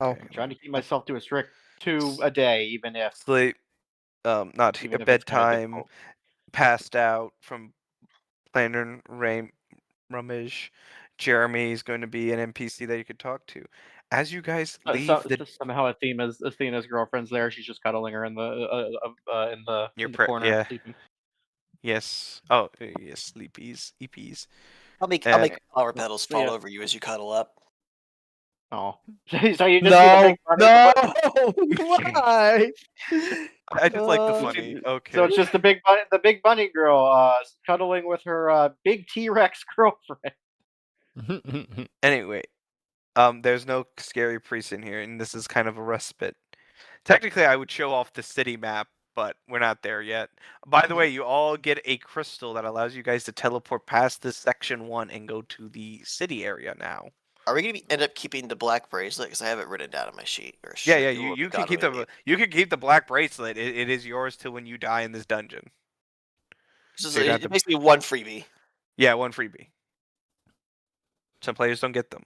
Oh. Okay. I'm trying to keep myself to a strict 2 a day, even if Sleep. Not even if it's kinda bedtime. difficult. Passed out from playing Rummage. Jeremy is going to be an NPC that you could talk to. As you guys leave Somehow Athena's girlfriend's there. She's just cuddling her in the corner, yeah. sleeping. Yes. Oh, yes. Sleepies. EPs. I'll make flower petals so fall yeah. over you as you cuddle up. Oh, so you just see the big bunny? Why? I just like the Oh, funny. Okay. So it's just the big bunny girl cuddling with her big T-Rex girlfriend. Anyway, there's no scary priest in here, and this is kind of a respite. Technically, I would show off the city map, but we're not there yet. By the way, you all get a crystal that allows you guys to teleport past this section 1 and go to the city area now. Are we gonna end up keeping the black bracelet? Because I have it written down on my sheet. Or Yeah, should you can God keep only you can keep the black bracelet. It is yours till when you die in this dungeon. This So you'd have is basically one freebie. Yeah, one freebie. Some players don't get them.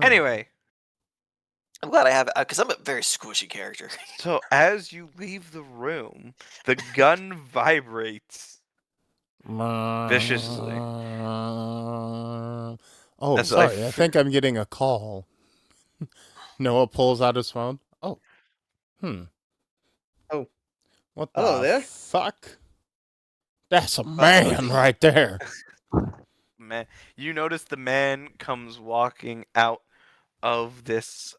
Anyway, I'm glad I have it because I'm a very squishy character. so as you leave the room, the gun vibrates viciously. Oh, That's sorry. like- I think I'm getting a call. Noah pulls out his phone. Oh. Oh. What Hello the there. fuck? That's a man right there. Man, you notice the man comes walking out of this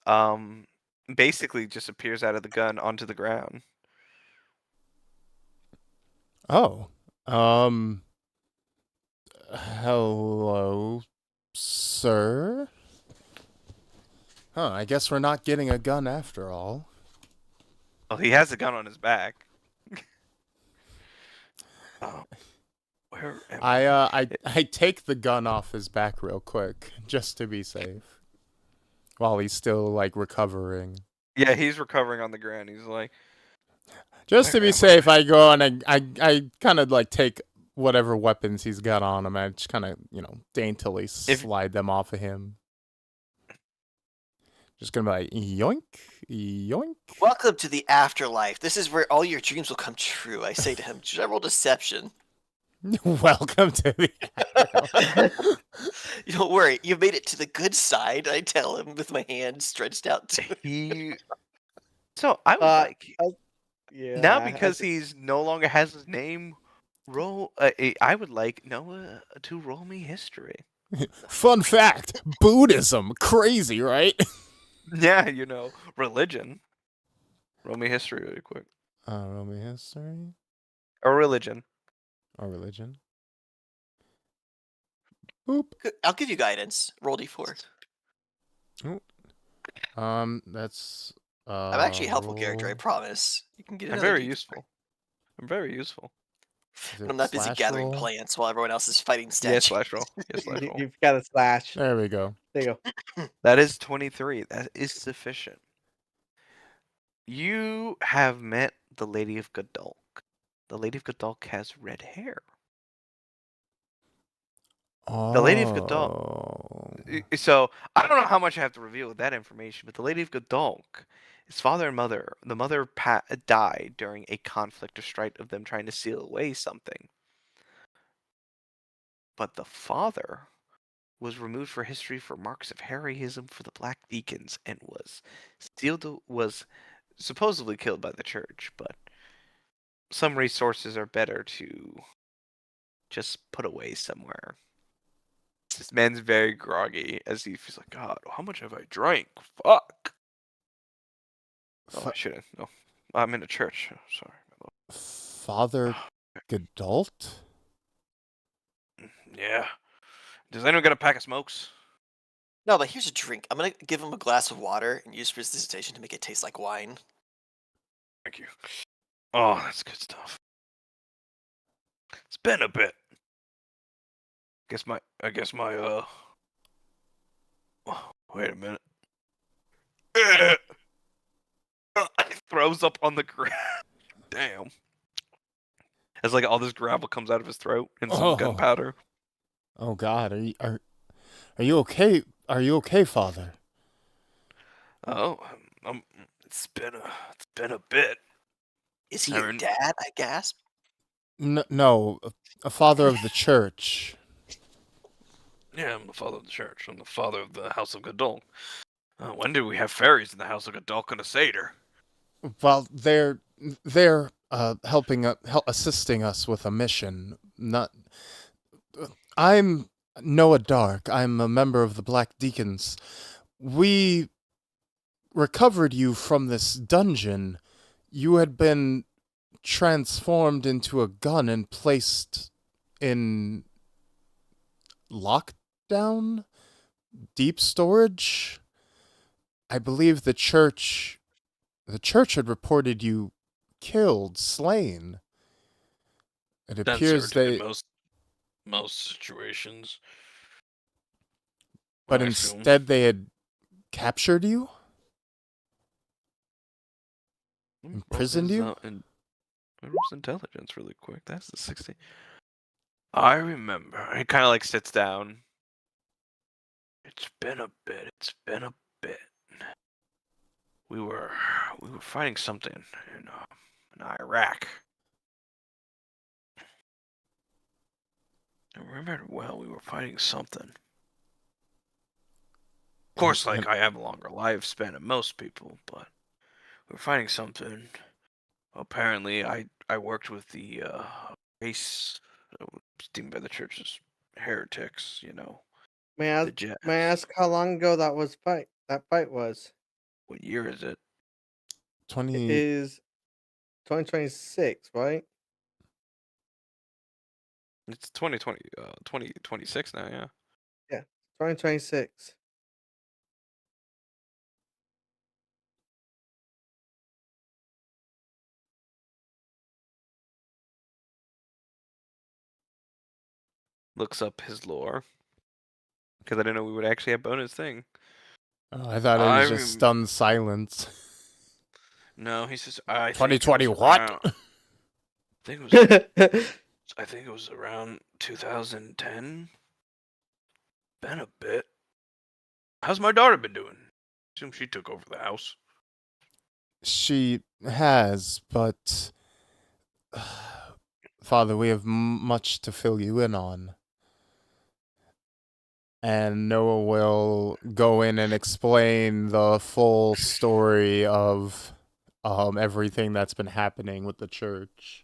basically just appears out of the gun onto the ground. Oh. Hello, sir? Huh, I guess we're not getting a gun after all. Well, he has a gun on his back. Oh, where am I take the gun off his back real quick, just to be safe. While he's still, like, recovering. Yeah, he's recovering on the ground. He's like... Just to be safe, I go and I kind of, like, take whatever weapons he's got on him. I just kind of, daintily slide them off of him. Just gonna be like, yoink, yoink. Welcome to the afterlife. This is where all your dreams will come true. I say to him, should I roll deception? Welcome to the afterlife. Don't worry, you made it to the good side. I tell him with my hand stretched out to him. So I would like yeah. now because he's no longer has his name. roll. I would like Noah to roll me history. Fun fact: Buddhism, crazy, right? Yeah, religion. Roll me history really quick. Roll me history Or religion. or religion. Boop. I'll give you guidance. Roll d4. That's I'm actually a helpful character, I roll- promise. You can get I'm another very D4. useful. I'm very useful. is And it I'm not busy slash gathering roll? plants while everyone else is fighting Yeah, statues. slash roll. Yeah, slash roll. You've got a slash. There we go. There you go. That is 23. That is sufficient. You have met the Lady of Godalk. The Lady of Godalk has red hair. The Lady of Godalk. Oh. So I don't know how much I have to reveal with that information, but the Lady of Godalk, his father and mother, the mother died during a conflict or strife of them trying to seal away something. But the father was removed for history for marks of heroism for the Black Deacons and was supposedly killed by the church, but some resources are better to just put away somewhere. This man's very groggy as he feels like, God, how much have I drank? Fuck. Oh, I shouldn't. No, I'm in a church. Sorry. Father Gadult? Yeah. Does anyone got a pack of smokes? No, but here's a drink. I'm gonna give him a glass of water and use prestidigitation to make it taste like wine. Thank you. Oh, that's good stuff. It's been a bit. I guess my wait a minute. Throws up on the ground. Damn. As like all this gravel comes out of his throat and some gunpowder. Oh God, are you okay? Are you okay, Father? Oh, it's been a bit. Is he your dad? I gasp. No, a father of the church. Yeah, I'm the father of the church. I'm the father of the House of Godalk. When did we have fairies in the House of Godalk and a satyr? Well, they're assisting us with a mission. Not. I'm Noah Dark. I'm a member of the Black Deacons. We recovered you from this dungeon. You had been transformed into a gun and placed in lockdown, deep storage. I believe the church had reported you killed, slain. It appears in most situations. But I assume. instead they had captured you? Imprisoned you? What was intelligence really quick? That's the 60. I remember. He kind of like sits down. It's been a bit. We were fighting something in Iraq. I remember it well. We were fighting something. Of course, like I have a longer lifespan than most people, but we were fighting something. Apparently, I worked with the race deemed by the church as heretics. May I ask how long ago that fight was? What year is it? It is 2026, right? It's 2020, 2026 now, yeah. Yeah, 2026. Looks up his lore. Because I didn't know we would actually have bonus thing. Oh, I thought it was just stunned silence. No, he says, I 2020 think what? I think it was around 2010. Been a bit. How's my daughter been doing? Assume she took over the house. She has, but Father, we have much to fill you in on. And Noah will go in and explain the full story of everything that's been happening with the church.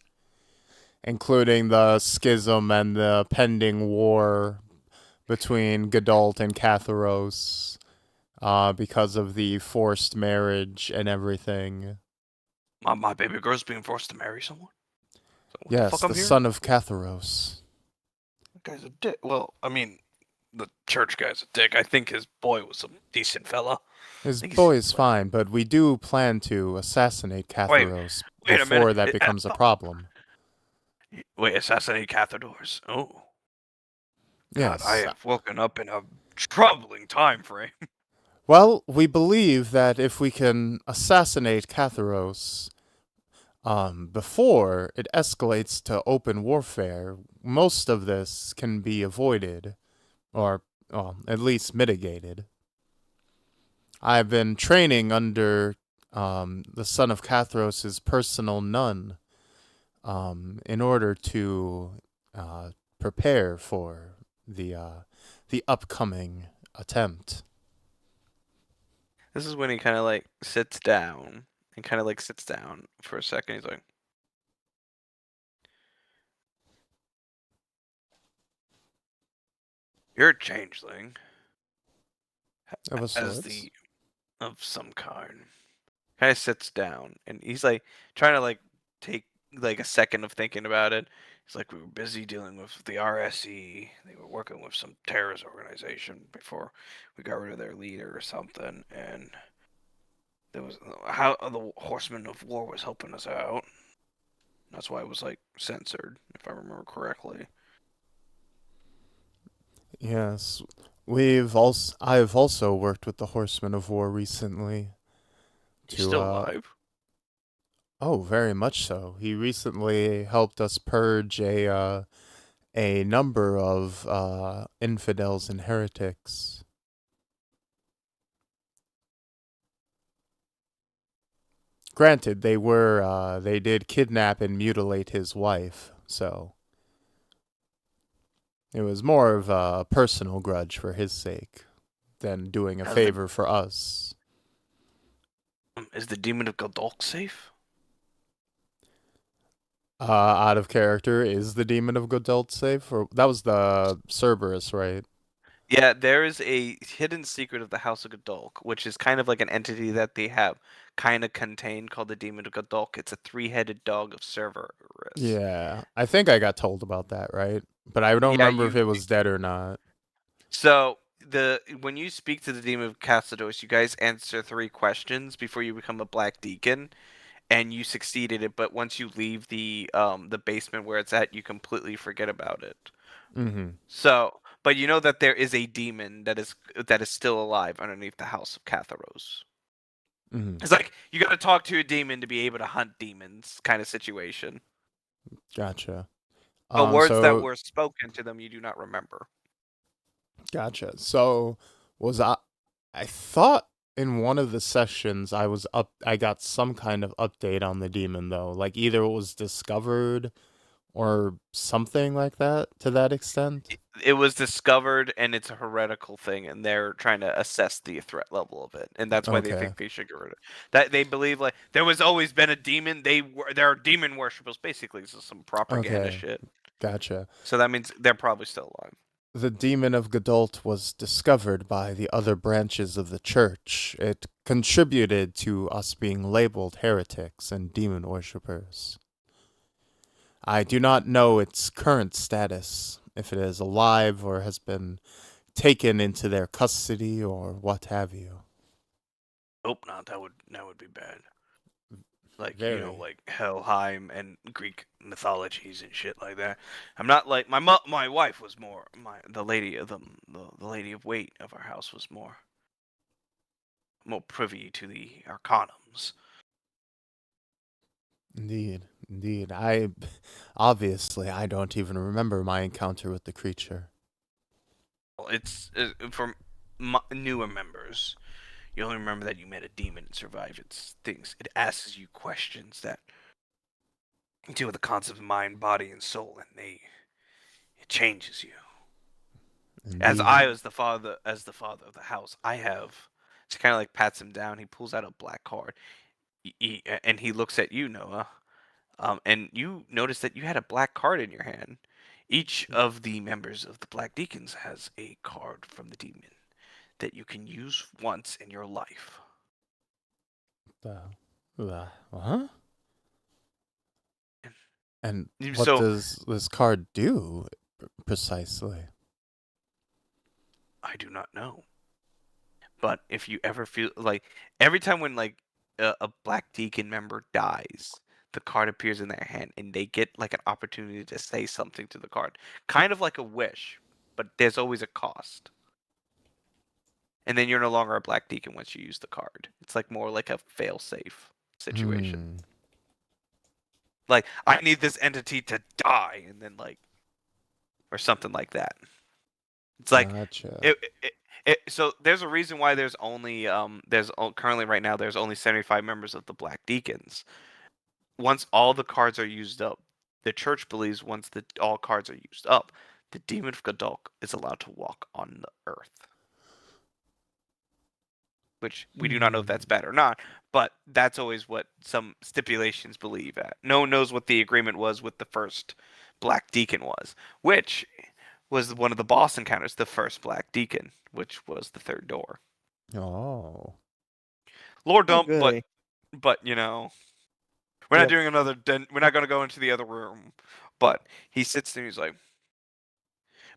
including the schism and the pending war between Gadult and Catharos, because of the forced marriage and everything. My baby girl's being forced to marry someone. So what the Yes, fuck the I'm hearing? son of Catharos. That guy's a dick. Well, I mean, the church guy's a dick. I think his boy was a decent fella. His He's- boy is fine, but we do plan to assassinate Catharos wait a before minute. that becomes a problem. Wait, assassinate Cathadors. Oh. God, Yes. I have woken up in a troubling time frame. Well, we believe that if we can assassinate Catharos before it escalates to open warfare, most of this can be avoided, or at least mitigated. I've been training under the son of Catharos' personal nun in order to prepare for the upcoming attempt. This is when he kind of like sits down and kind of like sits down for a second. He's like, "You're a changeling, Of a as sort. of some kind." Kind of sits down and he's like trying to like take like a second of thinking about it. He's like, "We were busy dealing with the RSE. They were working with some terrorist organization before we got rid of their leader or something, and there was how the Horsemen of War was helping us out. That's why it was like censored, if I remember correctly." Yes. I've also worked with the Horsemen of War recently. He's still alive. Oh, very much so. He recently helped us purge a number of infidels and heretics. Granted, they did kidnap and mutilate his wife, so it was more of a personal grudge for his sake than doing a How's favor for us. Is the Demon of Godolk safe? Out of character, is the Demon of Godult safe? Or that was the Cerberus, right? Yeah, there is a hidden secret of the House of Godolk, which is kind of like an entity that they have kind of contained called the Demon of Godolk. It's a three-headed dog of Cerberus. Yeah, I think I got told about that, right? But I don't remember if it was dead or not. So when you speak to the Demon of Cassados, you guys answer 3 questions before you become a Black Deacon, and you succeeded it. But once you leave the basement where it's at, you completely forget about it. Mm-hmm. So, but you know that there is a demon that is still alive underneath the House of Catharos. Mm-hmm. It's like you got to talk to a demon to be able to hunt demons, kind of situation. Gotcha. But words that were spoken to them, you do not remember. Gotcha. So I thought in one of the sessions I got some kind of update on the demon though. Like either it was discovered or something like that to that extent. It was discovered, and it's a heretical thing, and they're trying to assess the threat level of it, and that's why they Okay. think they should get rid of it. That they believe like there was always been a demon. They're demon worshippers, basically. This is some propaganda Okay. shit. Gotcha. So that means they're probably still alive. The demon of Gadult was discovered by the other branches of the church. It contributed to us being labeled heretics and demon worshippers. I do not know its current status, if it is alive or has been taken into their custody or what have you. Hope not. That would be bad. Like Very. you know, like Helheim and Greek mythologies and shit like that. I'm not like my wife was more the lady of the lady of weight of our house was more privy to the arcanums. Indeed. Obviously, I don't even remember my encounter with the creature. It's for newer members. You only remember that you met a demon and survived its things. It asks you questions that deal with the concept of mind, body, and soul, and it changes you. Indeed. As the father of the house, I have. It's kind of like pats him down. He pulls out a black card, and he looks at you, Noah. And you notice that you had a black card in your hand. Each of the members of the Black Deacons has a card from the demon that you can use once in your life. Huh? And what So does this card do precisely? I do not know. But if you ever feel like every time when like a Black Deacon member dies, the card appears in their hand and they get like an opportunity to say something to the card. Kind of like a wish, but there's always a cost. And then you're no longer a Black Deacon once you use the card. It's like more like a fail-safe situation. Like, I need this entity to die, and then like, or something like that. It's like, Gotcha. so there's a reason why there's only currently right now there's only 75 members of the Black Deacons. Once all the cards are used up, the church believes once all cards are used up, the demon of Gadok is allowed to walk on the earth. Which we do not know if that's bad or not, but that's always what some stipulations believe at. No one knows what the agreement was with the first Black Deacon was, which was one of the boss encounters, the first Black Deacon, which was the third door. Oh. Lord Dump, really? but you know, we're not Yep. doing another. We're not going to go into the other room. But he sits there. And he's like,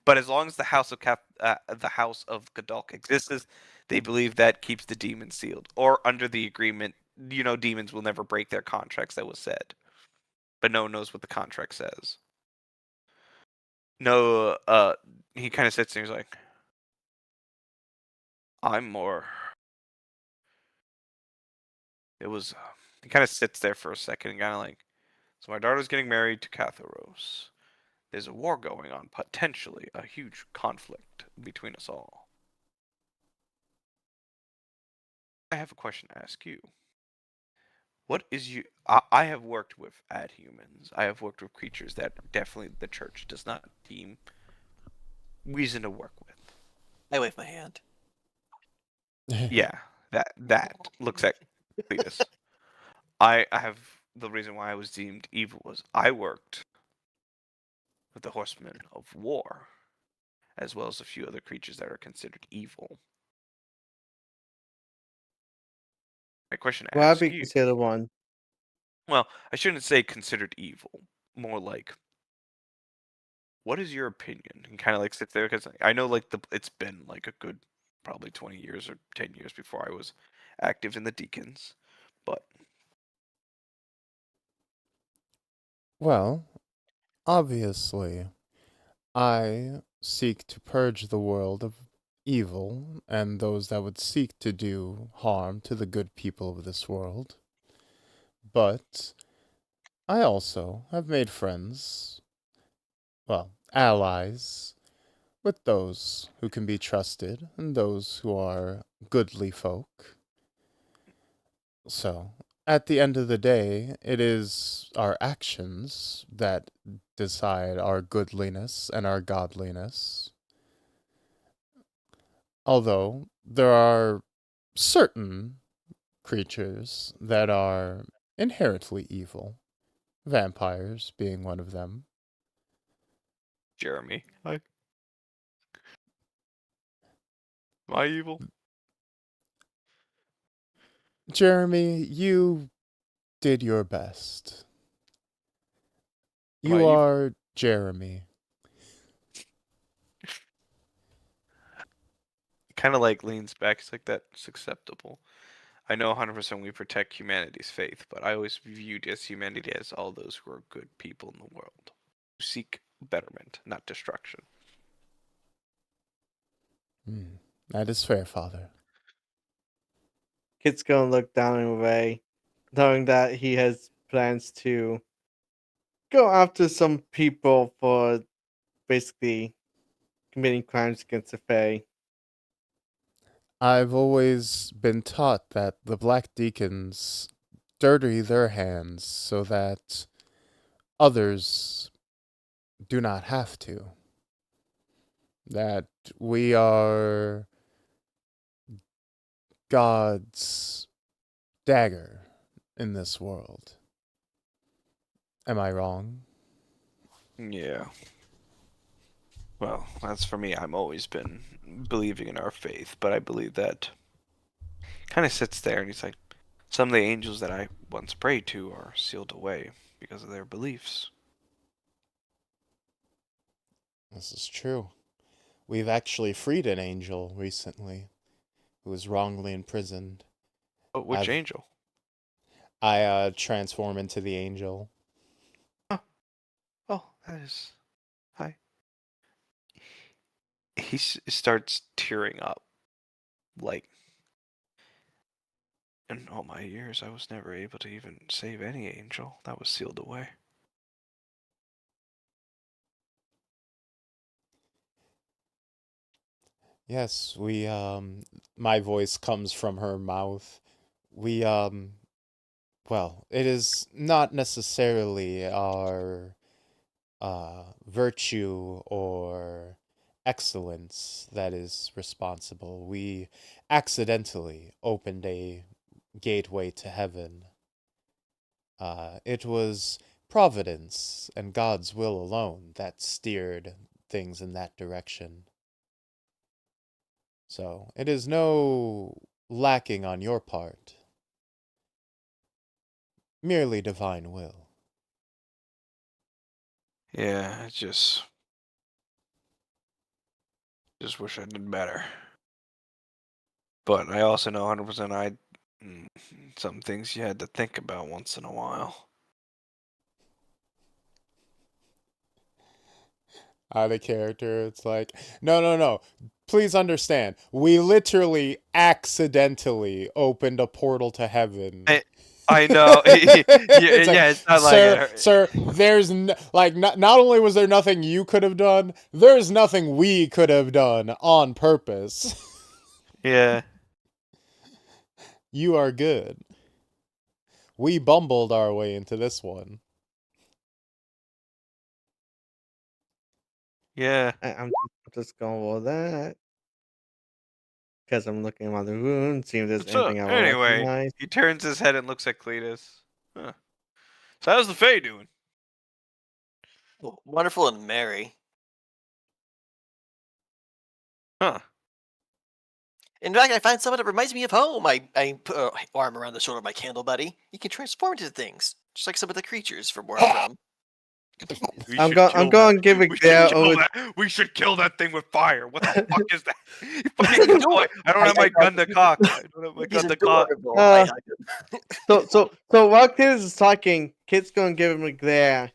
but as long as the house of Gadok exists, they believe that keeps the demon sealed. Or under the agreement, you know, demons will never break their contracts. That was said, but no one knows what the contract says. No, he kind of sits there. And he's like, I'm more. It was. He kind of sits there for a second and kind of like, so my daughter's getting married to Catharos. There's a war going on, potentially a huge conflict between us all. I have a question to ask you. What is you? I have worked with adhumans. I have worked with creatures that definitely the church does not deem reason to work with. I wave my hand. Yeah, that looks at Cletus. I have the reason why I was deemed evil was I worked with the horsemen of war, as well as a few other creatures that are considered evil. My question to Well, I'd ask be you. considered one. Well, I shouldn't say considered evil. More like, what is your opinion? And kind of like sits there because I know like it's been like a good probably 20 years or 10 years before I was active in the Deacons, but Well, obviously, I seek to purge the world of evil and those that would seek to do harm to the good people of this world. But I also have made friends, well, allies, with those who can be trusted and those who are goodly folk. So, at the end of the day, it is our actions that decide our goodliness and our godliness. Although there are certain creatures that are inherently evil, vampires being one of them. Jeremy, am I evil? Jeremy, you did your best. Am I You evil? are Jeremy. Kind of like leans back. It's like that's acceptable. I know 100% we protect humanity's faith, but I always viewed as humanity as all those who are good people in the world who seek betterment, not destruction. That is fair, Father. Kid's gonna look down and away, knowing that he has plans to go after some people for basically committing crimes against the Fae. I've always been taught that the Black Deacons dirty their hands so that others do not have to. That we are God's dagger in this world. Am I wrong? Yeah. Well, that's for me. I've always been believing in our faith, but I believe that kind of sits there and he's like, some of the angels that I once prayed to are sealed away because of their beliefs. This is true. We've actually freed an angel recently who was wrongly imprisoned. Oh, which I've- angel? I transform into the angel. Oh, that is. Hi. He starts tearing up. Like, in all my years, I was never able to even save any angel that was sealed away. Yes, we my voice comes from her mouth. We well, it is not necessarily our virtue or excellence that is responsible. We accidentally opened a gateway to heaven. It was providence and God's will alone that steered things in that direction. So it is no lacking on your part, merely divine will. Yeah, I just wish I did better. But I also know 100% some things you had to think about once in a while. Out of character, it's like, no. Please understand, we literally accidentally opened a portal to heaven. I know. It's like, yeah, it's not sir, there's not only was there nothing you could have done, there's nothing we could have done on purpose. Yeah. You are good. We bumbled our way into this one. Yeah. I'm just going with that. Because I'm looking around the room, seeing if there's So, anything I anyway, recognize. he turns his head and looks at Cletus. Huh. So how's the Fae doing? Well, wonderful and merry. Huh. In fact, I find someone that reminds me of home. I put an arm around the shoulder of my candle buddy. He can transform into things, just like some of the creatures from where I'm from. I'm going to give a glare over. We should kill that thing with fire. What the fuck is that? I don't have my gun to cock. I don't have my He's gun to cock. adorable. I hug him. So while Kid is talking, Kid's going to give him a glare.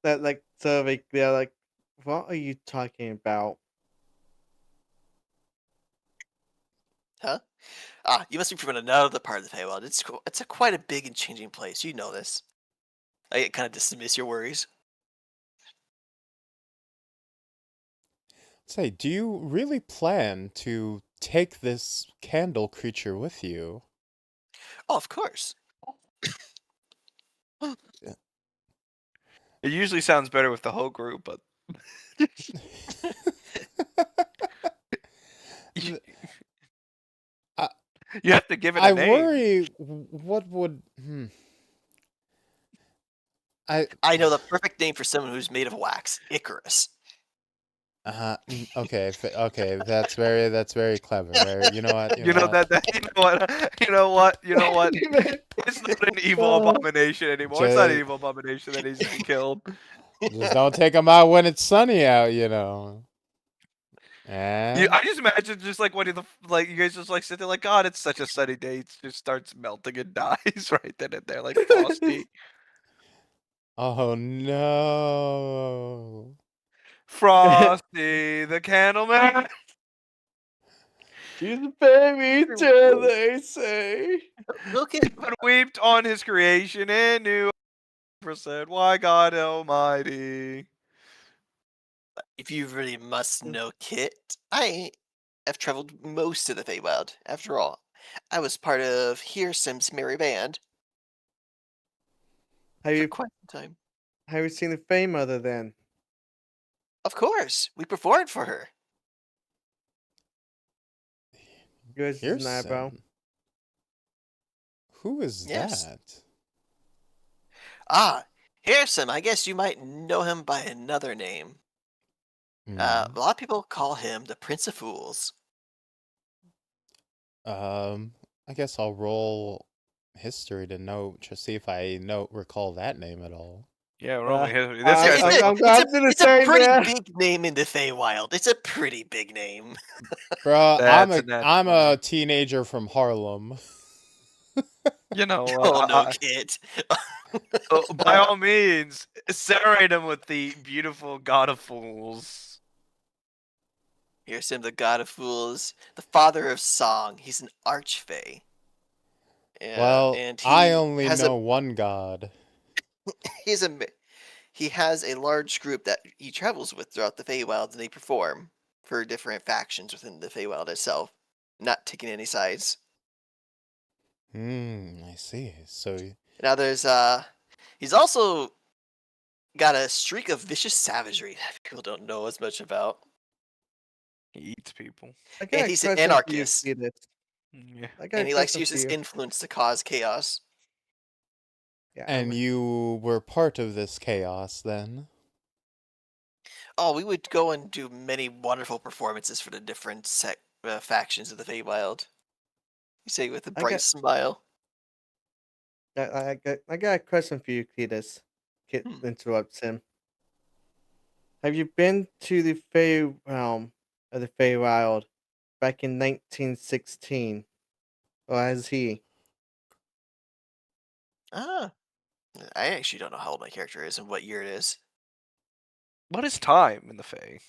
That like sort of a glare, like, what are you talking about? Huh? Ah, you must be from another part of the Feywild. It's quite a big and changing place. You know this. I kind of dismiss your worries. Say, do you really plan to take this candle creature with you? Oh, of course. It usually sounds better with the whole group, but you have to give it a I name. worry what would I know the perfect name for someone who's made of wax. Icarus. okay, okay, that's very clever. You know what? You know what? you know what? It's not an evil abomination anymore. It's not an evil abomination that needs to be killed. Just don't take them out when it's sunny out, you know. I just imagine just like you guys just like sit there like, God, it's such a sunny day. It just starts melting and dies right then and there, like Frosty. Oh no. Frosty the Candleman. She's a baby too, they say. Look at But wept on his creation and knew said, why God Almighty. if you really must know, Kit. I have traveled most of the Feywild. After all, I was part of Hearsim's merry band Have for you quite some time. have you seen the Fey Mother then? Of course, we performed for her. Yours is an eyebrow. Who is Yes. that? Ah, Harrison. I guess you might know him by another name. A lot of people call him the Prince of Fools. I guess I'll roll history to see if I recall that name at all. Yeah, we're only Uh, history. This guy's I'm It's glad to it's a say pretty that. big name in the Feywild. It's a pretty big name. Bruh, That's a nat I'm 20. a teenager from Harlem. You know, Oh no, kid. by all means, separate him with the beautiful God of Fools. Here's him, the God of Fools, the father of song. He's an archfey. Well, and I he only has know one god. he's a he has a large group that he travels with throughout the Feywild, and they perform for different factions within the Feywild itself, not taking any sides. I see. So, Now there's he's also got a streak of vicious savagery that people don't know as much about. He eats people. I got And a he's an question for you, anarchist, Cletus. Yeah. I got and a he likes to question use for his you. influence to cause chaos. Yeah, and you were part of this chaos then? Oh, we would go and do many wonderful performances for the different factions of the Feywild. You say with a I bright got- smile. I got a question for you, Cletus. Kit interrupts him. Have you been to the Fey realm of the Feywild back in 1916? Or has he? Ah, I actually don't know how old my character is and what year it is. What is time in the Fae?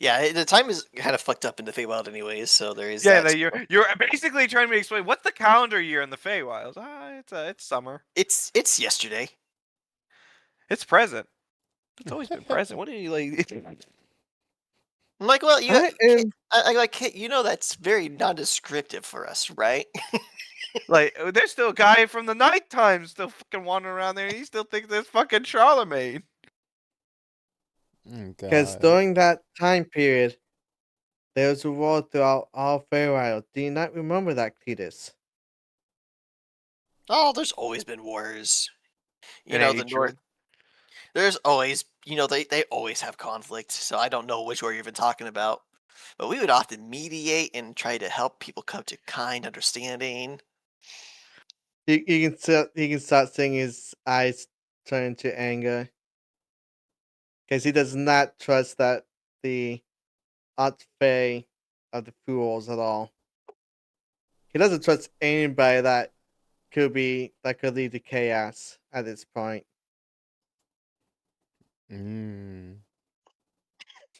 Yeah, the time is kind of fucked up in the Feywild anyways, so there is Yeah, that. you're basically trying to explain what's the calendar year in the Feywild. It's summer. It's yesterday. It's present. It's always been present. What are you like? I'm like, well, I am. I like, Kit, that's very non-descriptive for us, right? Like, there's still a guy from the nighttime still fucking wandering around there, and he still thinks there's fucking Charlemagne. Because God. during that time period, there was a war throughout all Feywild. Do you not remember that, Cletus? Oh, there's always been wars. You And know, the hatred. North. There's always, they always have conflict. So I don't know which war you're even talking about. But we would often mediate and try to help people come to kind understanding. You can start seeing his eyes turn to anger. Because he does not trust that the Archfey of the Fools at all. He doesn't trust anybody that could lead to chaos at this point.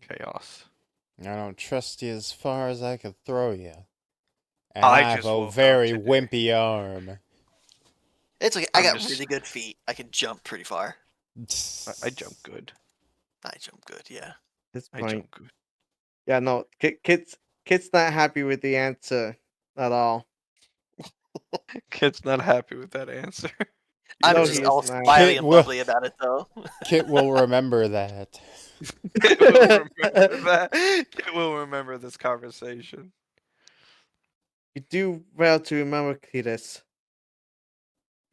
Chaos. I don't trust you as far as I could throw you. And I I have just a woke up very today. wimpy arm. It's okay. I I'm got just- really good feet. I can jump pretty far. I jump good. I jump good, yeah. At this I point. jump good. Yeah, no, Kit's not happy with the answer at all. Kid's not happy with that answer. I'm No, just he all is not. smiley Kit and will- bubbly about it, though. Kit will remember that. Kid will remember that. Kid will remember this conversation. You do well to remember, Cletus.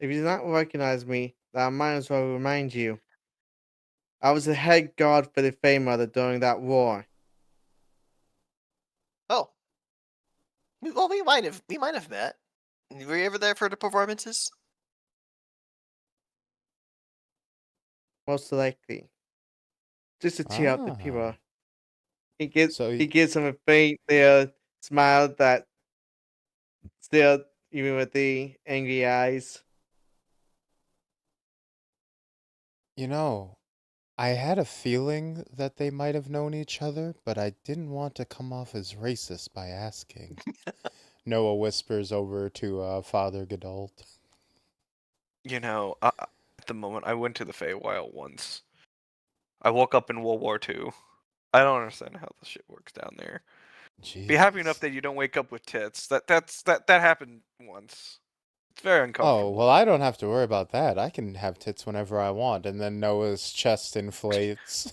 If you do not recognize me, then I might as well remind you. I was the head guard for the Fey Mother during that war. Oh. Well, we might have met. Were you ever there for the performances? Most likely. Just to cheer up the people. Ah. He gives So he gives him a faint smile that still, even with the angry eyes. You know, I had a feeling that they might have known each other, but I didn't want to come off as racist by asking. Noah whispers over to Father Gadult. You know, at the moment, I went to the Feywild once. I woke up in World War II. I don't understand how the shit works down there. Be happy enough Jeez. that you don't wake up with tits. That happened once. It's very Oh, uncomfortable. well, I don't have to worry about that. I can have tits whenever I want, and then Noah's chest inflates.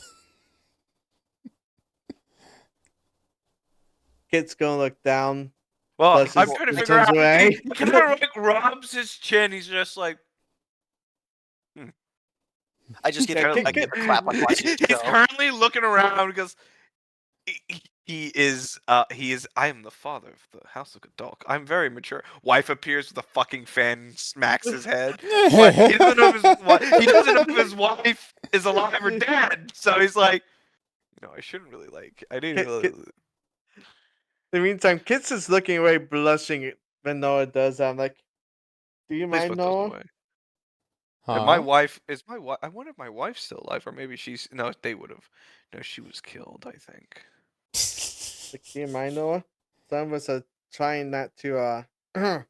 Kid's gonna look down. Well, Plus I'm his- trying to his figure out. turns away. He kind of like rubs his chin. He's just like, I just get Yeah, I get the clap like watching the He's show. currently looking around because he is. I am the father of the House of Godolk. I'm very mature. Wife appears with a fucking fan, smacks his head. What? He doesn't know he doesn't know if his wife is alive or dead. So he's like, I shouldn't really like. I need to. In the meantime, Kit's is looking away, blushing when Noah does that. I'm like, do you Please mind, put those Noah? away. Huh? And my wife is my wife. I wonder if my wife's still alive, or maybe she's. No, they would have. No, she was killed. I think. Like, do you mind, Noah? Some of us are trying not to have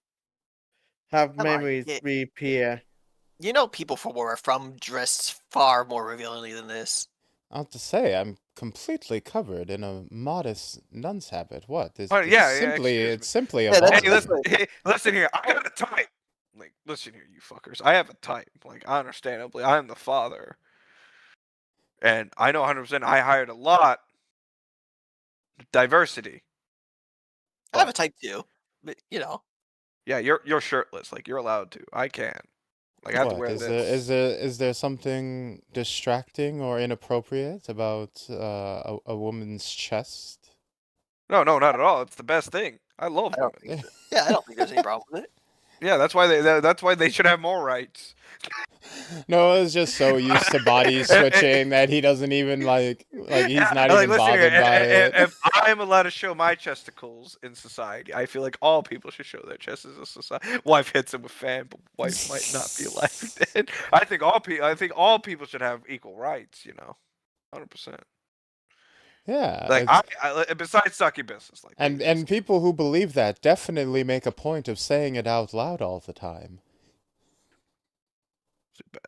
Come on, memories Kit. reappear. You know people from where we're from dress far more revealingly than this. I have to say, I'm completely covered in a modest nun's habit. What? Oh, yeah, simply, excuse it's simply Yeah, that's- evolving. Hey, listen here. I have a type. Like, listen here, you fuckers. I have a type. Like, understandably, I'm the father, and I know 100%. I hired a lot. Diversity. I have a type too, but Yeah, you're shirtless. Like, you're allowed to. I can. Like, I have to What wear is this. there? Is there something distracting or inappropriate about a woman's chest? No, not at all. It's the best thing. I love I don't women. yeah, I don't think there's any problem with it. Yeah, that's why they should have more rights. Noah's just so used to body switching that he doesn't even like he's not Like, even listen here, bothered by it. If I am allowed to show my chesticles in society, I feel like all people should show their chests as a society. Wife hits him with fan, but wife might not be alive or dead. I think all people should have equal rights. 100%. Yeah, Like it's- besides succubusses, like and people who believe that definitely make a point of saying it out loud all the time.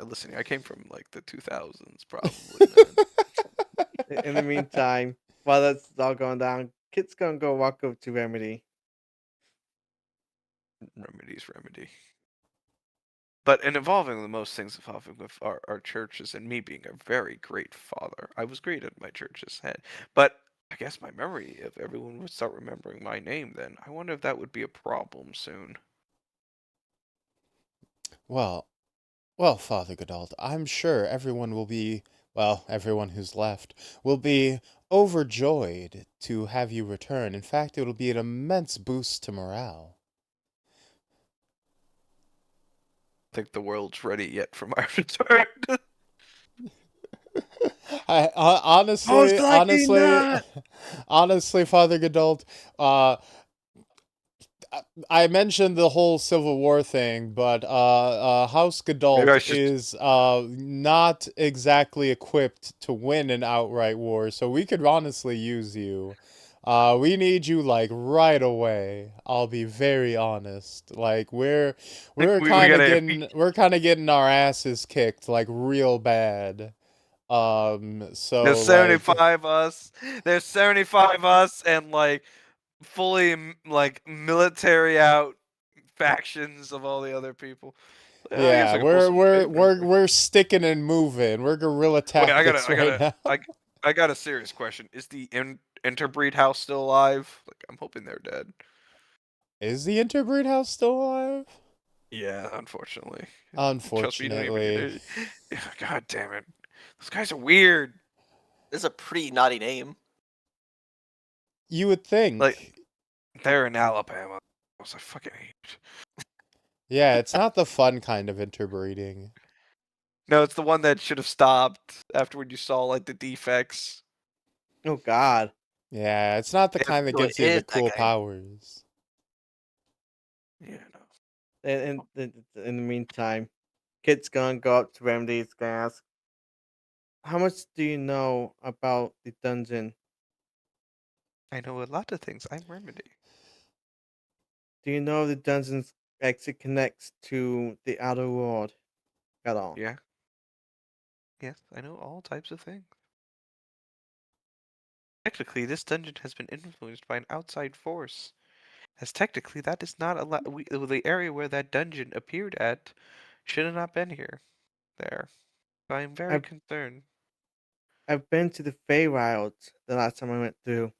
listen, I came from like the 2000s, probably. Man. In the meantime, while that's all going down, Kit's gonna go walk up to Remedy. Remedy. But involving the most things involving with our churches and me being a very great father, I was great at my church's head. But I guess my memory, if everyone would start remembering my name, then I wonder if that would be a problem soon. Well, Father Godald, I'm sure everyone will be, everyone who's left will be overjoyed to have you return. In fact, it'll be an immense boost to morale. I think the world's ready yet for my return. Honestly, Most likely not. honestly, Father Godald, I mentioned the whole Civil War thing, but House Maybe I Godalt should- is not exactly equipped to win an outright war, so we could honestly use you. We need you like right away. I'll be very honest. Like we're we kind of gotta- getting our asses kicked like real bad. So There's like 75 us. There's 75 us and like fully like military out factions of all the other people. I guess yeah, I could pull some favors. we're sticking and moving. We're guerrilla Wait, tactics right now. I got a serious question. Is the interbreed house still alive? Like, I'm hoping they're dead. Is the interbreed house still alive? Yeah, unfortunately. Trust me, you don't Unfortunately. God damn it. Those guys are weird. This is a pretty naughty name. You would think. Like, they're in Alabama. I fucking hate. Yeah, it's not the fun kind of interbreeding. No, it's the one that should have stopped after when you saw like the defects. Oh God. Yeah, it's not the Yeah, kind that so gives it you is the that cool guy. powers. Yeah, no. And in the meantime, Kit's gonna go up to Remedy's gonna ask, how much do you know about the dungeon? I know a lot of things. I'm Remedy. Do you know if the dungeon's exit connects to the outer world at all? Yeah. Yes, I know all types of things. Technically, this dungeon has been influenced by an outside force. As technically, that is not the area where that dungeon appeared at should have not been here. There. So I am very concerned. I've been to the Feywilds the last time I went through,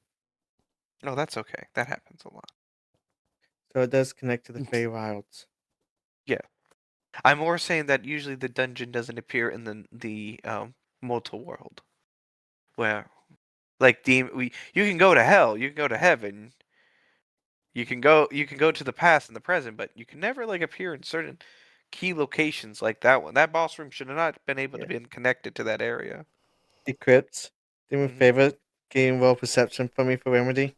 No, that's okay. That happens a lot. so it does connect to the Feywilds. I'm more saying that usually the dungeon doesn't appear in the mortal world, where like you can go to hell, you can go to heaven, you can go to the past and the present, but you can never like appear in certain key locations like that one. That boss room should have not been able to Yeah. be connected to that area. Decrypt. Do me a Mhm. favor. Gain roll perception for me for Remedy.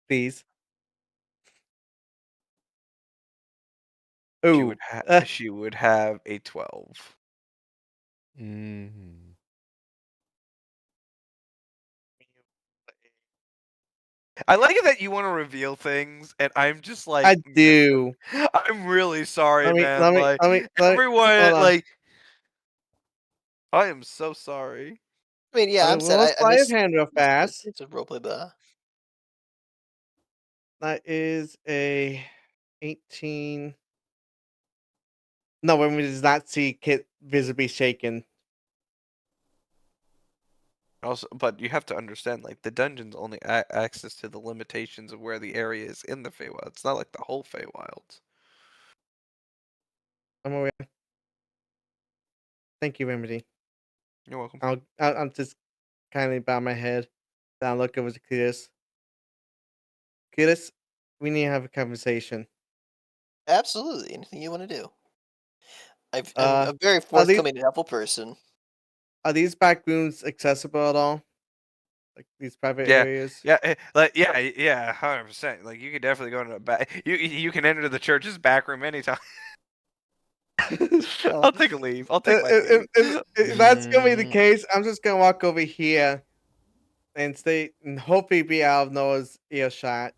Please. She Ooh. would she would have a 12. Mm-hmm. I like it that you want to reveal things, and I'm just like, I do. I'm really sorry, Let me, man. let me, Like let me, let me, everyone, hold on. like I am so sorry. I mean, yeah, Let I'm me sad. roll I sleight of missed hand real fast. it's a roleplay, but That is a 18. No, when we does not see Kit visibly shaken. Also, but you have to understand, like the dungeon's only access to the limitations of where the area is in the Feywild. It's not like the whole Feywild. I'm aware. Thank you, Remedy. You're welcome. I'm just kindly bow my head. Down, look over to Cletus. Cletus, we need to have a conversation. absolutely anything you want to do. I'm Uh, a very are these forthcoming and helpful person. are these back rooms accessible at all? Like these private Yeah, areas? yeah, like yeah, 100%. Like you could definitely go into the back. You can enter the church's back room anytime. Oh. I'll take a leave. I'll take my leave. If that's gonna be the Mm, case, I'm just gonna walk over here and stay and hopefully be out of Noah's earshot.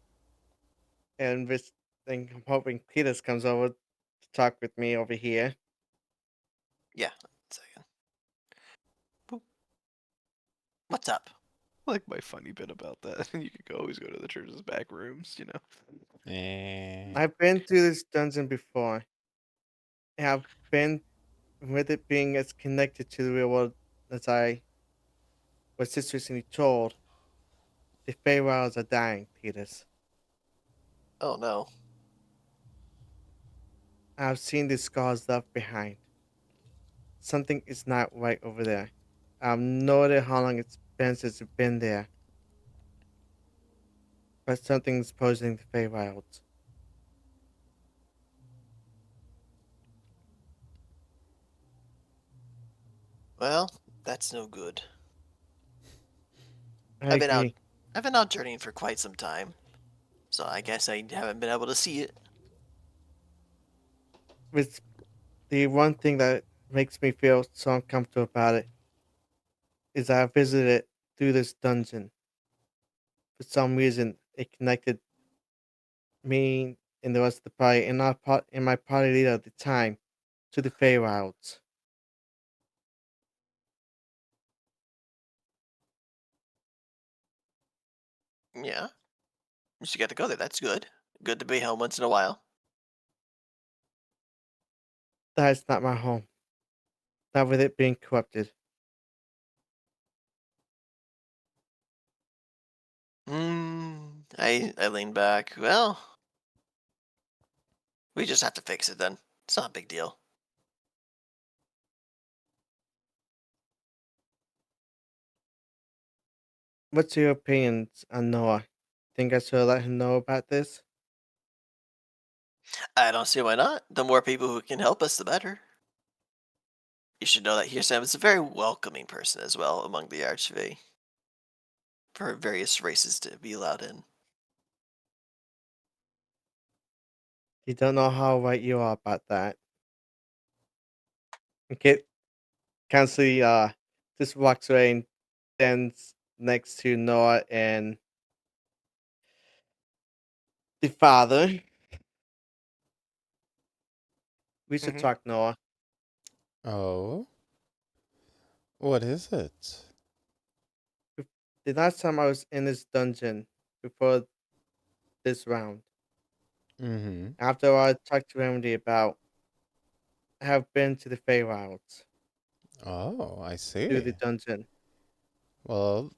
And this thing, I'm hoping Cletus comes over to talk with me over here. Yeah. 1 second. Boop. What's up? I like my funny bit about that. You could always go to the church's back rooms, you know. I've been through this dungeon before. And I've been with it being as connected to the real world as I was just recently told. The Feywilds are dying, Cletus. Oh no. I've seen the scars left behind. Something is not right over there. I've no idea how long it's been since I've been there. But something's poisoning the Feywilds. Well, that's no good. I agree. I've been out journeying for quite some time. So I guess I haven't been able to see it. It's the one thing that makes me feel so uncomfortable about it is I visited it through this dungeon. For some reason, it connected me and the rest of the party and my party leader at the time to the Feywilds. Yeah. You got to go there. That's good. Good to be home once in a while. That is not my home. Not with it being corrupted. I lean back. Well, we just have to fix it then. It's not a big deal. What's your opinions on Noah? Think I should let him know about this? I don't see why not. The more people who can help us, the better. You should know that Hirsam is a very welcoming person as well among the Archvey. For various races to be allowed in. You don't know how right you are about that. Kit constantly just walks away and stands next to Noah and the father. We should Hmm. talk, Noah. oh, what is it? The last time I was in this dungeon before this round, Mm-hmm. after I talked to Remedy about, I have been to the Feywilds Oh, I through see. the dungeon. Well,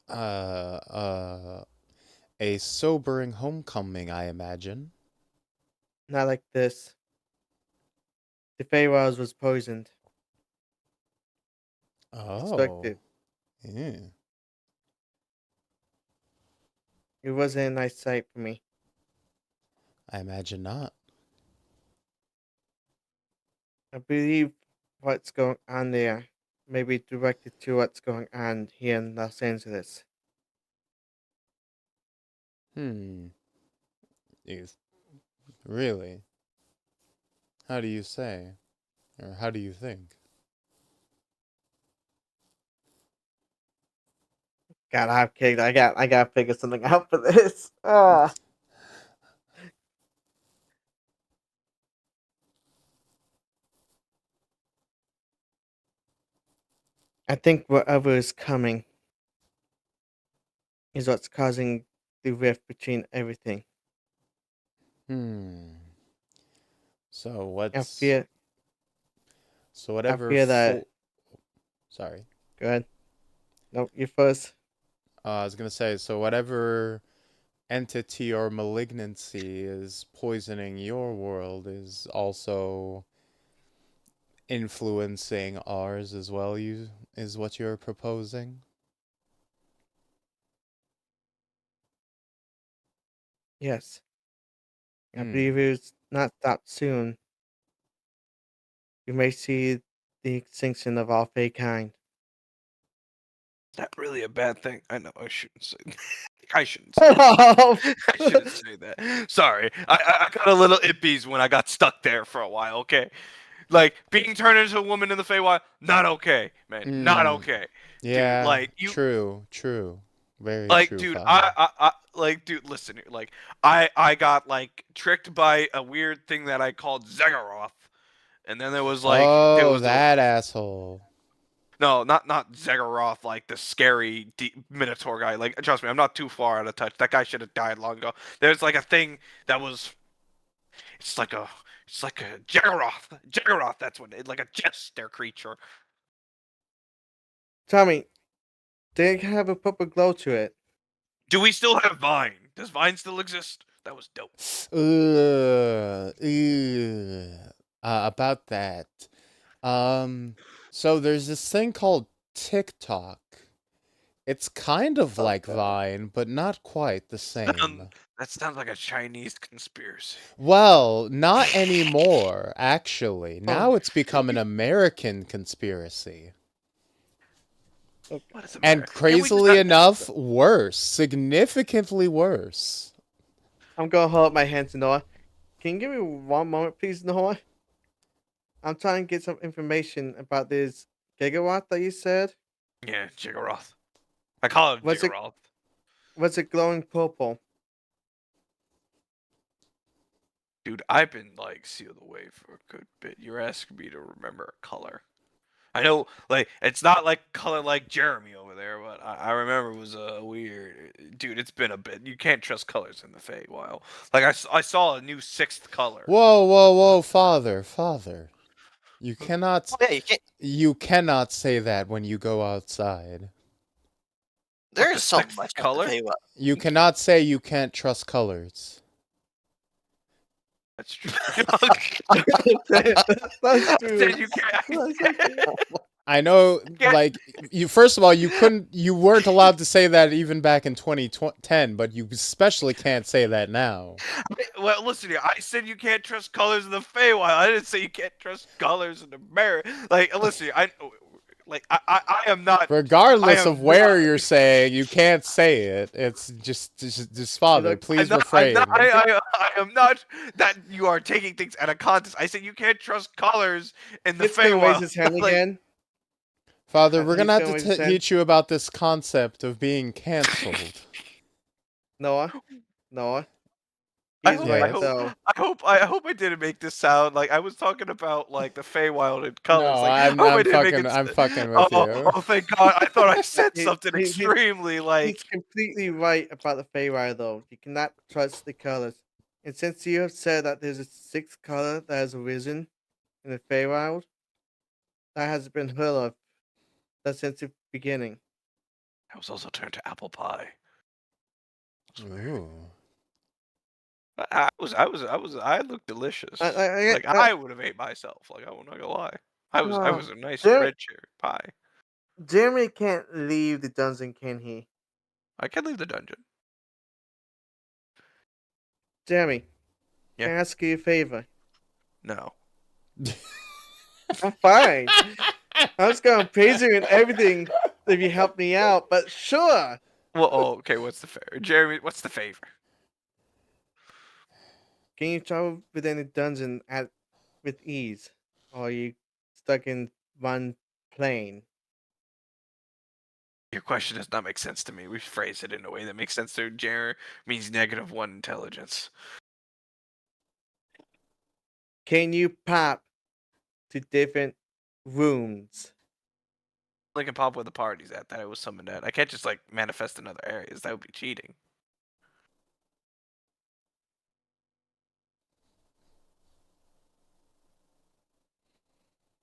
uh, uh, A sobering homecoming, I imagine. Not like this. The Feywild was poisoned. Oh. Expected. Yeah. It wasn't a nice sight for me. I imagine not. I believe what's going on there may be directed to what's going on here in Los Angeles. You really? How do you say? Or how do you think? God, I'm kidding. I gotta figure something out for this. Ah. I think whatever is coming is what's causing the rift between everything. So I what's fear. so I whatever fear that. Sorry. Go ahead. Nope, you first. I was gonna say, so whatever entity or malignancy is poisoning your world is also influencing ours as well, is what you're proposing? Yes. I believe it's not stopped soon. You may see the extinction of all fey kind. Not really a bad thing. I know I shouldn't say. I shouldn't say. I shouldn't say that. Sorry, I got a little ippies when I got stuck there for a while. Okay, like being turned into a woman in the Feywild, not okay, man. Not okay, dude. Yeah, Like you, true. Very like, true, dude. Father. Like, dude. Listen, here, like, I got like tricked by a weird thing that I called Zeggaroth, and then there was like there Oh, was that asshole. No, not Zeggaroth, like the scary Minotaur guy. Like, trust me, I'm not too far out of touch. That guy should have died long ago. There's like a thing that was. It's like a. It's like a Jaggeroth. Jaggeroth. That's what it. Like a jester creature. Tommy, they have a proper glow to it. Do we still have Vine? Does Vine still exist? That was dope. About that. So there's this thing called TikTok. It's kind of like Vine, but not quite the same. That sounds like a Chinese conspiracy. Well, not anymore, actually. Oh. Now it's become an American conspiracy. What is And America? crazily enough, worse. Significantly worse. I'm gonna hold up my hand to Noah. Can you give me one moment, please, Noah? I'm trying to get some information about this gigawatt that you said. Yeah, Jiggeroth. I call him Jiggeroth. Was it glowing purple? Dude, I've been like sealed away for a good bit. You're asking me to remember a color. I know, like, it's not like color like Jeremy over there, but I remember it was a weird. Dude, it's been a bit. You can't trust colors in the Feywild. Like, I saw a new 6th color. Whoa, Father. You cannot. Oh, yeah, you can't. You cannot say that when you go outside. There's the so sixth much color? color. You cannot say you can't trust colors. That's true. That's true. Said you can't. I know, like, you. First of all, you weren't allowed to say that even back in 2010, but you especially can't say that now. Well, listen here. I said you can't trust colors in the Feywild. I didn't say you can't trust colors in America. Like, listen, I am not. Regardless am of where not- you're saying, you can't say it. It's just Father, Look, please I'm refrain. not, I am not that you are taking things out of context. I said you can't trust colors in the It's gonna raise Feywild. his hand Like, again. Father, we're gonna He's have gonna to raise his hand. teach you about this concept of being canceled. Noah. I He's hope, right I hope, though. I hope I didn't make this sound like I was talking about like the Feywild and colors. No, like, I'm I hope I didn't make it. I'm fucking with you. Oh, thank God! I thought I said He- something he- he- extremely like. He's completely right about the Feywild though. You cannot trust the colors. And since you have said that there's a 6th color that has arisen in the Feywild, that has been heard of since the beginning. I was also turned to apple pie. Ooh. I looked delicious. Like I- I would have ate myself. Like I'm not gonna lie. I was a nice Jeremy, red cherry pie. Jeremy can't leave the dungeon, can he? I can leave the dungeon. Jeremy, Yeah. can I ask you a favor? No. I'm fine. I was gonna praise you and everything if you help me out, but sure. Well, okay. What's the favor, Jeremy? What's the favor? Can you travel within the dungeon with ease? Or are you stuck in one plane? Your question does not make sense to me. We phrase it in a way that makes sense to Jeremy. Means -1 intelligence. Can you pop to different rooms? Like, can pop where the party's at. That I was summoned at. I can't just like manifest in other areas. That would be cheating.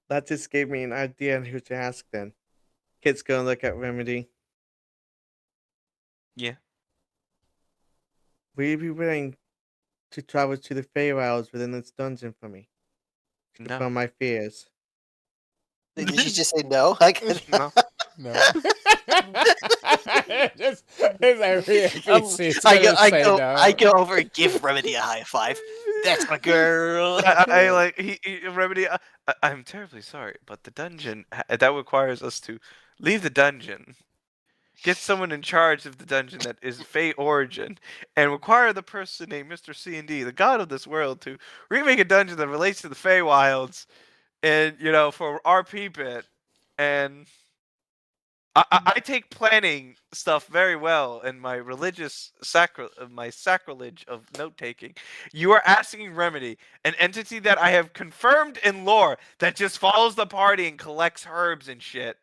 That just gave me an idea on who to ask then. Kid's gonna look at Remedy. Yeah. Will you be willing to travel to the Feywilds within this dungeon for me? To No. confirm my fears. Did she just say no? Like, No. No. just every NPC I go over and give Remedy a high five. That's my girl. I like Remedy. I'm terribly sorry, but the dungeon that requires us to leave the dungeon, get someone in charge of the dungeon that is Fey origin, and require the person named Mr. C&D, the god of this world, to remake a dungeon that relates to the Feywilds, and for RP bit, and I take planning stuff very well in my religious my sacrilege of note taking. You are asking Remedy, an entity that I have confirmed in lore that just follows the party and collects herbs and shit.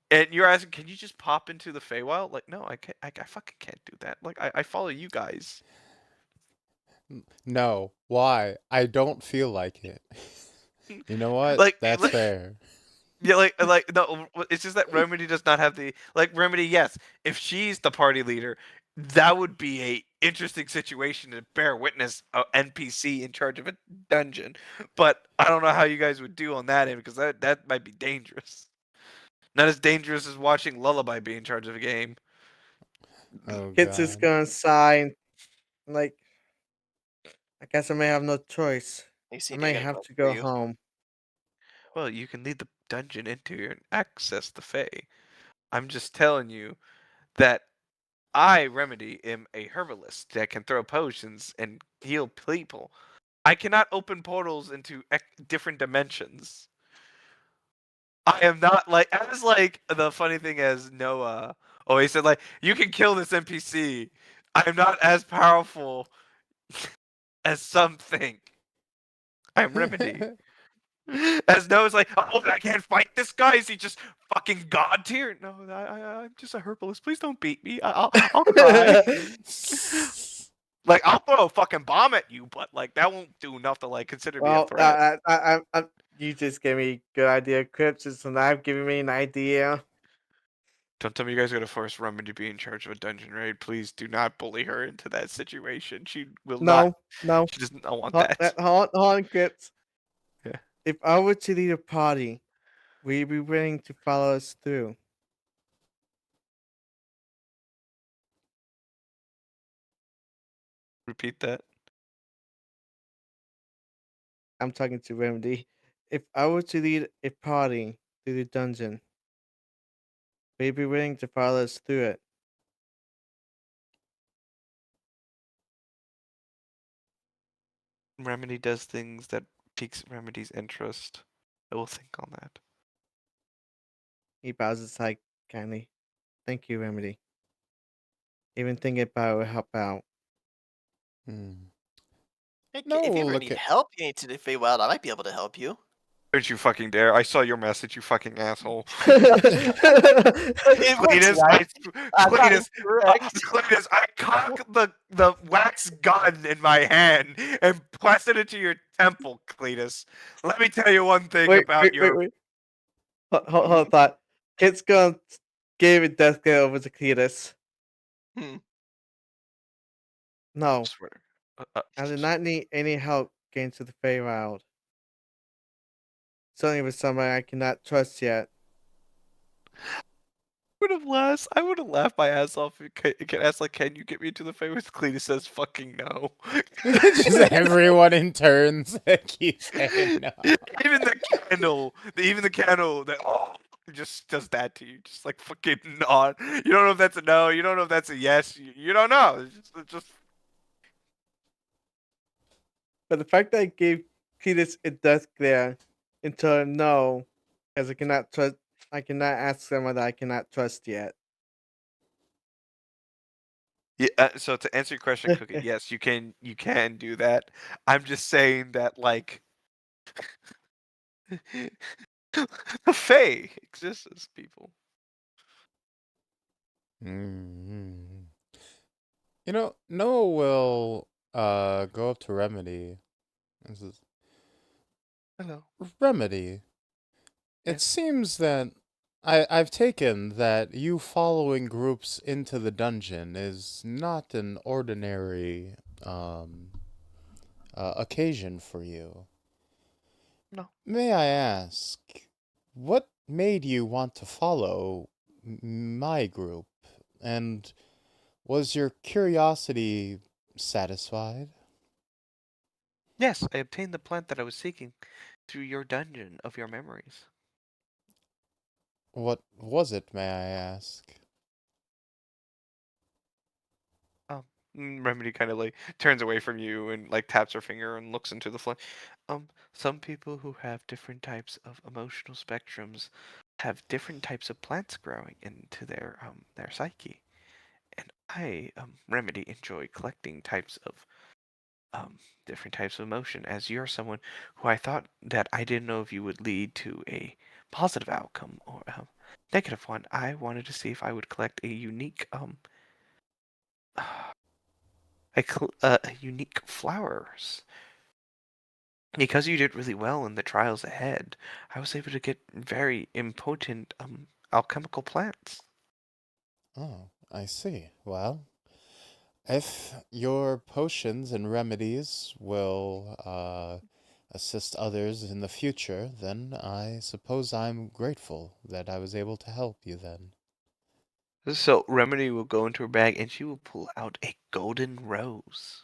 And you're asking, can you just pop into the Feywild? Like, no, I can't. I fucking can't do that. Like, I follow you guys. No. Why? I don't feel like it. You know what? Like, That's fair. Yeah, no, it's just that Remedy does not have the Remedy. Yes, if she's the party leader, that would be a interesting situation to bear witness a NPC in charge of a dungeon. But I don't know how you guys would do on that end because that might be dangerous. Not as dangerous as watching Lullaby be in charge of a game. Oh Kid's just god. gonna sigh and, like, I guess I may have no choice. Hey, I CD, may got a have question to go for you. home. Well, you can lead the dungeon into and access the Fae. I'm just telling you that I, Remedy, am a herbalist that can throw potions and heal people. I cannot open portals into different dimensions. I am not the funny thing as Noah always said, like, you can kill this NPC. I am not as powerful as some think. I'm Remedy. As Noah's like, oh, I can't fight this guy. Is he just fucking god tier? No, I'm just a herbalist. Please don't beat me. I'll cry. Like, I'll throw a fucking bomb at you, but that won't do enough to consider me a Well, threat. you just gave me a good idea, Crips. So now you've given me an idea. Don't tell me you guys are gonna force Remedy to be in charge of a dungeon raid. Please do not bully her into that situation. She will not. No. She does not want that. Hold on, Crips. Yeah. If I were to lead a party, will you be willing to follow us through? Repeat that. I'm talking to Remedy. If I were to lead a party through the dungeon, will you be willing to follow us through it? Remedy does things that piques Remedy's interest. I will think on that. He bows his head kindly. Thank you, Remedy. Even thinking about it will help out. Hmm. Hey, No, if you ever look need at- help, you need to the Feywild, I might be able to help you. Don't you fucking dare. I saw your message, you fucking asshole. It works, Cletus, right? Cletus, I cock the wax gun in my hand and blasted it to your temple, Cletus. Let me tell you one thing about your... Wait. Hold on, thought. Kid's gonna give a death glare over to Cletus. No, Swear. I did not need any help getting to the Feywild. Certainly with somebody I cannot trust yet. I would have laughed my ass off. Can ask like, can you get me to the fight with Cletus says fucking no. Just everyone in turns keep saying no. even the candle that just does that to you. Just like fucking nod. You don't know if that's a no. You don't know if that's a yes. You don't know. It's just But the fact that I gave Cletus a death glare into a no, as I cannot ask someone that I cannot trust yet. yeah. So to answer your question, Cookie, yes, you can do that. I'm just saying that like the Fae exists as people. Mm. You know, Noah will go up to Remedy. This is Hello. Remedy. It Yes. seems that I've taken that you following groups into the dungeon is not an ordinary occasion for you. No. May I ask, what made you want to follow my group? And was your curiosity satisfied? Yes, I obtained the plant that I was seeking through your dungeon of your memories. What was it, may I ask? Remedy kind of like turns away from you and like taps her finger and looks into the flame. Some people who have different types of emotional spectrums have different types of plants growing into their psyche, and I Remedy enjoy collecting types of different types of emotion. As you're someone who I thought that I didn't know if you would lead to a positive outcome or a negative one, I wanted to see if I would collect a unique unique flowers. Because you did really well in the trials ahead, I was able to get very impotent alchemical plants. Oh, I see. Well, if your potions and remedies will assist others in the future, then I suppose I'm grateful that I was able to help you then. So Remedy will go into her bag and she will pull out a golden rose.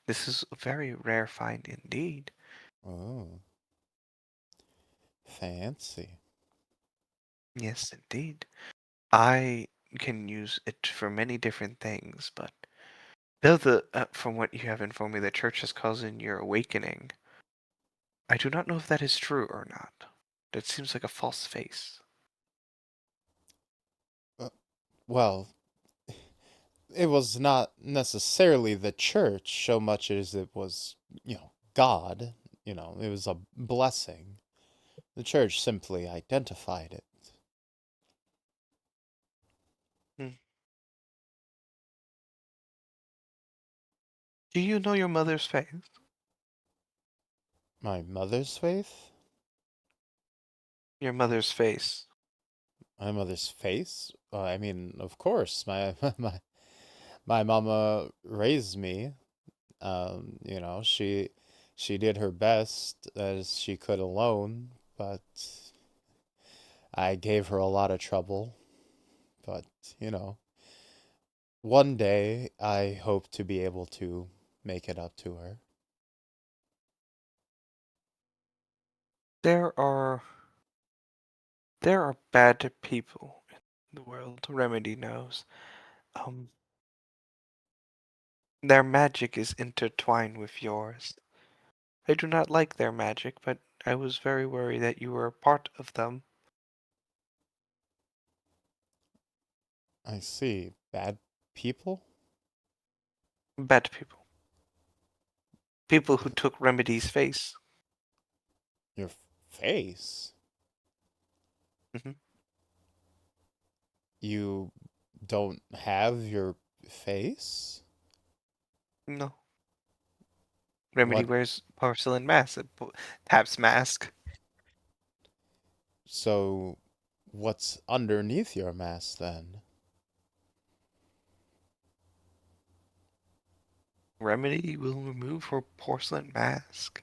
This is a very rare find indeed. Oh, fancy. Yes, indeed. I can use it for many different things, but though from what you have informed me, the church has caused in your awakening, I do not know if that is true or not. That seems like a false face. Well, it was not necessarily the church so much as it was, God. It was a blessing. The church simply identified it. Hmm. Do you know your mother's face? My mother's faith? Your mother's face. My mother's face? I mean, of course, my mama raised me. She did her best as she could alone, but I gave her a lot of trouble. But, you know, one day I hope to be able to make it up to her. There are bad people in the world. Remedy knows. Um, their magic is intertwined with yours. I do not like their magic, but I was very worried that you were a part of them. I see. Bad people? Bad people. People who took Remedy's face. Your face? Mhm. You don't have your face? No. Remedy What? wears porcelain mask, taps mask. So, what's underneath your mask then? Remedy will remove her porcelain mask.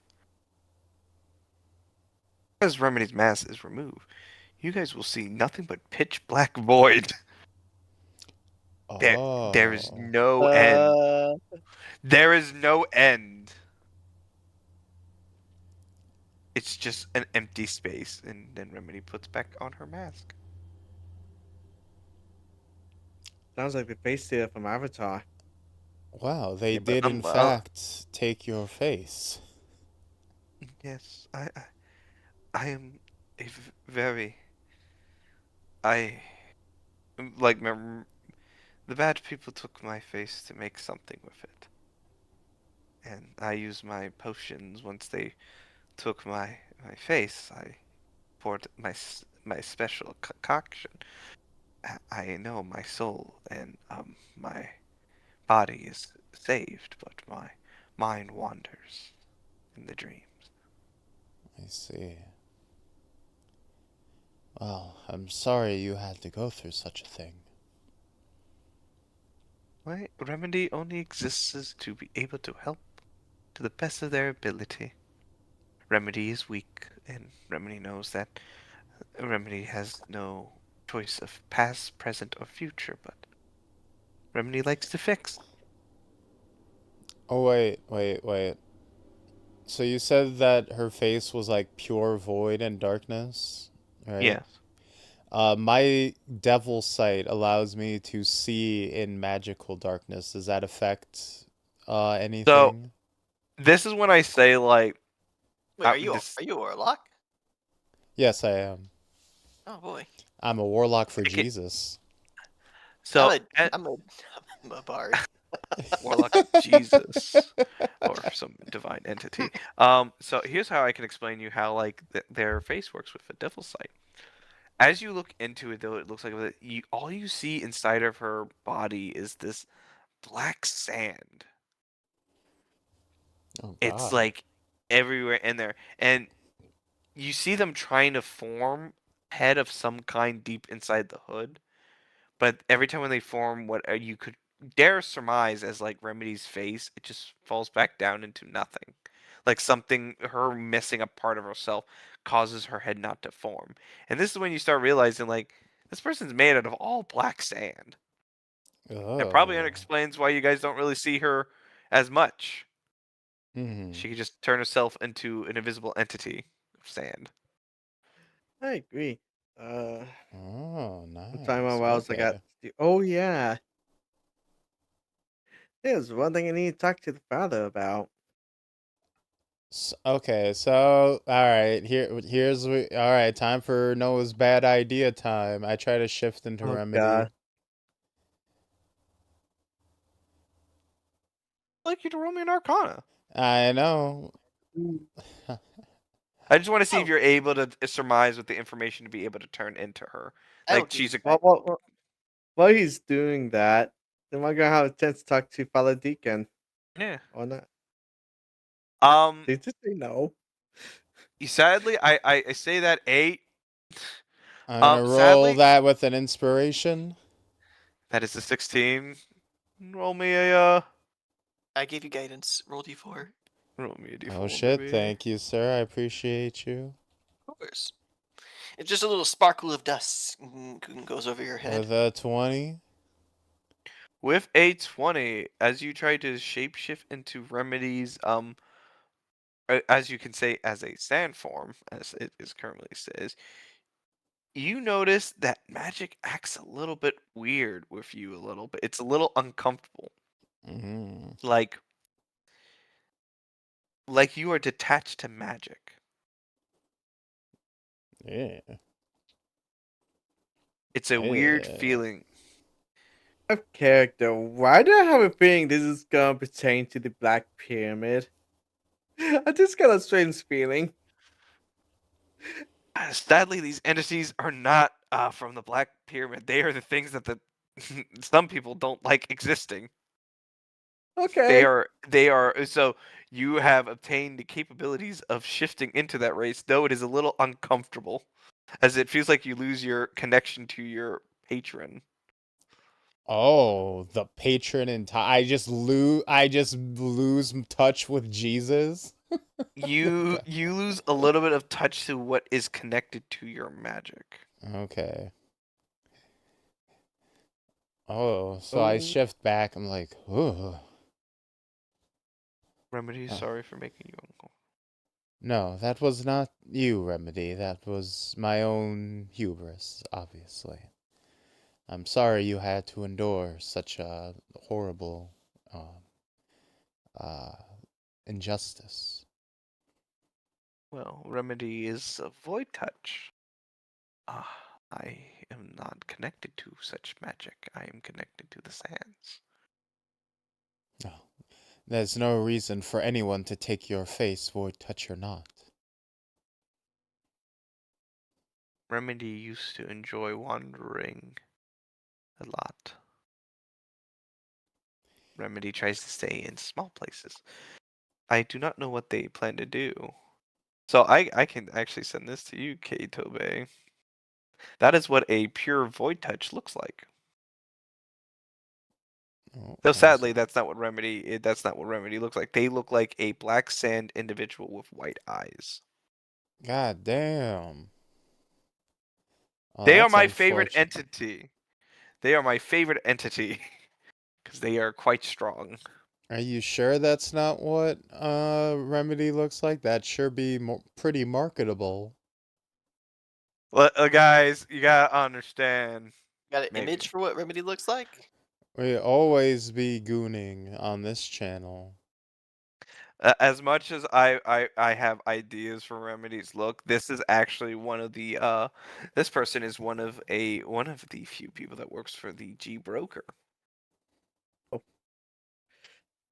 As Remedy's mask is removed, you guys will see nothing but pitch black void. There is Oh. no end. Uh, There is no end. It's just an empty space, and then Remedy puts back on her mask. sounds like the face stealer from Avatar. Wow, they Yeah, but did in fact take your face. Yes, I am very. I like the bad people took my face to make something with it, and I used my potions once they took my face. I poured my special concoction. I know my soul and my body is saved, but my mind wanders in the dreams. I see. Well, I'm sorry you had to go through such a thing. My remedy only exists to be able to help to the best of their ability. Remedy is weak, and Remedy knows that Remedy has no choice of past, present, or future, but Remedy likes to fix. Oh, wait. So you said that her face was like pure void and darkness, right? Yes. My devil sight allows me to see in magical darkness. Does that affect anything? This is when I say, like, Wait, are you this- are you a warlock? Yes, I am. Oh boy. I'm a warlock for Okay. Jesus. so I'm a bard. Warlock of Jesus or some divine entity. So here's how I can explain you how like their face works with the devil sight. As you look into it, though, it looks like all you see inside of her body is this black sand. Oh It's God. like everywhere in there, and you see them trying to form head of some kind deep inside the hood. But every time when they form what you could dare surmise as like Remedy's face, it just falls back down into nothing. Like something, her missing a part of herself causes her head not to form. And this is when you start realizing like this person's made out of all black sand. That probably Oh. explains why you guys don't really see her as much. Hmm. She could just turn herself into an invisible entity of sand. I agree. Oh, I'm talking about nice. what else I got. Okay. Oh yeah, there's one thing I need to talk to the father about. Okay, so all right, all right, time for Noah's bad idea time. I try to shift into Oh remedy. God. I'd like you to roll me an Arcana. I know. I just want to see if Oh. you're able to surmise with the information to be able to turn into her. I Like don't do she's a While he's doing that, am I gonna have a chance to talk to Father Deacon yeah. or not? Um. Did you say no? Sadly, I say that 8. I'm gonna roll Sadly, that with an inspiration. that is a 16. Roll me a I gave you guidance. Roll d4. roll me a d4. Oh shit, baby. thank you, sir. I appreciate you. Of course. It's just a little sparkle of dust goes over your head. With a 20. With a 20, as you try to shapeshift into Remedy's as you can say, as a sand form, as it is currently says, you notice that magic acts a little bit weird with you a little bit. It's a little uncomfortable. Mm-hmm. Like you are detached to magic. Yeah. It's a weird Yeah. feeling. Of character, why do I have a feeling this is gonna pertain to the Black Pyramid? I just got a strange feeling. Sadly, these entities are not from the Black Pyramid. They are the things that the some people don't like existing. Okay. They are so you have obtained the capabilities of shifting into that race, though it is a little uncomfortable, as it feels like you lose your connection to your patron. Oh, the patron I just lose touch with Jesus. You lose a little bit of touch to what is connected to your magic. Okay. Oh, so I shift back. I'm like, ooh. Remedy, sorry for making you uncomfortable. No, that was not you, Remedy. That was my own hubris, obviously. I'm sorry you had to endure such a horrible uh, injustice. Well, Remedy is a void touch. I am not connected to such magic. I am connected to the sands. No, there's no reason for anyone to take your face, void touch or not. Remedy used to enjoy wandering a lot. Remedy tries to stay in small places. I do not know what they plan to do. So I can actually send this to you, K-Tobe. That is what a pure void touch looks like. Oh, Though sadly, awesome. that's not what Remedy looks like. They look like a black sand individual with white eyes. God damn. Oh, They are that's my favorite unfortunate. entity. They are my favorite entity because they are quite strong. Are you sure that's not what Remedy looks like? That'd sure be pretty marketable. Well, guys, you gotta understand. Got an Maybe. image for what Remedy looks like? We always be gooning on this channel. As much as I have ideas for Remedy's look, this is actually one of the this person is one of the few people that works for the G Broker.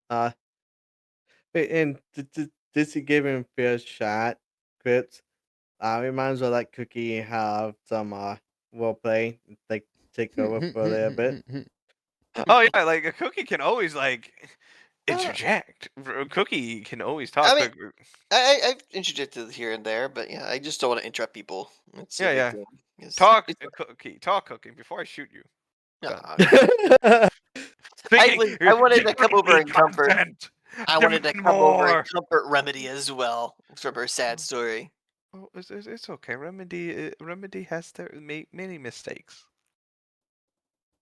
And this is giving him fair shot, Crips. We might as well let Cookie have some role play, like take over for a little bit. Oh yeah, like a Cookie can always like interject. Cookie can always talk. I mean, I've interjected here and there, but yeah, I just don't want to interrupt people. It's a big Yeah. thing. It's, Talk, it's, Cookie, before I shoot you. Nah, Speaking, I wanted to come over need and comfort. content. I wanted to Demand come over and more. comfort Remedy as well from her sad story. Oh, it's okay. Remedy has made many mistakes.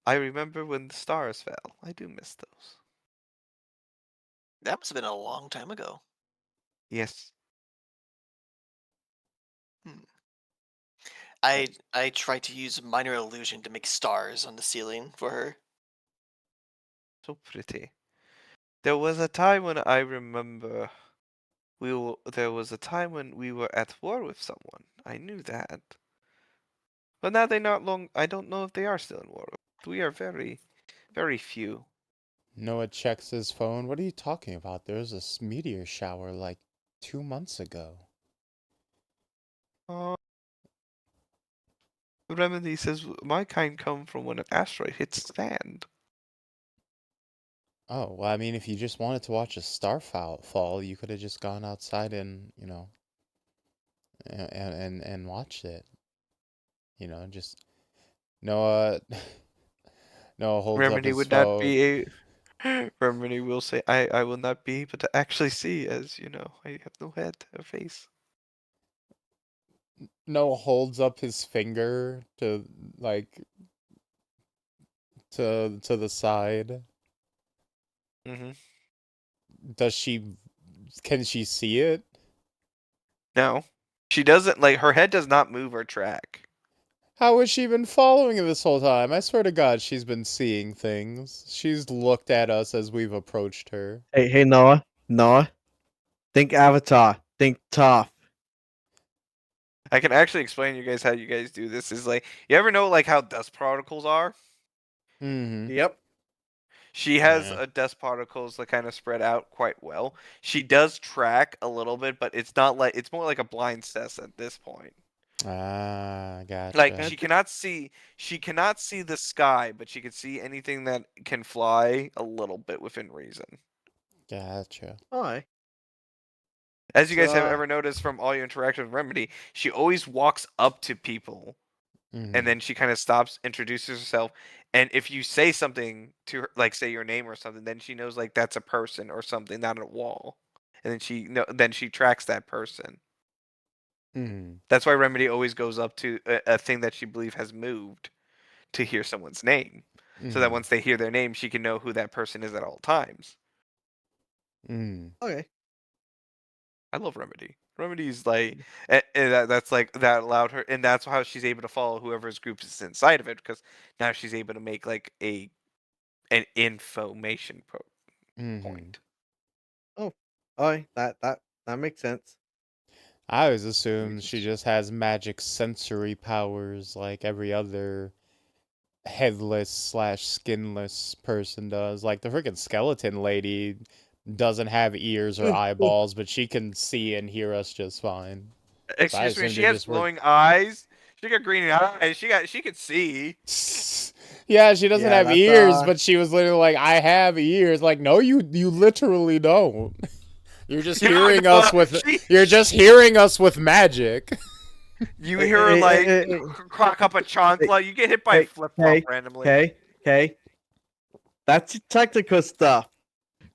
I remember when the stars fell. I do miss those. That must have been a long time ago. Yes. I tried to use minor illusion to make stars on the ceiling for her. So pretty. There was a time when I remember there was a time when we were at war with someone. I knew that. But now I don't know if they are still in war. We are very, very few. Noah checks his phone. What are you talking about? There was a meteor shower like 2 months ago. Remedy says my kind come from when an asteroid hits sand. Oh, well, I mean, if you just wanted to watch a star fall, you could have just gone outside and, and watched it. Just Noah Noah holds up Remedy his would not phone. be Remedy will say, I will not be able to actually see, as I have no head or face. Noah holds up his finger to to the side. Mm-hmm. Can she see it? No. She doesn't, her head does not move or track. How has she been following it this whole time? I swear to God, she's been seeing things. She's looked at us as we've approached her. Hey, Noah. Think Avatar. Think tough. I can actually explain to you guys how you guys do this. Is you ever know how dust particles are? Mm-hmm. Yep. She has Yeah. dust particles that kind of spread out quite well. She does track a little bit, but it's not it's more like a blind test at this point. Ah, gotcha. She cannot see the sky, but she can see anything that can fly a little bit within reason. Gotcha. Alright. As you guys have ever noticed from all your interactions with Remedy, she always walks up to people, Mm-hmm. and then she kind of stops, introduces herself, And if you say something to her, like say your name or something, then she knows like that's a person or something, not a wall. And then she tracks that person. Mm. That's why Remedy always goes up to a thing that she believes has moved to hear someone's name. So that Mm. once they hear their name, she can know who that person is at all times. Mm. Okay. I love Remedy. Remedy's like, and that's like that allowed her, and that's how she's able to follow whoever's group is inside of it, because now she's able to make like an information Mhm. point. Oh, alright. That makes sense. I always assumed she sense. just has magic sensory powers like every other headless/skinless person does. Like the freaking skeleton lady doesn't have ears or eyeballs, but she can see and hear us just fine. So I Excuse me, assumed she it has just worked. glowing eyes. She got green eyes. She could see. Yeah, she doesn't Yeah, have that's ears, but she was literally like, "I have ears." Like, no, you literally don't. You're just hearing us with you're just hearing us with magic. You Hey, hear her hey, like hey, hey, crack up a chancla. You get hit by a hey, flip flop hey, randomly. Okay. That's your technical stuff.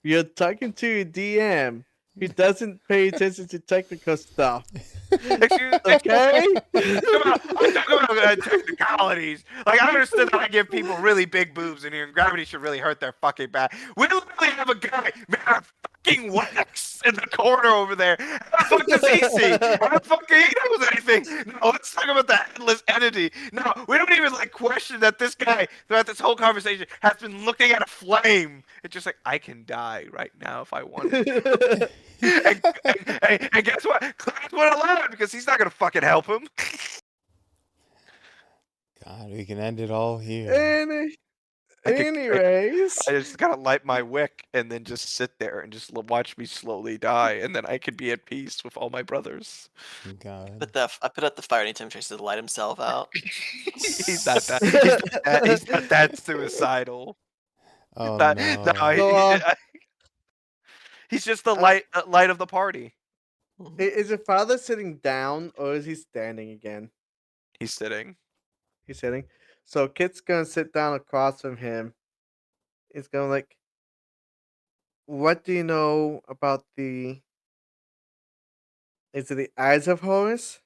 You're talking to your DM who doesn't pay attention to technical stuff. Excuse me. Okay? I'm talking about technicalities. Like, I understand that I give people really big boobs in here, and gravity should really hurt their fucking back. We literally have a guy made out of fucking wax in the corner over there. How the fuck does he see? How the fuck he knows anything? No, let's talk about the headless entity. No, we don't even like question that this guy throughout this whole conversation has been looking at a flame. It's just like, I can die right now if I wanted to. and guess what? Clarence went alone because he's not gonna fucking help him. God, we can end it all here. Anyways, I just gotta light my wick and then just sit there and just watch me slowly die, and then I could be at peace with all my brothers. God. I put out the fire anytime he tries to light himself out. He's not that. He's not that suicidal. Oh No, no. he's just the light of the party. is your father sitting down or is he standing again? He's sitting. He's sitting. So Kit's gonna sit down across from him. He's gonna like, what do you know about the? Is it the Eyes of Horus?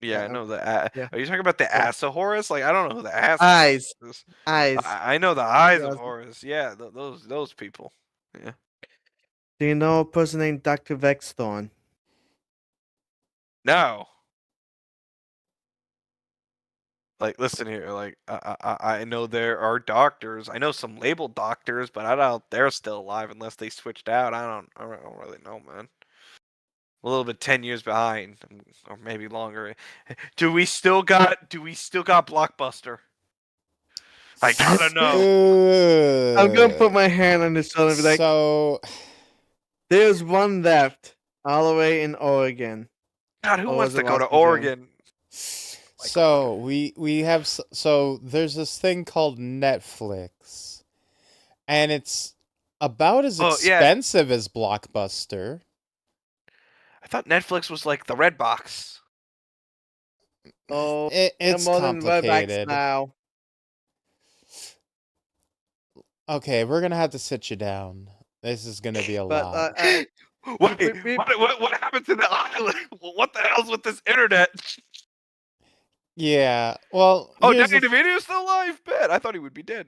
Yeah, I Yeah. know the. Yeah. Are you talking about the Yeah. ass of Horus? Like, I don't know who the ass Eyes. of Horus is. Eyes. I know the eyes of Yes. Horus. Yeah, those people. Yeah. Do you know a person named Dr. Vexthorn? No. Like, listen here. Like, I know there are doctors. I know some labeled doctors, but I doubt they're still alive unless they switched out. I don't really know, man. A little bit 10 years behind, or maybe longer. Do we still got Blockbuster? I gotta know. I'm gonna put my hand on his shoulder and be like, So there's one left, all the way in Oregon. God, who Or wants was to it go to Washington? Oregon? So we have so there's this thing called Netflix, and it's about as Oh, yeah. expensive as Blockbuster. I thought Netflix was like the red box. Oh, It's more than Redbacks complicated. now. Okay, we're gonna have to sit you down. This is gonna be a But lot. Wait, we- what happened to the island? What the hell's with this internet? Yeah. Well, Oh, here's Danny the DeVito's still alive? Bet. I thought he would be dead.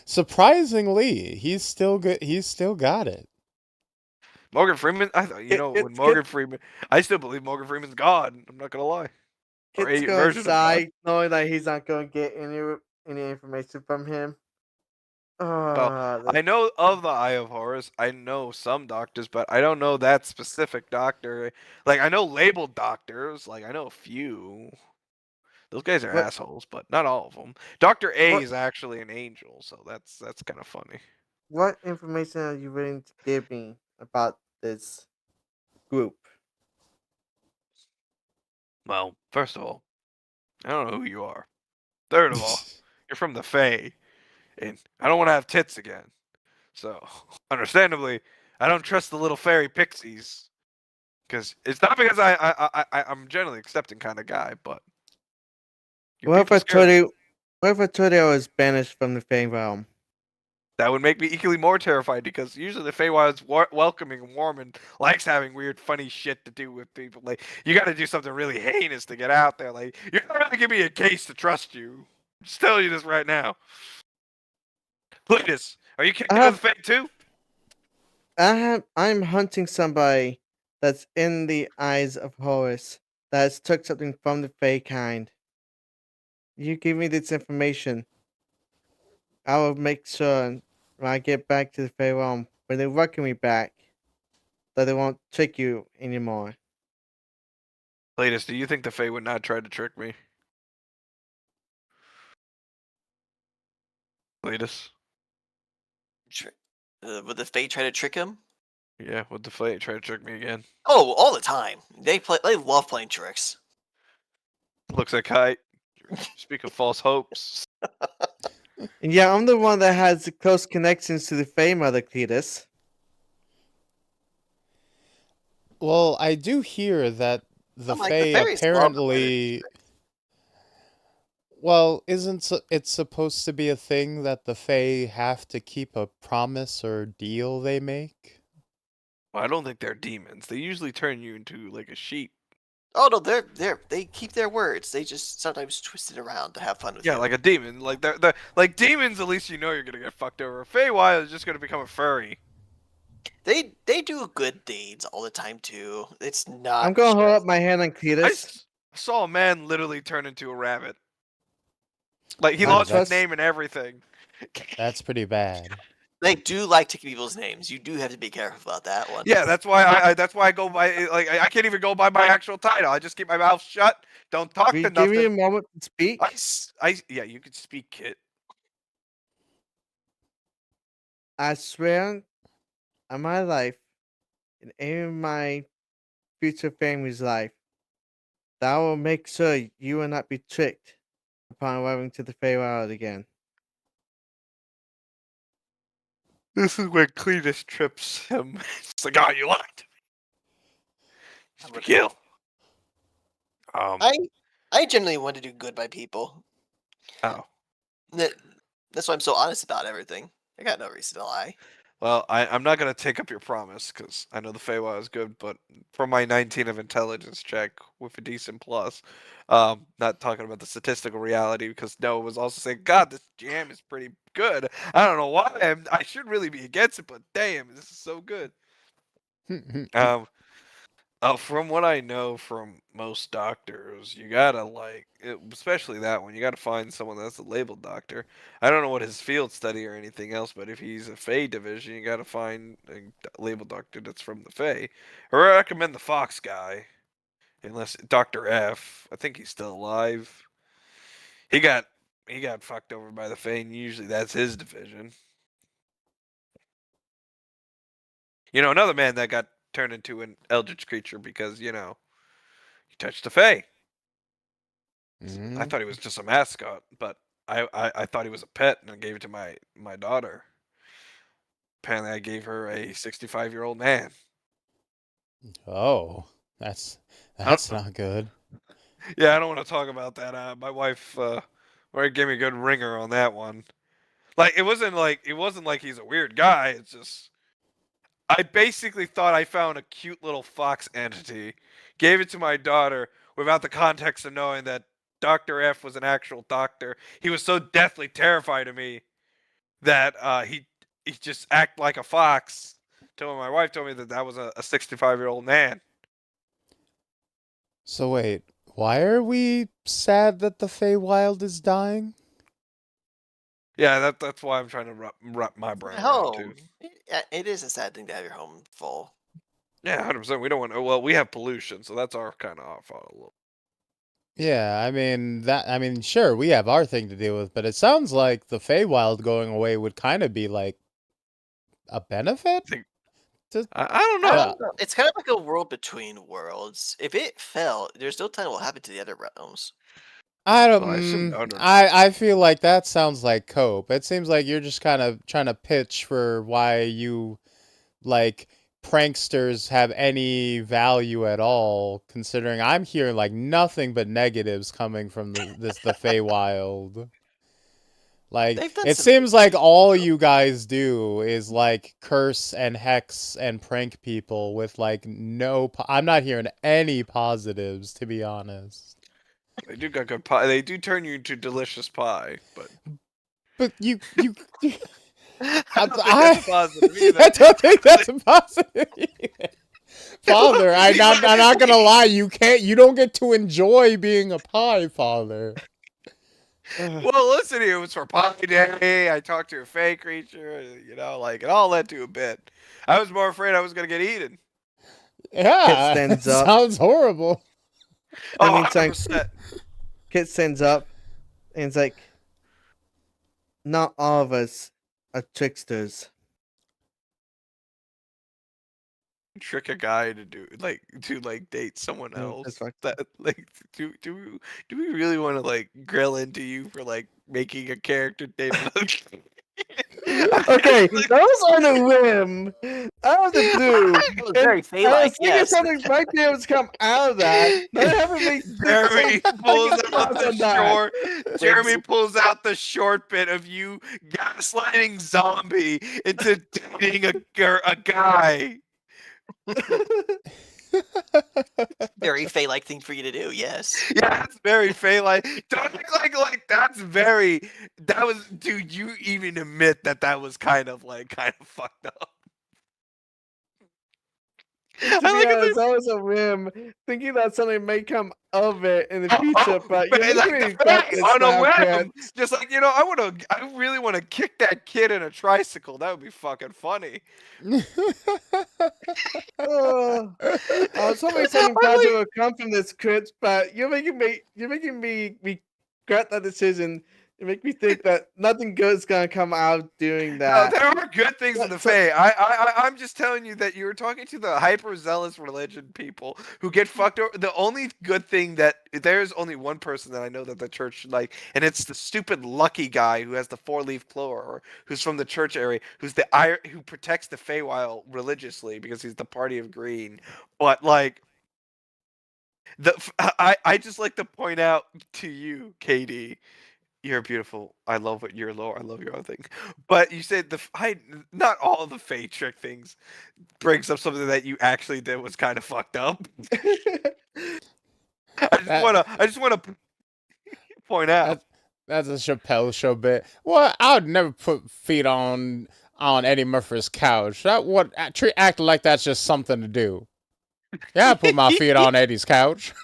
surprisingly, he's still good. He's still got it. Morgan Freeman. I thought when Morgan Freeman. I still believe Morgan Freeman's God. I'm not gonna lie. Or Kit's a gonna version of God. sigh, knowing that he's not gonna get any information from him. Well, I know of the Eye of Horus. I know some doctors, but I don't know that specific doctor. Like, I know labeled doctors. Like, I know a few. Those guys are What- assholes, but not all of them. Dr. A What- is actually an angel, so that's kind of funny. What information are you willing to give me about this group? Well, first of all, I don't know who you are. Third of all, you're from the Fae, and I don't want to have tits again. So, understandably, I don't trust the little fairy pixies. Because it's not because I'm a generally accepting kind of guy, but You What if people I scare told me. you? What if I told you I was banished from the Fey realm? That would make me equally more terrified because usually the Feywild's welcoming and warm and likes having weird, funny shit to do with people. Like, you got to do something really heinous to get out there. Like, you're not really give me a case to trust you. I'm just telling you this right now. Cletus, are you kicked I out have of the Fey too? I'm hunting somebody that's in the eyes of Horus that has took something from the Fey kind. You give me this information, I will make sure when I get back to the Fey realm, when they welcome me back, that they won't trick you anymore. Cletus, do you think the Fey would not try to trick me? Cletus? Would the Fae try to trick him? Yeah, would the Fey try to trick me again? Oh, all the time. They love playing tricks. Looks like Kite. Speak of false hopes. And yeah, I'm the one that has the close connections to the Fey Mother, Cletus. Well, I do hear that the I'm like, the Fae fairies love the way apparently. Well, isn't it supposed to be a thing that the Fae have to keep a promise or deal they make? Well, I don't think they're demons. They usually turn you into like a sheep. Oh no, they keep their words. They just sometimes twist it around to have fun with Yeah, you. like a demon. Like they're like demons. At least you know you're gonna get fucked over. A Feywild is just gonna become a furry. They do good deeds all the time too. It's not. I'm gonna hold just- up my hand on I Cletus. saw a man literally turn into a rabbit. Like he I lost his trust- name and everything. That's pretty bad. They do like taking people's names. You do have to be careful about that one. Yeah, that's why I go by like I can't even go by my actual title. I just keep my mouth shut. Don't talk Will to you give me a nothing. moment to speak? Yeah, you can speak, Kit. I swear on my life and any of my future family's life that I will make sure you will not be tricked upon arriving to the Feywild again. This is where Cletus trips him. It's like, oh, you lied to me. Just kill. I generally want to do good by people. Oh. That's why I'm so honest about everything. I got no reason to lie. Well, I'm not gonna take up your promise because I know the Feywild is good, but for my 19 of intelligence check with a decent plus, not talking about the statistical reality because Noah was also saying, God, this jam is pretty good. I don't know why I should really be against it, but damn, this is so good. From what I know from most doctors, you gotta especially that one. You gotta find someone that's a labeled doctor. I don't know what his field study or anything else, but if he's a Fey division, you gotta find a labeled doctor that's from the Fey. I recommend the Fox guy, unless Doctor F. I think he's still alive. He got fucked over by the Fey, and usually that's his division. You know, another man that got turned into an eldritch creature because he touched the Fey. I thought he was just a mascot, but I thought he was a pet and I gave it to my daughter. Apparently, I gave her a 65-year-old man. Oh, that's not good. Yeah, I don't want to talk about that. My wife gave me a good ringer on that one. Like it wasn't like he's a weird guy. It's just I basically thought I found a cute little fox entity, gave it to my daughter without the context of knowing that Dr. F was an actual doctor. He was so deathly terrified of me that he just acted like a fox. Till my wife told me that was a 65-year-old man. So wait, why are we sad that the Feywild is dying? Yeah, that's why I'm trying to wrap my brain around too. Home. It is a sad thing to have your home full. Yeah, 100%. We don't want. Well, we have pollution, so that's our kind of our fault a little. Yeah, I mean, sure, we have our thing to deal with, but it sounds like the Feywild going away would kind of be like a benefit. I don't know. I don't know. It's kind of like a world between worlds. If it fell, there's no telling what happened to the other realms. I don't. Well, I assume no, no. I feel like that sounds like cope. It seems like you're just kind of trying to pitch for why you like pranksters have any value at all, considering I'm hearing like nothing but negatives coming from the Feywild. Like, They've done it some seems like all you guys do is like curse and hex and prank people with like no. I'm not hearing any positives, to be honest. They do got good pie. They do turn you into delicious pie, but But you I don't think that's a positive either. I don't think that's a positive either. Father, I'm not gonna lie. You don't get to enjoy being a pie, Father. Well, listen here. It was for Pie Day. I talked to a fey creature. You know, like it all led to a bit. I was more afraid I was gonna get eaten. Yeah, stands it up. sounds horrible. I Oh, mean, it's like 100%. Kit stands up and it's like, not all of us are tricksters. Trick a guy to date someone That's else. fucked That like do we really want to like grill into you for like making a character date? Okay, that was on a whim. Out of the blue. It was very I Fey-like, was thinking yes. something might be able to come out of that. Not having me Jeremy pulls out thoughts the on that. short. Jeremy pulls out the short bit of you gaslighting Zombie into dating a guy. Very Fey-like thing for you to do, yes. Yeah, that's very Fey like. Don't act like that's very. That was, dude. You even admit that was kind of fucked up. To I be like it. honest, that was a whim. Thinking that something may come of it in the future, but you're making me regret this on a now, whim, Kit. just like I really want to kick that kid in a tricycle. That would be fucking funny. Oh, I was hoping something positive would come from this, Crit, but you're making me regret that decision. You make me think that nothing good's gonna come out of doing No, that. there are good things in the Fae. I'm just telling you that you were talking to the hyper zealous religion people who get fucked over. The only good thing that there's only one person that I know that the church like, and it's the stupid lucky guy who has the 4-leaf clover, who's from the church area, who protects the Feywild religiously because he's the party of green. But like, I just like to point out to you, Katie. You're beautiful. I love what you're low. I love your other thing. But you said not all of the Fey trick things brings up something that you actually did was kind of fucked up. I just wanna point out. That's a Chappelle show bit. Well, I would never put feet on Eddie Murphy's couch. Act like that's just something to do. Yeah, I put my feet on Eddie's couch.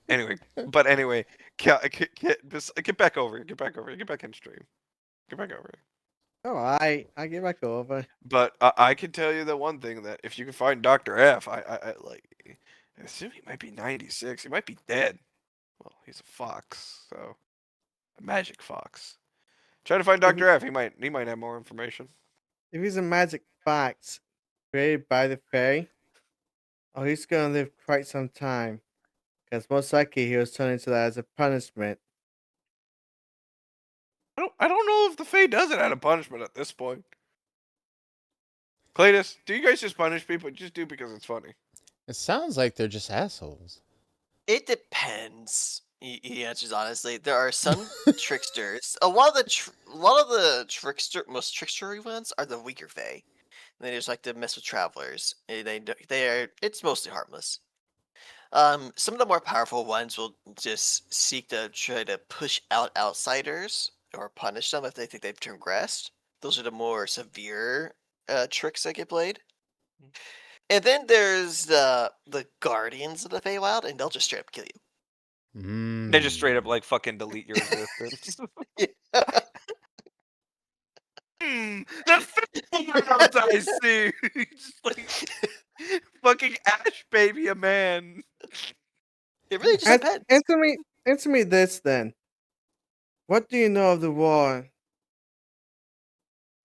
Anyway, get back over here. Get back over here. Get back in stream. Get back over here. Oh, I get back over. But I can tell you the one thing that if you can find Dr. F, I assume he might be 96. He might be dead. Well, he's a fox, so a magic fox. Try to find Dr. F. He might have more information. If he's a magic fox created by the Fae, oh, he's gonna live quite some time. Because most likely he was turned into that as a punishment. I don't know if the Fae does it out of punishment at this point. Cletus, do you guys just punish people? Just do because it's funny. It sounds like they're just assholes. It depends. He answers honestly. There are some tricksters. A lot of the most trickstery ones are the weaker Fae. They just like to mess with travelers. It's mostly harmless. Some of the more powerful ones will just seek to try to push out outsiders or punish them if they think they've transgressed. Those are the more severe tricks that get played. And then there's the guardians of the Feywild, and they'll just straight up kill you. They just straight up like fucking delete your existence. The Feywild I see. Just like fucking Ash baby a man. It really just depends. Answer me this then. What do you know of the war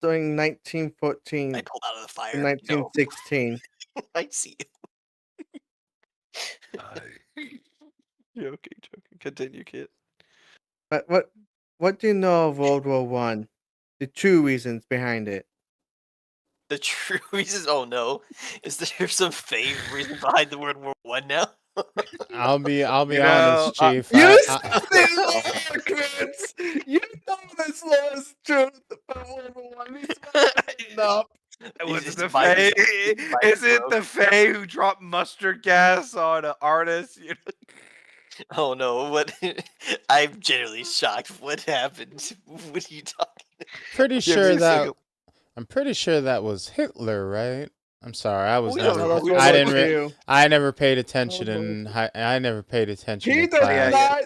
during 1914 I pulled out of the fire. and 1916? No. I see you. Joking. Continue, kid. But what do you know of World War One? The true reasons behind it. The true reason, oh no, is there some fake reason behind the World War One now? I'll be You know, honest, Chief. You I stay low, Chris. You know this law is truth about World War One. He's fucking up. Was He's it the biased- Fae? he's biased, Is it bro. the Fae who dropped mustard gas on an artist? You know? Oh no, what? I'm genuinely shocked. What happened? What are you talking? pretty Yeah, sure me that too. I'm pretty sure that was Hitler, right? I'm sorry, I was We don't never. know. That's We World I War didn't. Two. I never paid attention in. I never paid attention He in does class. not.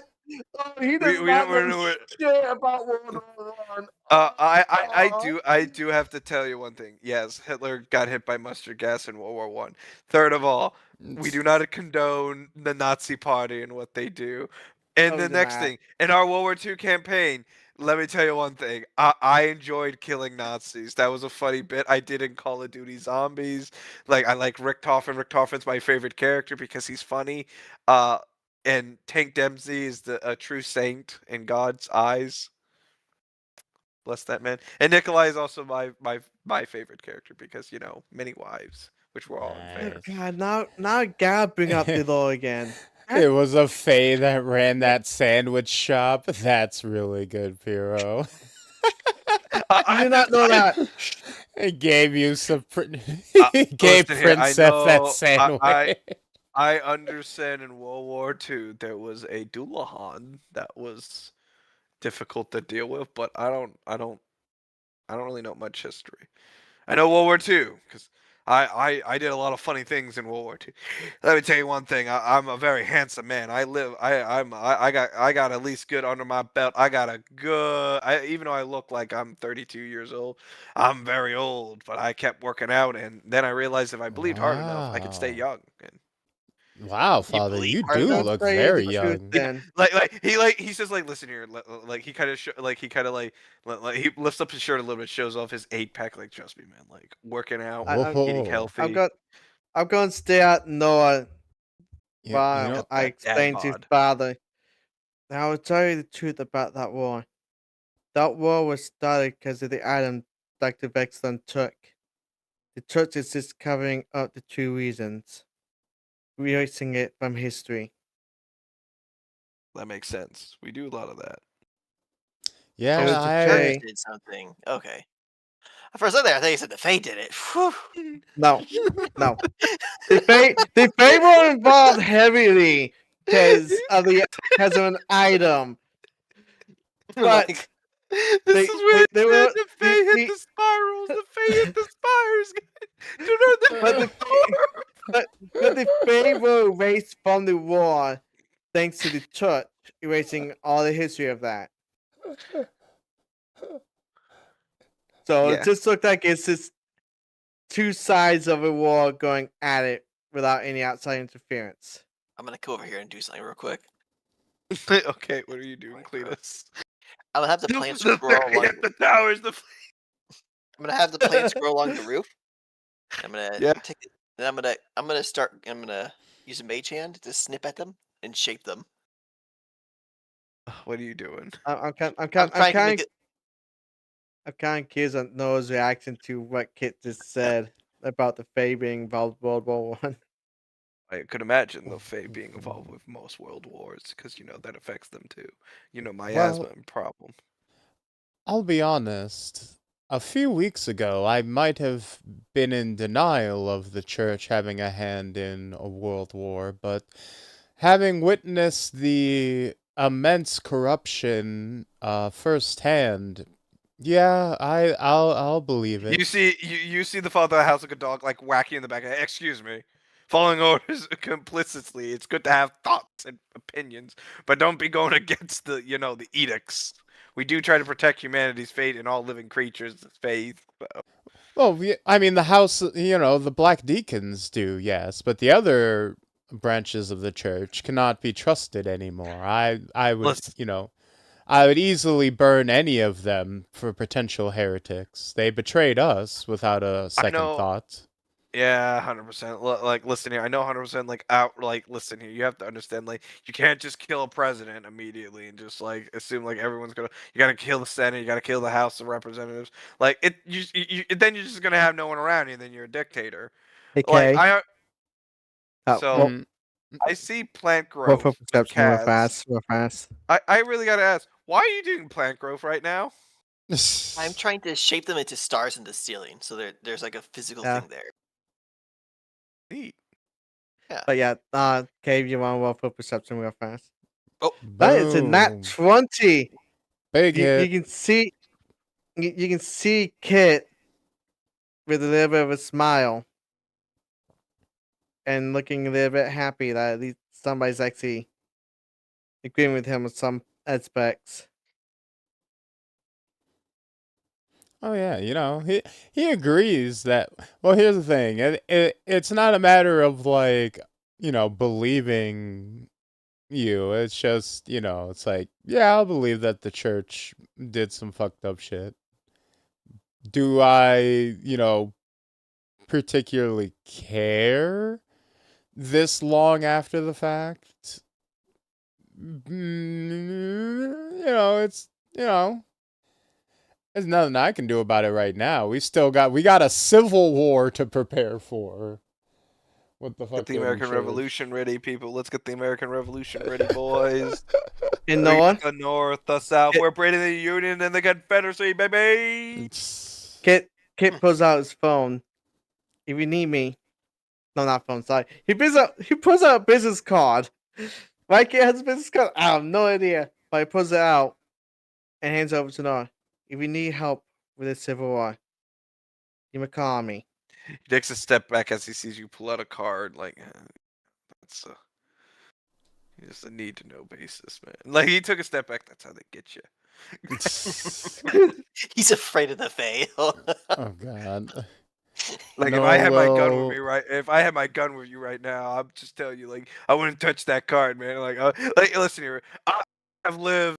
Oh, he does We not don't know know shit about World War One. I do have to tell you one thing. Yes, Hitler got hit by mustard gas in World War One. Third of all, we do not condone the Nazi Party and what they do. And Oh, the we do next not. thing, in our World War II campaign, let me tell you one thing. I enjoyed killing Nazis. That was a funny bit I did in Call of Duty Zombies. Like I like Richtofen. Richtofen's my favorite character because he's funny. And Tank Dempsey is a true saint in God's eyes. Bless that man. And Nikolai is also my favorite character because many wives, which we're all in Oh, favor. Nice. God, now I gotta bring up the law again. It was a Fae that ran that sandwich shop. That's really good, Piro. I did not know that. It gave you some. It gave Listen here, I Princess that know- sandwich. I understand in World War II there was a Doulahan that was difficult to deal with, but I don't really know much history. I know World War II because I did a lot of funny things in World War II. Let me tell you one thing. I'm a very handsome man. I got at least good under my belt. I got a good. Even though I look like I'm 32 years old, I'm very old. But I kept working out, and then I realized if I believed hard enough, I could stay Wow. young. And Wow, Father, believe you hard do enough? look Say very the truth young. then. he says like listen here like he kind of like he lifts up his shirt a little bit, shows off his 8-pack. Like trust me, man, like working out, eating Whoa. healthy. I'm going to stay out Noah You while know, I that dad explain to his bod. father. Now I'll tell you the truth about that war. That war was started because of the item Dr. Vexlon took. The church is just covering up the true reasons, erasing it from history. That makes sense. We do a lot of that. yeah, it's a The I. Fae. church did something. Okay. For a second there, I thought you said the Fae did it. Whew. No, no. The Fae were involved heavily because of an item. But Like, this is where they it were said the Fae hit the spirals. The Fae hit the spires. Do not But the Fae were erased from the war thanks to the church erasing all the history of that. So Yeah. it just looked like it's just two sides of a war going at it without any outside interference. I'm gonna go over here and do something real quick. Okay, what are you doing, Cletus? I'm gonna have the plane The scroll Fae along. hit the towers. I'm gonna have the plane scroll along the roof. I'm gonna Yeah. take it. Then I'm gonna start. I'm gonna use a mage hand to snip at them and shape them. What are you doing? I'm kind I'm trying to make it. curious on Noah's reaction to what Kit just said about the Fae being involved in World War One. I could imagine the Fae being involved with most world wars because that affects them too. Miasma Well, and problem. I'll be honest. A few weeks ago, I might have been in denial of the church having a hand in a world war, but having witnessed the immense corruption firsthand, yeah, I'll believe it. You see the father of the house like a dog, like whacking in the back. Excuse me, following orders complicitly. It's good to have thoughts and opinions, but don't be going against the the edicts. We do try to protect humanity's fate and all living creatures' faith. Well, I mean, the house, the Black Deacons do, yes, but the other branches of the church cannot be trusted anymore. I would, Listen. I would easily burn any of them for potential heretics. They betrayed us without a second thought. Yeah, 100%. Like, listen here. I know 100%. Like, out. Like, listen here. You have to understand. Like, you can't just kill a president immediately and just like assume like everyone's gonna. You gotta kill the Senate. You gotta kill the House of Representatives. Like, it. Then you're just gonna have no one around you. And then you're a dictator. Hey, Like, Kay. So Mhm. I see plant Roll for growth with perception real cats. fast, real fast. I really gotta ask. Why are you doing plant growth right now? I'm trying to shape them into stars in the ceiling, so there's like a physical Yeah. thing there. Neat. Yeah. But yeah, Cave, you want to roll for perception real fast? Oh, That is a nat Boom. 20. Big You hit. can see, you can see Kit with a little bit of a smile and looking a little bit happy that at least somebody's actually agreeing with him with some aspects. Oh yeah, he agrees that. Well, here's the thing. It's not a matter of like believing you. It's just it's like yeah, I'll believe that the church did some fucked up shit. Do I particularly care this long after the fact? It's there's nothing I can do about it right now. We got a civil war to prepare for. What the Get fuck? the American Revolution ready, people. Let's get the American Revolution ready, boys. And We no one, got the North, the South. It- We're breaking the Union and the Confederacy, baby. Kit pulls out his phone. If you need me, no, not phone. Sorry. He pulls out a business card. Why Kit has a business card? I have no idea. But he pulls it out and hands it over to Nora. If you need help with the Civil War, you may call me. He takes a step back as he sees you pull out a card. Like, that's just a need to know basis, man. Like, he took a step back. That's how they get you. he's afraid of the Fae. Oh god. Like, No, if I had my gun with well- me if I had my gun with you right now, I'm just telling you, like, I wouldn't touch that card, man. Like, listen here, I've lived,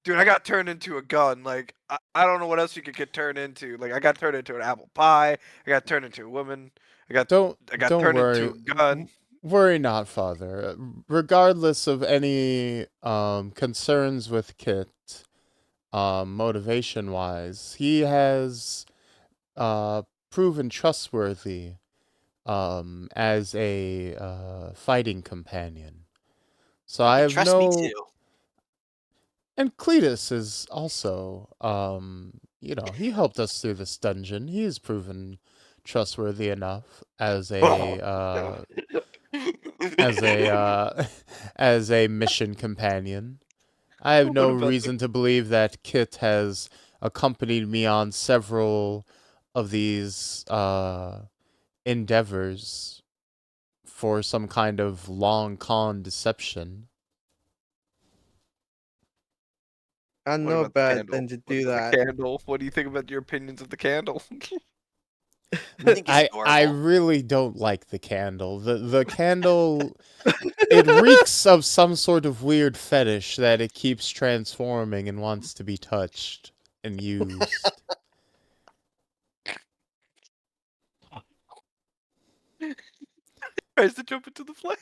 dude. I got turned into a gun. Like, I don't know what else you could get turned into. Like, I got turned into an apple pie. I got turned into a woman. I got Don't turned worry. into a gun. Worry not, Father. Regardless of any concerns with Kit, motivation wise, he has proven trustworthy as a fighting companion. So I have Trust me no. too. And Cletus is also, he helped us through this dungeon. He is proven trustworthy enough as a as a mission companion. I have no reason to believe that Kit has accompanied me on several of these endeavors for some kind of long con deception. I What know about the better candle? than to What do about that. the candle? What do you think about your opinions of the candle? I think it's I adorable. really don't like the candle. The candle it reeks of some sort of weird fetish that it keeps transforming and wants to be touched and used. Tries to jump into the flame.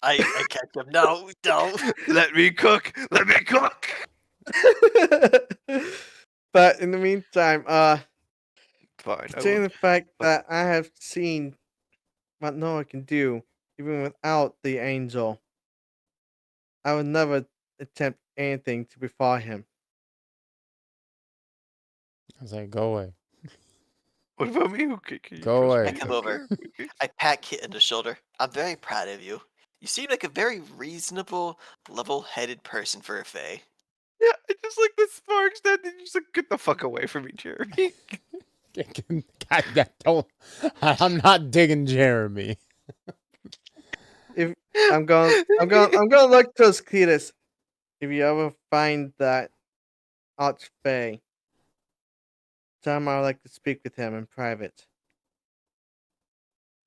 I catch him. No, don't. Let me cook. Let me cook. But in the meantime, Fine. considering the fact that I have seen what Noah can do, even without the angel, I would never attempt anything to befall him. I was like, go away. What about me? Okay, can you Go trust away. me? I come over. I pat Kit on the shoulder. I'm very proud of you. You seem like a very reasonable, level-headed person for a Fae. Yeah, I just like the sparks that you just like, get the fuck away from me, Jeremy. God, I'm not digging Jeremy. If I'm gonna look towards Cletus. If you ever find that Archfey, tell him I would like to speak with him in private.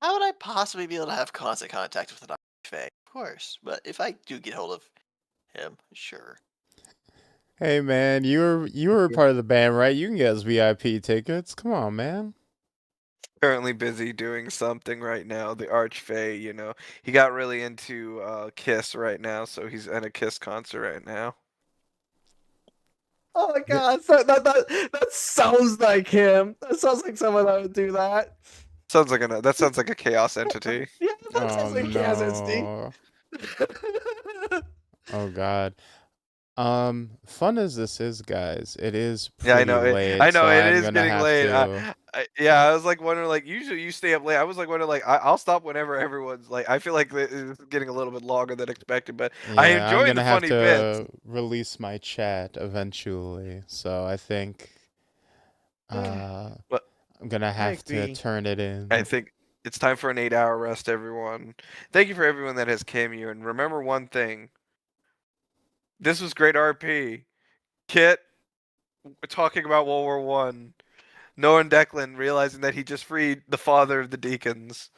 How would I possibly be able to have constant contact with an Fae? Of course, but if I do get hold of him, sure. Hey man, you were part of the band, right? You can get us VIP tickets. Come on, man. Currently busy doing something right now. The Archfey, he got really into Kiss right now, so he's at a Kiss concert right now. Oh my god, that sounds like him. That sounds like someone that would do that. That sounds like a chaos entity. Yeah, that Oh sounds like Chaos Instinct. no. Oh god. Fun as this is, guys, it is Yeah, I pretty know. late, I know so it I'm is gonna getting have late. to. I was like wondering, like usually you stay up late. I was like wondering, like I'll stop whenever everyone's like. I feel like it's getting a little bit longer than expected, but I Yeah, I'm enjoy the gonna have funny bits. to release my chat eventually, so I think But I'm gonna have to agree. turn it in. I think it's time for an 8-hour rest, everyone. Thank you for everyone that has came here, and remember one thing. This was great RP. Kit talking about World War One. Noah and Declan realizing that he just freed the father of the deacons.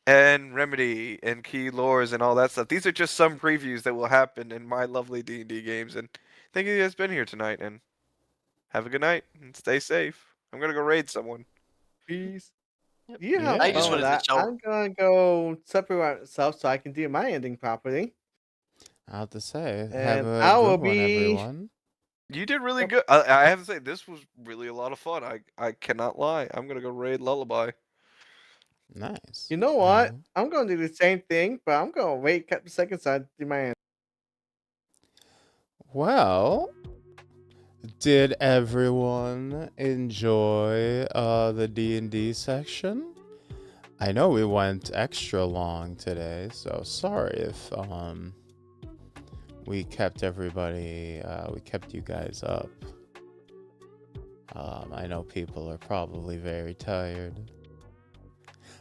And Remedy and Key Lores and all that stuff. These are just some previews that will happen in my lovely D&D games. And thank you guys for been here tonight. And have a good night and stay safe. I'm gonna go raid someone. Peace. Yep. You have I just fun with wanted to that. tell- I'm gonna go separate myself so I can do my ending properly. I'll have to say, have And a I will good one, be- everyone. You did really Yep. good. I have to say, this was really a lot of fun. I cannot lie. I'm gonna go raid Lullaby. Nice. You know what? I'm gonna do the same thing, but I'm gonna wait a couple seconds so I do my end. Well, did everyone enjoy the D&D section? I know we went extra long today, so sorry if we kept you guys up. I know people are probably very tired.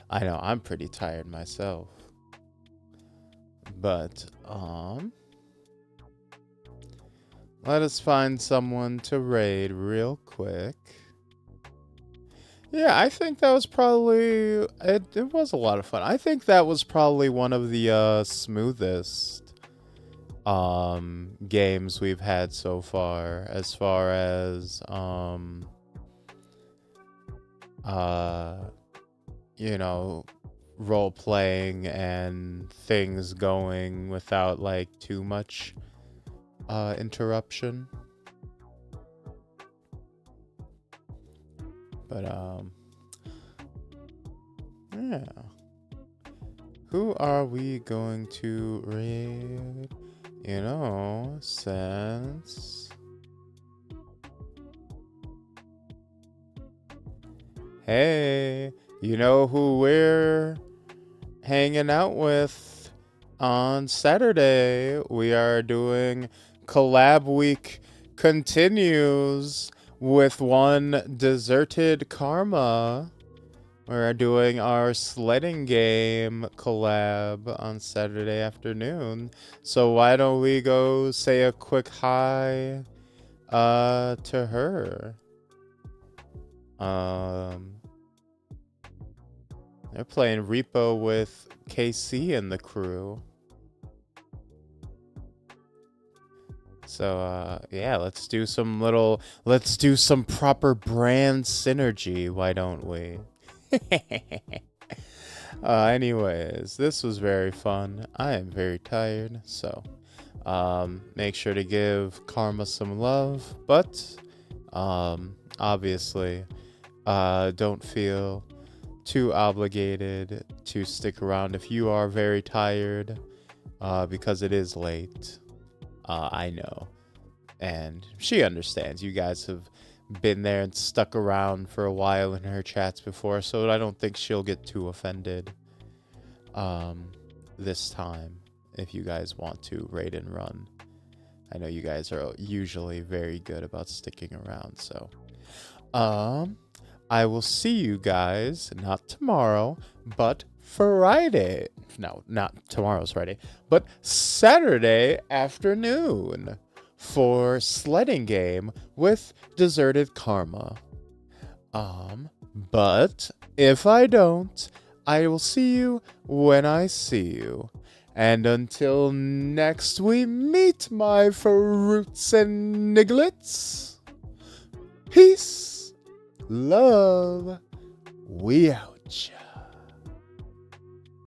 I know I'm pretty tired myself. But let us find someone to raid real quick. Yeah, I think that was probably it was a lot of fun. I think that was probably one of the smoothest games we've had so far as role playing and things going without like too much interruption. But yeah. Who are we going to raid? Since hey, you know who we're hanging out with on Saturday? We are doing Collab Week continues with one Deserted Karma. We're doing our sledding game collab on Saturday afternoon. So why don't we go say a quick hi to her? They're playing Repo with KC and the crew. So yeah, let's do some proper brand synergy, why don't we? Anyways, this was very fun. I am very tired, so make sure to give Karma some love, but obviously don't feel too obligated to stick around if you are very tired, because it is late. I know, and she understands. You guys have been there and stuck around for a while in her chats before, so I don't think she'll get too offended this time if you guys want to raid and run. I know you guys are usually very good about sticking around, so I will see you guys not tomorrow, but Friday. No, not tomorrow's Friday, but Saturday afternoon for sledding game with Deserted Karma. But if I don't, I will see you when I see you. And until next we meet, my fruits and nigglets, peace, love, We out, ya.